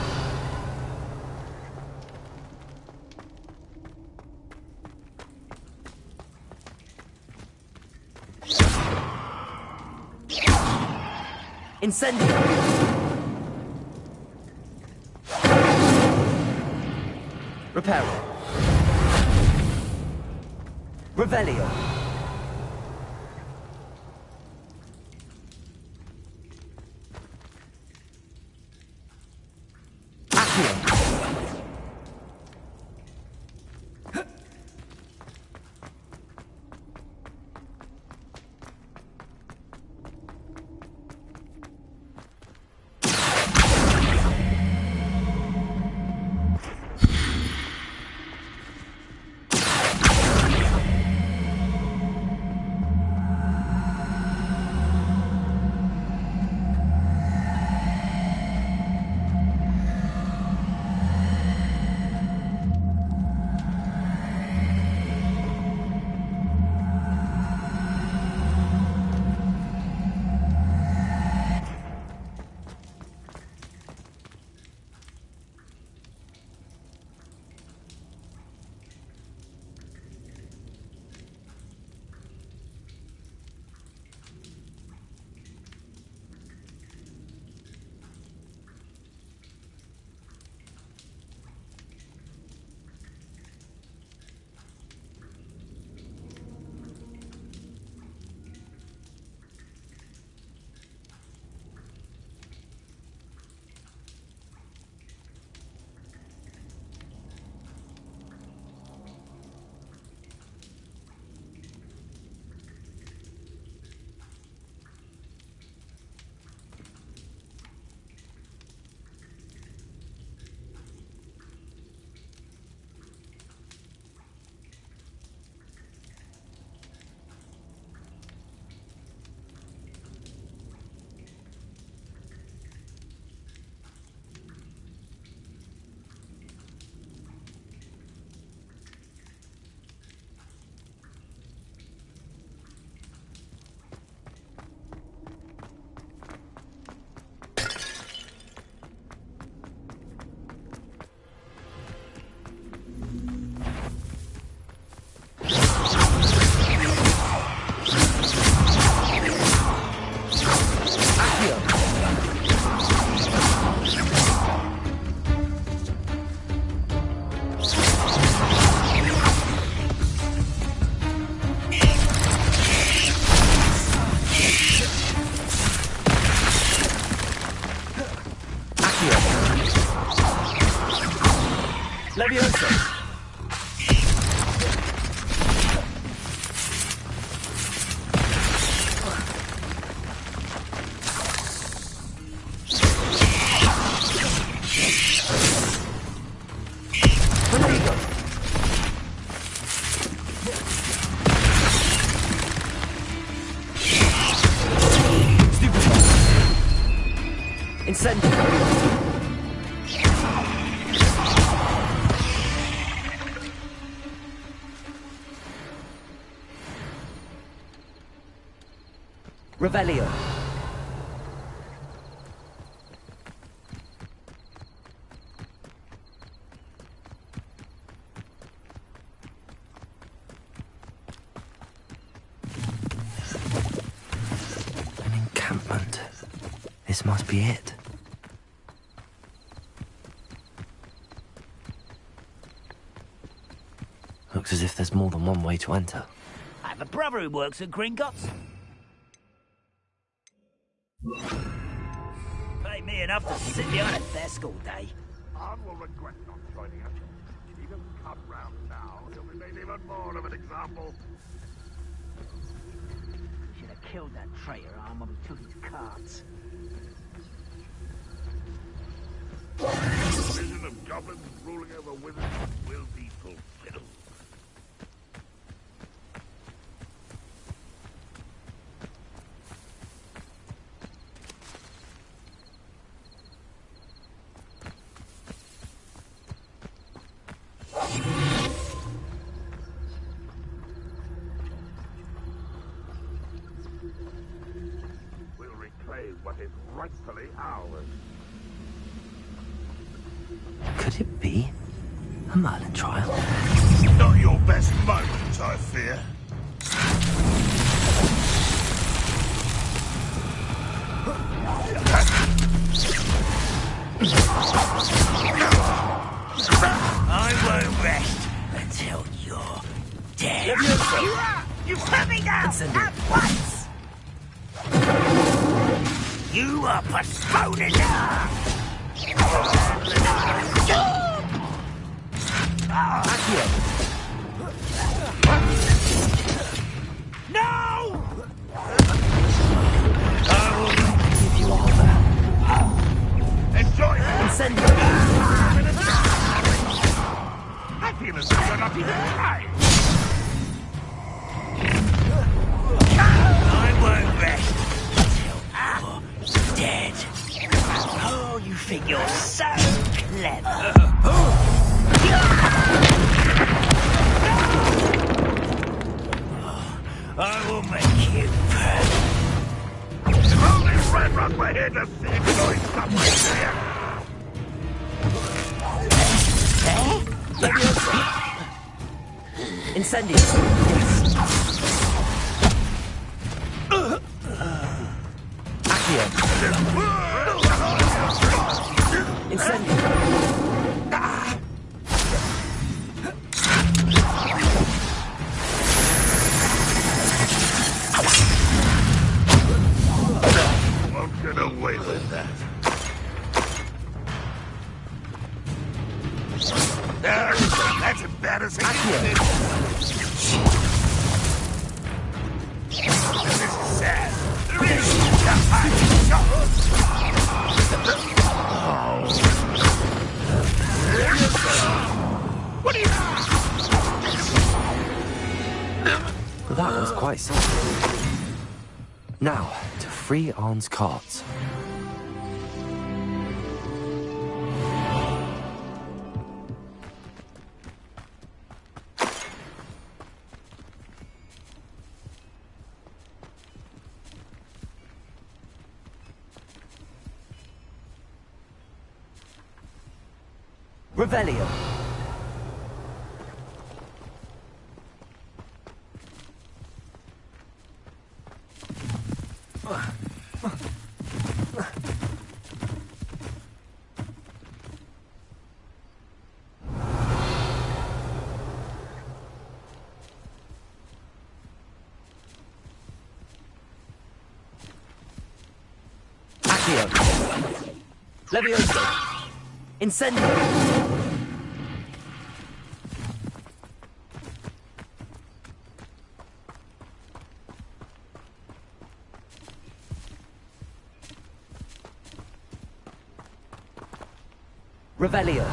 Incendio. Reparo. Revelio. Incendiary! Revelio. An encampment. This must be it. Looks as if there's more than one way to enter. I have a brother who works at Gringotts. Pay me enough to sit behind a desk all day. Arn will regret not joining us. If he doesn't come round now, he'll be made even more of an example. We should have killed that traitor Arn when we took his carts. The vision of goblins ruling over wizards will be fulfilled. We'll reclaim what is rightfully ours. Could it be a Merlin trial? Not your best moment, I fear. I won't rest until you're dead. You put me down at once! You are postponing No! I will give you all that. Enjoy it! Incendiary! I feel as though you're not even trying. I won't rest until you're dead. Oh, you think you're so clever. I will make you burn. If only Red Rock were here to see him going somewhere here. Incendiary. Yes. Accio. Incendiary. Won't get away with that. That's embarrassing. This is sad. What are you? That was quite something. Now, to free Arn's carts. Revelio. Accio. Levioso. Incendio. Revelio.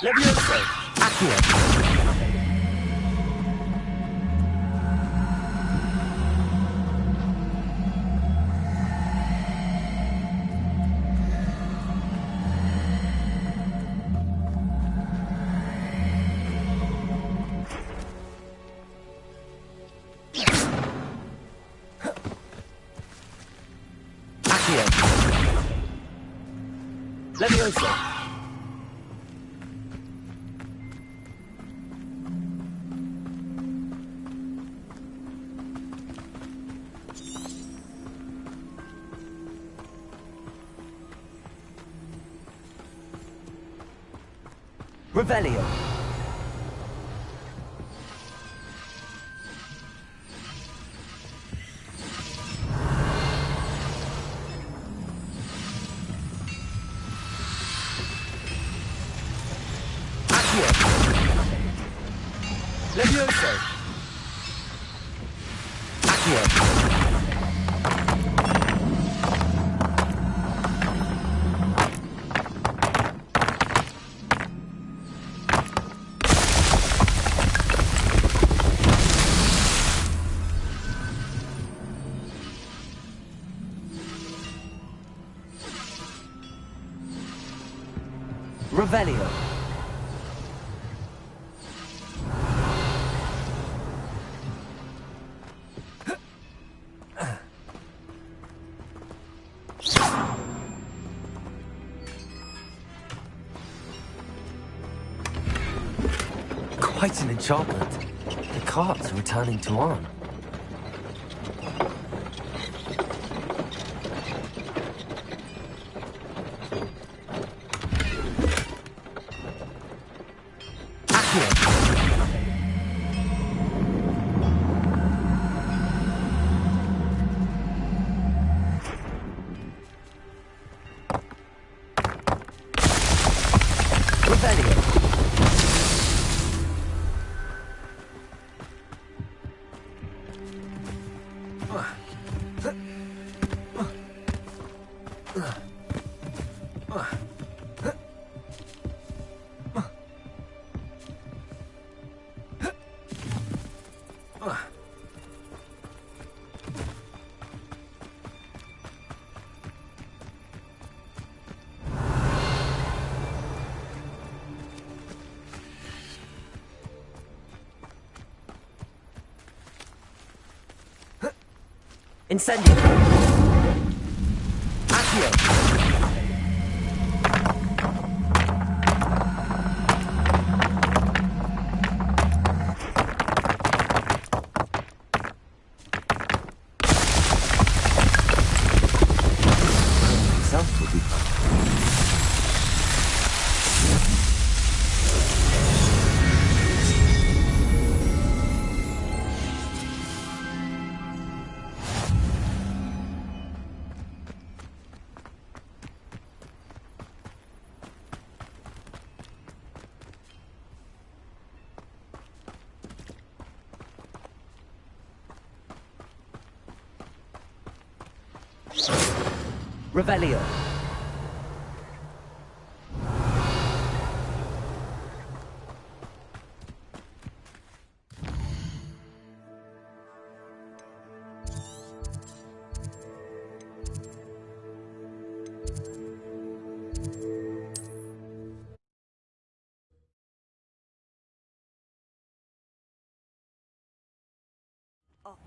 Levioso! Accio! Levioso! Revelio! Levioso! Accio! Revelio! Quite an enchantment. The carts are returning to Arn. Incendio! Accio! Itself will be fun. Revelio!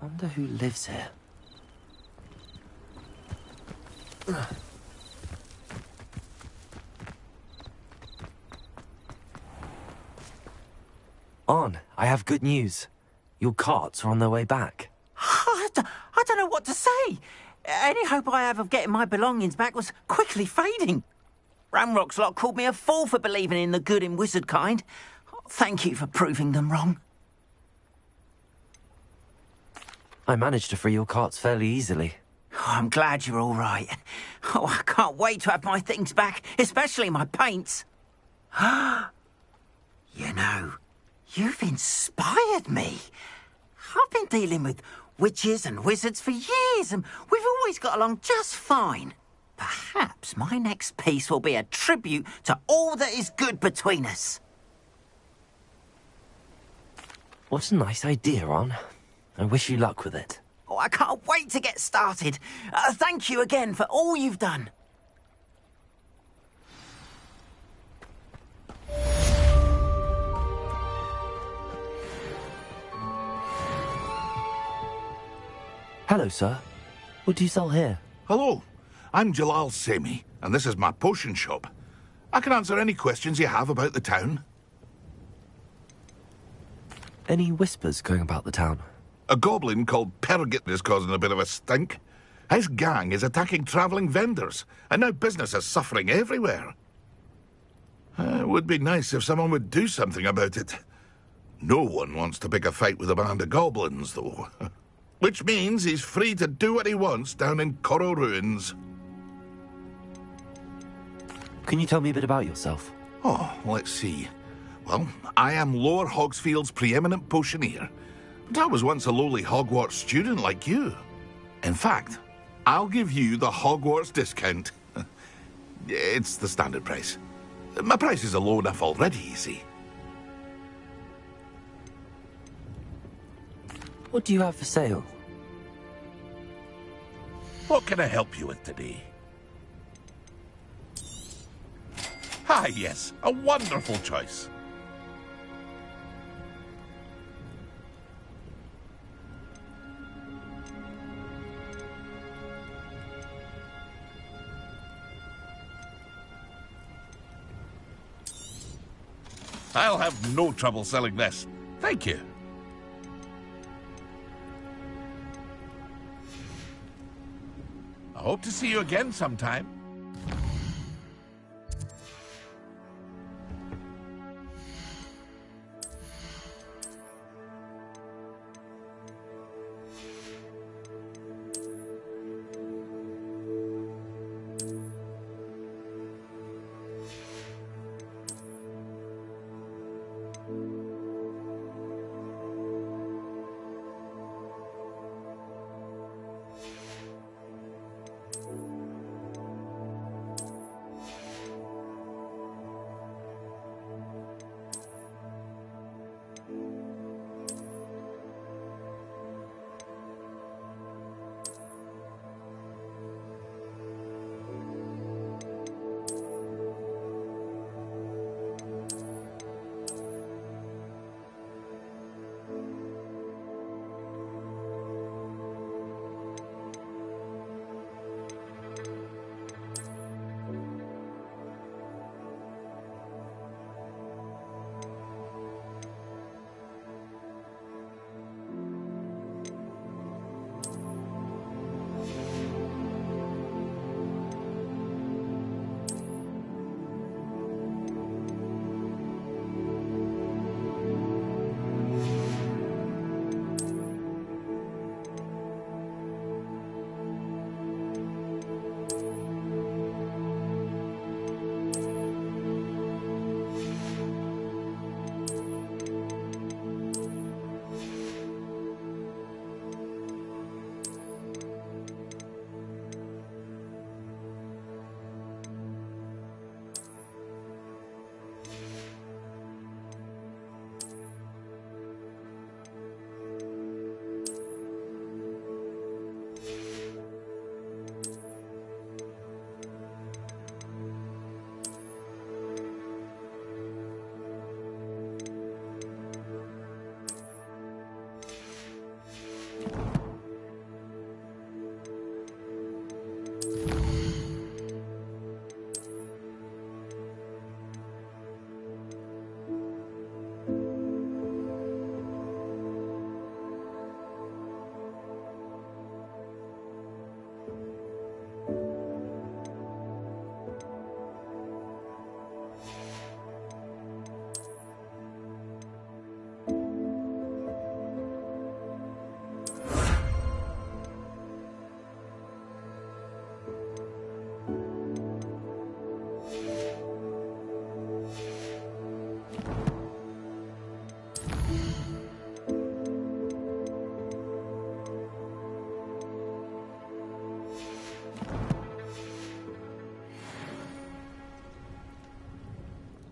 Wonder who lives here. Arn, I have good news. Your carts are on their way back. I don't know what to say. Any hope I have of getting my belongings back was quickly fading. Ramrock's lot called me a fool for believing in the good in wizard kind. Thank you for proving them wrong. I managed to free your carts fairly easily. Oh, I'm glad you're all right. Oh, I can't wait to have my things back, especially my paints. You know, you've inspired me. I've been dealing with witches and wizards for years, and we've always got along just fine. Perhaps my next piece will be a tribute to all that is good between us. What a nice idea, Ron. I wish you luck with it. Oh, I can't wait to get started. Thank you again for all you've done. Hello, sir. What do you sell here? Hello, I'm Jalal Semi, and this is my potion shop. I can answer any questions you have about the town. Any whispers going about the town? A goblin called Pergit is causing a bit of a stink. His gang is attacking travelling vendors, and now business is suffering everywhere. It would be nice if someone would do something about it. No one wants to pick a fight with a band of goblins, though. Which means he's free to do what he wants down in Coral Ruins. Can you tell me a bit about yourself? Oh, let's see. Well, I am Lower Hogsfield's preeminent potioneer. But I was once a lowly Hogwarts student like you. In fact, I'll give you the Hogwarts discount. It's the standard price. My prices are low enough already, you see. What do you have for sale? What can I help you with today? Ah, yes, a wonderful choice. I'll have no trouble selling this. Thank you. I hope to see you again sometime.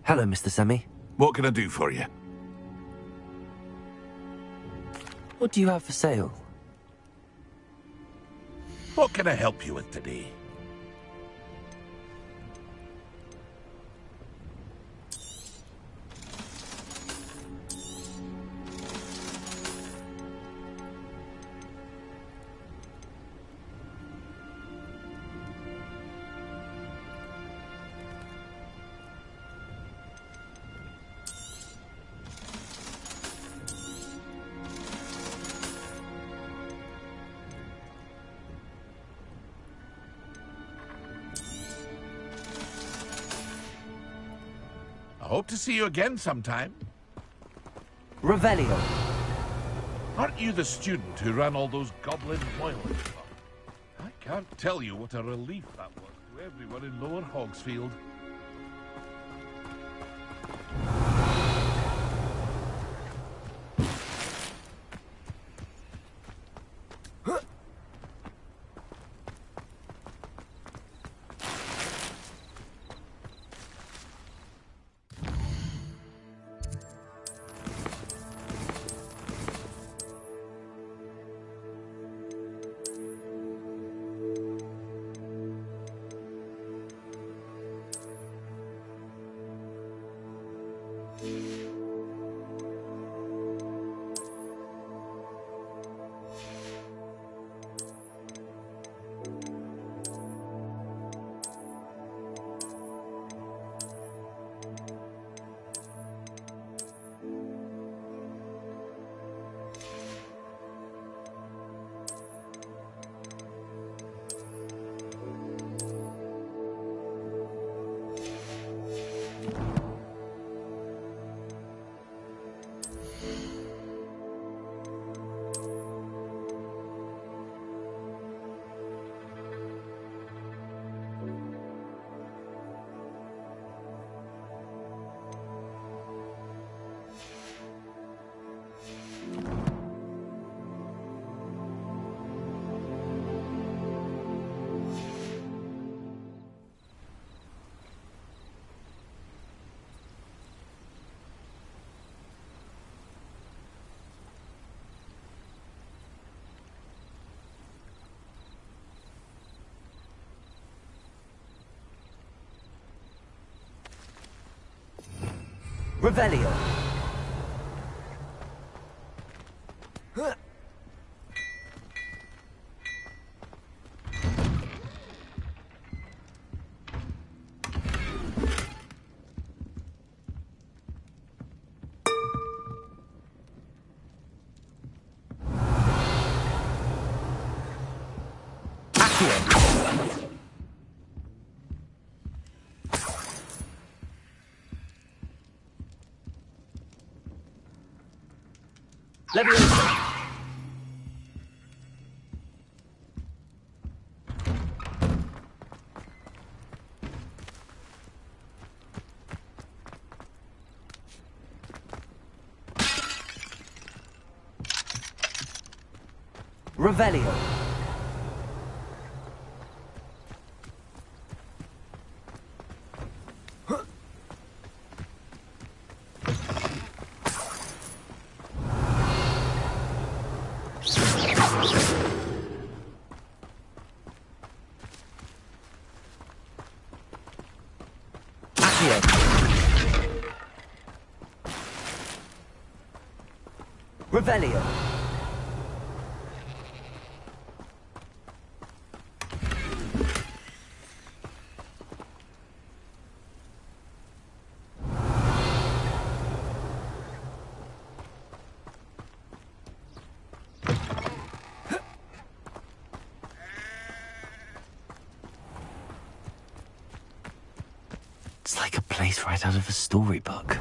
Hello, Mr. Semi. What can I do for you? What do you have for sale? What can I help you with today? I hope to see you again sometime. Revelio. Aren't you the student who ran all those goblin boilers? I can't tell you what a relief that was to everyone in Lower Hogsfield. Revelio. Revelio. Revelio. It's like a place right out of a storybook.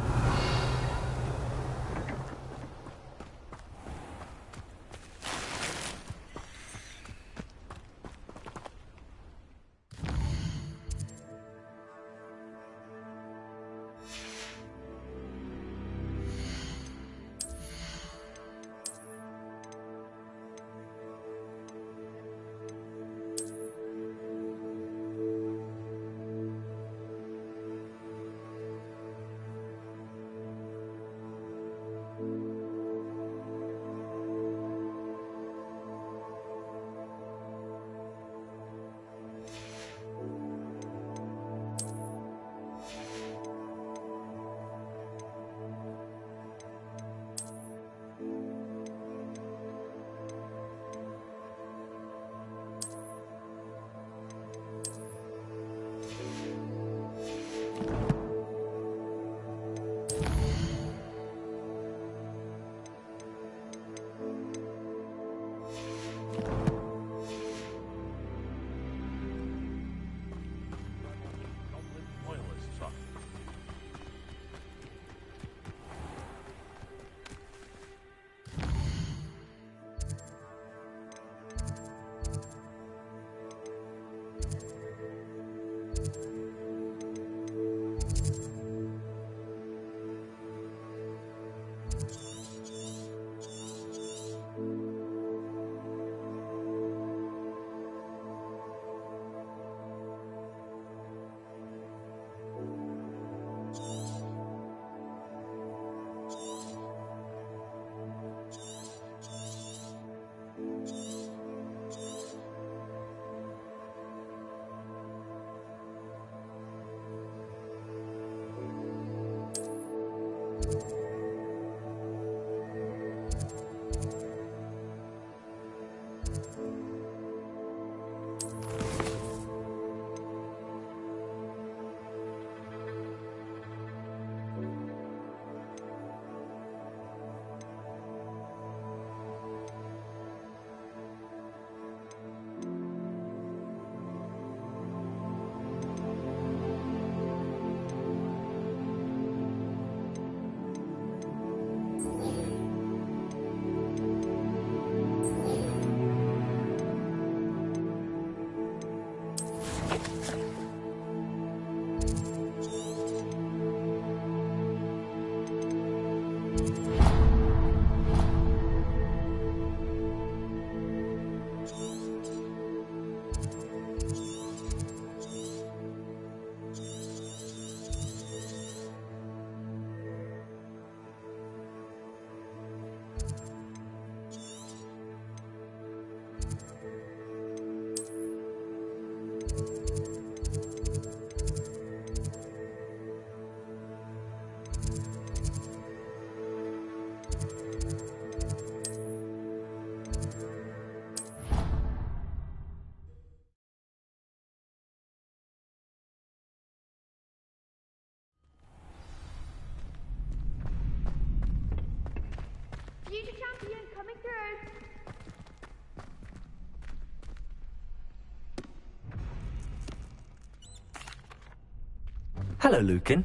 Hello, Lucan.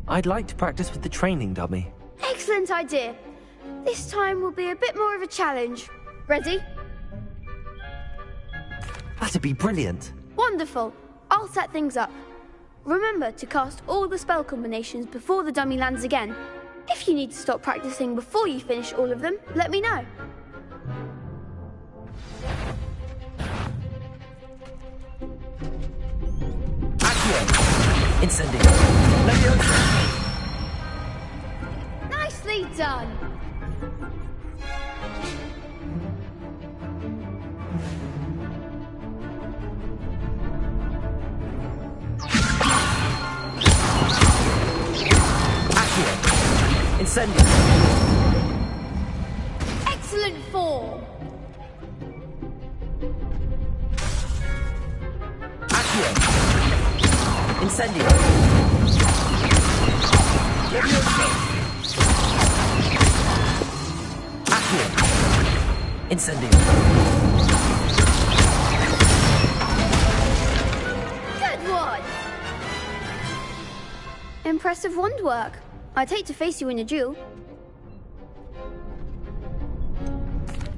I'd like to practice with the training dummy. Excellent idea. This time will be a bit more of a challenge. Ready? That'd be brilliant. Wonderful. I'll set things up. Remember to cast all the spell combinations before the dummy lands again. If you need to stop practicing before you finish all of them, let me know. Accio! Incendio! Leviosa! Nicely done! Incendio! Excellent form! Accio! Incendio! Leviosa! Accio! Incendio! Good one! Impressive wand work. I'd hate to face you in a duel.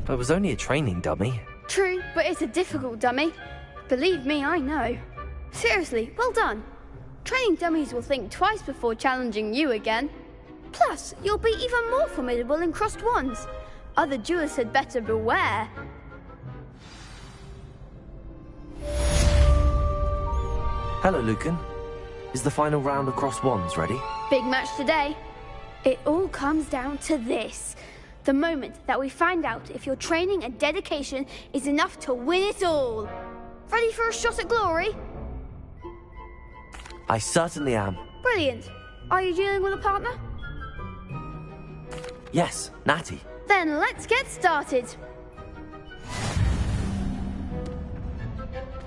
But it was only a training dummy. True, but it's a difficult dummy. Believe me, I know. Seriously, well done. Training dummies will think twice before challenging you again. Plus, you'll be even more formidable in crossed wands. Other duelists had better beware. Hello, Lucan. Is the final round of crossed wands ready? Big match today. It all comes down to this. The moment that we find out if your training and dedication is enough to win it all. Ready for a shot at glory? I certainly am. Brilliant. Are you dealing with a partner? Yes, Natty. Then let's get started.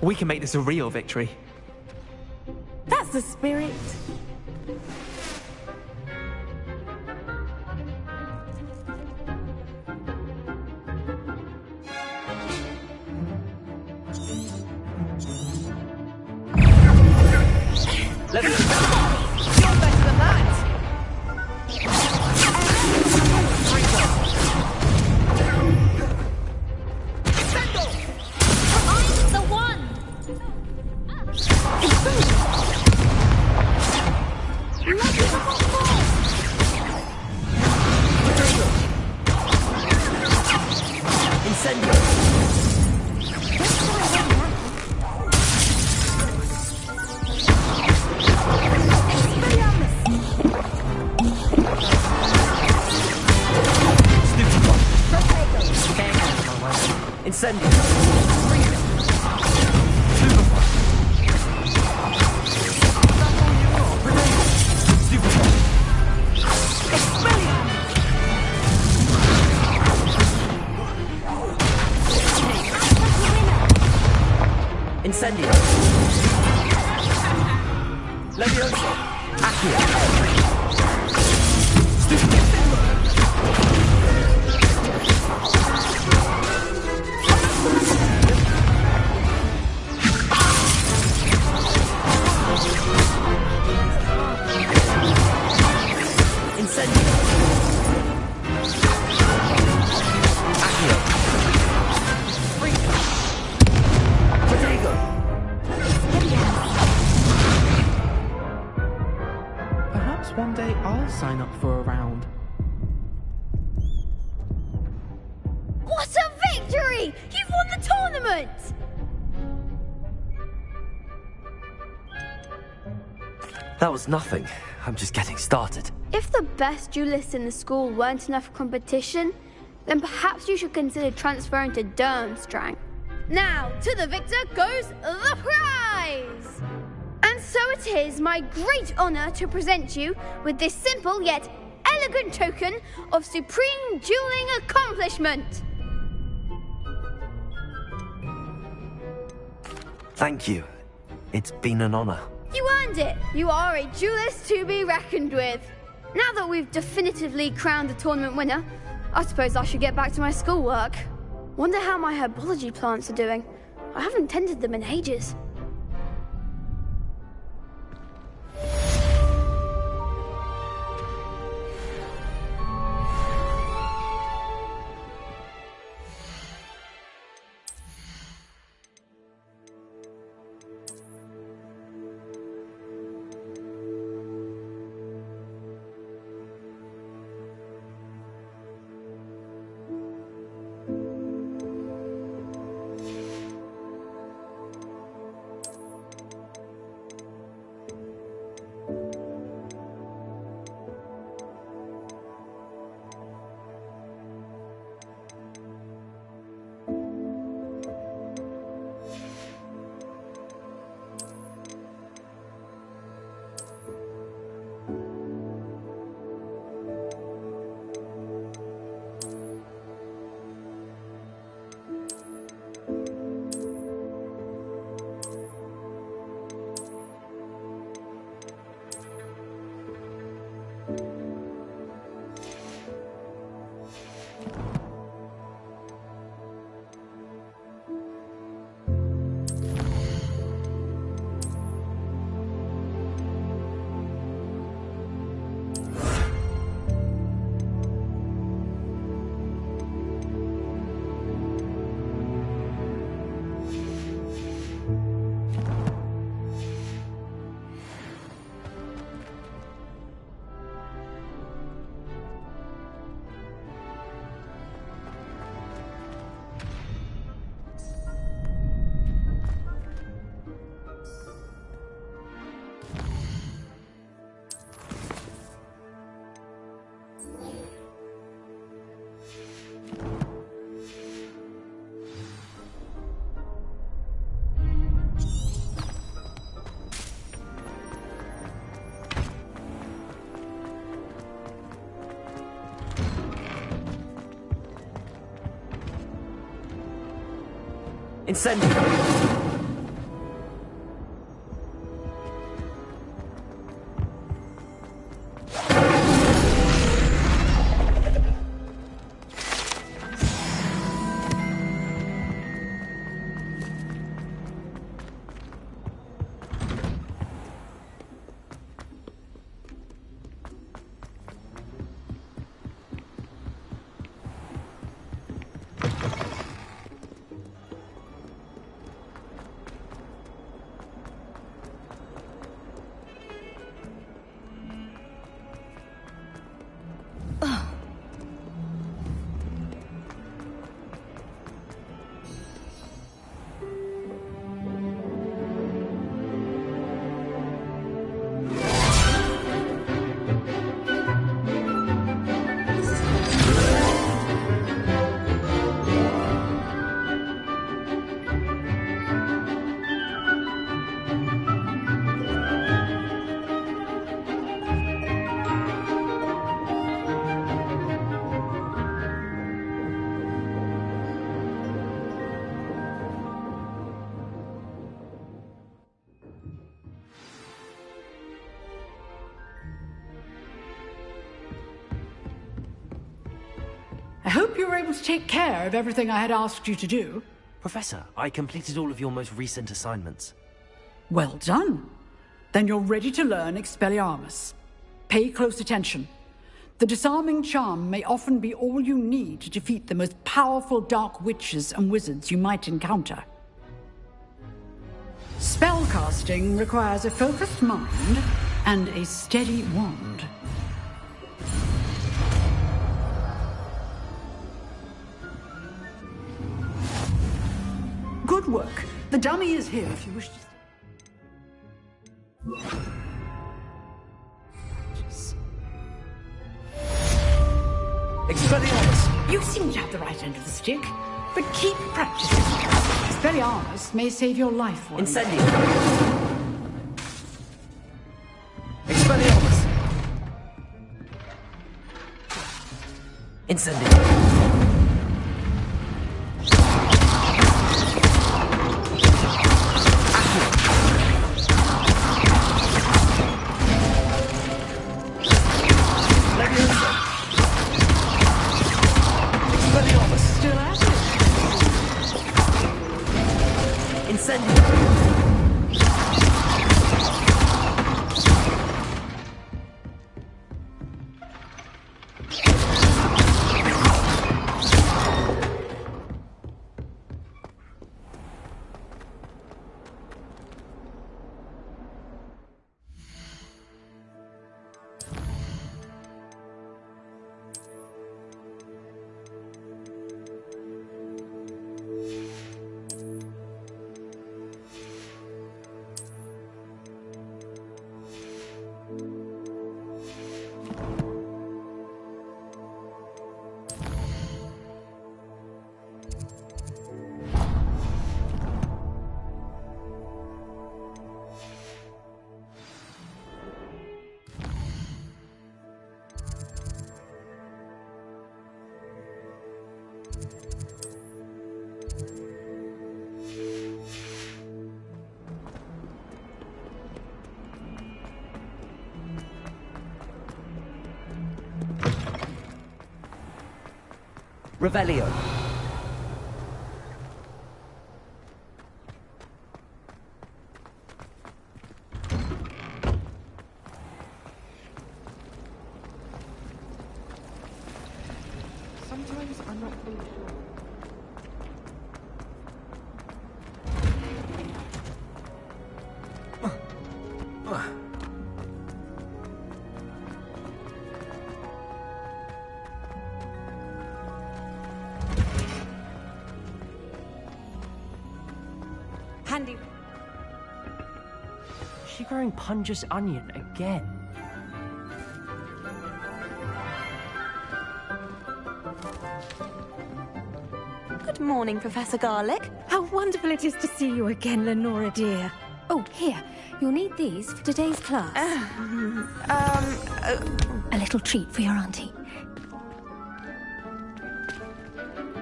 We can make this a real victory. That's the spirit. Let's go. You're better than that! I'm the one! Incendio! Incendio! Incendio! Leviosa! Accio! Incendio! Accio! Protego! Perhaps one day I'll sign up for a round. What a victory! You've won the tournament! That was nothing. I'm just getting started. If the best duelists in the school weren't enough for competition, then perhaps you should consider transferring to Durmstrang. Now, to the victor goes the prize! And so it is my great honor to present you with this simple yet elegant token of supreme dueling accomplishment. Thank you. It's been an honor. You earned it. You are a duelist to be reckoned with. Now that we've definitively crowned the tournament winner, I suppose I should get back to my schoolwork. Wonder how my herbology plants are doing. I haven't tended them in ages. Incendio! I hope you were able to take care of everything I had asked you to do. Professor, I completed all of your most recent assignments. Well done. Then you're ready to learn Expelliarmus. Pay close attention. The disarming charm may often be all you need to defeat the most powerful dark witches and wizards you might encounter. Spellcasting requires a focused mind and a steady wand. Good work. The dummy is here if you wish to... Expelliarmus! You seem to have the right end of the stick, but keep practicing. Expelliarmus may save your life one day. Incendio! Expelliarmus! Incendio! Revelio. Sometimes I'm not fully sure. Handy. She growing Punja's onion again. Good morning, Professor Garlick. How wonderful it is to see you again, Lenora dear. Oh, here. You'll need these for today's class. A little treat for your auntie.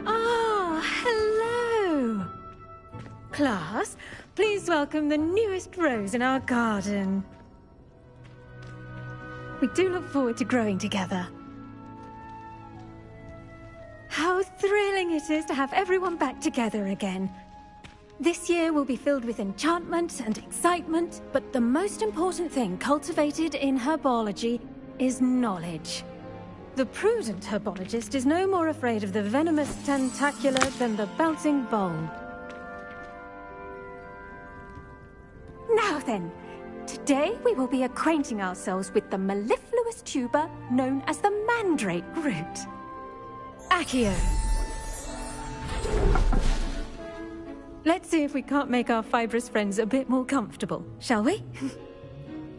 Ah, hello. class, please welcome the newest rose in our garden. We do look forward to growing together. How thrilling it is to have everyone back together again. This year will be filled with enchantment and excitement, but the most important thing cultivated in herbology is knowledge. The prudent herbologist is no more afraid of the venomous tentacula than the bouncing bulb. Now then, today we will be acquainting ourselves with the mellifluous tuber known as the mandrake root. Accio. Let's see if we can't make our fibrous friends a bit more comfortable, shall we?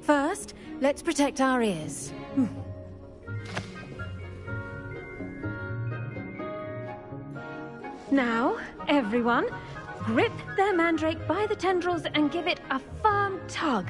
First, let's protect our ears. Now, everyone, grip their mandrake by the tendrils and give it a firm tug.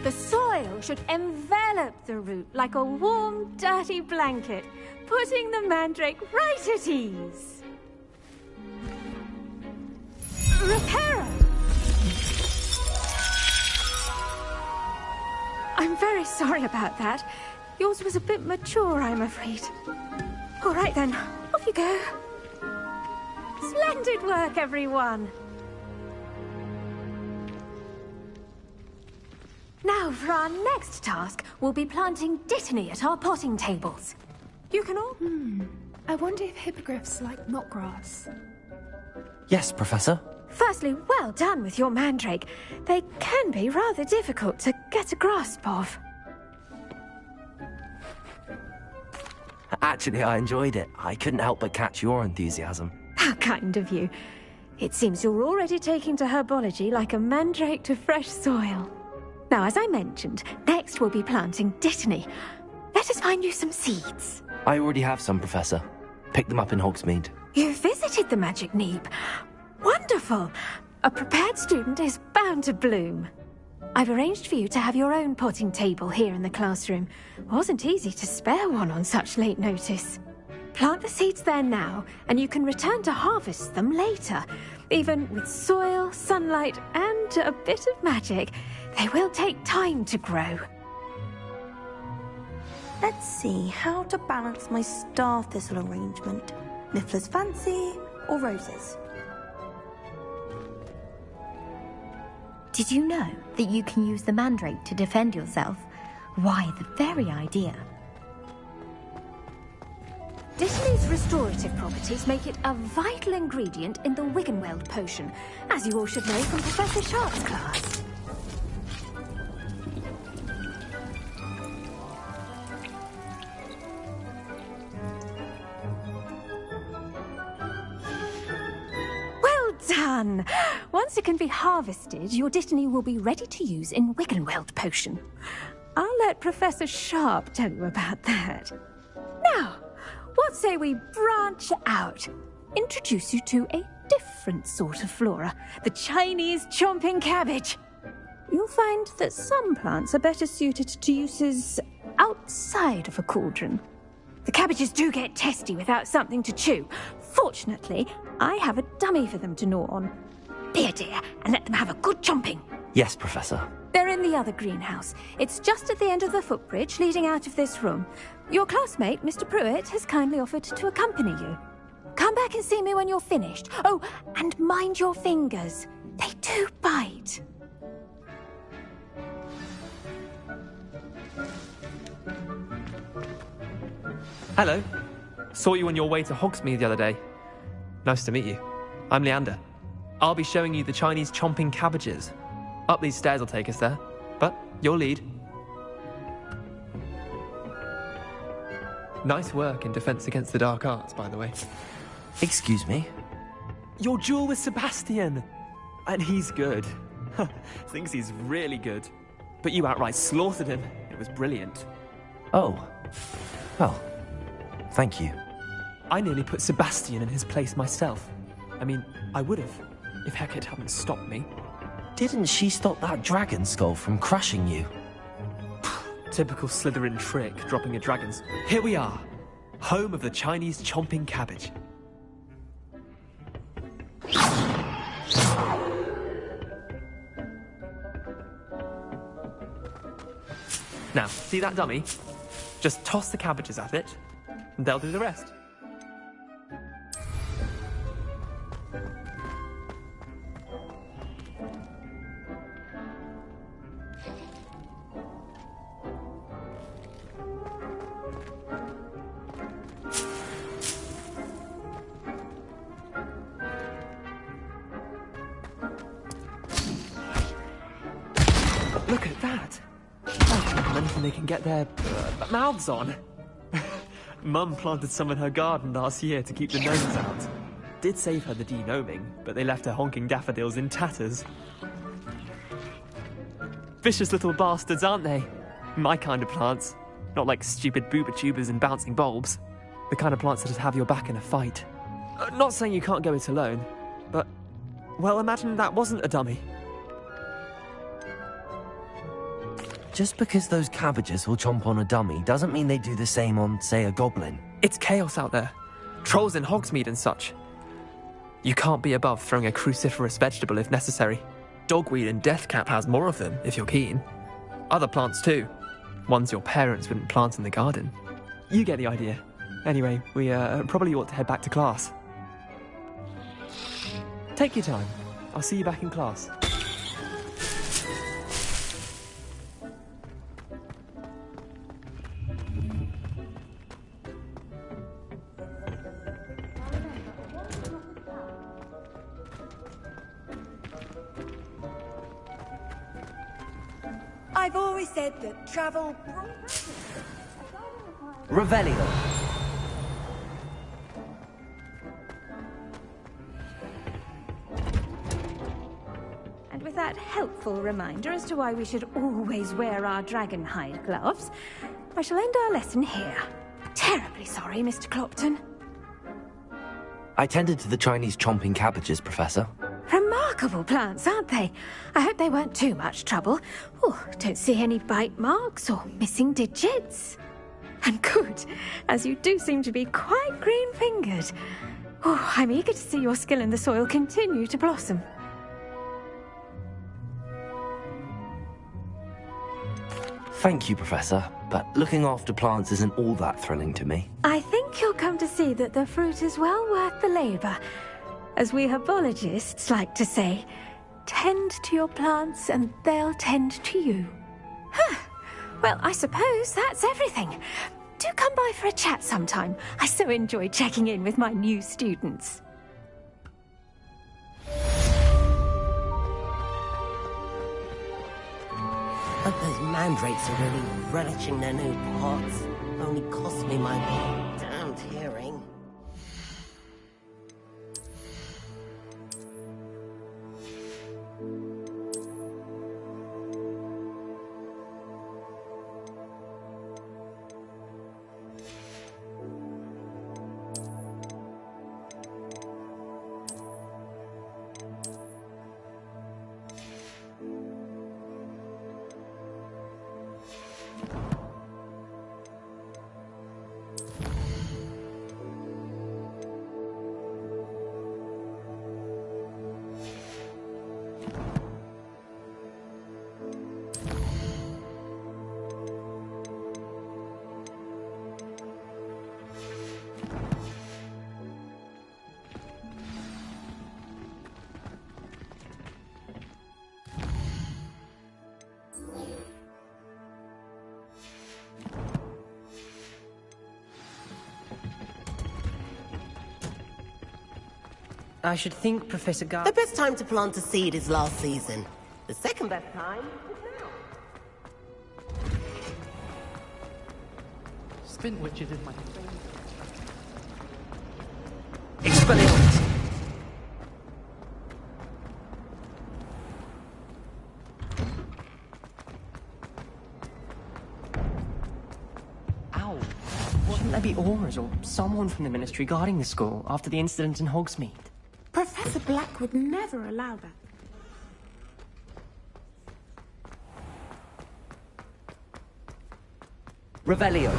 The soil should envelop the root like a warm, dirty blanket, putting the mandrake right at ease. Reparo! I'm very sorry about that. Yours was a bit mature, I'm afraid. All right then, off you go. Splendid work, everyone. Now, for our next task, we'll be planting dittany at our potting tables. You can all... I wonder if hippogriffs like knotgrass. Yes, Professor. Firstly, well done with your mandrake. They can be rather difficult to get a grasp of. Actually, I enjoyed it. I couldn't help but catch your enthusiasm. How kind of you. It seems you're already taking to herbology like a mandrake to fresh soil. Now, as I mentioned, next we'll be planting dittany. Let us find you some seeds. I already have some, Professor. Picked them up in Hogsmeade. You visited the Magic Neep. Wonderful. A prepared student is bound to bloom. I've arranged for you to have your own potting table here in the classroom. Wasn't easy to spare one on such late notice. Plant the seeds there now, and you can return to harvest them later. Even with soil, sunlight, and a bit of magic, they will take time to grow. Let's see how to balance my star thistle arrangement. Niffler's fancy or roses? Did you know that you can use the mandrake to defend yourself? Why, the very idea. Dittany's restorative properties make it a vital ingredient in the Wiggenweld potion, as you all should know from Professor Sharp's class. Well done! Once it can be harvested, your dittany will be ready to use in Wiggenweld potion. I'll let Professor Sharp tell you about that. Now, what say we branch out? Introduce you to a different sort of flora, the Chinese chomping cabbage. You'll find that some plants are better suited to uses outside of a cauldron. The cabbages do get testy without something to chew. Fortunately, I have a dummy for them to gnaw on. Be a dear and let them have a good chomping. Yes, Professor. They're in the other greenhouse. It's just at the end of the footbridge leading out of this room. Your classmate, Mr. Pruitt, has kindly offered to accompany you. Come back and see me when you're finished. Oh, and mind your fingers. They do bite. Hello. Saw you on your way to Hogsmeade the other day. Nice to meet you. I'm Leander. I'll be showing you the Chinese chomping cabbages. Up these stairs will take us there, but you'll lead. Nice work in Defense Against the Dark Arts, by the way. Excuse me? Your duel with Sebastian! And he's good. Thinks he's really good. But you outright slaughtered him. It was brilliant. Oh. Well, thank you. I nearly put Sebastian in his place myself. I mean, I would have, if Hecate hadn't stopped me. Didn't she stop that dragon skull from crushing you? Typical Slytherin trick, dropping a dragon's. Here we are, home of the Chinese chomping cabbage. Now, see that dummy? Just toss the cabbages at it, and they'll do the rest. Look at that! Anything they can get their mouths on. Mum planted some in her garden last year to keep the gnomes out. Did save her the denoming, but they left her honking daffodils in tatters. Vicious little bastards, aren't they? My kind of plants. Not like stupid booba tubers and bouncing bulbs. The kind of plants that just have your back in a fight. Not saying you can't go it alone, but... well, imagine that wasn't a dummy. Just because those cabbages will chomp on a dummy doesn't mean they do the same on, say, a goblin. It's chaos out there. Trolls in Hogsmeade and such. You can't be above throwing a cruciferous vegetable if necessary. Dogweed and deathcap has more of them, if you're keen. Other plants too. Ones your parents wouldn't plant in the garden. You get the idea. Anyway, we probably ought to head back to class. Take your time. I'll see you back in class. I've always said that travel... Revelio. And with that helpful reminder as to why we should always wear our dragon hide gloves, I shall end our lesson here. Terribly sorry, Mr. Clopton. I tended to the Chinese chomping cabbages, Professor. Remarkable plants, aren't they? I hope they weren't too much trouble. Oh, don't see any bite marks or missing digits. And good, as you do seem to be quite green-fingered. Oh, I'm eager to see your skill in the soil continue to blossom. Thank you, Professor, but looking after plants isn't all that thrilling to me. I think you'll come to see that the fruit is well worth the labour. As we herbologists like to say, tend to your plants and they'll tend to you. Huh. Well, I suppose that's everything. Do come by for a chat sometime. I so enjoy checking in with my new students. Hope those mandrakes are really relishing their new pots. Only cost me my damned hearing. I should think, Professor Gar... The best time to plant a seed is last season. The second best time is now. Spin witches is my Expelliarmus! Shouldn't there be Aurors or someone from the Ministry guarding the school after the incident in Hogsmeade? Professor Black would never allow that. Revelio.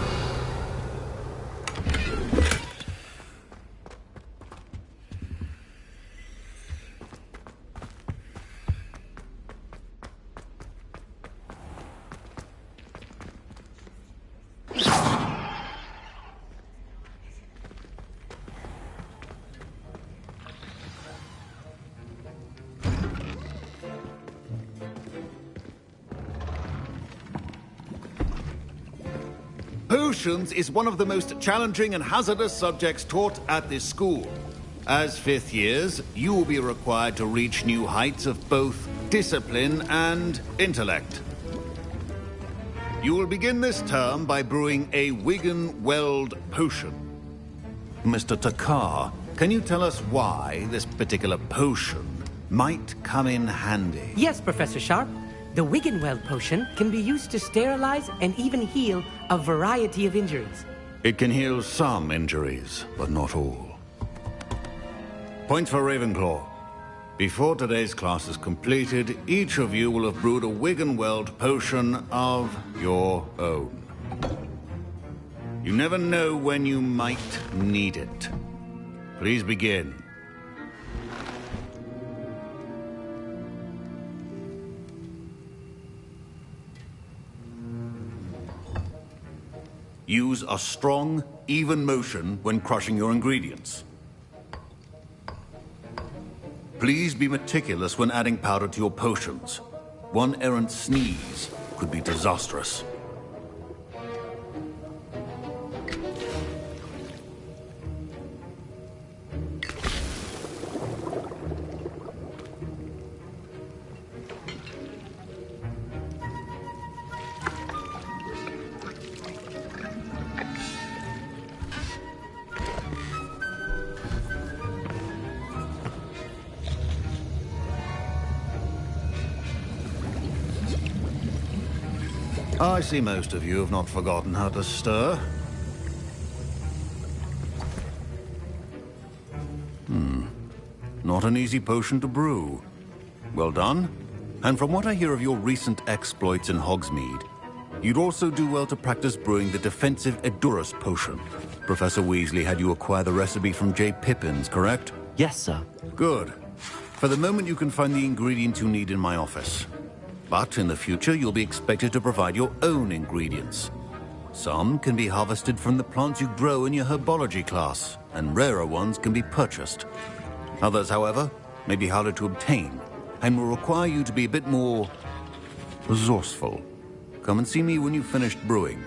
Potions is one of the most challenging and hazardous subjects taught at this school. As fifth years, you will be required to reach new heights of both discipline and intellect. You will begin this term by brewing a Wigan-Weld potion. Mr. Takar, can you tell us why this particular potion might come in handy? Yes, Professor Sharp. The Wigan-Weld potion can be used to sterilize and even heal a variety of injuries. It can heal some injuries, but not all. Points for Ravenclaw. Before today's class is completed, each of you will have brewed a Wigan-Weld potion of your own. You never know when you might need it. Please begin. Use a strong, even motion when crushing your ingredients. Please be meticulous when adding powder to your potions. One errant sneeze could be disastrous. I see most of you have not forgotten how to stir. Not an easy potion to brew. Well done. And from what I hear of your recent exploits in Hogsmeade, you'd also do well to practice brewing the defensive Edurus potion. Professor Weasley had you acquire the recipe from J. Pippins, correct? Yes, sir. Good. For the moment, you can find the ingredients you need in my office. But in the future, you'll be expected to provide your own ingredients. Some can be harvested from the plants you grow in your herbology class, and rarer ones can be purchased. Others, however, may be harder to obtain, and will require you to be a bit more resourceful. Come and see me when you've finished brewing,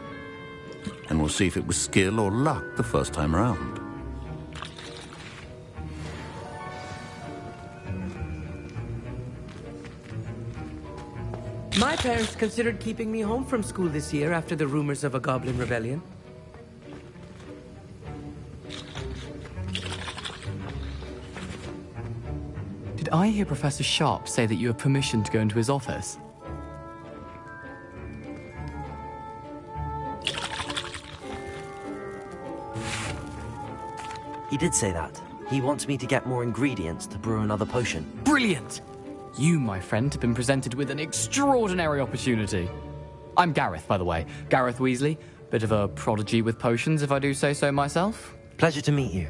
and we'll see if it was skill or luck the first time around. My parents considered keeping me home from school this year after the rumors of a goblin rebellion. Did I hear Professor Sharp say that you have permission to go into his office? He did say that. He wants me to get more ingredients to brew another potion. Brilliant! You, my friend, have been presented with an extraordinary opportunity. I'm Gareth, by the way. Gareth Weasley. Bit of a prodigy with potions, if I do say so myself. Pleasure to meet you.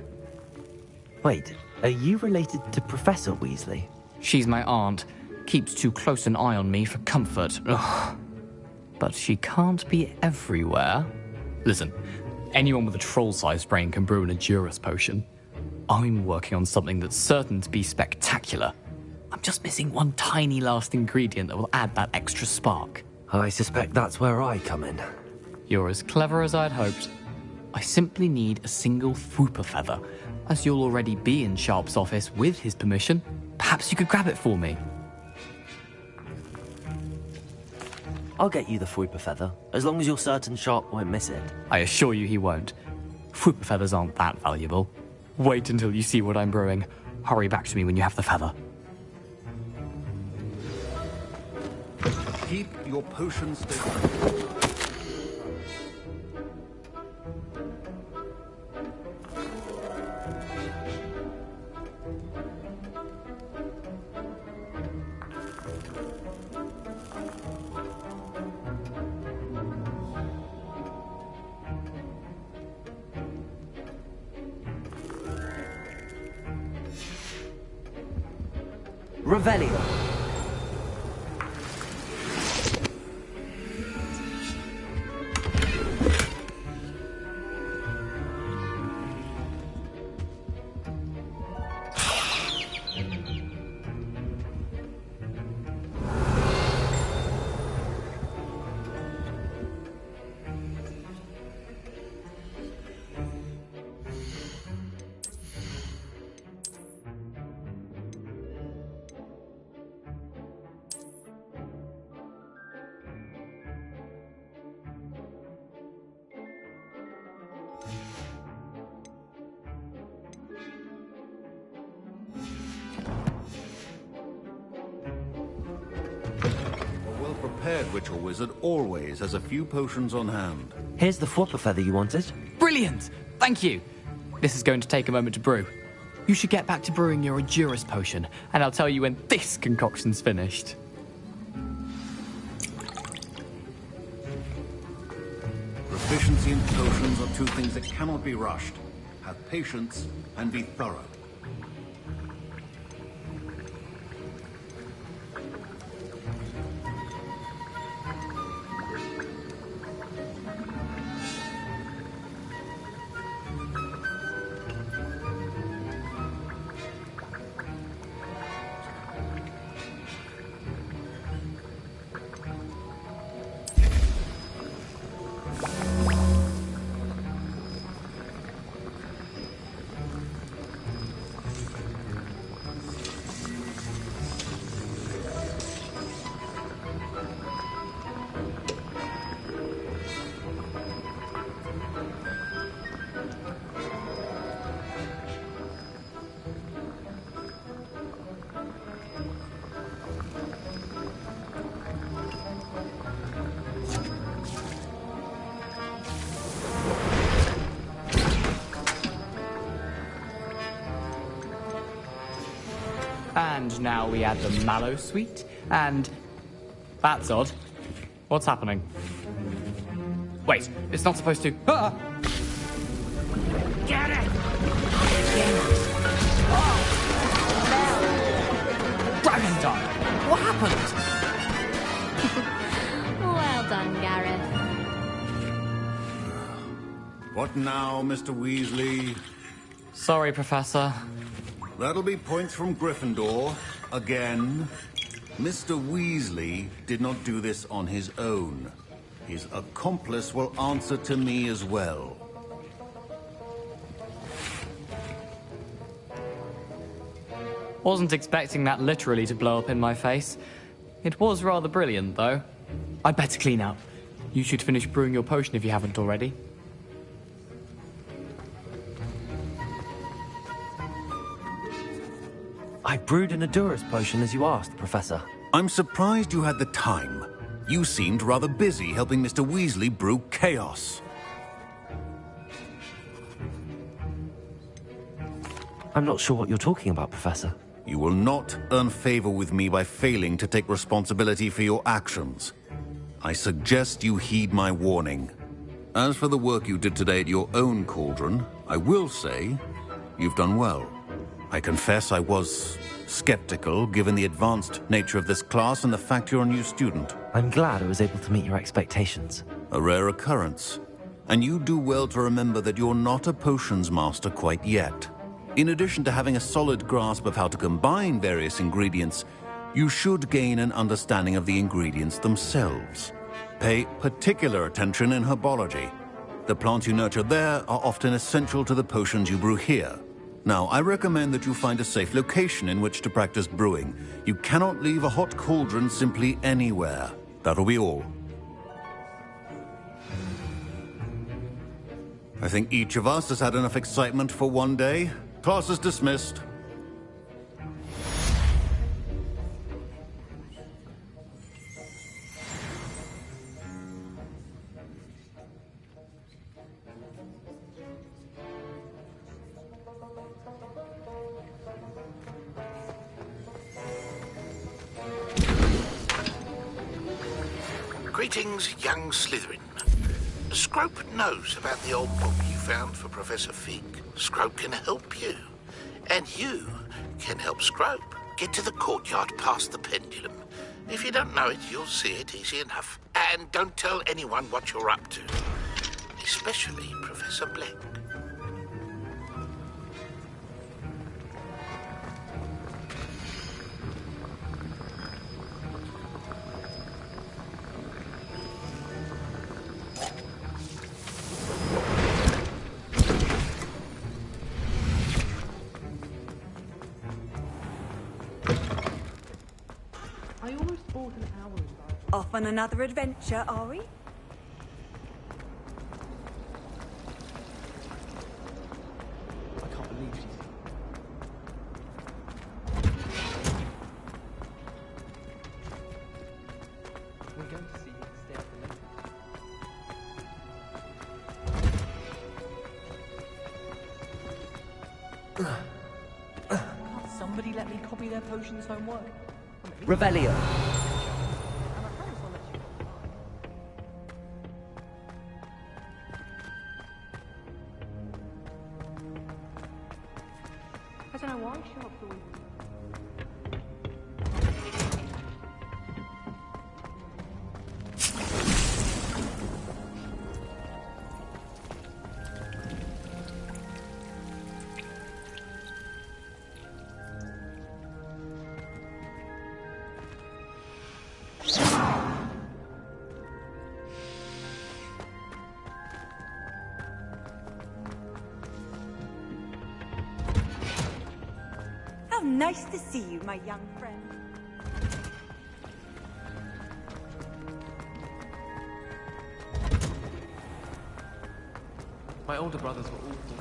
Wait, are you related to Professor Weasley? She's my aunt. Keeps too close an eye on me for comfort. Ugh. But she can't be everywhere. Listen, anyone with a troll-sized brain can brew an Edurus potion. I'm working on something that's certain to be spectacular. I'm just missing one tiny last ingredient that will add that extra spark. I suspect that's where I come in. You're as clever as I'd hoped. I simply need a single Fwooper feather. As you'll already be in Sharp's office with his permission, perhaps you could grab it for me. I'll get you the Fwooper feather, as long as you're certain Sharp won't miss it. I assure you he won't. Fwooper feathers aren't that valuable. Wait until you see what I'm brewing. Hurry back to me when you have the feather. Keep your potion stable. Revelio. Prepared ritual wizard always has a few potions on hand. Here's the flopper feather you wanted. Brilliant! Thank you. This is going to take a moment to brew. You should get back to brewing your Endurus potion, and I'll tell you when this concoction's finished. Proficiency and potions are two things that cannot be rushed. Have patience and be thorough. And now we add the mallow sweet, and... That's odd. What's happening? Wait, it's not supposed to... Ah! Get it! Dragon died! What happened? Well done, Gareth. What now, Mr. Weasley? Sorry, Professor. That'll be points from Gryffindor. Again. Mr. Weasley did not do this on his own. His accomplice will answer to me as well. Wasn't expecting that literally to blow up in my face. It was rather brilliant, though. I'd better clean up. You should finish brewing your potion if you haven't already. I brewed an Endurus potion as you asked, Professor. I'm surprised you had the time. You seemed rather busy helping Mr. Weasley brew chaos. I'm not sure what you're talking about, Professor. You will not earn favor with me by failing to take responsibility for your actions. I suggest you heed my warning. As for the work you did today at your own cauldron, I will say you've done well. I confess I was skeptical, given the advanced nature of this class and the fact you're a new student. I'm glad I was able to meet your expectations. A rare occurrence. And you do well to remember that you're not a potions master quite yet. In addition to having a solid grasp of how to combine various ingredients, you should gain an understanding of the ingredients themselves. Pay particular attention in herbology. The plants you nurture there are often essential to the potions you brew here. Now, I recommend that you find a safe location in which to practice brewing. You cannot leave a hot cauldron simply anywhere. That'll be all. I think each of us has had enough excitement for one day. Class is dismissed. Greetings, young Slytherin. Scrope knows about the old book you found for Professor Fig. Scrope can help you. And you can help Scrope. Get to the courtyard past the pendulum. If you don't know it, you'll see it easy enough. And don't tell anyone what you're up to. Especially Professor Blank. I almost bought an hour in Off on another adventure, are we? I can't believe she's... We're going to see her stay at the Can't somebody let me copy their potions homework? Revelio. I don't know why Sharp's always... How nice to see you, my young friend. My older brothers were awful.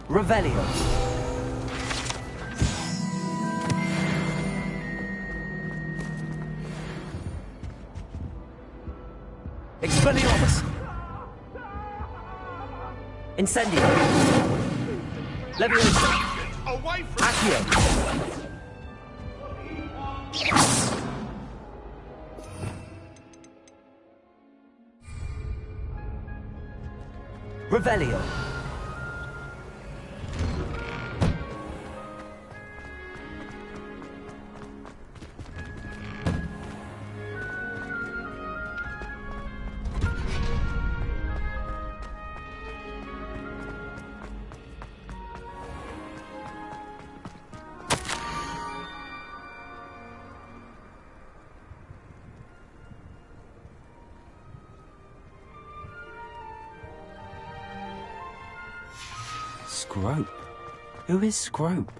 Revelio. Expelliarmus. Incendio. Leviosa. Away from Accio. Revelio. Scrope? Who is Scrope?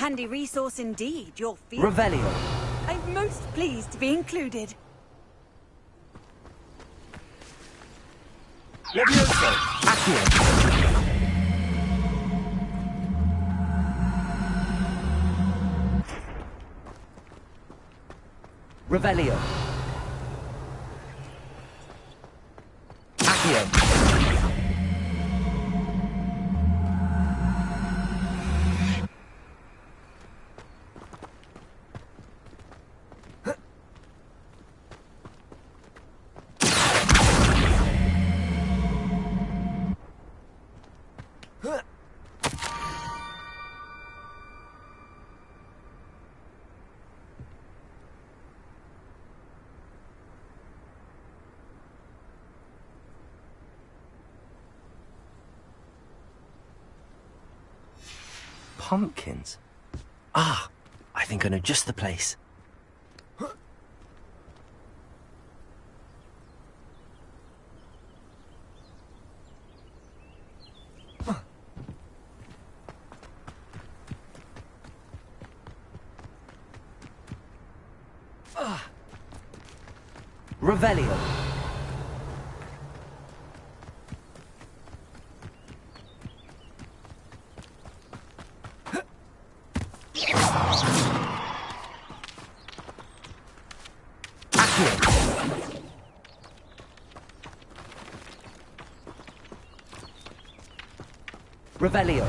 Handy resource indeed, your field. Revelio. I'm most pleased to be included. Levioso. Accio. Revelio. Accio. Pumpkins? Ah, I think I know just the place. Revelio. Revelio.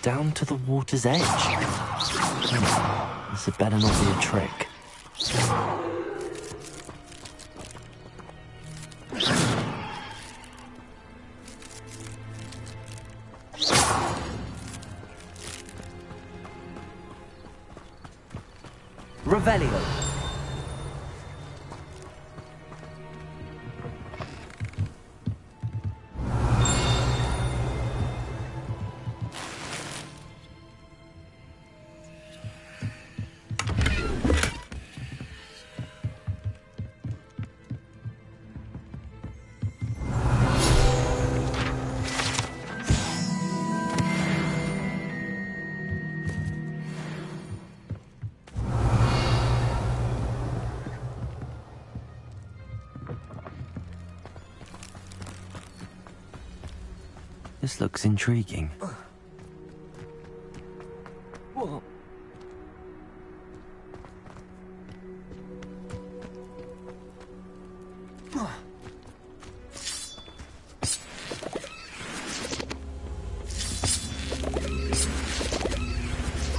Down to the water's edge. This had better not be a trick. Revelio. This looks intriguing. Whoa.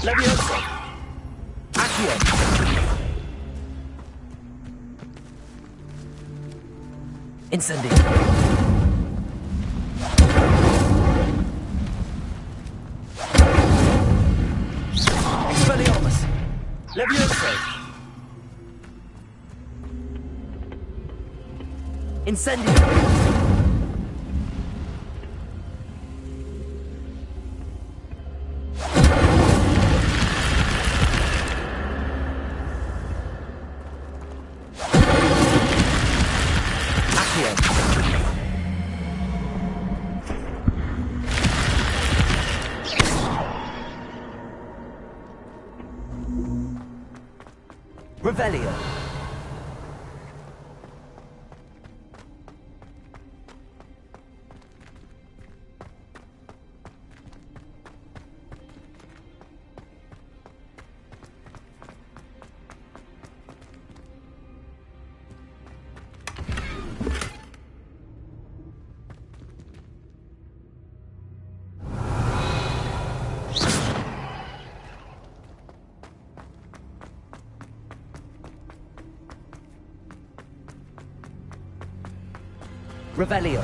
Levioso. Accio. Incendio. Levioso. Incendio. Revelio. Revelio.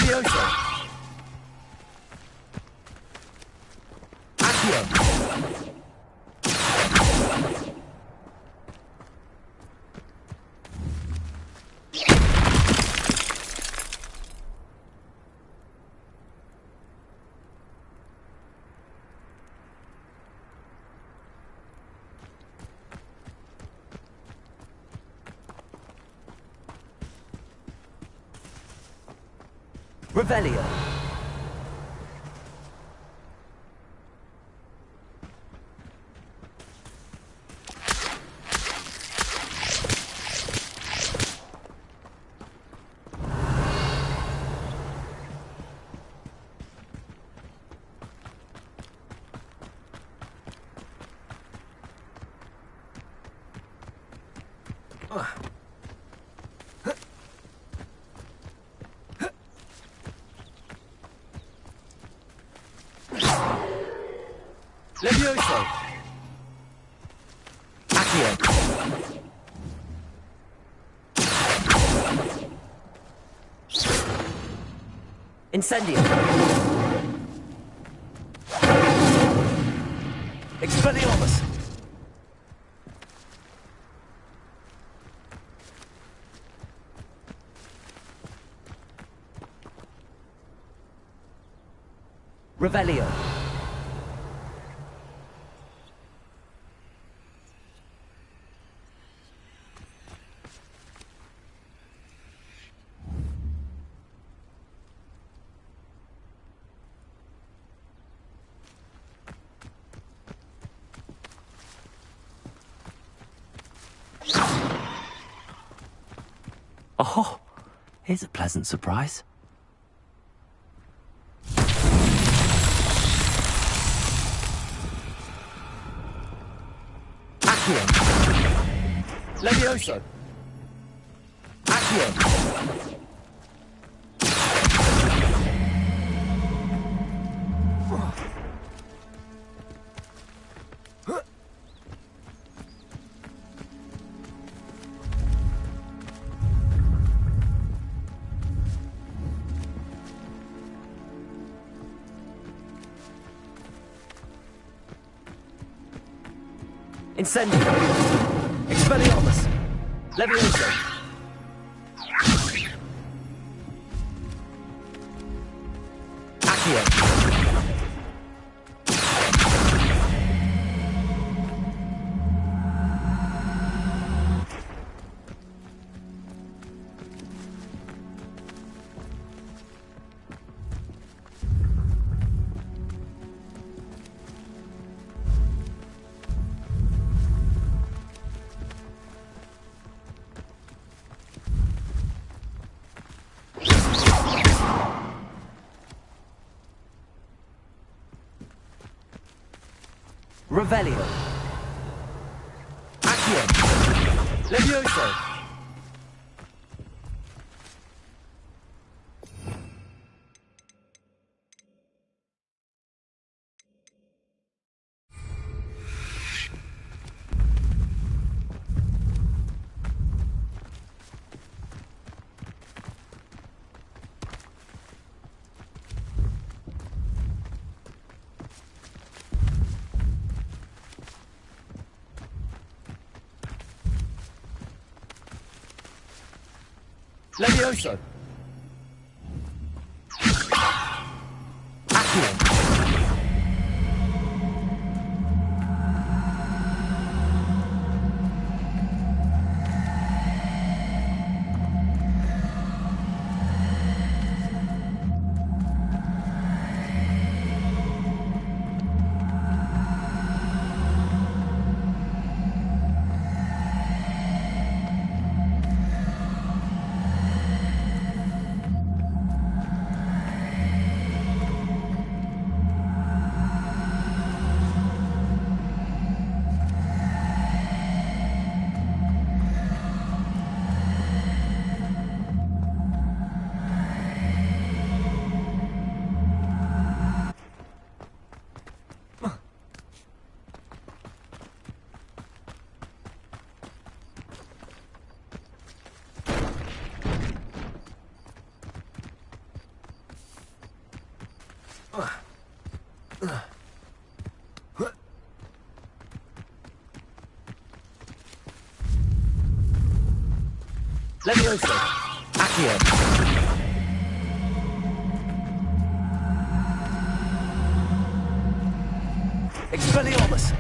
Levioso! Accio! Revelio. Levioso! Accio! Incendio! Expelliarmus! Revelio! Oh, here's a pleasant surprise. Accio! Levioso! Accio! Incendio! Expelliarmus! Levioso! Accio! Revelio! Accio! Levioso! Levioso! Accio! Levioso! Accio! Expelliarmus!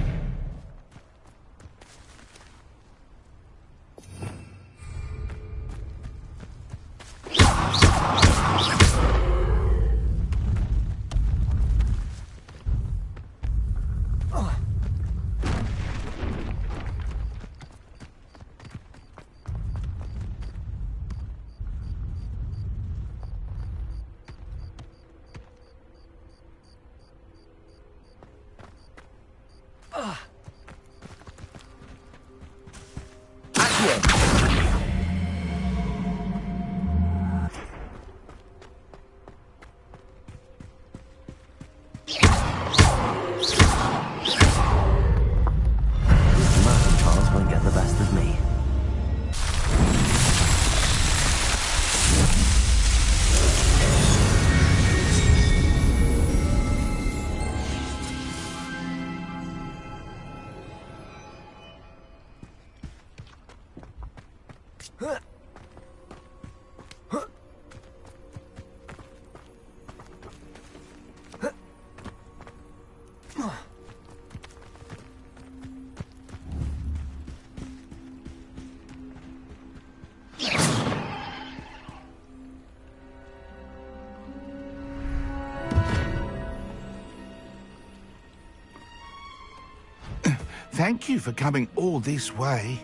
Thank you for coming all this way.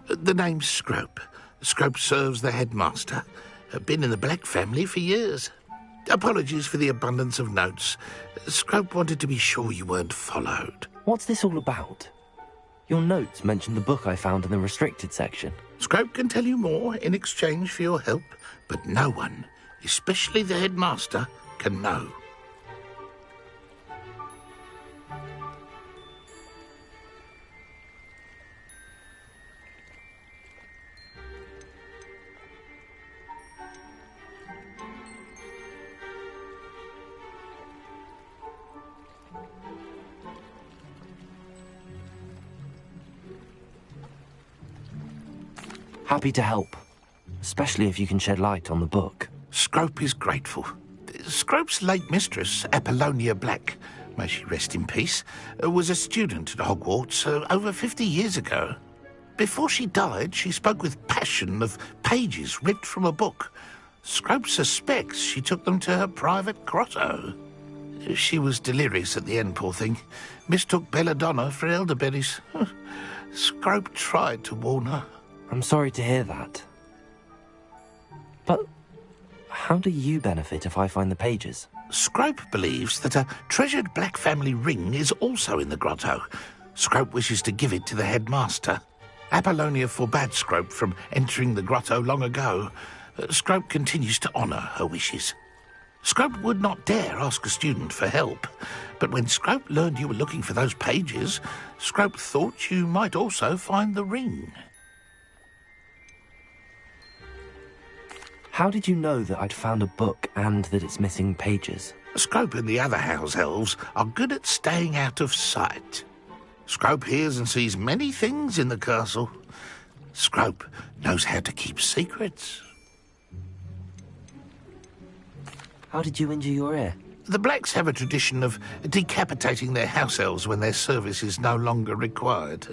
The name's Scrope. Scrope serves the headmaster. Been in the Black family for years. Apologies for the abundance of notes. Scrope wanted to be sure you weren't followed. What's this all about? Your notes mention the book I found in the restricted section. Scrope can tell you more in exchange for your help, but no one, especially the headmaster, can know. Happy to help, especially if you can shed light on the book. Scrope is grateful. Scrope's late mistress, Apollonia Black, may she rest in peace, was a student at Hogwarts over 50 years ago. Before she died, she spoke with passion of pages ripped from a book. Scrope suspects she took them to her private grotto. She was delirious at the end, poor thing. Mistook belladonna for elderberries. Scrope tried to warn her. I'm sorry to hear that. But how do you benefit if I find the pages? Scrope believes that a treasured Black family ring is also in the grotto. Scrope wishes to give it to the headmaster. Apollonia forbade Scrope from entering the grotto long ago. Scrope continues to honour her wishes. Scrope would not dare ask a student for help, but when Scrope learned you were looking for those pages, Scrope thought you might also find the ring. How did you know that I'd found a book and that it's missing pages? Scrope and the other house elves are good at staying out of sight. Scrope hears and sees many things in the castle. Scrope knows how to keep secrets. How did you injure your ear? The Blacks have a tradition of decapitating their house elves when their service is no longer required.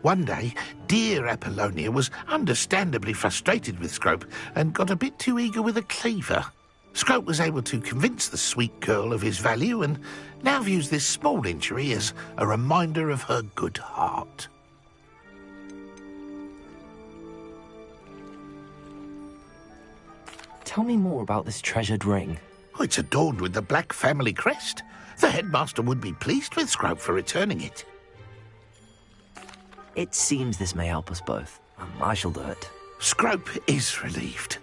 One day, dear Apollonia was understandably frustrated with Scrope and got a bit too eager with a cleaver. Scrope was able to convince the sweet girl of his value and now views this small injury as a reminder of her good heart. Tell me more about this treasured ring. Oh, it's adorned with the Black family crest. The headmaster would be pleased with Scrope for returning it. It seems this may help us both. I shall do it. Scrope is relieved.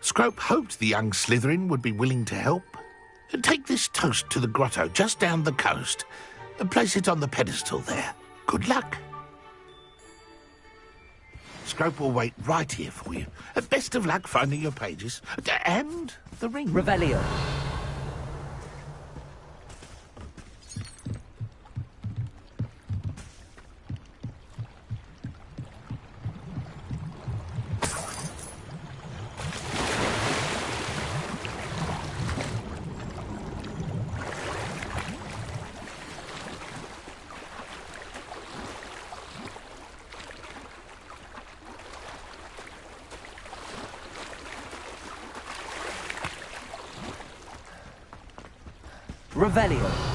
Scrope hoped the young Slytherin would be willing to help. Take this toast to the grotto just down the coast and place it on the pedestal there. Good luck. Scrope will wait right here for you. Best of luck finding your pages. And the ring. Revelio. Revelio.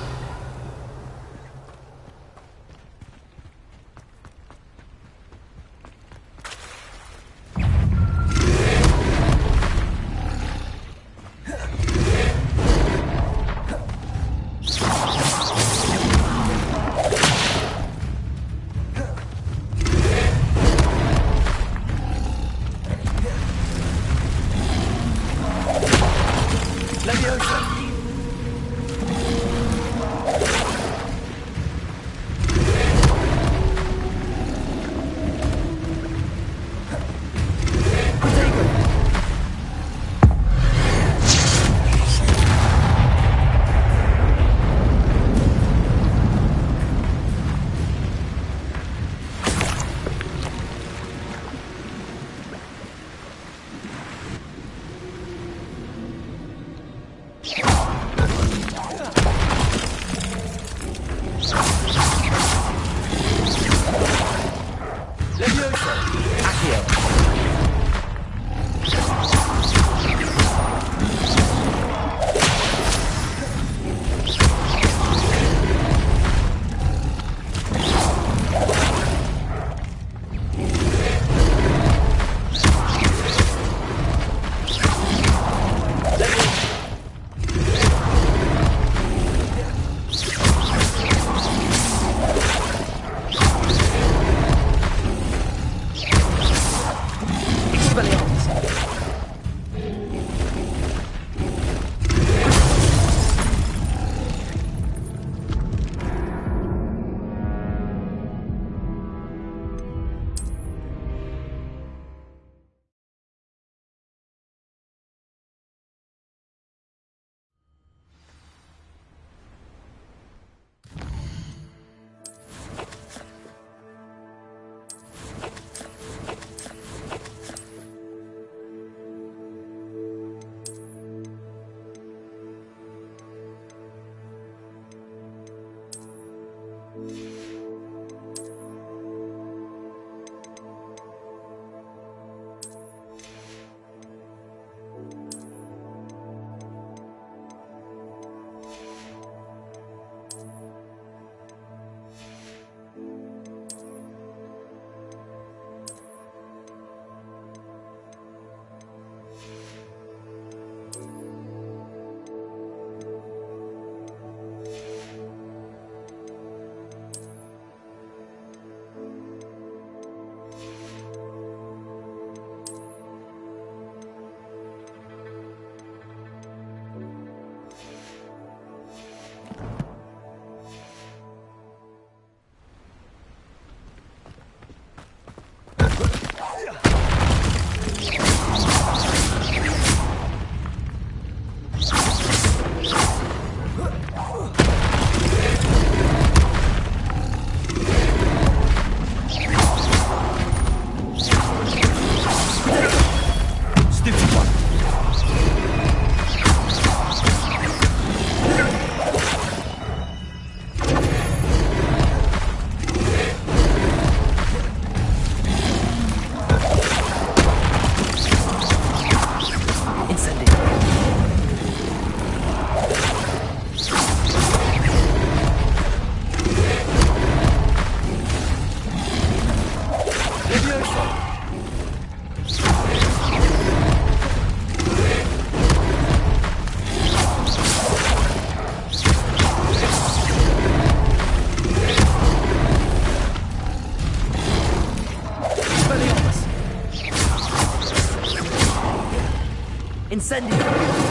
Incendio!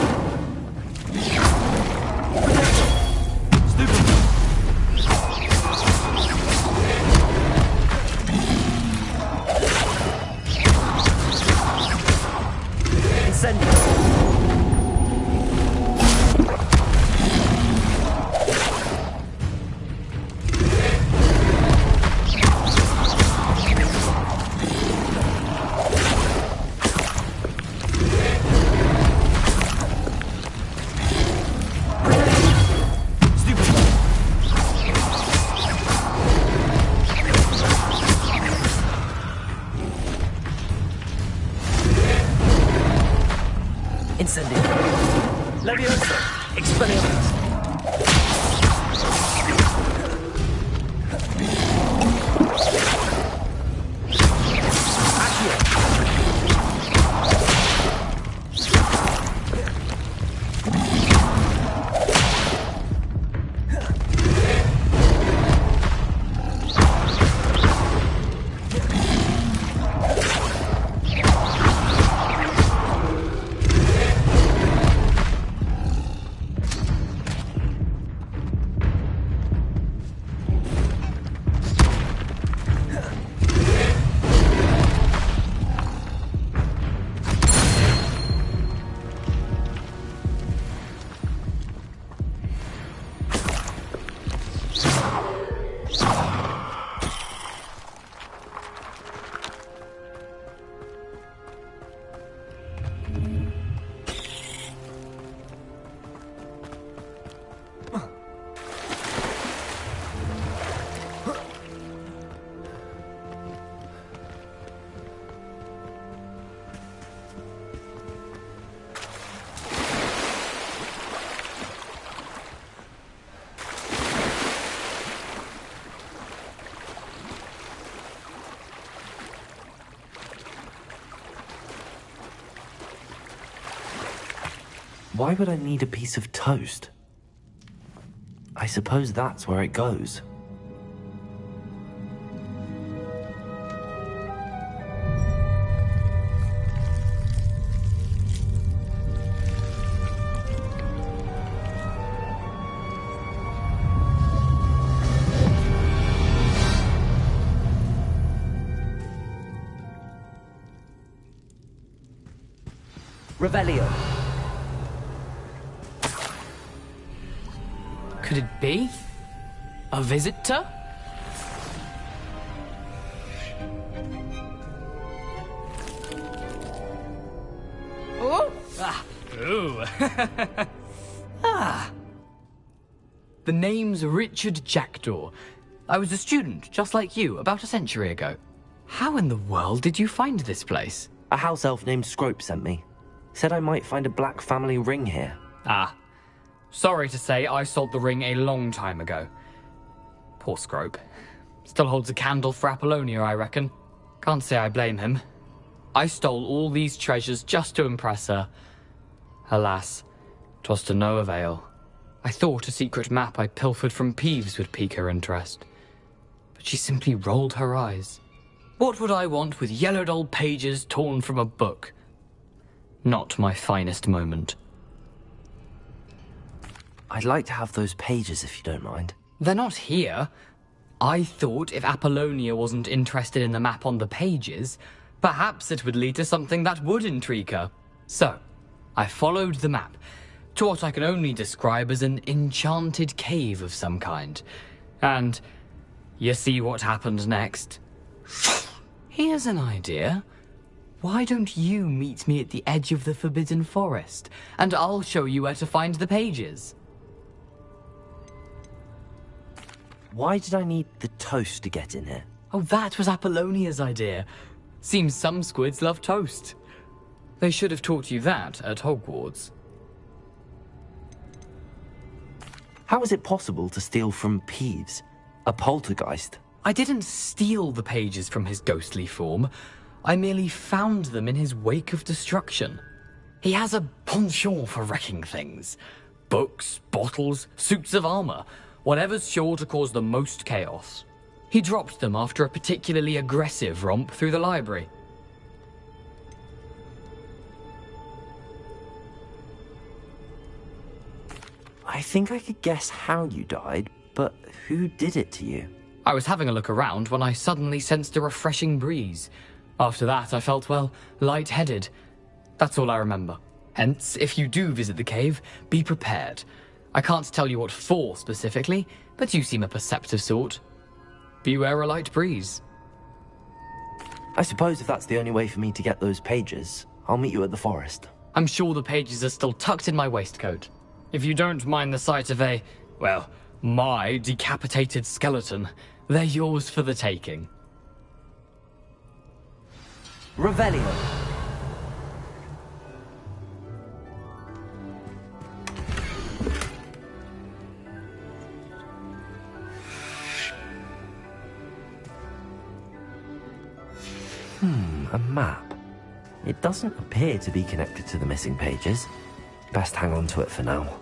Why would I need a piece of toast? I suppose that's where it goes. Revelio. Could it be? A visitor? Oh! Ah! Ooh! Ah! The name's Richard Jackdaw. I was a student, just like you, about a century ago. How in the world did you find this place? A house elf named Scrope sent me. Said I might find a black family ring here. Ah. Sorry to say, I sold the ring a long time ago. Poor Scrope. Still holds a candle for Apollonia, I reckon. Can't say I blame him. I stole all these treasures just to impress her. Alas, 'twas to no avail. I thought a secret map I pilfered from Peeves would pique her interest. But she simply rolled her eyes. What would I want with yellowed old pages torn from a book? Not my finest moment. I'd like to have those pages if you don't mind. They're not here. I thought if Apollonia wasn't interested in the map on the pages, perhaps it would lead to something that would intrigue her. So, I followed the map to what I can only describe as an enchanted cave of some kind. And you see what happened next? Here's an idea. Why don't you meet me at the edge of the Forbidden Forest, and I'll show you where to find the pages? Why did I need the toast to get in here? Oh, that was Apollonia's idea. Seems some squids love toast. They should have taught you that at Hogwarts. How is it possible to steal from Peeves, a poltergeist? I didn't steal the pages from his ghostly form. I merely found them in his wake of destruction. He has a penchant for wrecking things. Books, bottles, suits of armor, whatever's sure to cause the most chaos. He dropped them after a particularly aggressive romp through the library. I think I could guess how you died, but who did it to you? I was having a look around when I suddenly sensed a refreshing breeze. After that, I felt, well, lightheaded. That's all I remember. Hence, if you do visit the cave, be prepared. I can't tell you what for specifically, but you seem a perceptive sort. Beware a light breeze. I suppose if that's the only way for me to get those pages, I'll meet you at the forest. I'm sure the pages are still tucked in my waistcoat. If you don't mind the sight of my decapitated skeleton, they're yours for the taking. Revelio. A map. It doesn't appear to be connected to the missing pages. Best hang on to it for now.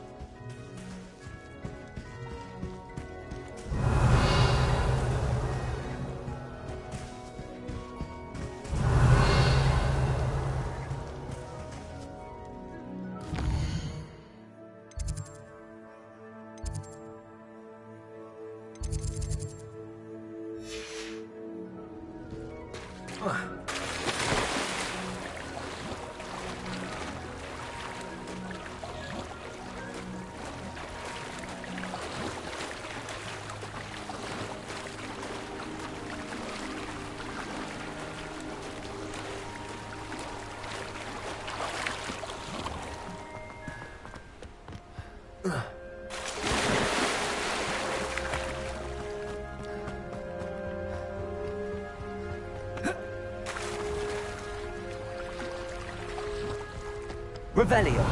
Revelio.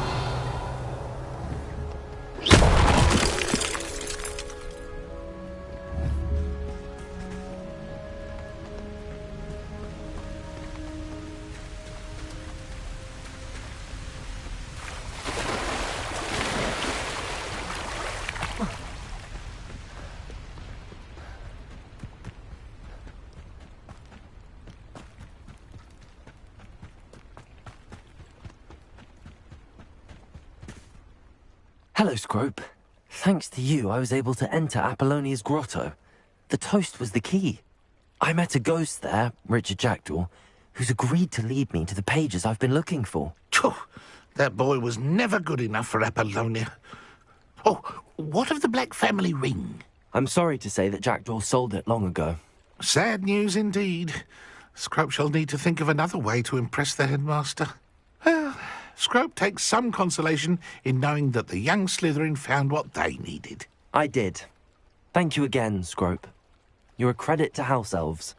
Hello, Scrope. Thanks to you, I was able to enter Apollonia's grotto. The toast was the key. I met a ghost there, Richard Jackdaw, who's agreed to lead me to the pages I've been looking for. Phew, that boy was never good enough for Apollonia. Oh, what of the Black family ring? I'm sorry to say that Jackdaw sold it long ago. Sad news indeed. Scrope shall need to think of another way to impress the headmaster. Well, Scrope takes some consolation in knowing that the young Slytherin found what they needed. I did. Thank you again, Scrope. You're a credit to House Elves.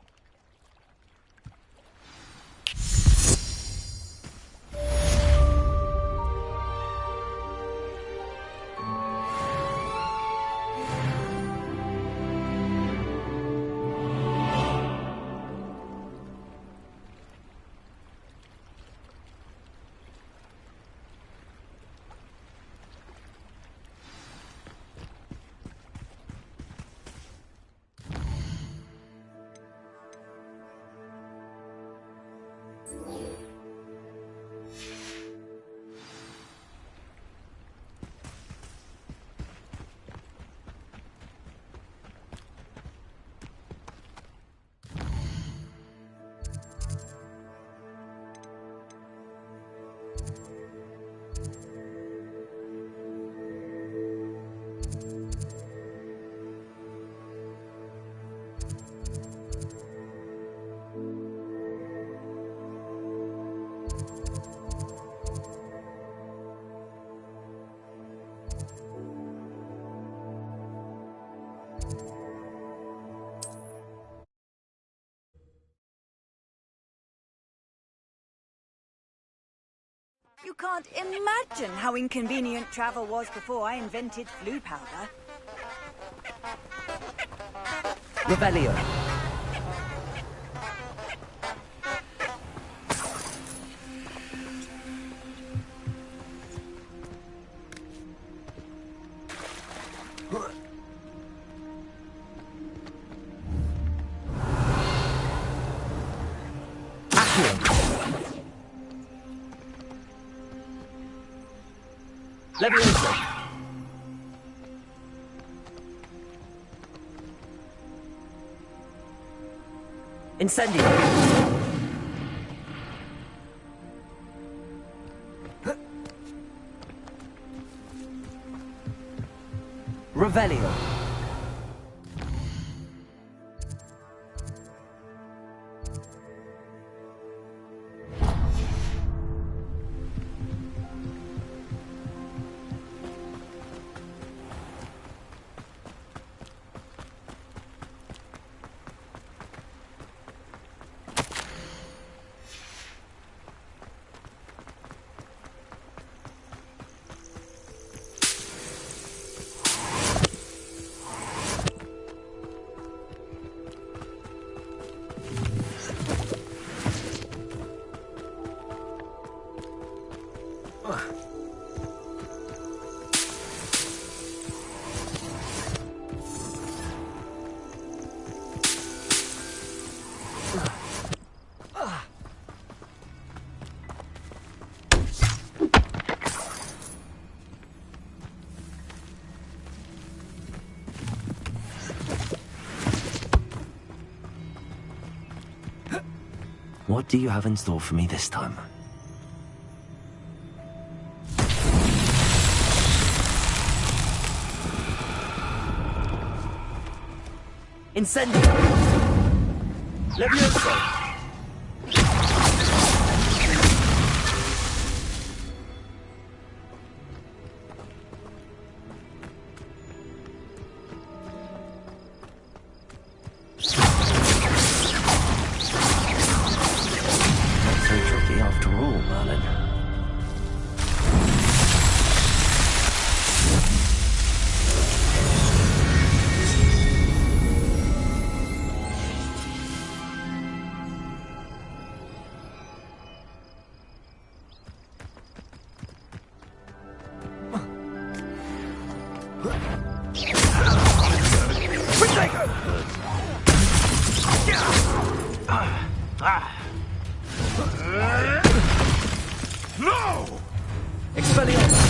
You can't imagine how inconvenient travel was before I invented flu powder. Revelio. Levioso. Incendio. Revelio. What do you have in store for me this time? Incendio. Levioso. No! Expelliarmus.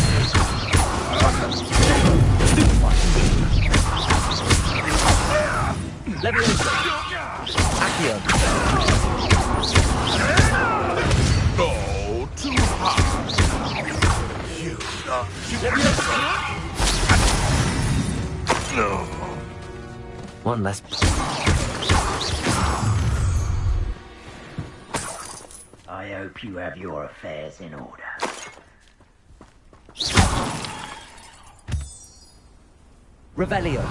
Levioso. Accio. Oh, too hard. You Levioso. No. One less. I hope you have your affairs in order. Revelio.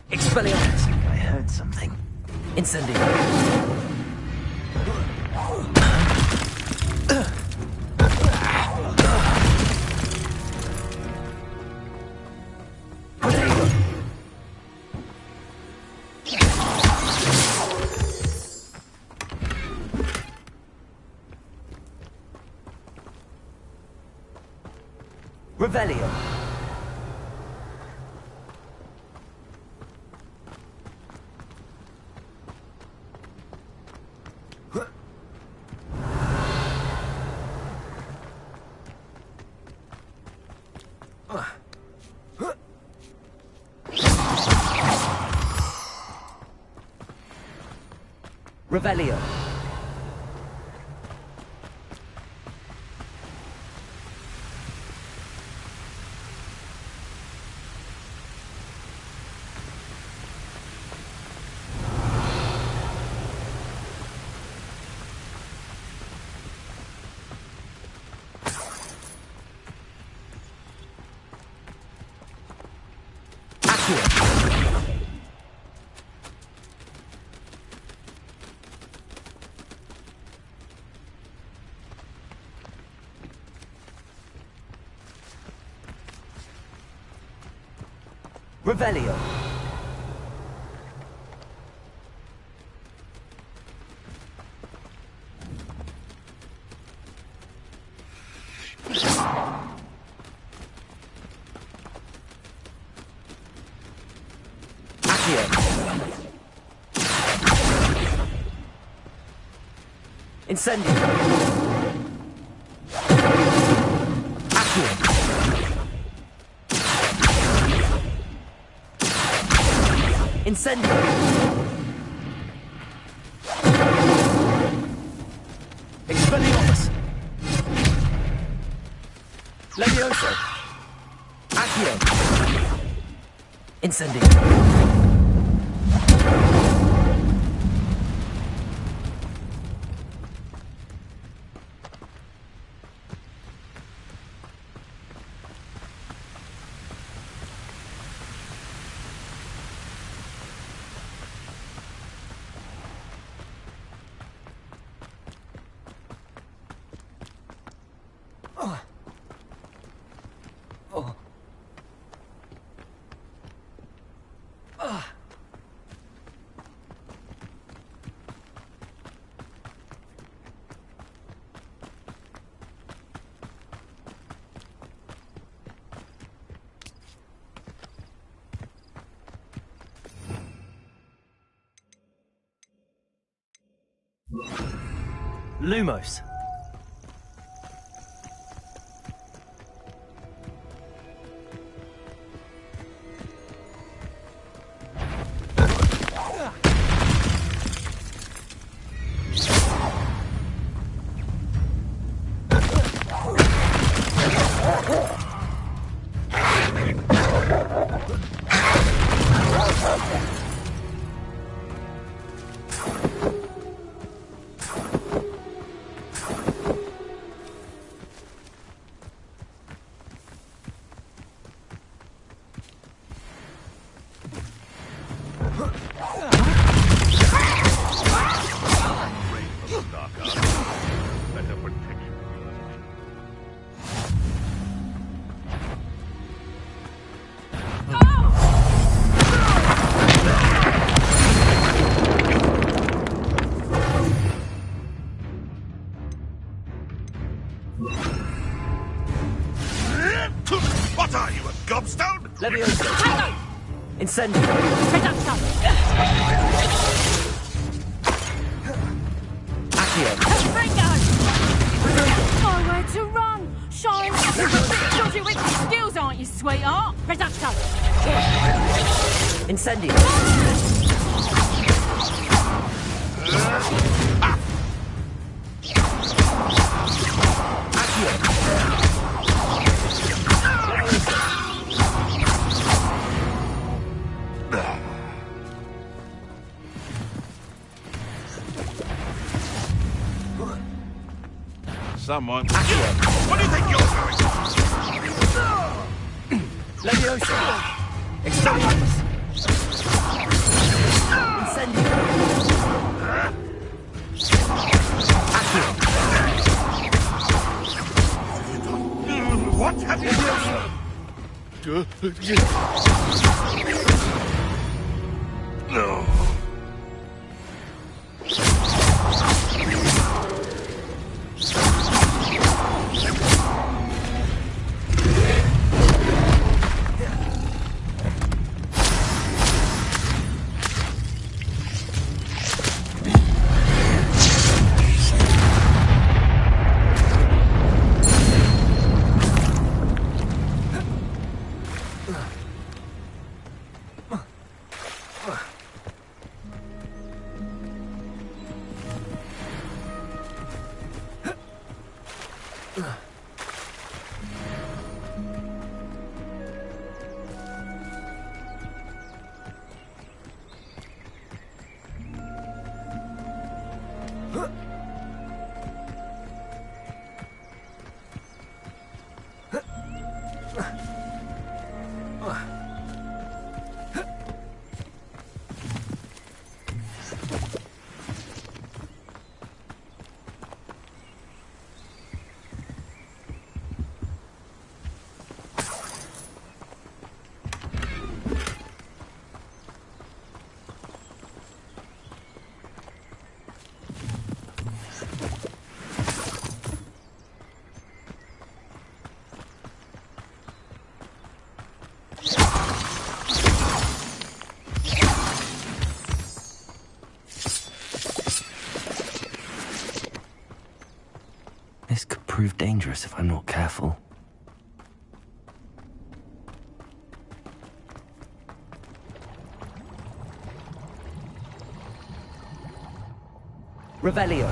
Expelliarmus. I heard something. Incendio. Revelio. Revelio. Revelio. Accio. Incendio. Accio. Incendio. Expelliarmus. Levioso. Accio. Incendio. Lumos. Incendio! Reduction! Accio! Ringo! Nowhere to run! Shine! You're a bit dodgy with your skills, aren't you, sweetheart? Reduction! Incendio! Someone. What do you think you're doing? Leviosa! Excelliarmus! Incendio! What have you done? No. This could prove dangerous if I'm not careful. Revelio!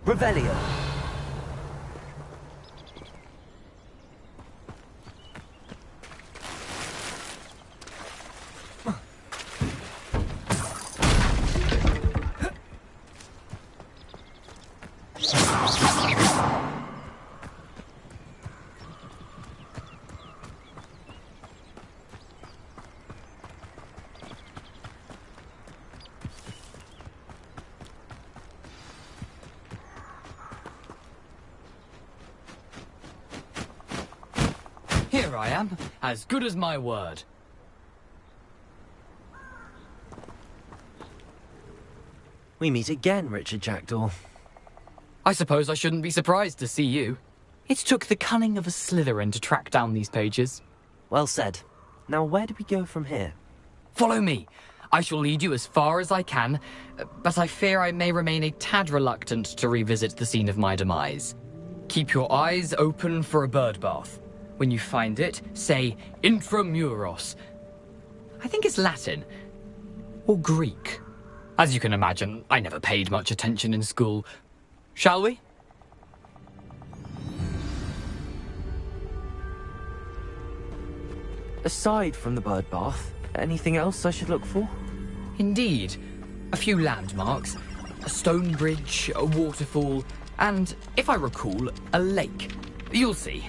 Revelio! Here I am, as good as my word. We meet again, Richard Jackdaw. I suppose I shouldn't be surprised to see you. It took the cunning of a Slytherin to track down these pages. Well said. Now where do we go from here? Follow me. I shall lead you as far as I can, but I fear I may remain a tad reluctant to revisit the scene of my demise. Keep your eyes open for a bird bath. When you find it, say intramuros. I think it's Latin. Or Greek. As you can imagine, I never paid much attention in school. Shall we? Aside from the bird bath, anything else I should look for? Indeed. A few landmarks. A stone bridge, a waterfall, and, if I recall, a lake. You'll see.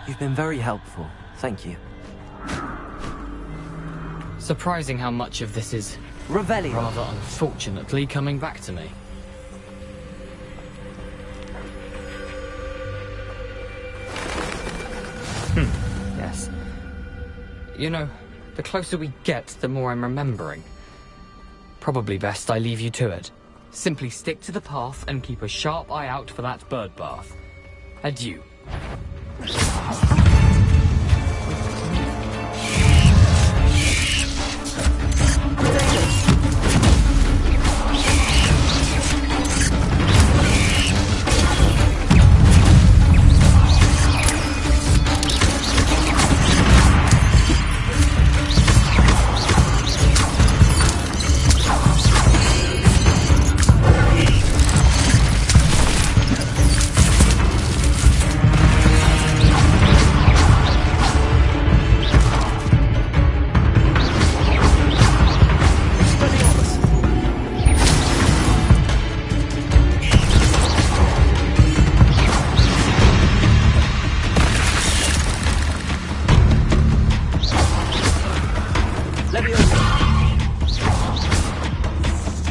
You've been very helpful. Thank you. Surprising how much of this is... Revelio. Rather unfortunately coming back to me. Yes. You know, the closer we get, the more I'm remembering. Probably best I leave you to it. Simply stick to the path and keep a sharp eye out for that bird bath. Adieu.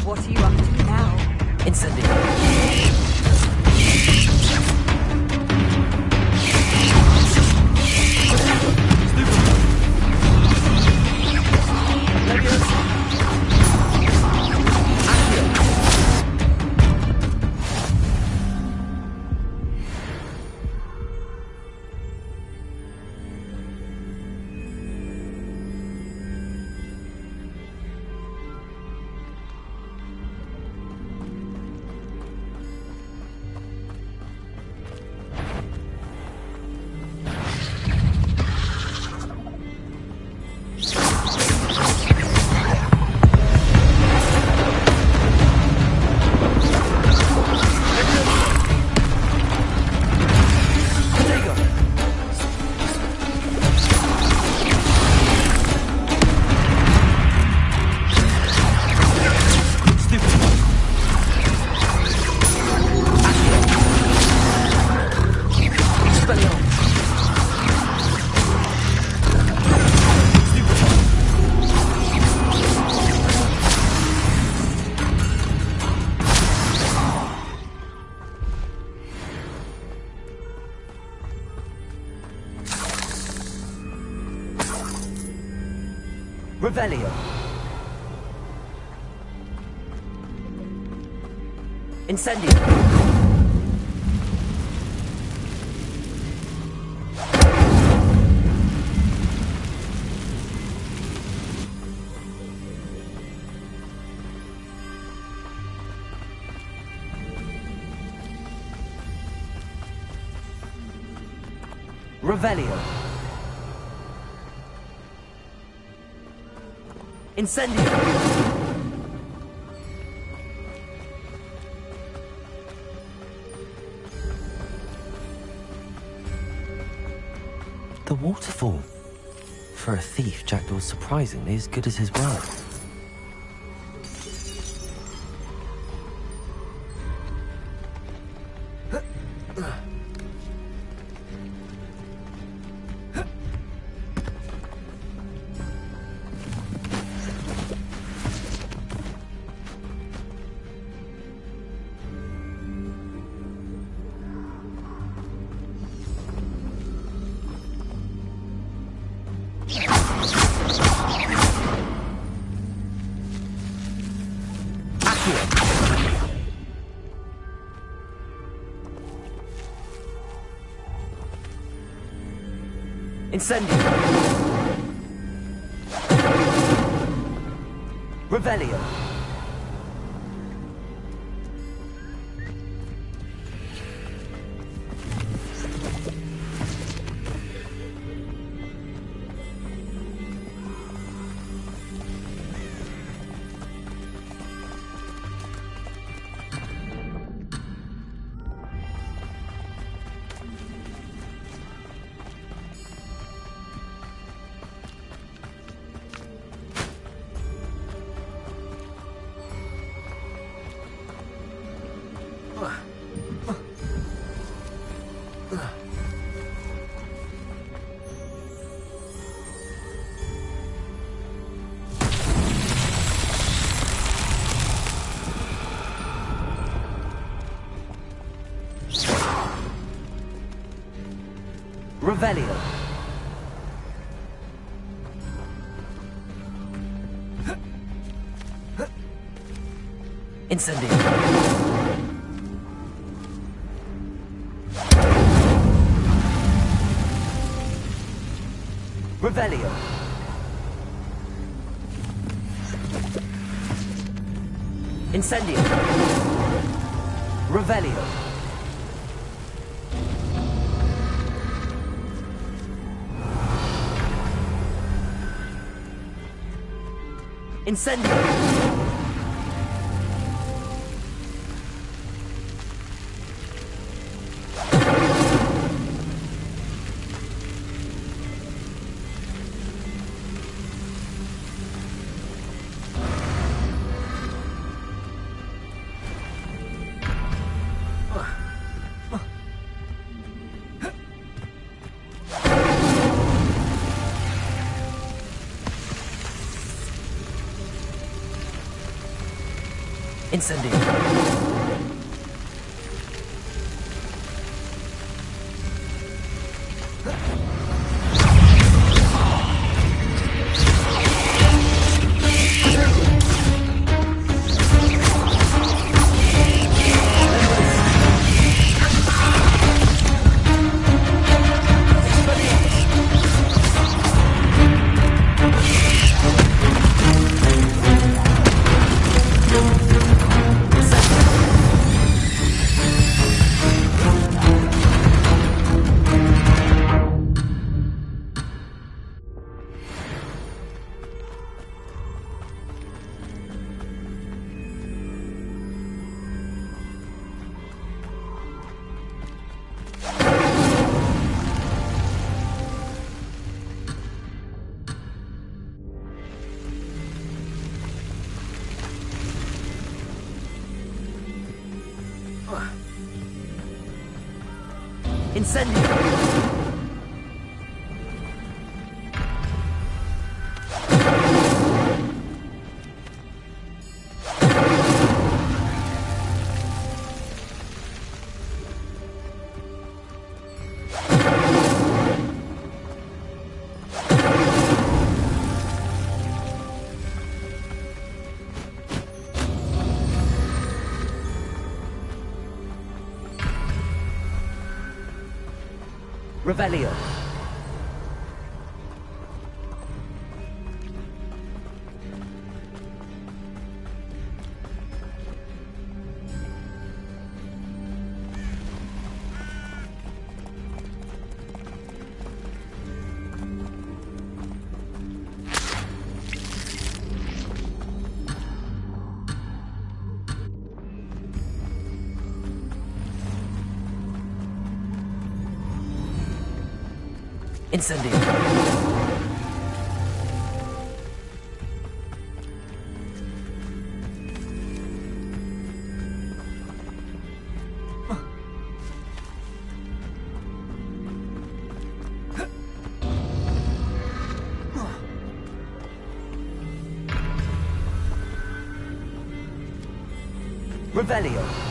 What are you up to now? Revelio. Incendio. Revelio. Incendio. The waterfall. For a thief, Jackdaw's surprisingly as good as his word. Accio. Incendio. Revelio. Revelio. Incendio. Revelio. Incendio. Revelio. Incendio. Incendio. Incendio. Revelio. Incendio. Revelio.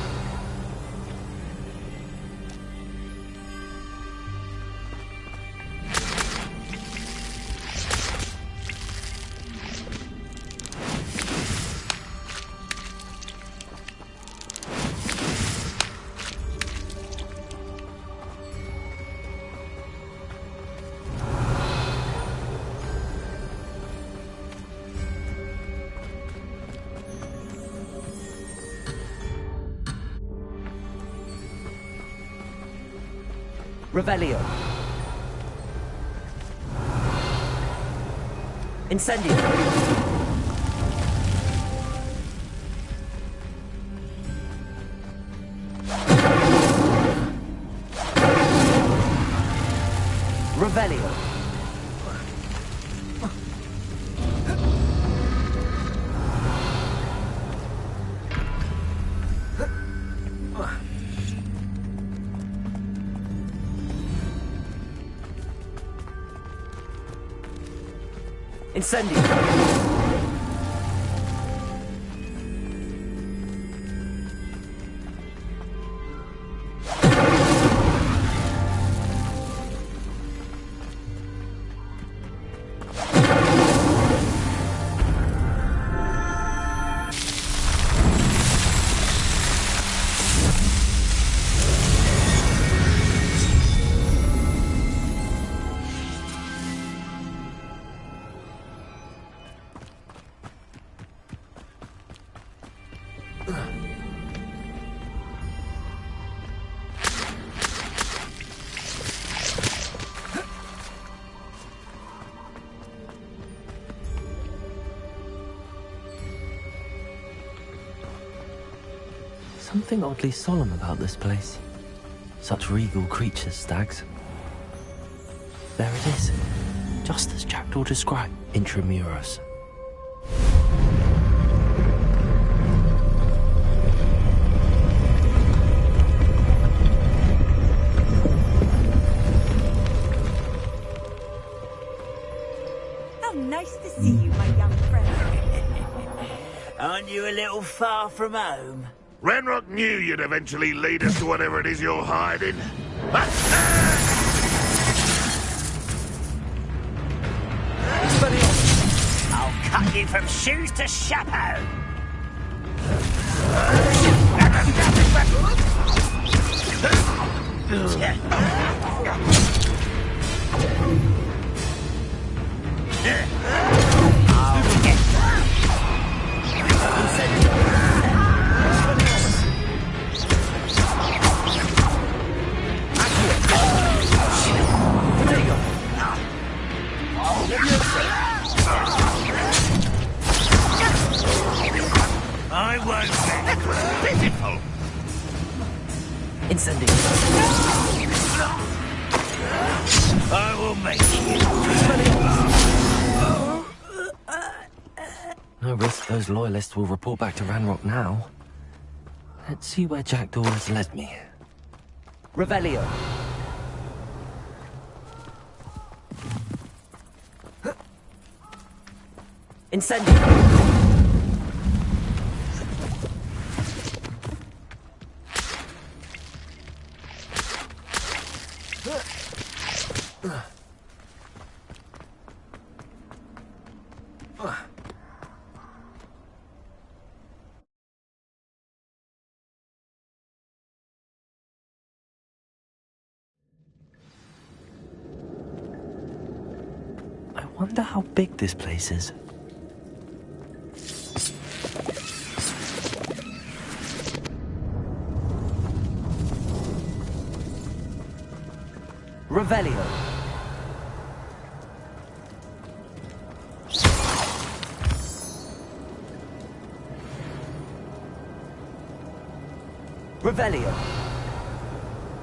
Revelio. Incendio. Revelio. Incendio. Something oddly solemn about this place. Such regal creatures, stags. There it is, just as Jackdaw described, Intramuros. How nice to see you, my young friend. Aren't you a little far from home? Ranrock knew you'd eventually lead us to whatever it is you're hiding. I'll cut you from shoes to chapeau. I won't let it. Pitiful. Incendio. I will make you. No risk those loyalists will report back to Ranrock now. Let's see where Jackdaw has led me. Revelio. Incendio. I wonder how big this place is. Revelio. Revelio.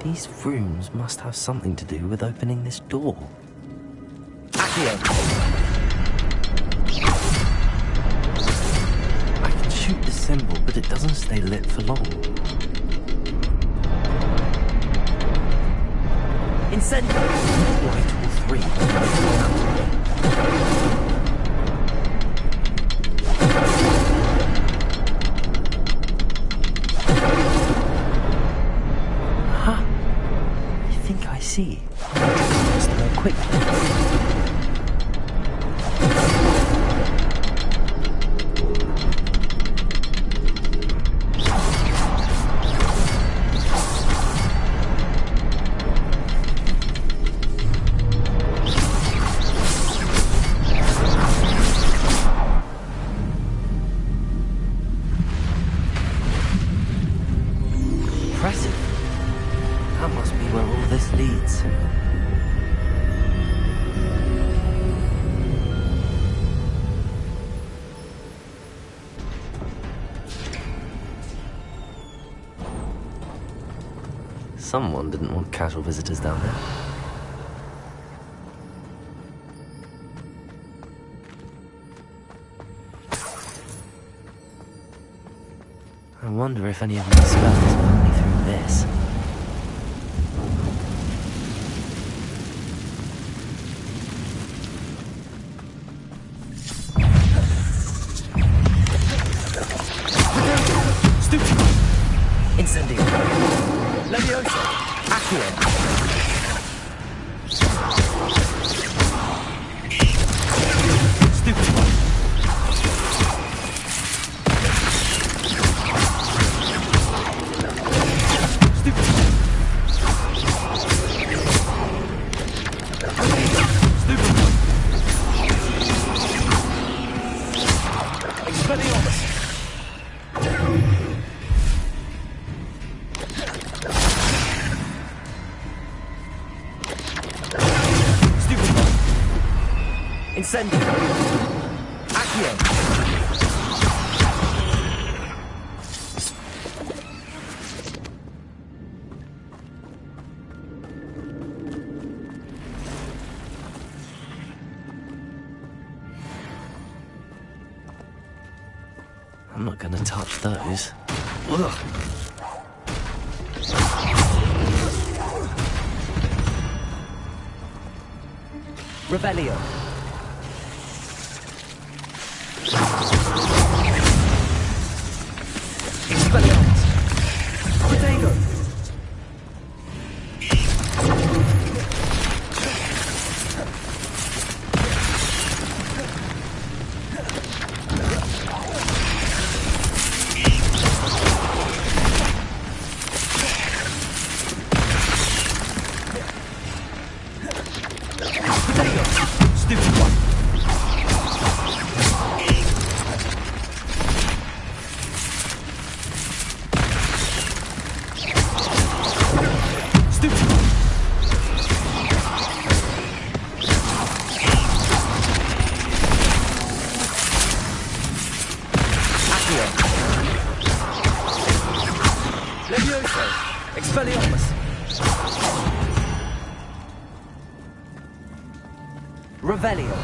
These rooms must have something to do with opening this door. Accio. I can shoot the symbol, but it doesn't stay lit for long. Incendio. Light all three. See. Just more quickly. Impressive. That must be where all this leads. Someone didn't want casual visitors down there. I wonder if any of my spells were only through this. Incendio. Levioso. Accio. Incendio. Accio. I'm not gonna touch those. Ugh. Revelio. Expelliarmus. Protego. Stupid one. Levioso. Expelliarmus. Revelio.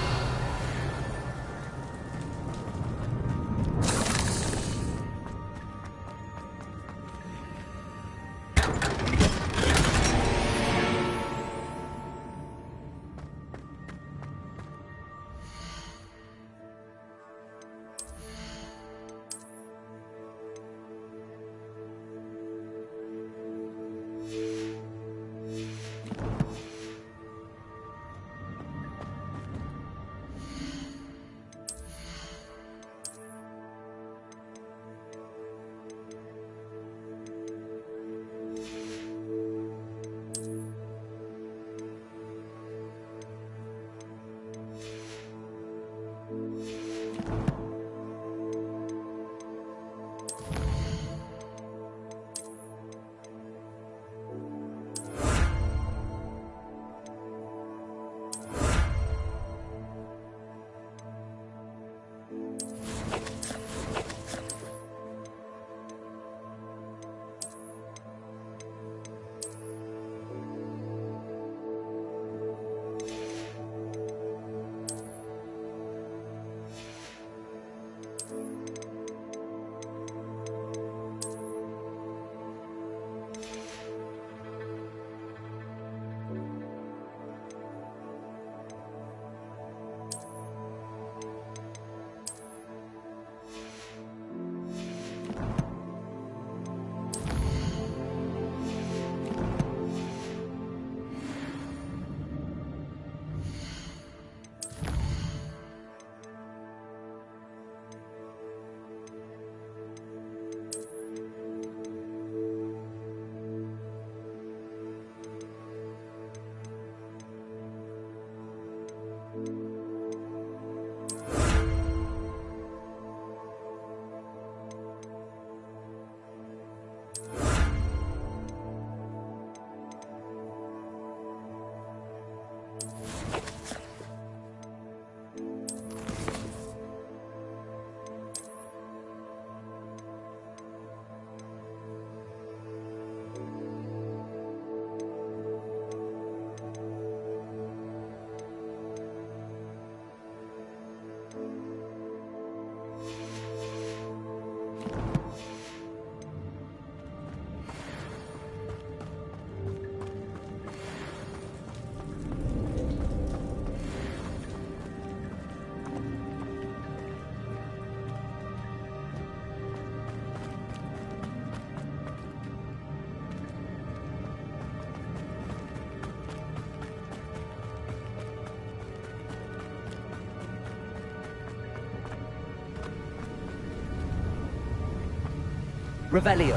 Revelio.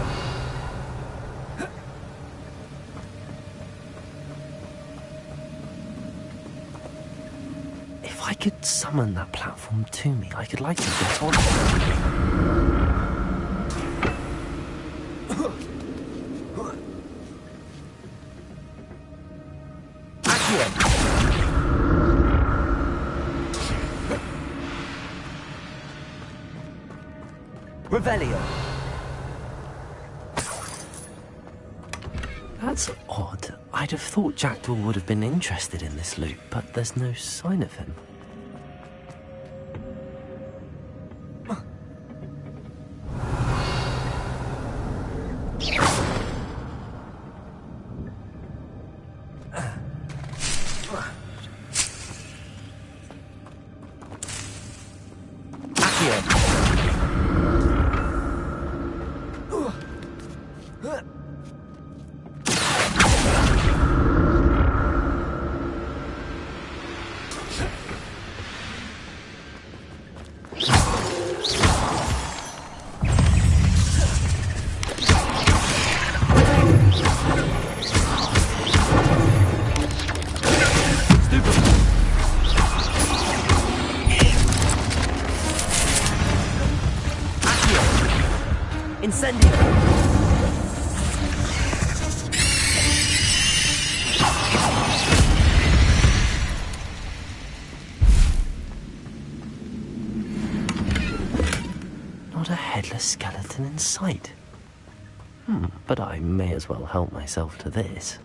If I could summon that platform to me, I could likely get on. Revelio. That's odd. I'd have thought Jackdaw would have been interested in this loot, but there's no sign of him. Not a headless skeleton in sight. But I may as well help myself to this.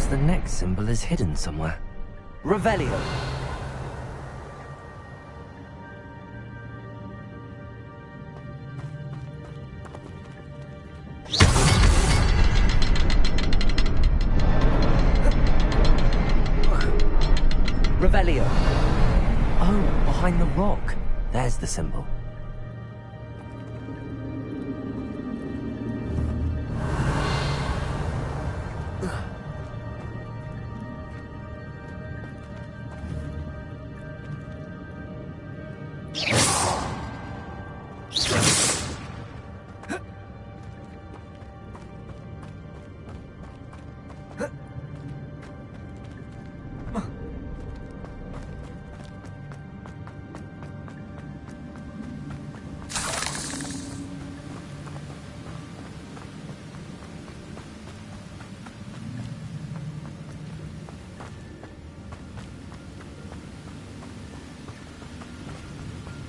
The next symbol is hidden somewhere. Revelio. Revelio. Oh, behind the rock. There's the symbol.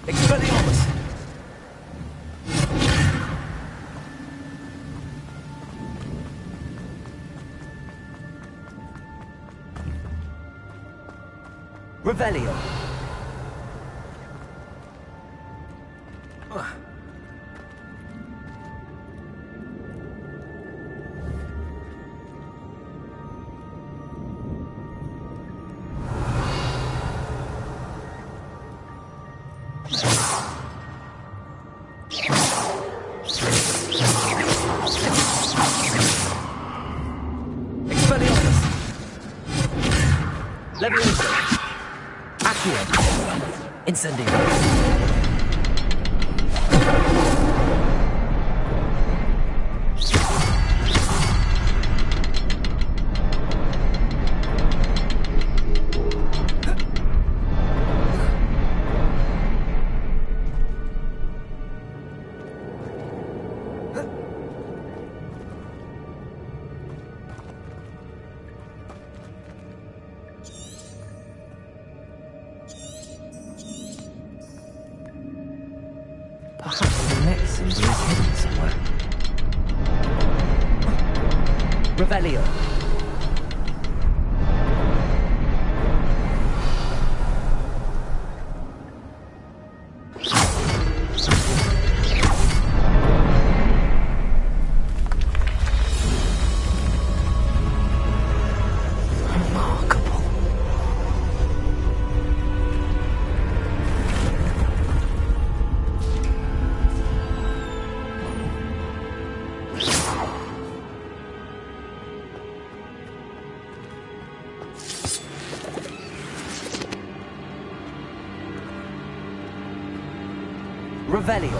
Expelliarmus. Revelio. Expelliarmus. Levioso. Accio. Incendio. Revelio. Revelio.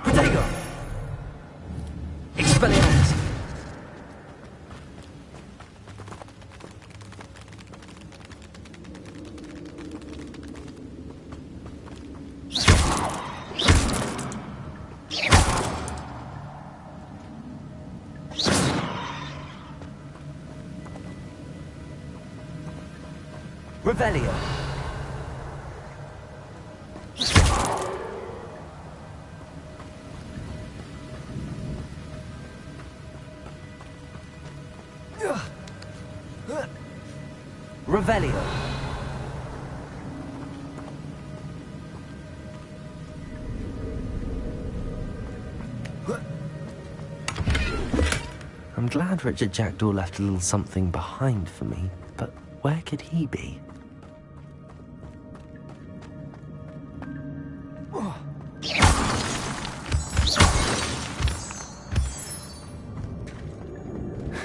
Protego. Expelliarmus. Revelio. Revelio. I'm glad Richard Jackdaw left a little something behind for me, but where could he be?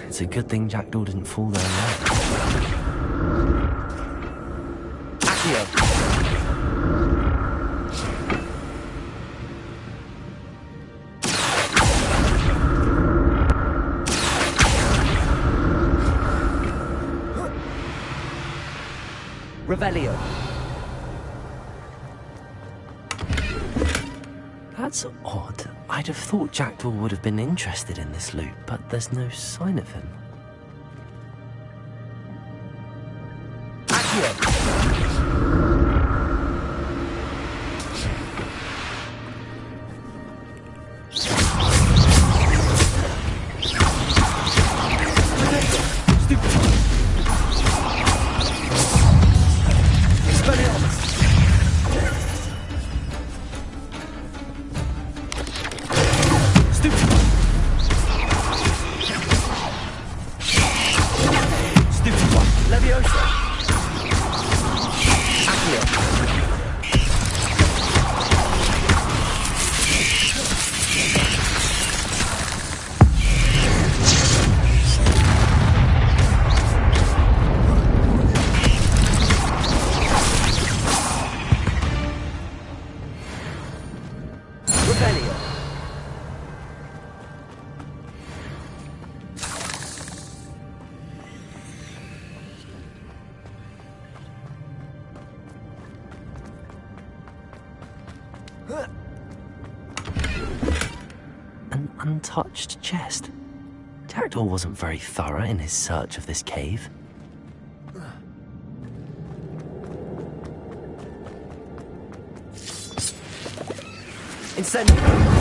It's a good thing Jackdaw didn't fall there now. Accio. Revelio. That's odd. I'd have thought Jackdaw would have been interested in this loot, but there's no sign of him. Accio. An untouched chest. Jackdaw wasn't very thorough in his search of this cave. Incendio.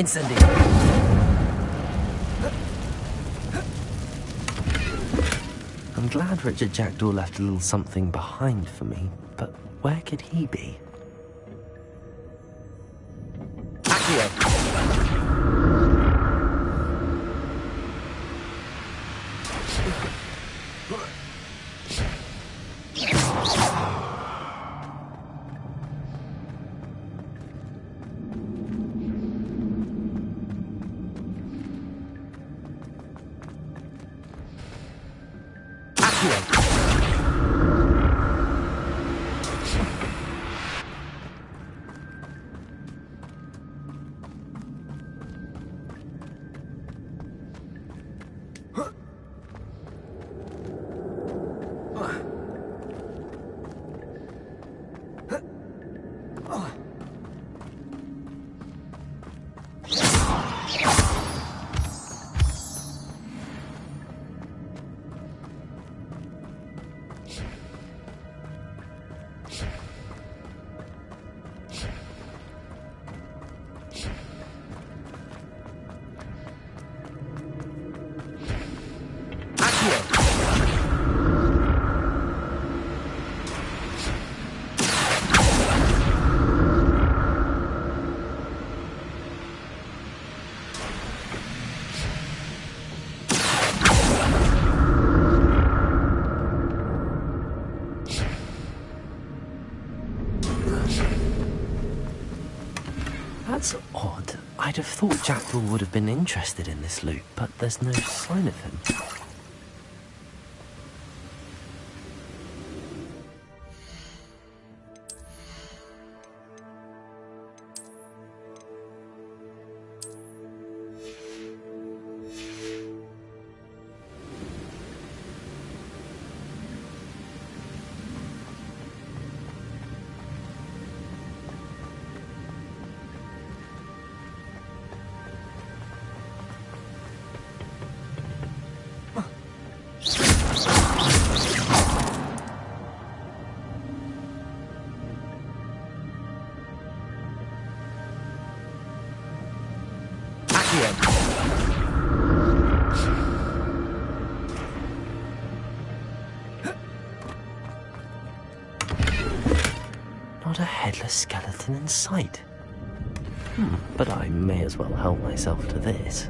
Incendio. I'm glad Richard Jackdaw left a little something behind for me, but where could he be? Accio. That's odd. I'd have thought Jackdaw would have been interested in this loot, but there's no sign of him. Not a headless skeleton in sight. But I may as well help myself to this.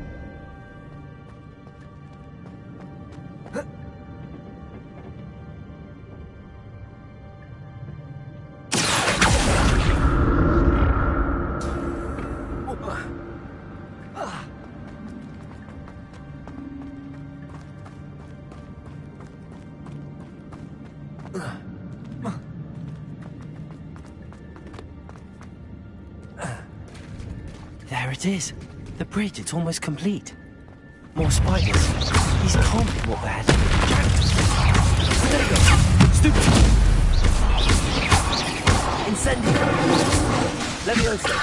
There it is. The bridge, it's almost complete. More spiders. These can't be what we're heading for. Jack! There you go! Stupid! Incendio! Levioso!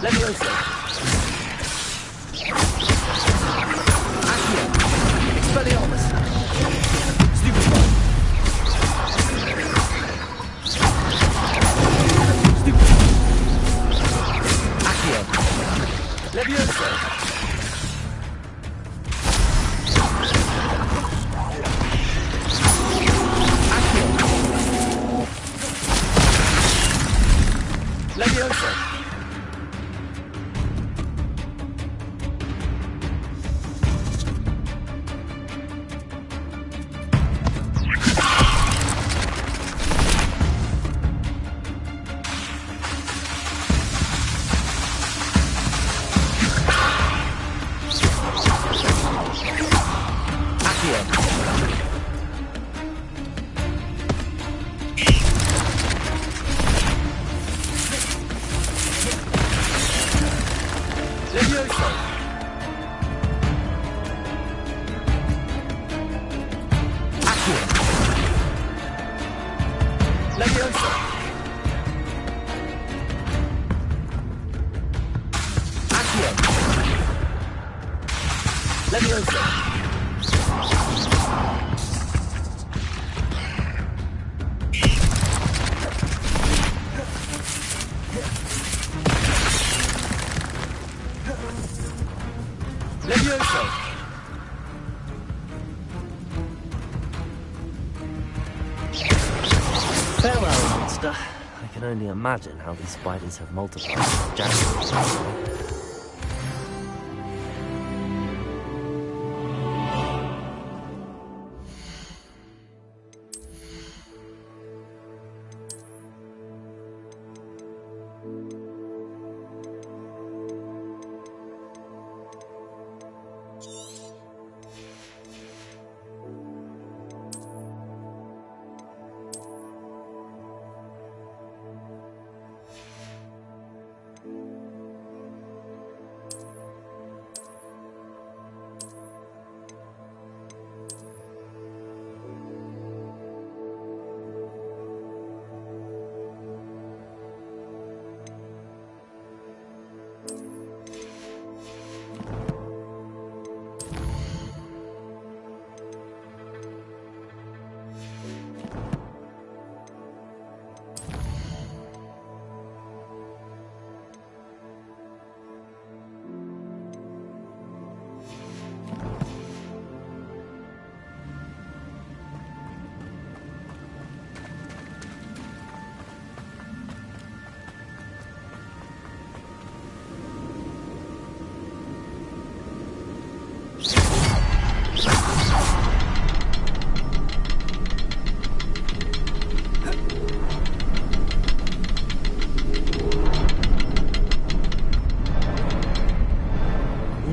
Levioso! Accio! Farewell, monster. I can only imagine how these spiders have multiplied.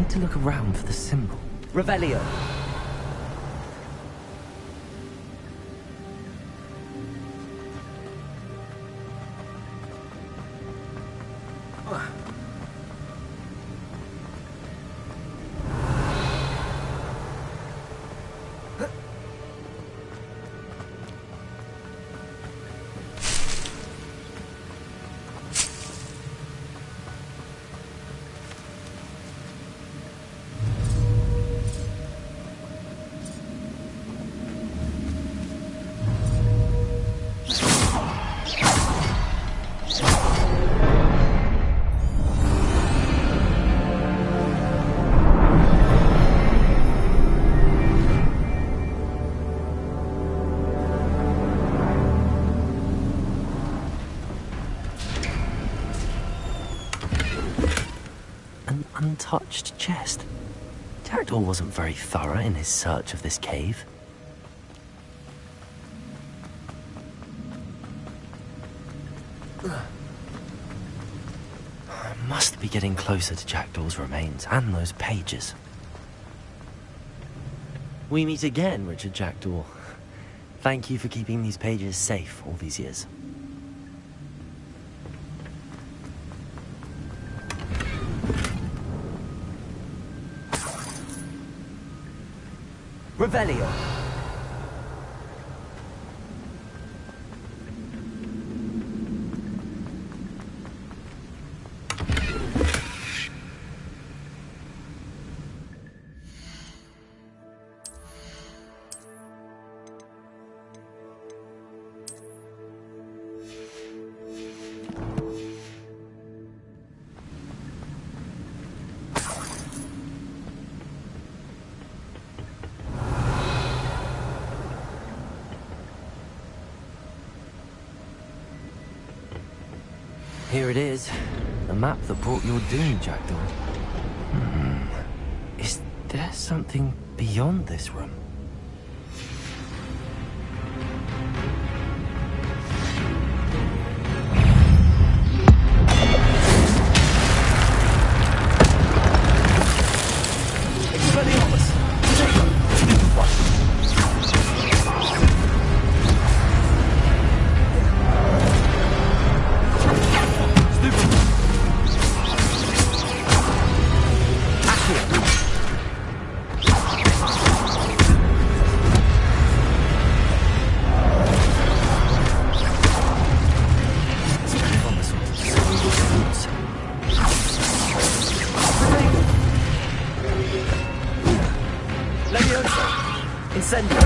To look around for the symbol. Revelio. Untouched chest. Jackdaw wasn't very thorough in his search of this cave. I must be getting closer to Jackdaw's remains and those pages. We meet again, Richard Jackdaw. Thank you for keeping these pages safe all these years. Revelio. Here it is. The map that brought your doom, Jackdaw. Is there something beyond this room? Leviosa! Incendio!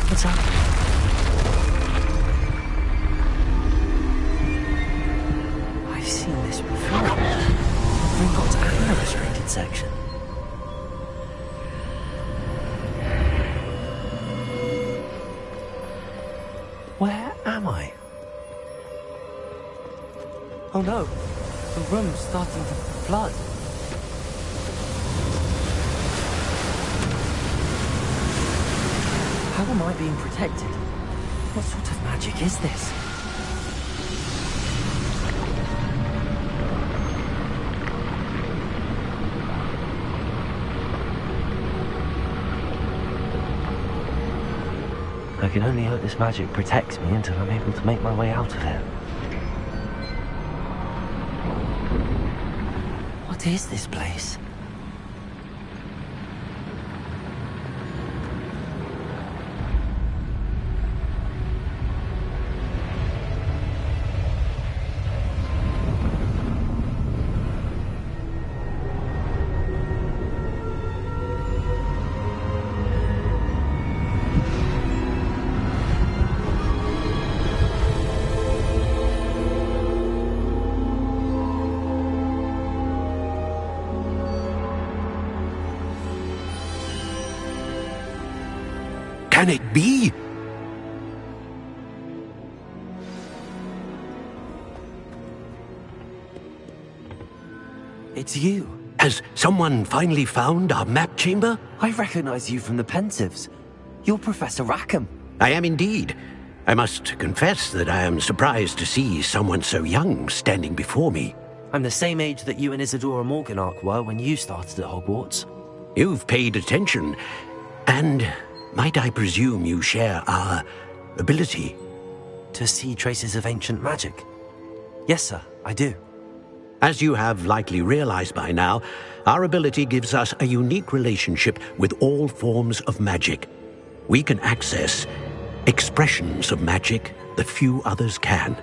What's happening? I've seen this before. Gringotts and the restricted section. Where am I? Oh no, the room's starting to flood. How am I being protected? What sort of magic is this? I can only hope this magic protects me until I'm able to make my way out of here. What is this place? Can it be? It's you. Has someone finally found our map chamber? I recognize you from the Pensives. You're Professor Rackham. I am indeed. I must confess that I am surprised to see someone so young standing before me. I'm the same age that you and Isadora Morganach were when you started at Hogwarts. You've paid attention, and might I presume you share our ability? To see traces of ancient magic? Yes, sir, I do. As you have likely realized by now, our ability gives us a unique relationship with all forms of magic. We can access expressions of magic that few others can.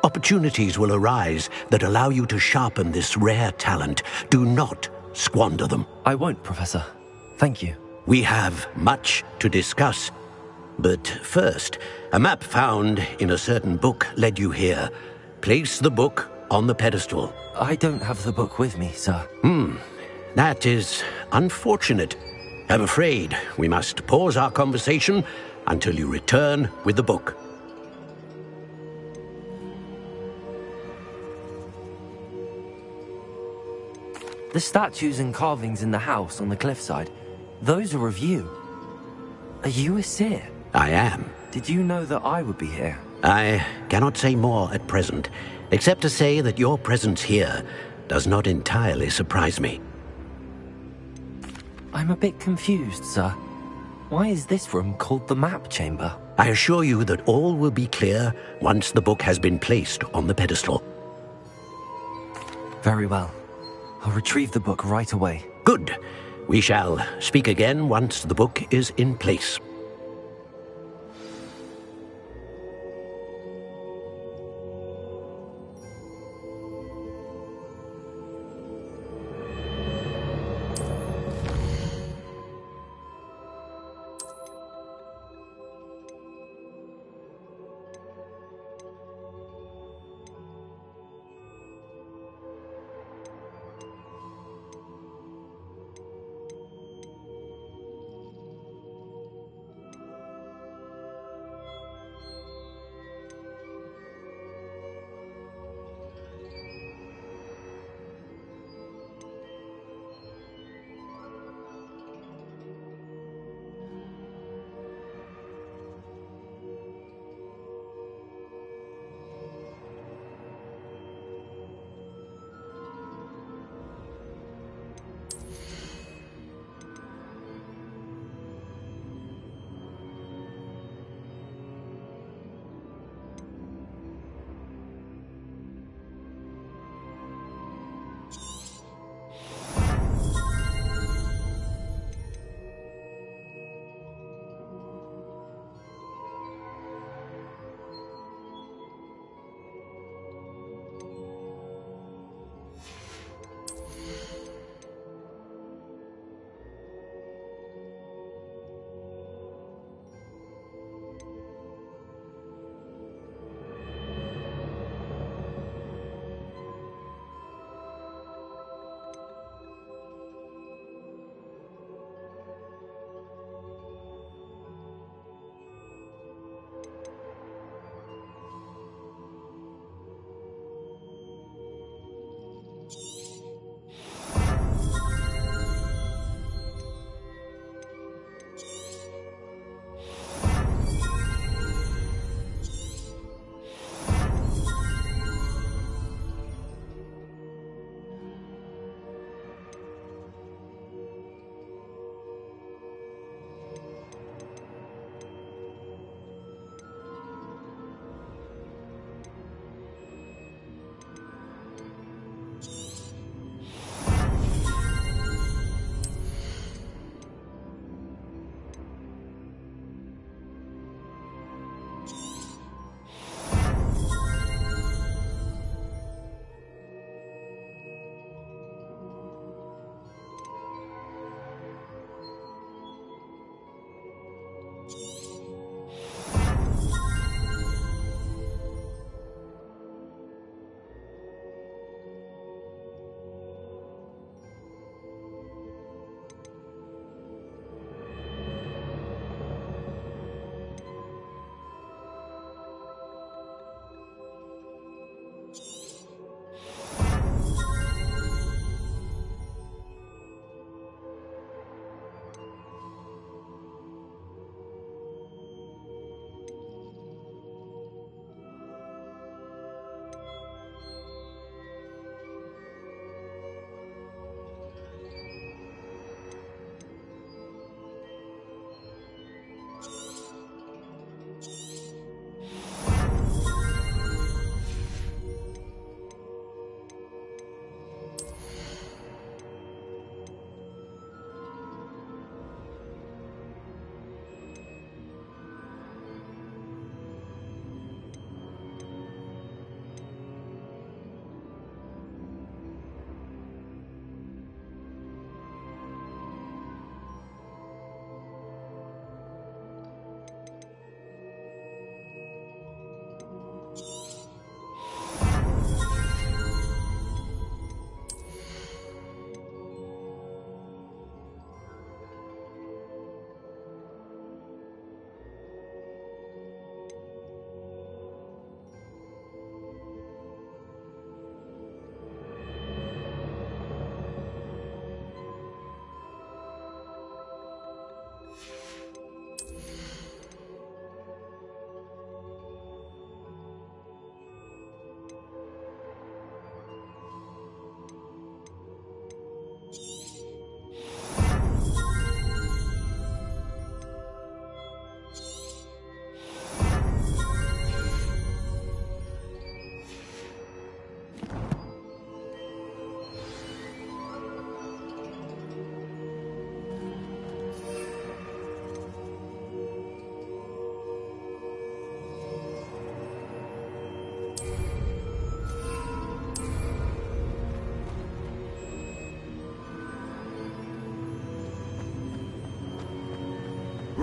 Opportunities will arise that allow you to sharpen this rare talent. Do not squander them. I won't, Professor. Thank you. We have much to discuss. But first, a map found in a certain book led you here. Place the book on the pedestal. I don't have the book with me, sir. That is unfortunate. I'm afraid we must pause our conversation until you return with the book. The statues and carvings in the house on the cliffside, those are of you. Are you a seer? I am. Did you know that I would be here? I cannot say more at present, except to say that your presence here does not entirely surprise me. I'm a bit confused, sir. Why is this room called the map chamber? I assure you that all will be clear once the book has been placed on the pedestal. Very well. I'll retrieve the book right away. Good. We shall speak again once the book is in place.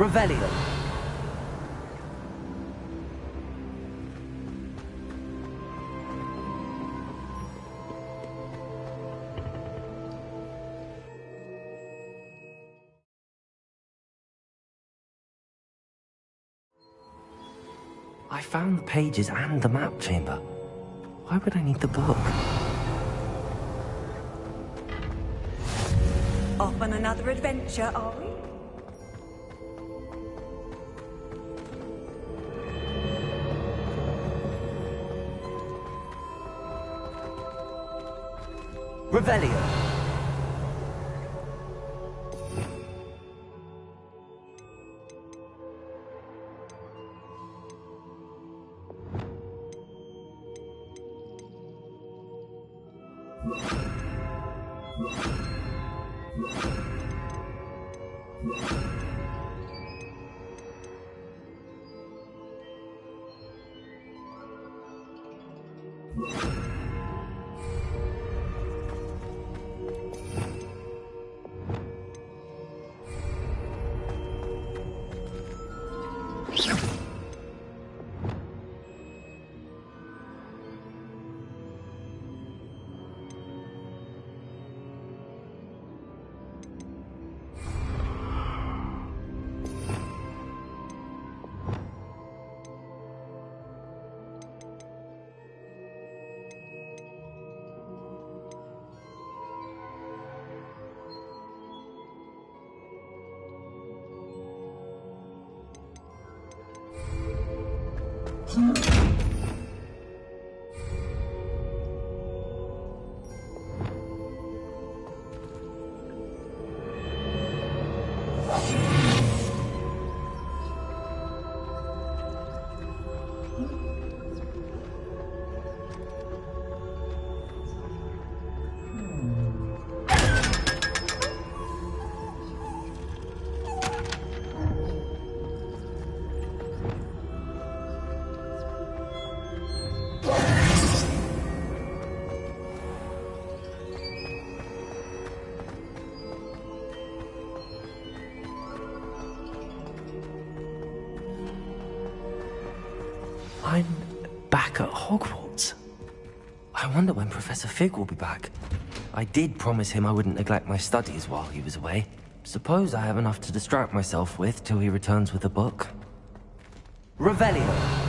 Revelio. I found the pages and the map chamber. Why would I need the book? Off on another adventure, are we? Revelio. I'm back at Hogwarts. I wonder when Professor Fig will be back. I did promise him I wouldn't neglect my studies while he was away. Suppose I have enough to distract myself with till he returns with a book. Revelio.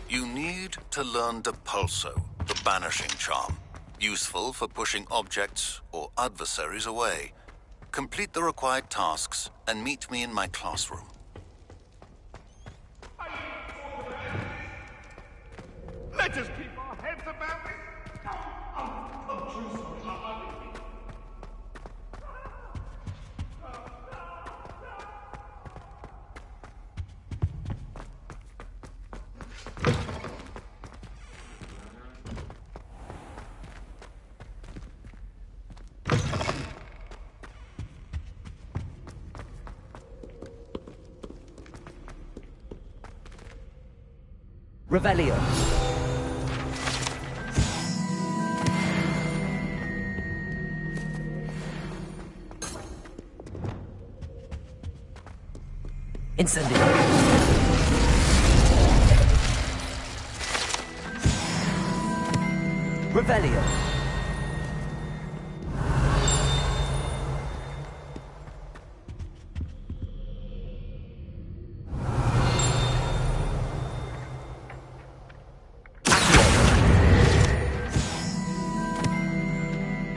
You need to learn Depulso, the banishing charm. Useful for pushing objects or adversaries away. Complete the required tasks and meet me in my classroom. Let us keep our heads about it. I'm so sorry. Revelio. Incendio. Revelio.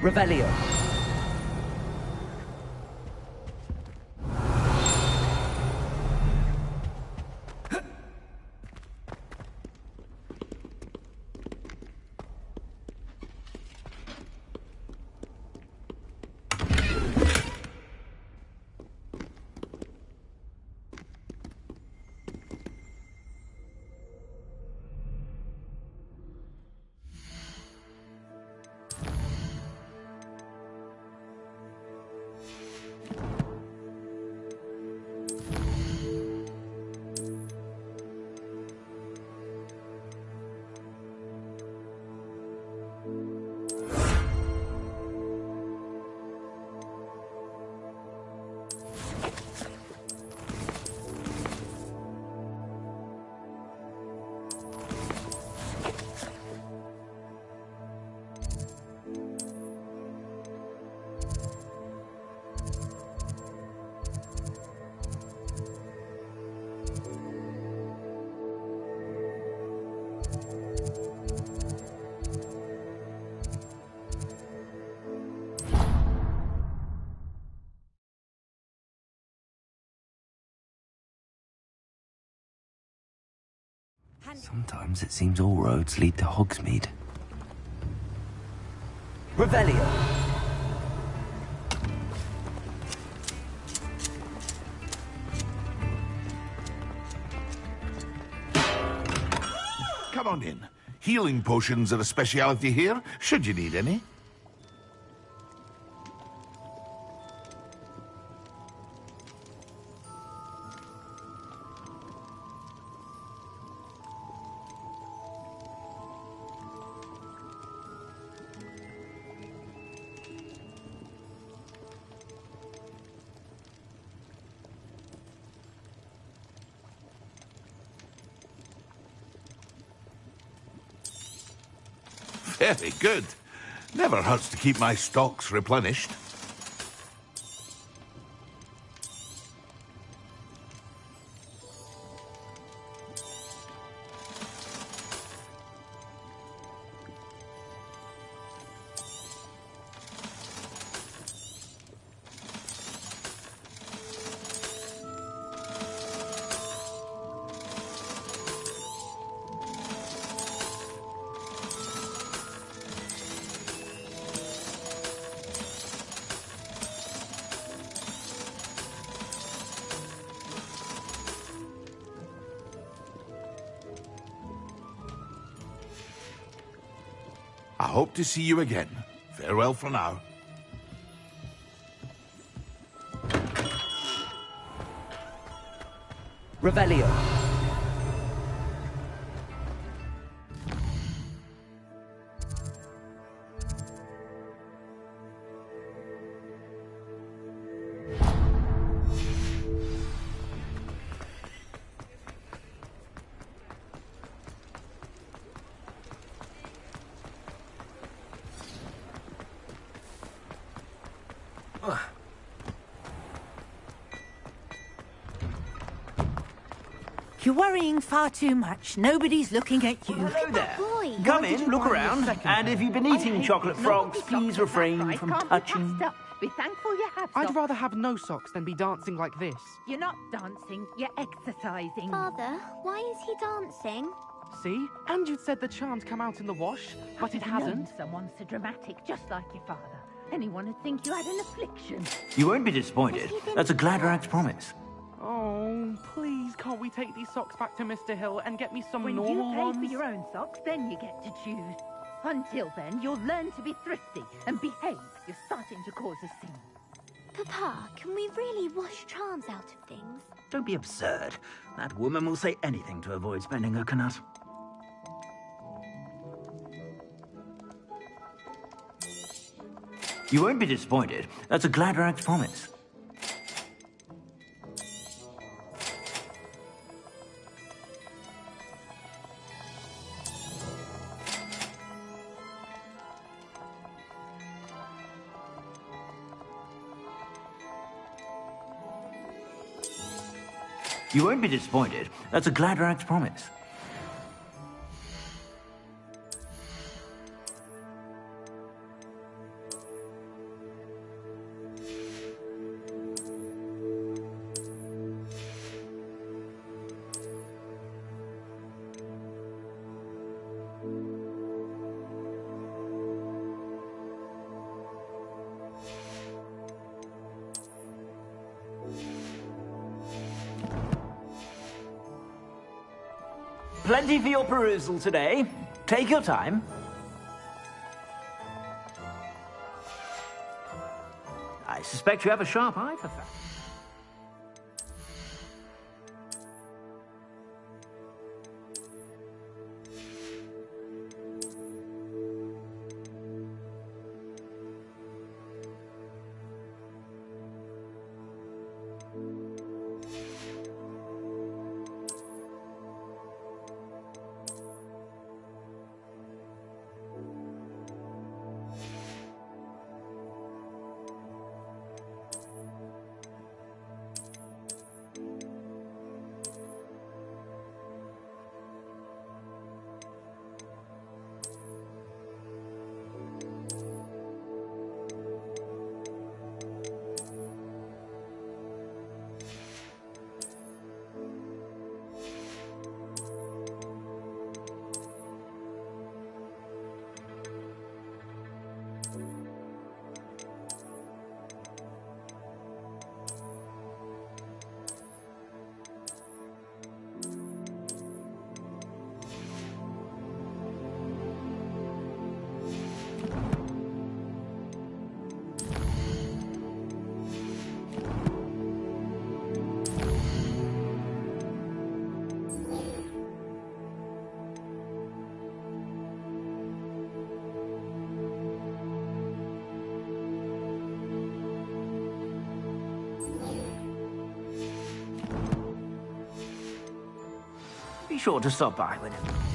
Revelio. Sometimes it seems all roads lead to Hogsmeade. Revelio. Come on in. Healing potions are a speciality here, should you need any. Very good. Never hurts to keep my stocks replenished. I hope to see you again. Farewell for now. Revelio. You're worrying far too much. Nobody's looking at you. Hello there. Come in, look around, and if you've been eating chocolate frogs, please refrain from touching. Be thankful you have I'd socks. rather have no socks than be dancing like this. You're not dancing, you're exercising. Father, why is he dancing? See? And you'd said the charms come out in the wash, but it hasn't. Someone so dramatic, just like your father. Anyone would think you had an affliction. You won't be disappointed. That's a Gladrax promise. Oh, please, can't we take these socks back to Mr. Hill and get me some When you normal pay ones? for your own socks, then you get to choose. Until then, you'll learn to be thrifty and behave. You're starting to cause a scene. Papa, can we really wash charms out of things? Don't be absurd. That woman will say anything to avoid spending her knut. You won't be disappointed. That's a Gladrax promise. You won't be disappointed. That's a Gladrax promise. Plenty for your perusal today. Take your time. I suspect you have a sharp eye for facts. sure to stop by whenever.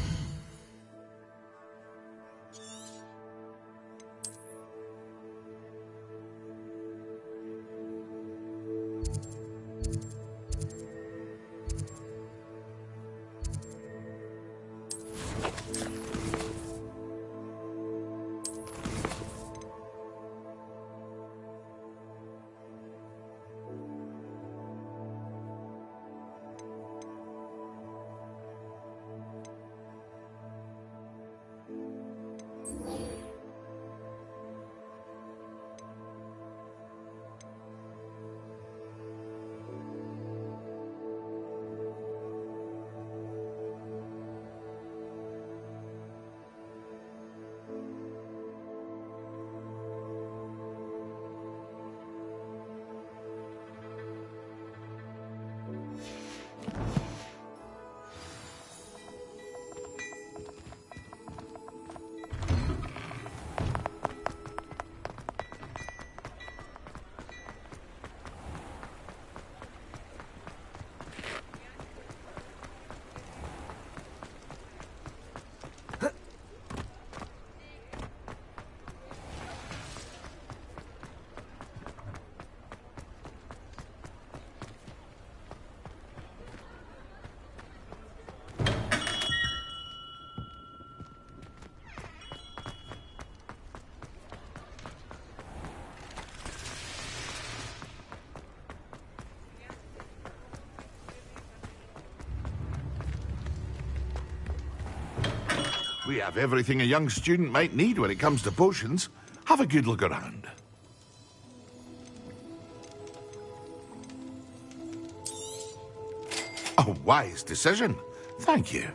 We have everything a young student might need when it comes to potions. Have a good look around. A wise decision. Thank you.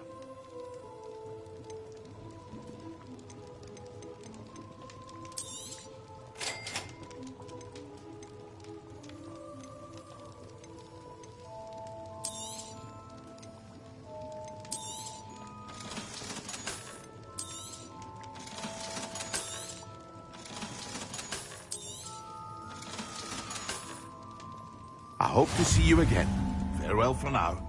I hope to see you again. Farewell for now.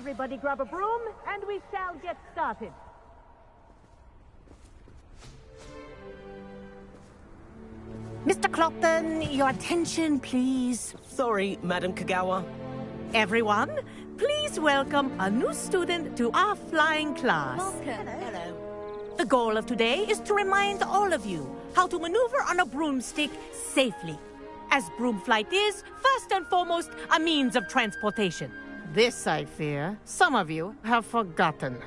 Everybody grab a broom, and we shall get started. Mr. Clopton, your attention, please. Sorry, Madam Kagawa. Everyone, please welcome a new student to our flying class. Welcome. Hello. The goal of today is to remind all of you how to maneuver on a broomstick safely, as broom flight is, first and foremost, a means of transportation. This, I fear, some of you have forgotten.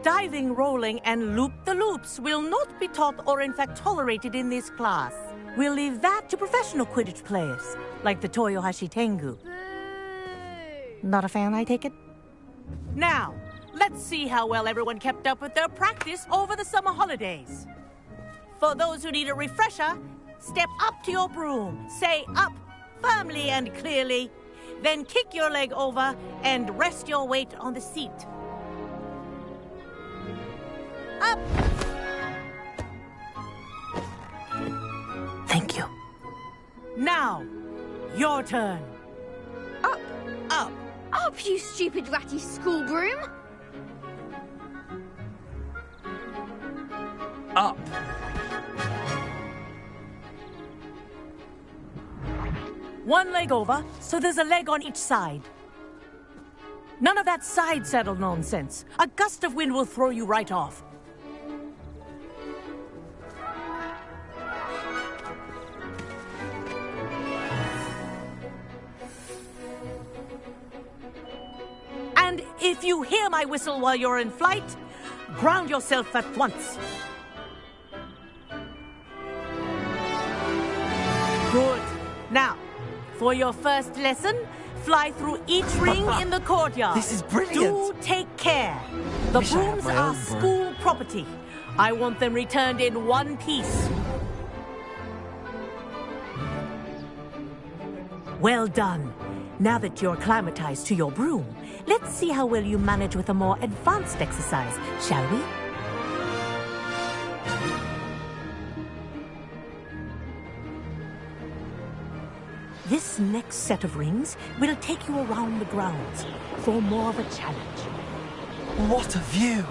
Diving, rolling, and loop-the-loops will not be taught or in fact tolerated in this class. We'll leave that to professional Quidditch players, like the Toyohashi Tengu. Not a fan, I take it? Now, let's see how well everyone kept up with their practice over the summer holidays. For those who need a refresher, step up to your broom, say up firmly and clearly, then kick your leg over and rest your weight on the seat. Up! Thank you. Now, your turn. Up. Up. Up, you stupid ratty school broom. Up. One leg over, so there's a leg on each side. None of that side saddle nonsense. A gust of wind will throw you right off. And if you hear my whistle while you're in flight, ground yourself at once. Good. Now, for your first lesson, fly through each ring in the courtyard. This is brilliant. Do take care. The Wish I had brooms my are own broom. school property. I want them returned in one piece. Well done. Now that you're acclimatized to your broom, let's see how well you manage with a more advanced exercise, shall we? This next set of rings will take you around the grounds for more of a challenge. What a view!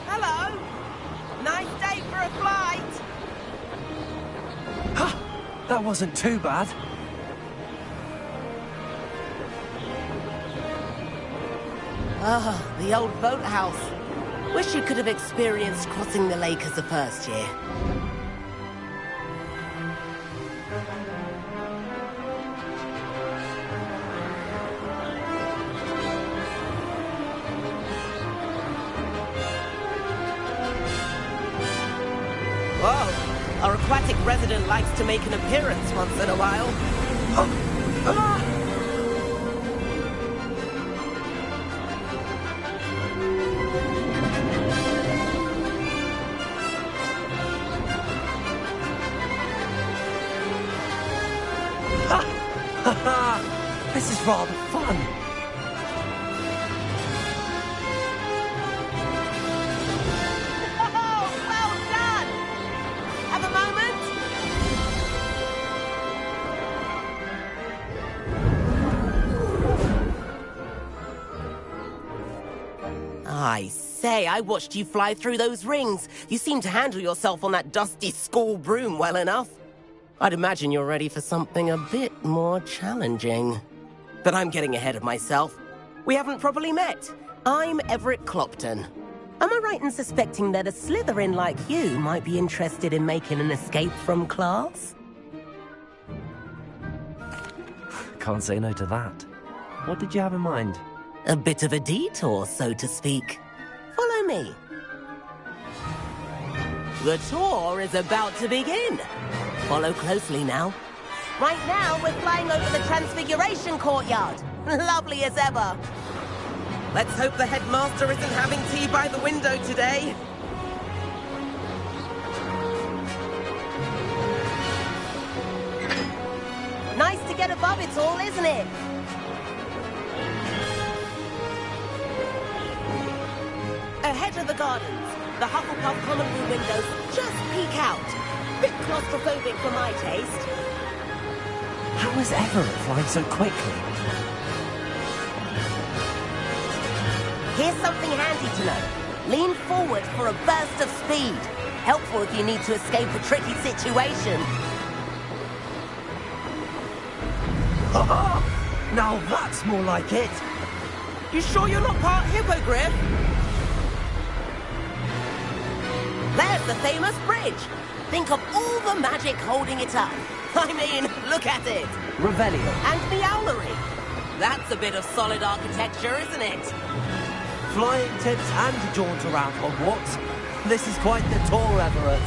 Hello. Nice day for a flight. That wasn't too bad. Ah, the old boathouse. Wish you could have experienced crossing the lake as a first year. Whoa, our aquatic resident likes to make an appearance once in a while. This is rather fun. Oh, well done! Have a moment? I say, I watched you fly through those rings. You seem to handle yourself on that dusty school broom well enough. I'd imagine you're ready for something a bit more challenging. But I'm getting ahead of myself. We haven't properly met. I'm Everett Clopton. Am I right in suspecting that a Slytherin like you might be interested in making an escape from class? Can't say no to that. What did you have in mind? A bit of a detour, so to speak. Follow me. The tour is about to begin. Follow closely now. Right now, we're flying over the Transfiguration Courtyard. Lovely as ever. Let's hope the headmaster isn't having tea by the window today. Nice to get above it all, isn't it? Ahead of the gardens, the Hufflepuff common room windows just peek out. Bit claustrophobic for my taste. How was Everett flying so quickly? Here's something handy to know. Lean forward for a burst of speed. Helpful if you need to escape a tricky situation. Now that's more like it. You sure you're not part hippogriff? There's the famous bridge. Think of all the magic holding it up. I mean, look at it. Revelio. And Meowlery. That's a bit of solid architecture, isn't it? Flying tips and a jaunt around Hogwarts. This is quite the tour, Everett.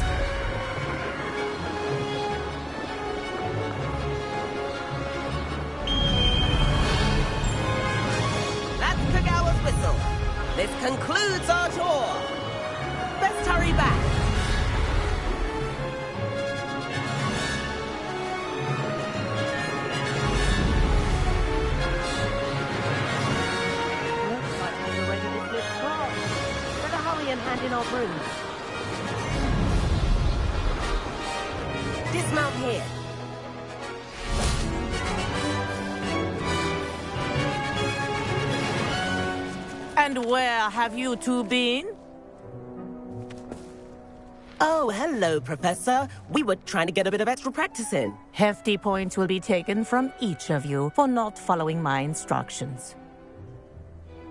That's Kagawa's whistle. This concludes our tour. Best hurry back. Looks like we're ready to flip class. Better hurry and hand in our brooms. Dismount here. And where have you two been? Oh, hello, Professor. We were trying to get a bit of extra practice in. Hefty points will be taken from each of you for not following my instructions.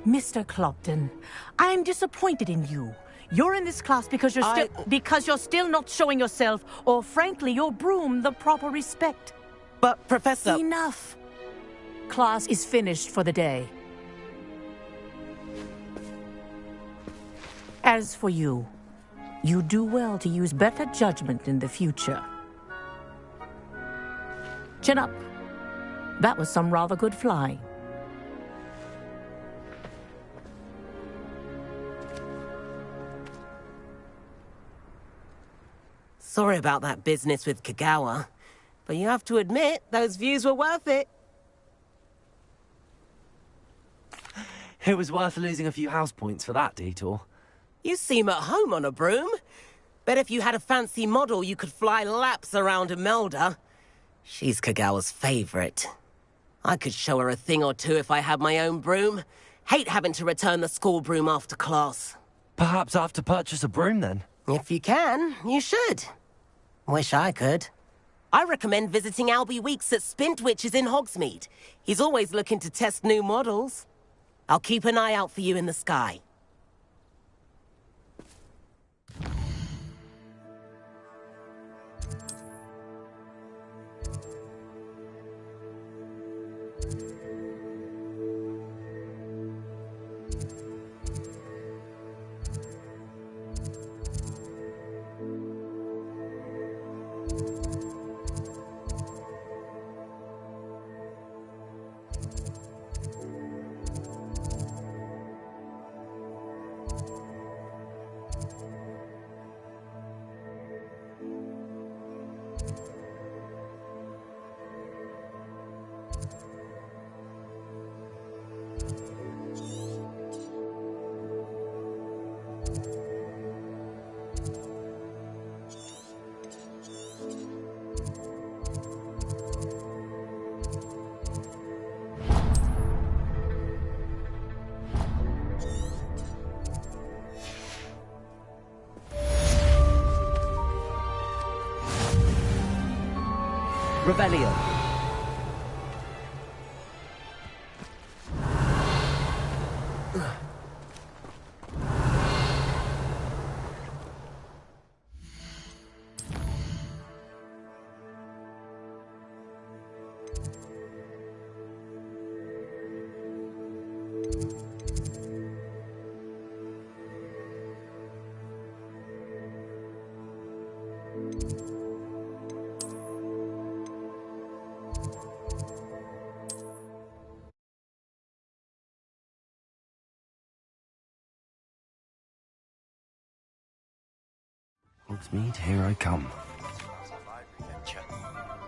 Mr. Clopton, I'm disappointed in you. You're in this class because you're still not showing yourself, or frankly, your broom, the proper respect. But, Professor... Enough. Class is finished for the day. As for you, you do well to use better judgment in the future. Chin up. That was some rather good flying. Sorry about that business with Kagawa, but you have to admit, those views were worth it. It was worth losing a few house points for that detour. You seem at home on a broom. Bet if you had a fancy model, you could fly laps around Imelda. She's Kagawa's favorite. I could show her a thing or two if I had my own broom. Hate having to return the school broom after class. Perhaps I have to purchase a broom then? If you can, you should. Wish I could. I recommend visiting Albie Weeks at Spintwitches in Hogsmeade. He's always looking to test new models. I'll keep an eye out for you in the sky. Revelio. Hogsmeade, here I come.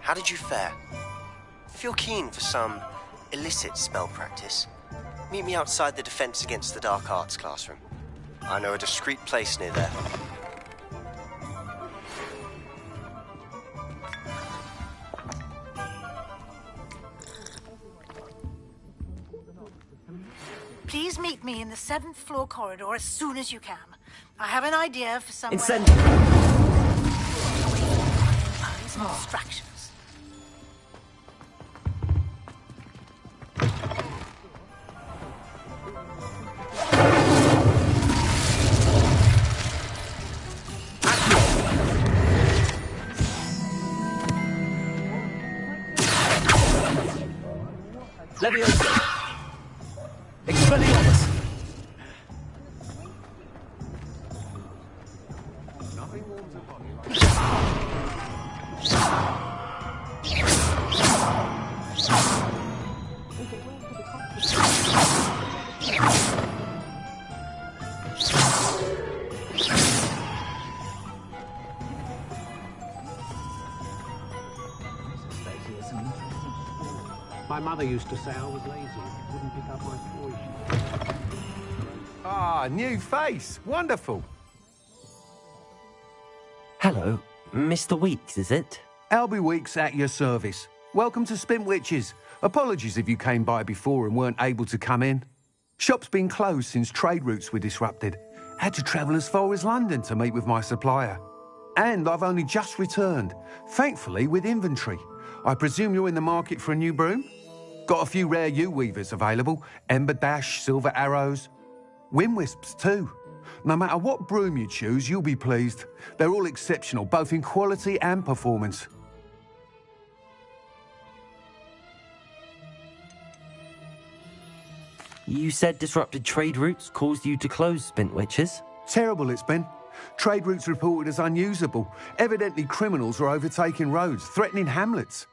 How did you fare? If you're keen for some illicit spell practice, meet me outside the Defense Against the Dark Arts classroom. I know a discreet place near there. Please meet me in the 7th floor corridor as soon as you can. I have an idea for somewhere... Eyes and distractions. Leviosa! Expelliarmus! My mother used to say I was lazy, wouldn't pick up my toys. Ah, new face. Wonderful. Hello, Mr. Weeks, is it? Albie Weeks at your service. Welcome to Spintwitches. Apologies if you came by before and weren't able to come in. Shop's been closed since trade routes were disrupted. Had to travel as far as London to meet with my supplier. And I've only just returned, thankfully with inventory. I presume you're in the market for a new broom? Got a few rare U-weavers available. Ember Dash, Silver Arrows. Wind Wisps too. No matter what broom you choose, you'll be pleased. They're all exceptional, both in quality and performance. You said disrupted trade routes caused you to close Spintwitches? Terrible it's been. Trade routes reported as unusable. Evidently criminals are overtaking roads, threatening hamlets.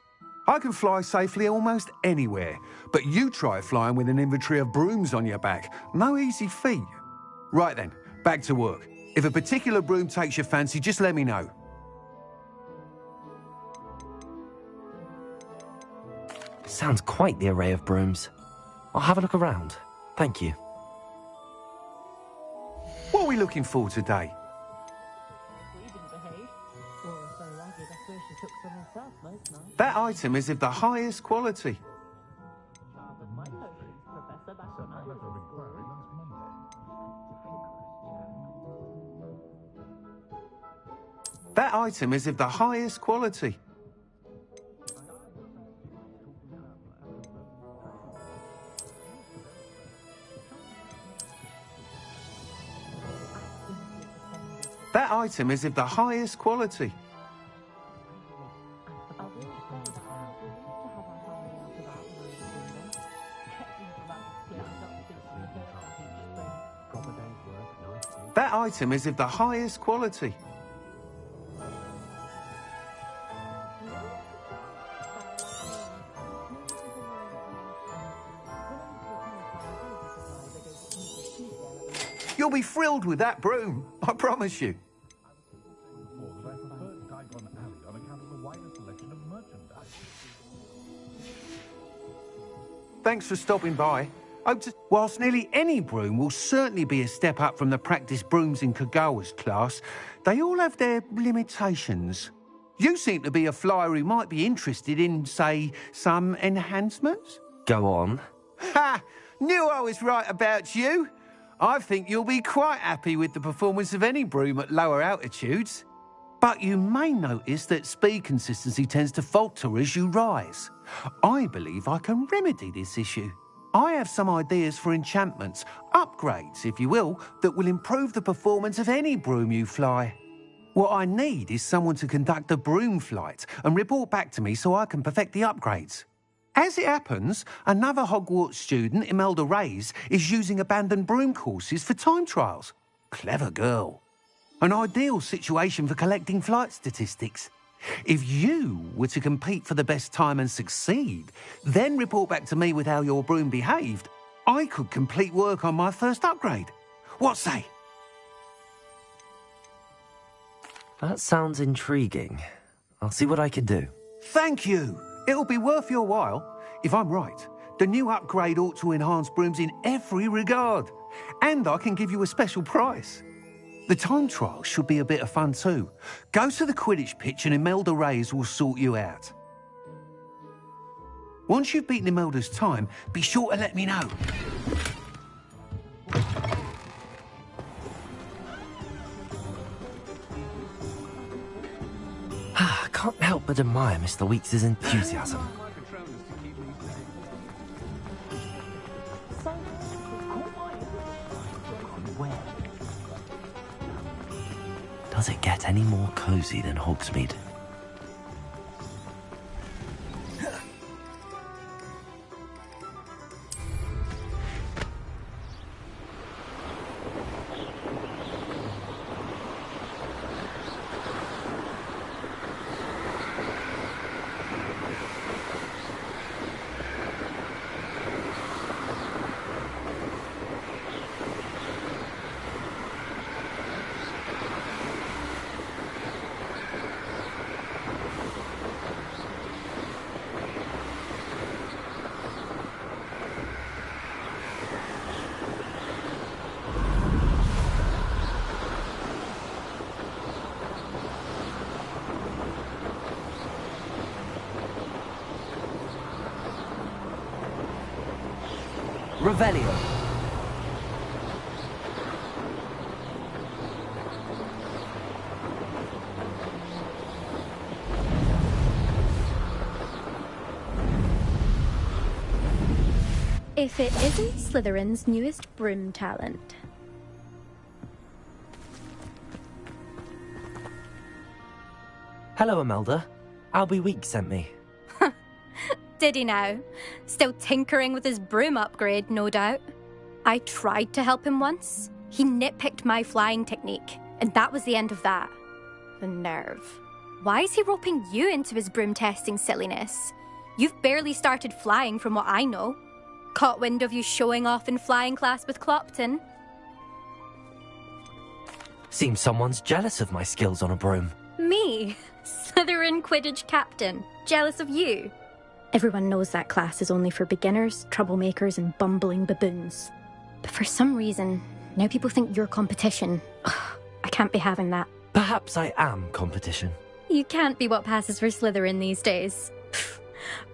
I can fly safely almost anywhere, but you try flying with an inventory of brooms on your back. No easy feat. Right then, back to work. If a particular broom takes your fancy, just let me know. Sounds quite the array of brooms. I'll have a look around. Thank you. What are we looking for today? That item is of the highest quality. That item is of the highest quality. That item is of the highest quality. That item is of the highest quality. You'll be thrilled with that broom, I promise you. Thanks for stopping by. Whilst nearly any broom will certainly be a step up from the practice brooms in Kagawa's class, they all have their limitations. You seem to be a flyer who might be interested in, say, some enhancements? Go on. Ha! Knew I was right about you. I think you'll be quite happy with the performance of any broom at lower altitudes. But you may notice that speed consistency tends to falter as you rise. I believe I can remedy this issue. I have some ideas for enchantments, upgrades, if you will, that will improve the performance of any broom you fly. What I need is someone to conduct a broom flight and report back to me so I can perfect the upgrades. As it happens, another Hogwarts student, Imelda Reyes, is using abandoned broom courses for time trials. Clever girl. An ideal situation for collecting flight statistics. If you were to compete for the best time and succeed, then report back to me with how your broom behaved, I could complete work on my first upgrade. What say? That sounds intriguing. I'll see what I can do. Thank you. It'll be worth your while. If I'm right, the new upgrade ought to enhance brooms in every regard. And I can give you a special price. The time trial should be a bit of fun too. Go to the Quidditch pitch and Imelda Reyes will sort you out. Once you've beaten Imelda's time, be sure to let me know. I can't help but admire Mr. Weeks' enthusiasm. Does it get any more cozy than Hogsmeade? Revelio. If it isn't Slytherin's newest broom talent. Hello, Imelda. Albie Weeks sent me. Did he now? Still tinkering with his broom upgrade, no doubt. I tried to help him once. He nitpicked my flying technique, and that was the end of that. The nerve. Why is he roping you into his broom testing silliness? You've barely started flying from what I know. Caught wind of you showing off in flying class with Clopton. Seems someone's jealous of my skills on a broom. Me? Slytherin Quidditch captain. Jealous of you? Everyone knows that class is only for beginners, troublemakers, and bumbling baboons. But for some reason, now people think you're competition. Ugh, I can't be having that. Perhaps I am competition. You can't be what passes for Slytherin these days.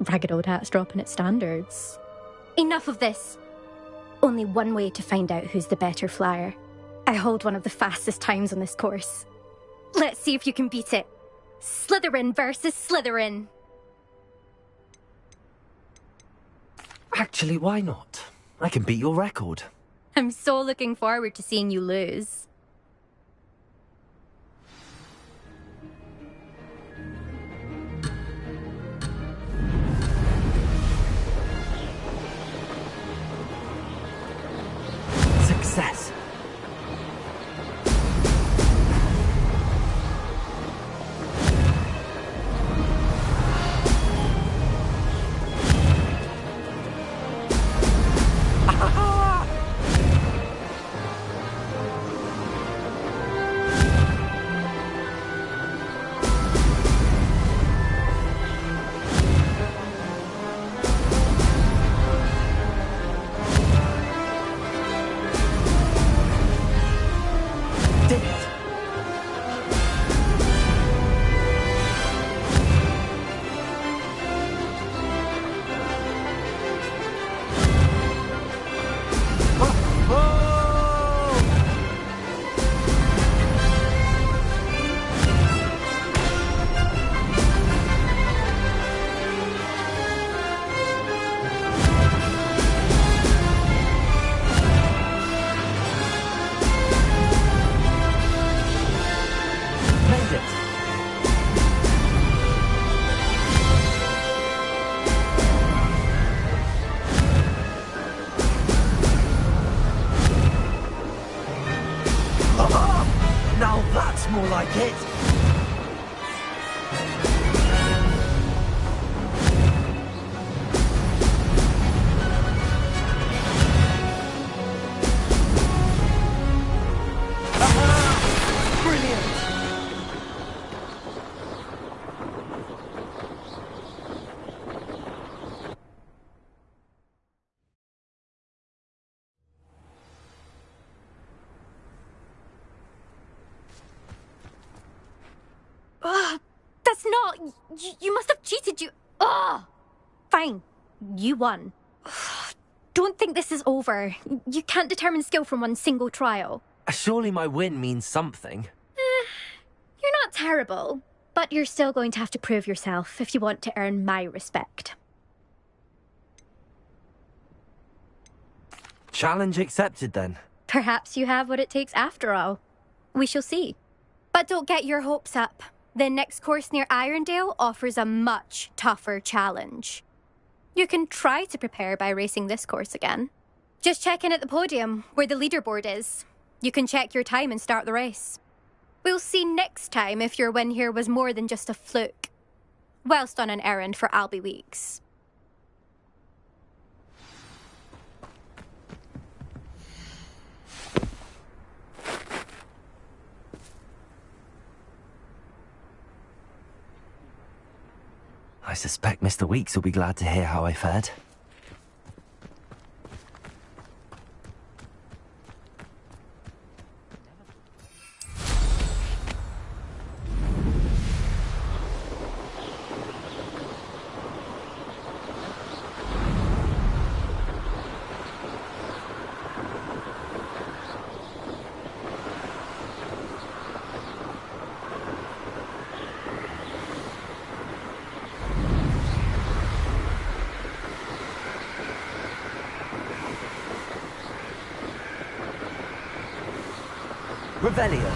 Ragged old hat's dropping its standards. Enough of this. Only one way to find out who's the better flyer. I hold one of the fastest times on this course. Let's see if you can beat it. Slytherin versus Slytherin. Actually, why not? I can beat your record. I'm so looking forward to seeing you lose. Success. Now that's more like it! That's not... You must have cheated, you... Ugh! Fine. You won. Don't think this is over. You can't determine skill from one single trial. Surely my win means something. You're not terrible, But you're still going to have to prove yourself if you want to earn my respect. Challenge accepted, then. Perhaps you have what it takes after all. We shall see. But don't get your hopes up. The next course near Irondale offers a much tougher challenge. You can try to prepare by racing this course again. Just check in at the podium, where the leaderboard is. You can check your time and start the race. We'll see next time if your win here was more than just a fluke. Whilst on an errand for Albie Weeks. I suspect Mr. Weeks will be glad to hear how I fared. Revelio.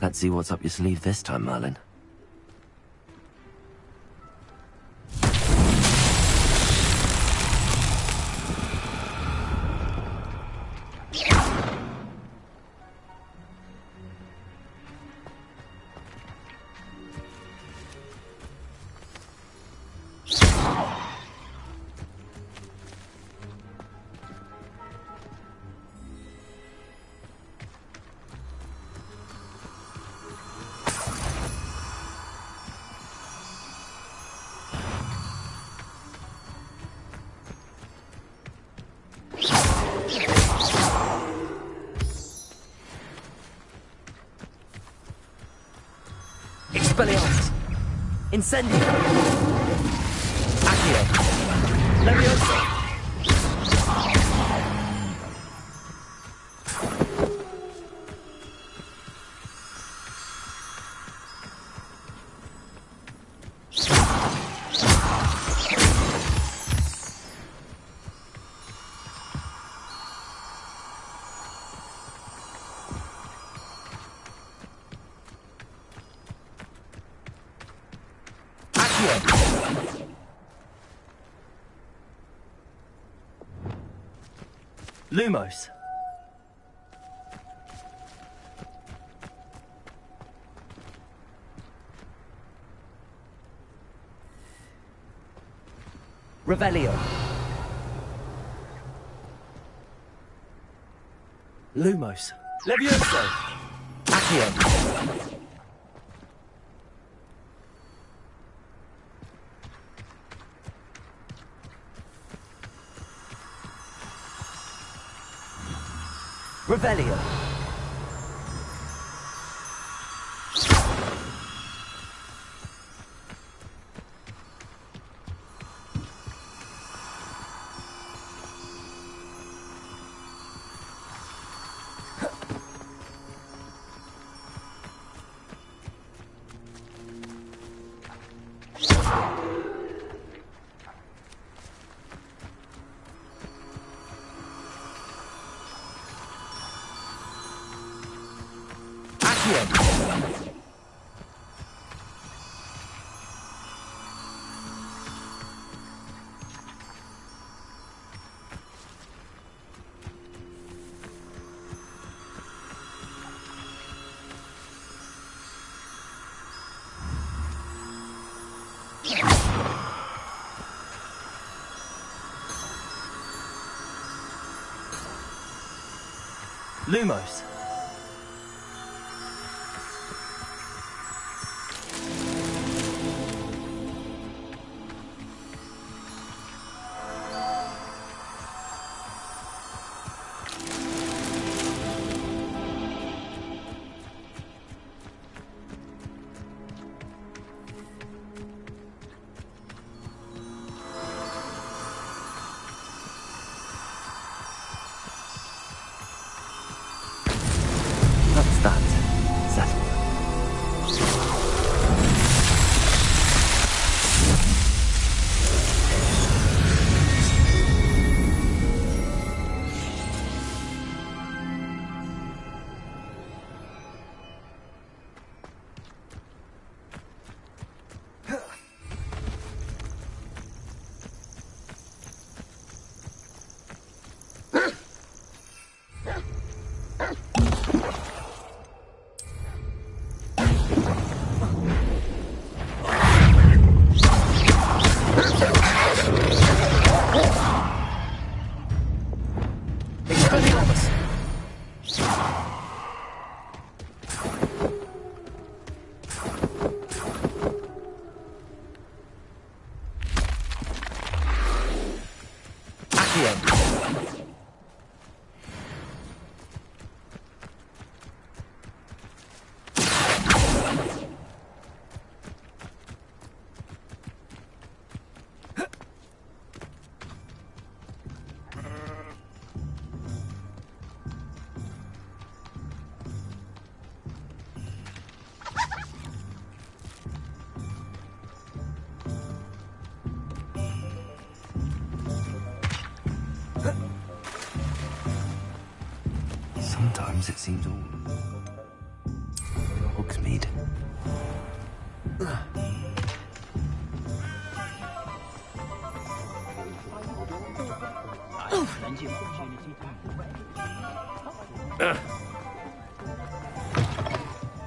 Let's see what's up your sleeve this time, Merlin. Expelliarmus! Incendio! Accio! Levioso! Lumos. Revelio. Lumos. Levioso. Accio. Revelio. Lumos. That settled. Sometimes it seems all Hogsmeade.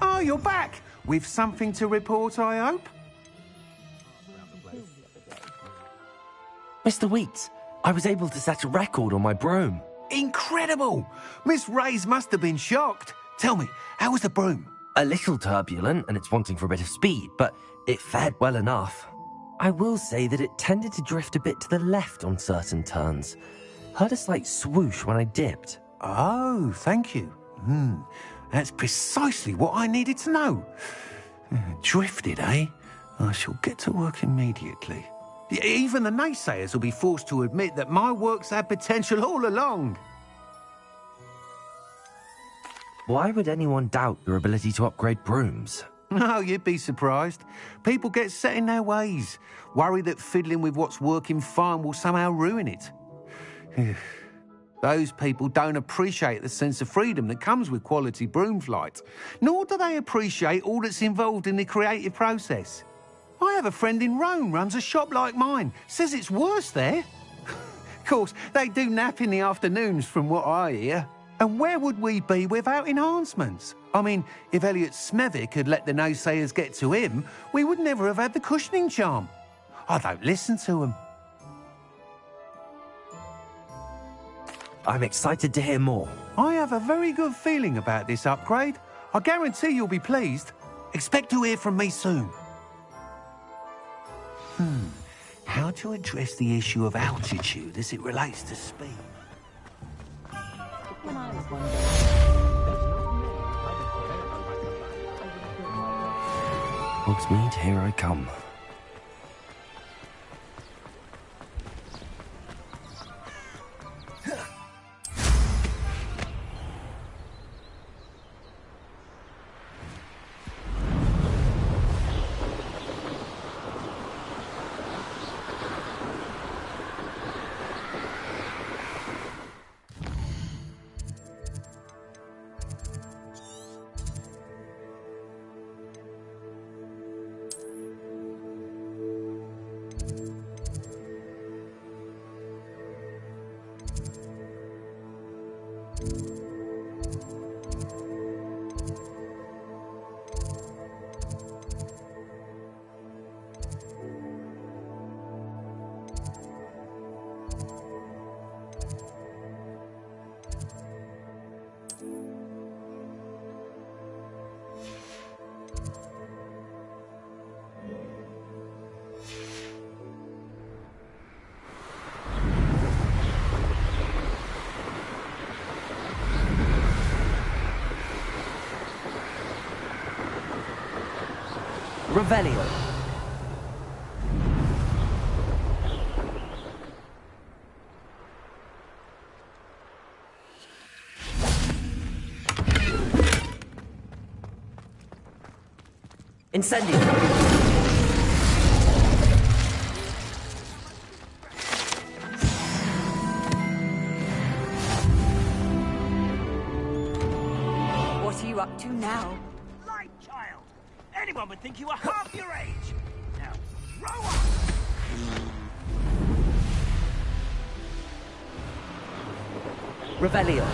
Oh, you're back! With something to report, I hope? Mr. Weeks, I was able to set a record on my broom. Incredible! Miss Reyes must have been shocked. Tell me, how was the broom? A little turbulent, and it's wanting for a bit of speed, but it fared well enough. I will say that it tended to drift a bit to the left on certain turns. Heard a slight swoosh when I dipped. Oh, thank you. That's precisely what I needed to know. Drifted, eh? I shall get to work immediately. Even the naysayers will be forced to admit that my work's had potential all along. Why would anyone doubt your ability to upgrade brooms? Oh, you'd be surprised. People get set in their ways, worry that fiddling with what's working fine will somehow ruin it. Those people don't appreciate the sense of freedom that comes with quality broom flight, nor do they appreciate all that's involved in the creative process. I have a friend in Rome runs a shop like mine, says it's worse there. Of course, they do nap in the afternoons from what I hear. And where would we be without enhancements? I mean, if Elliot Smethwick had let the naysayers get to him, we would never have had the cushioning charm. I don't listen to them. I'm excited to hear more. I have a very good feeling about this upgrade. I guarantee you'll be pleased. Expect to hear from me soon. How to address the issue of altitude as it relates to speed? Hogsmeade, here I come. Revelio. Incendio! What are you up to now? Light child! Anyone would think you were half your age! Now, grow up! Revelio.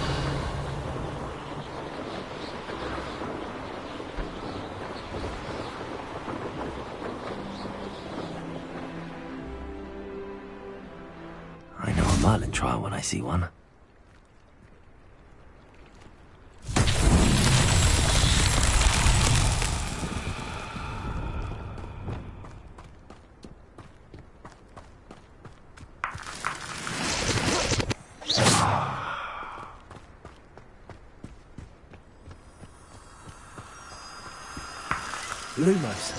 I know a Merlin trial when I see one. Lumos.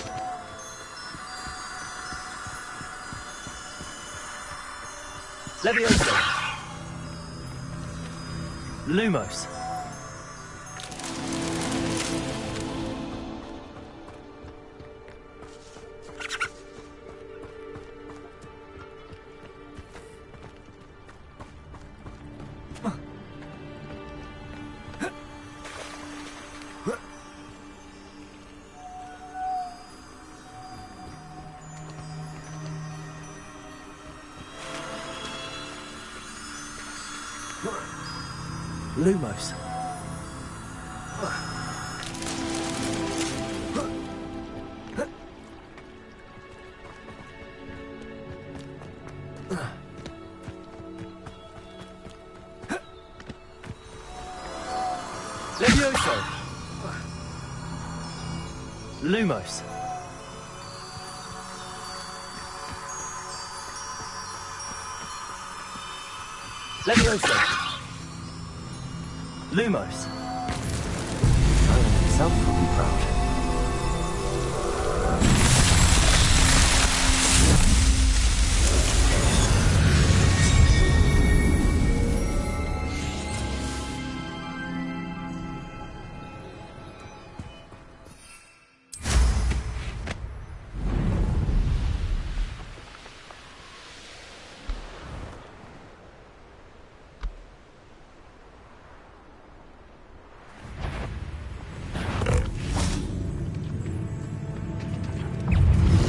Levioso. Lumos. Lumos. Levioso. Lumos. Levioso. Lumos. Merlin himself will be proud.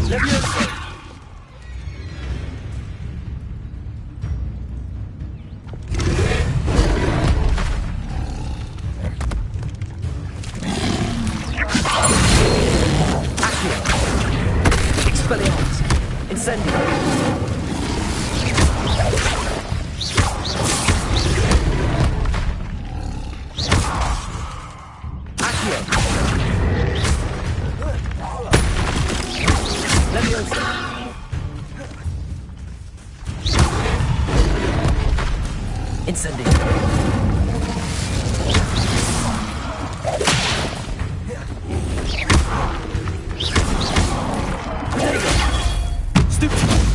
Levioso. Accio. Expelliarmus. Incendio. Accio. Levioso. Incendio. Stupid.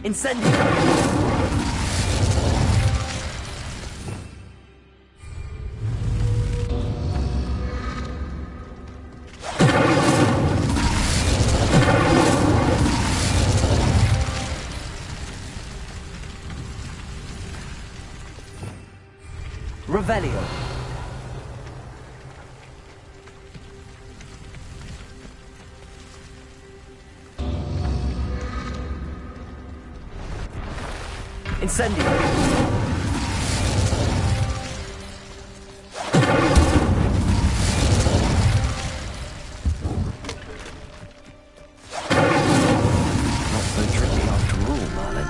Incendio! Revelio. Incendio. Not so tricky after all, Merlin.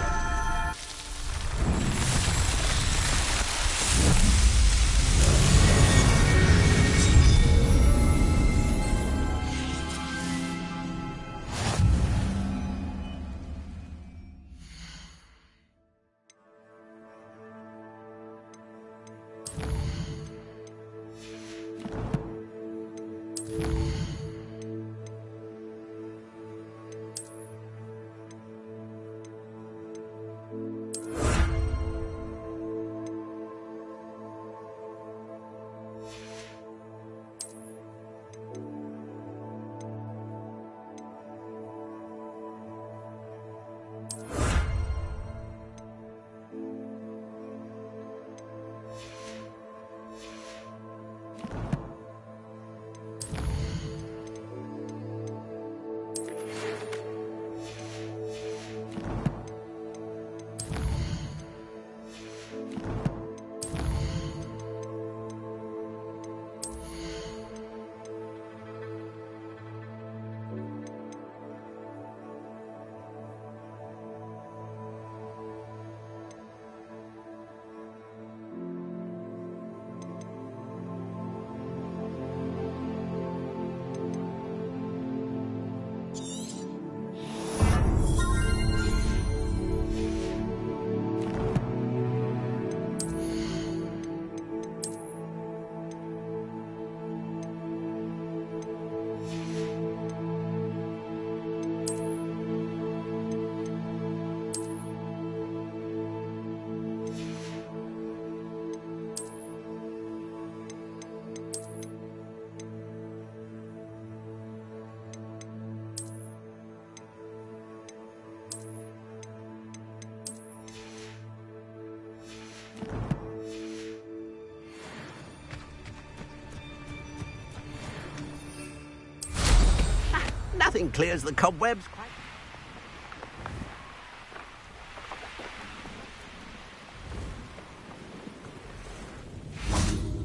Nothing clears the cobwebs.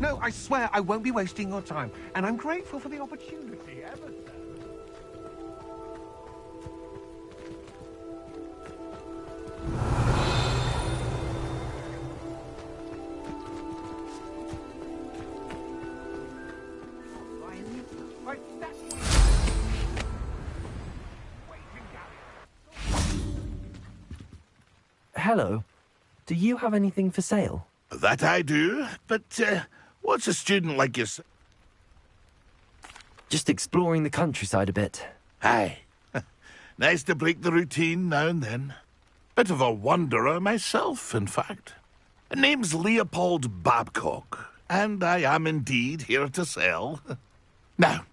No, I swear I won't be wasting your time, and I'm grateful for the opportunity. Ever so. Hello. Do you have anything for sale? That I do, but what's a student like yourself? Just exploring the countryside a bit. Aye. Nice to break the routine now and then. Bit of a wanderer myself, in fact. Name's Leopold Babcock, and I am indeed here to sell. Now,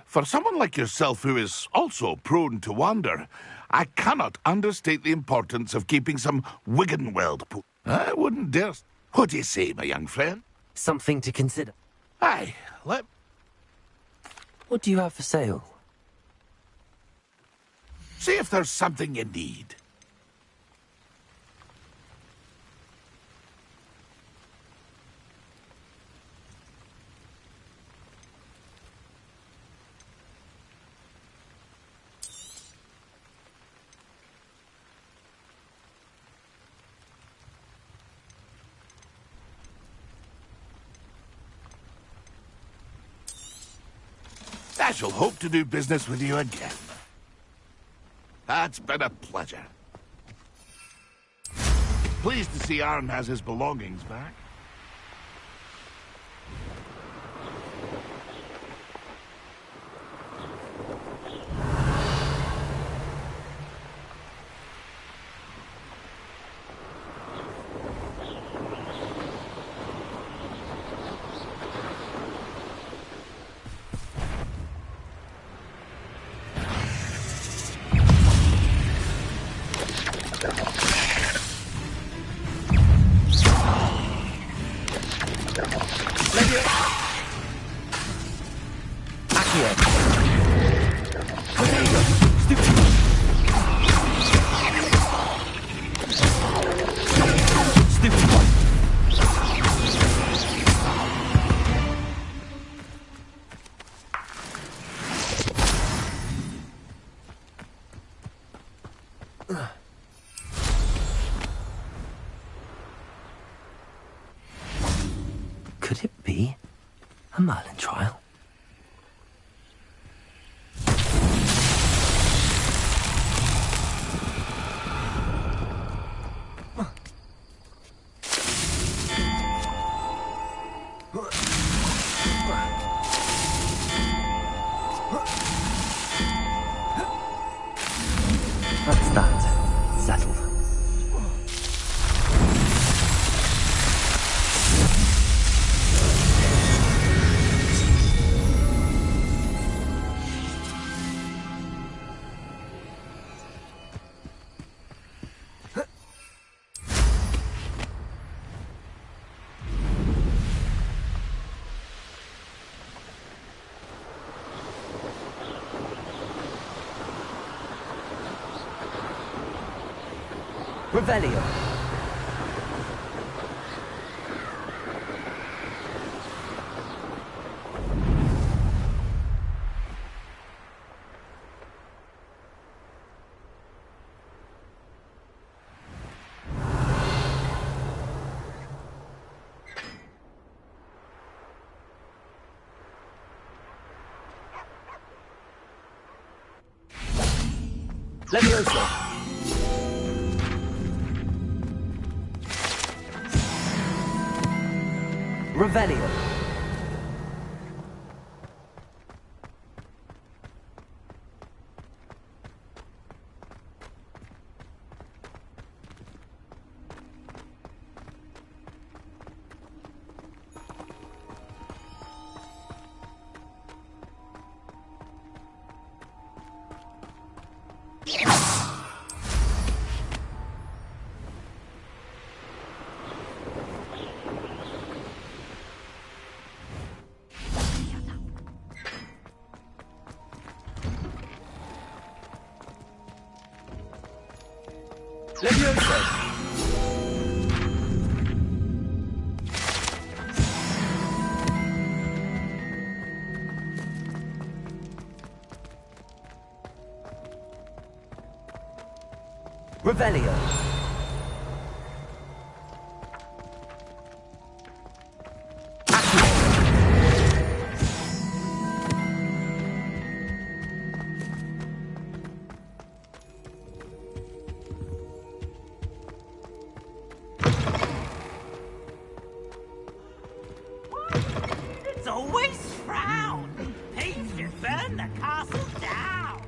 for someone like yourself who is also prone to wander, I cannot understate the importance of keeping some Wiggenweld. I wouldn't dare. What do you say, my young friend? Something to consider. Aye, What do you have for sale? See if there's something you need. I shall hope to do business with you again. That's been a pleasure. Pleased to see Arn has his belongings back. Could it be a Merlin trial? That's that. Settled. Revelio. Levioso. Revelio. Levioso. Revelio. It's always frown. Peace should burn the castle down.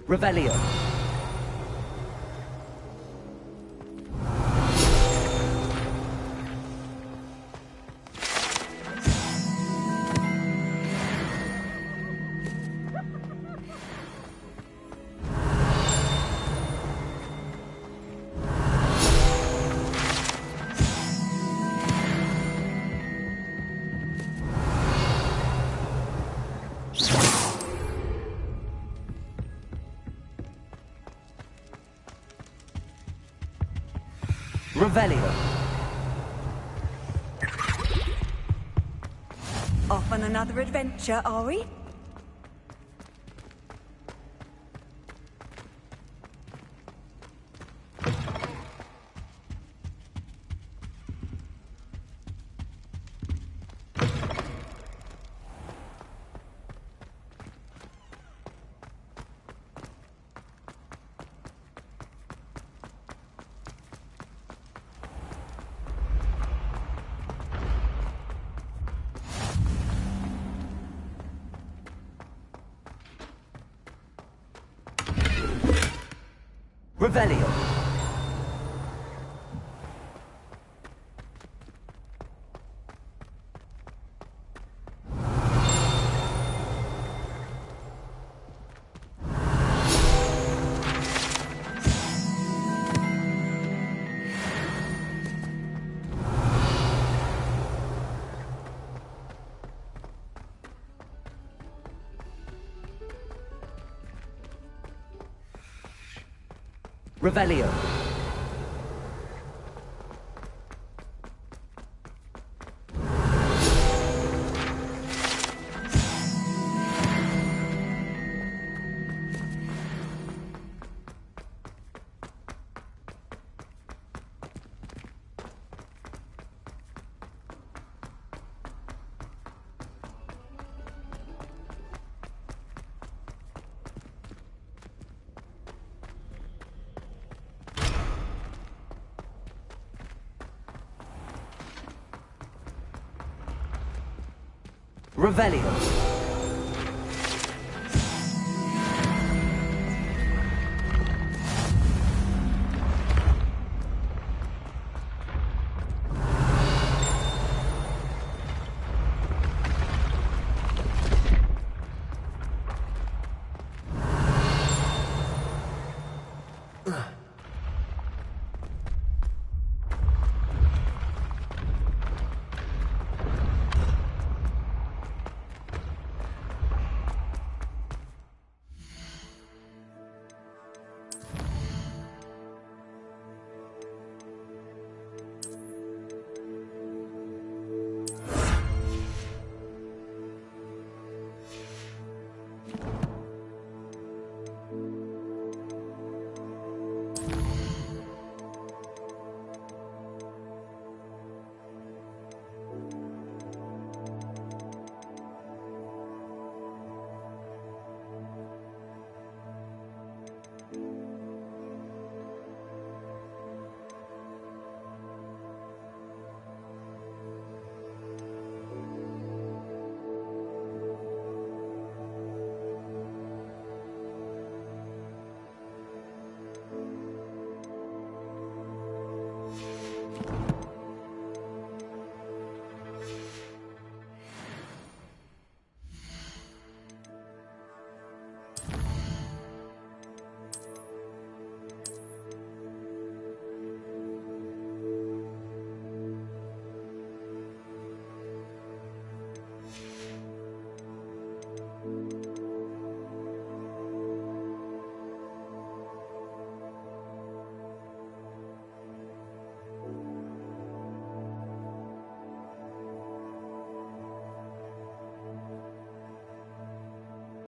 Revelio. Revelio. Off on another adventure, are we? Revelio. Revelio. Revelio.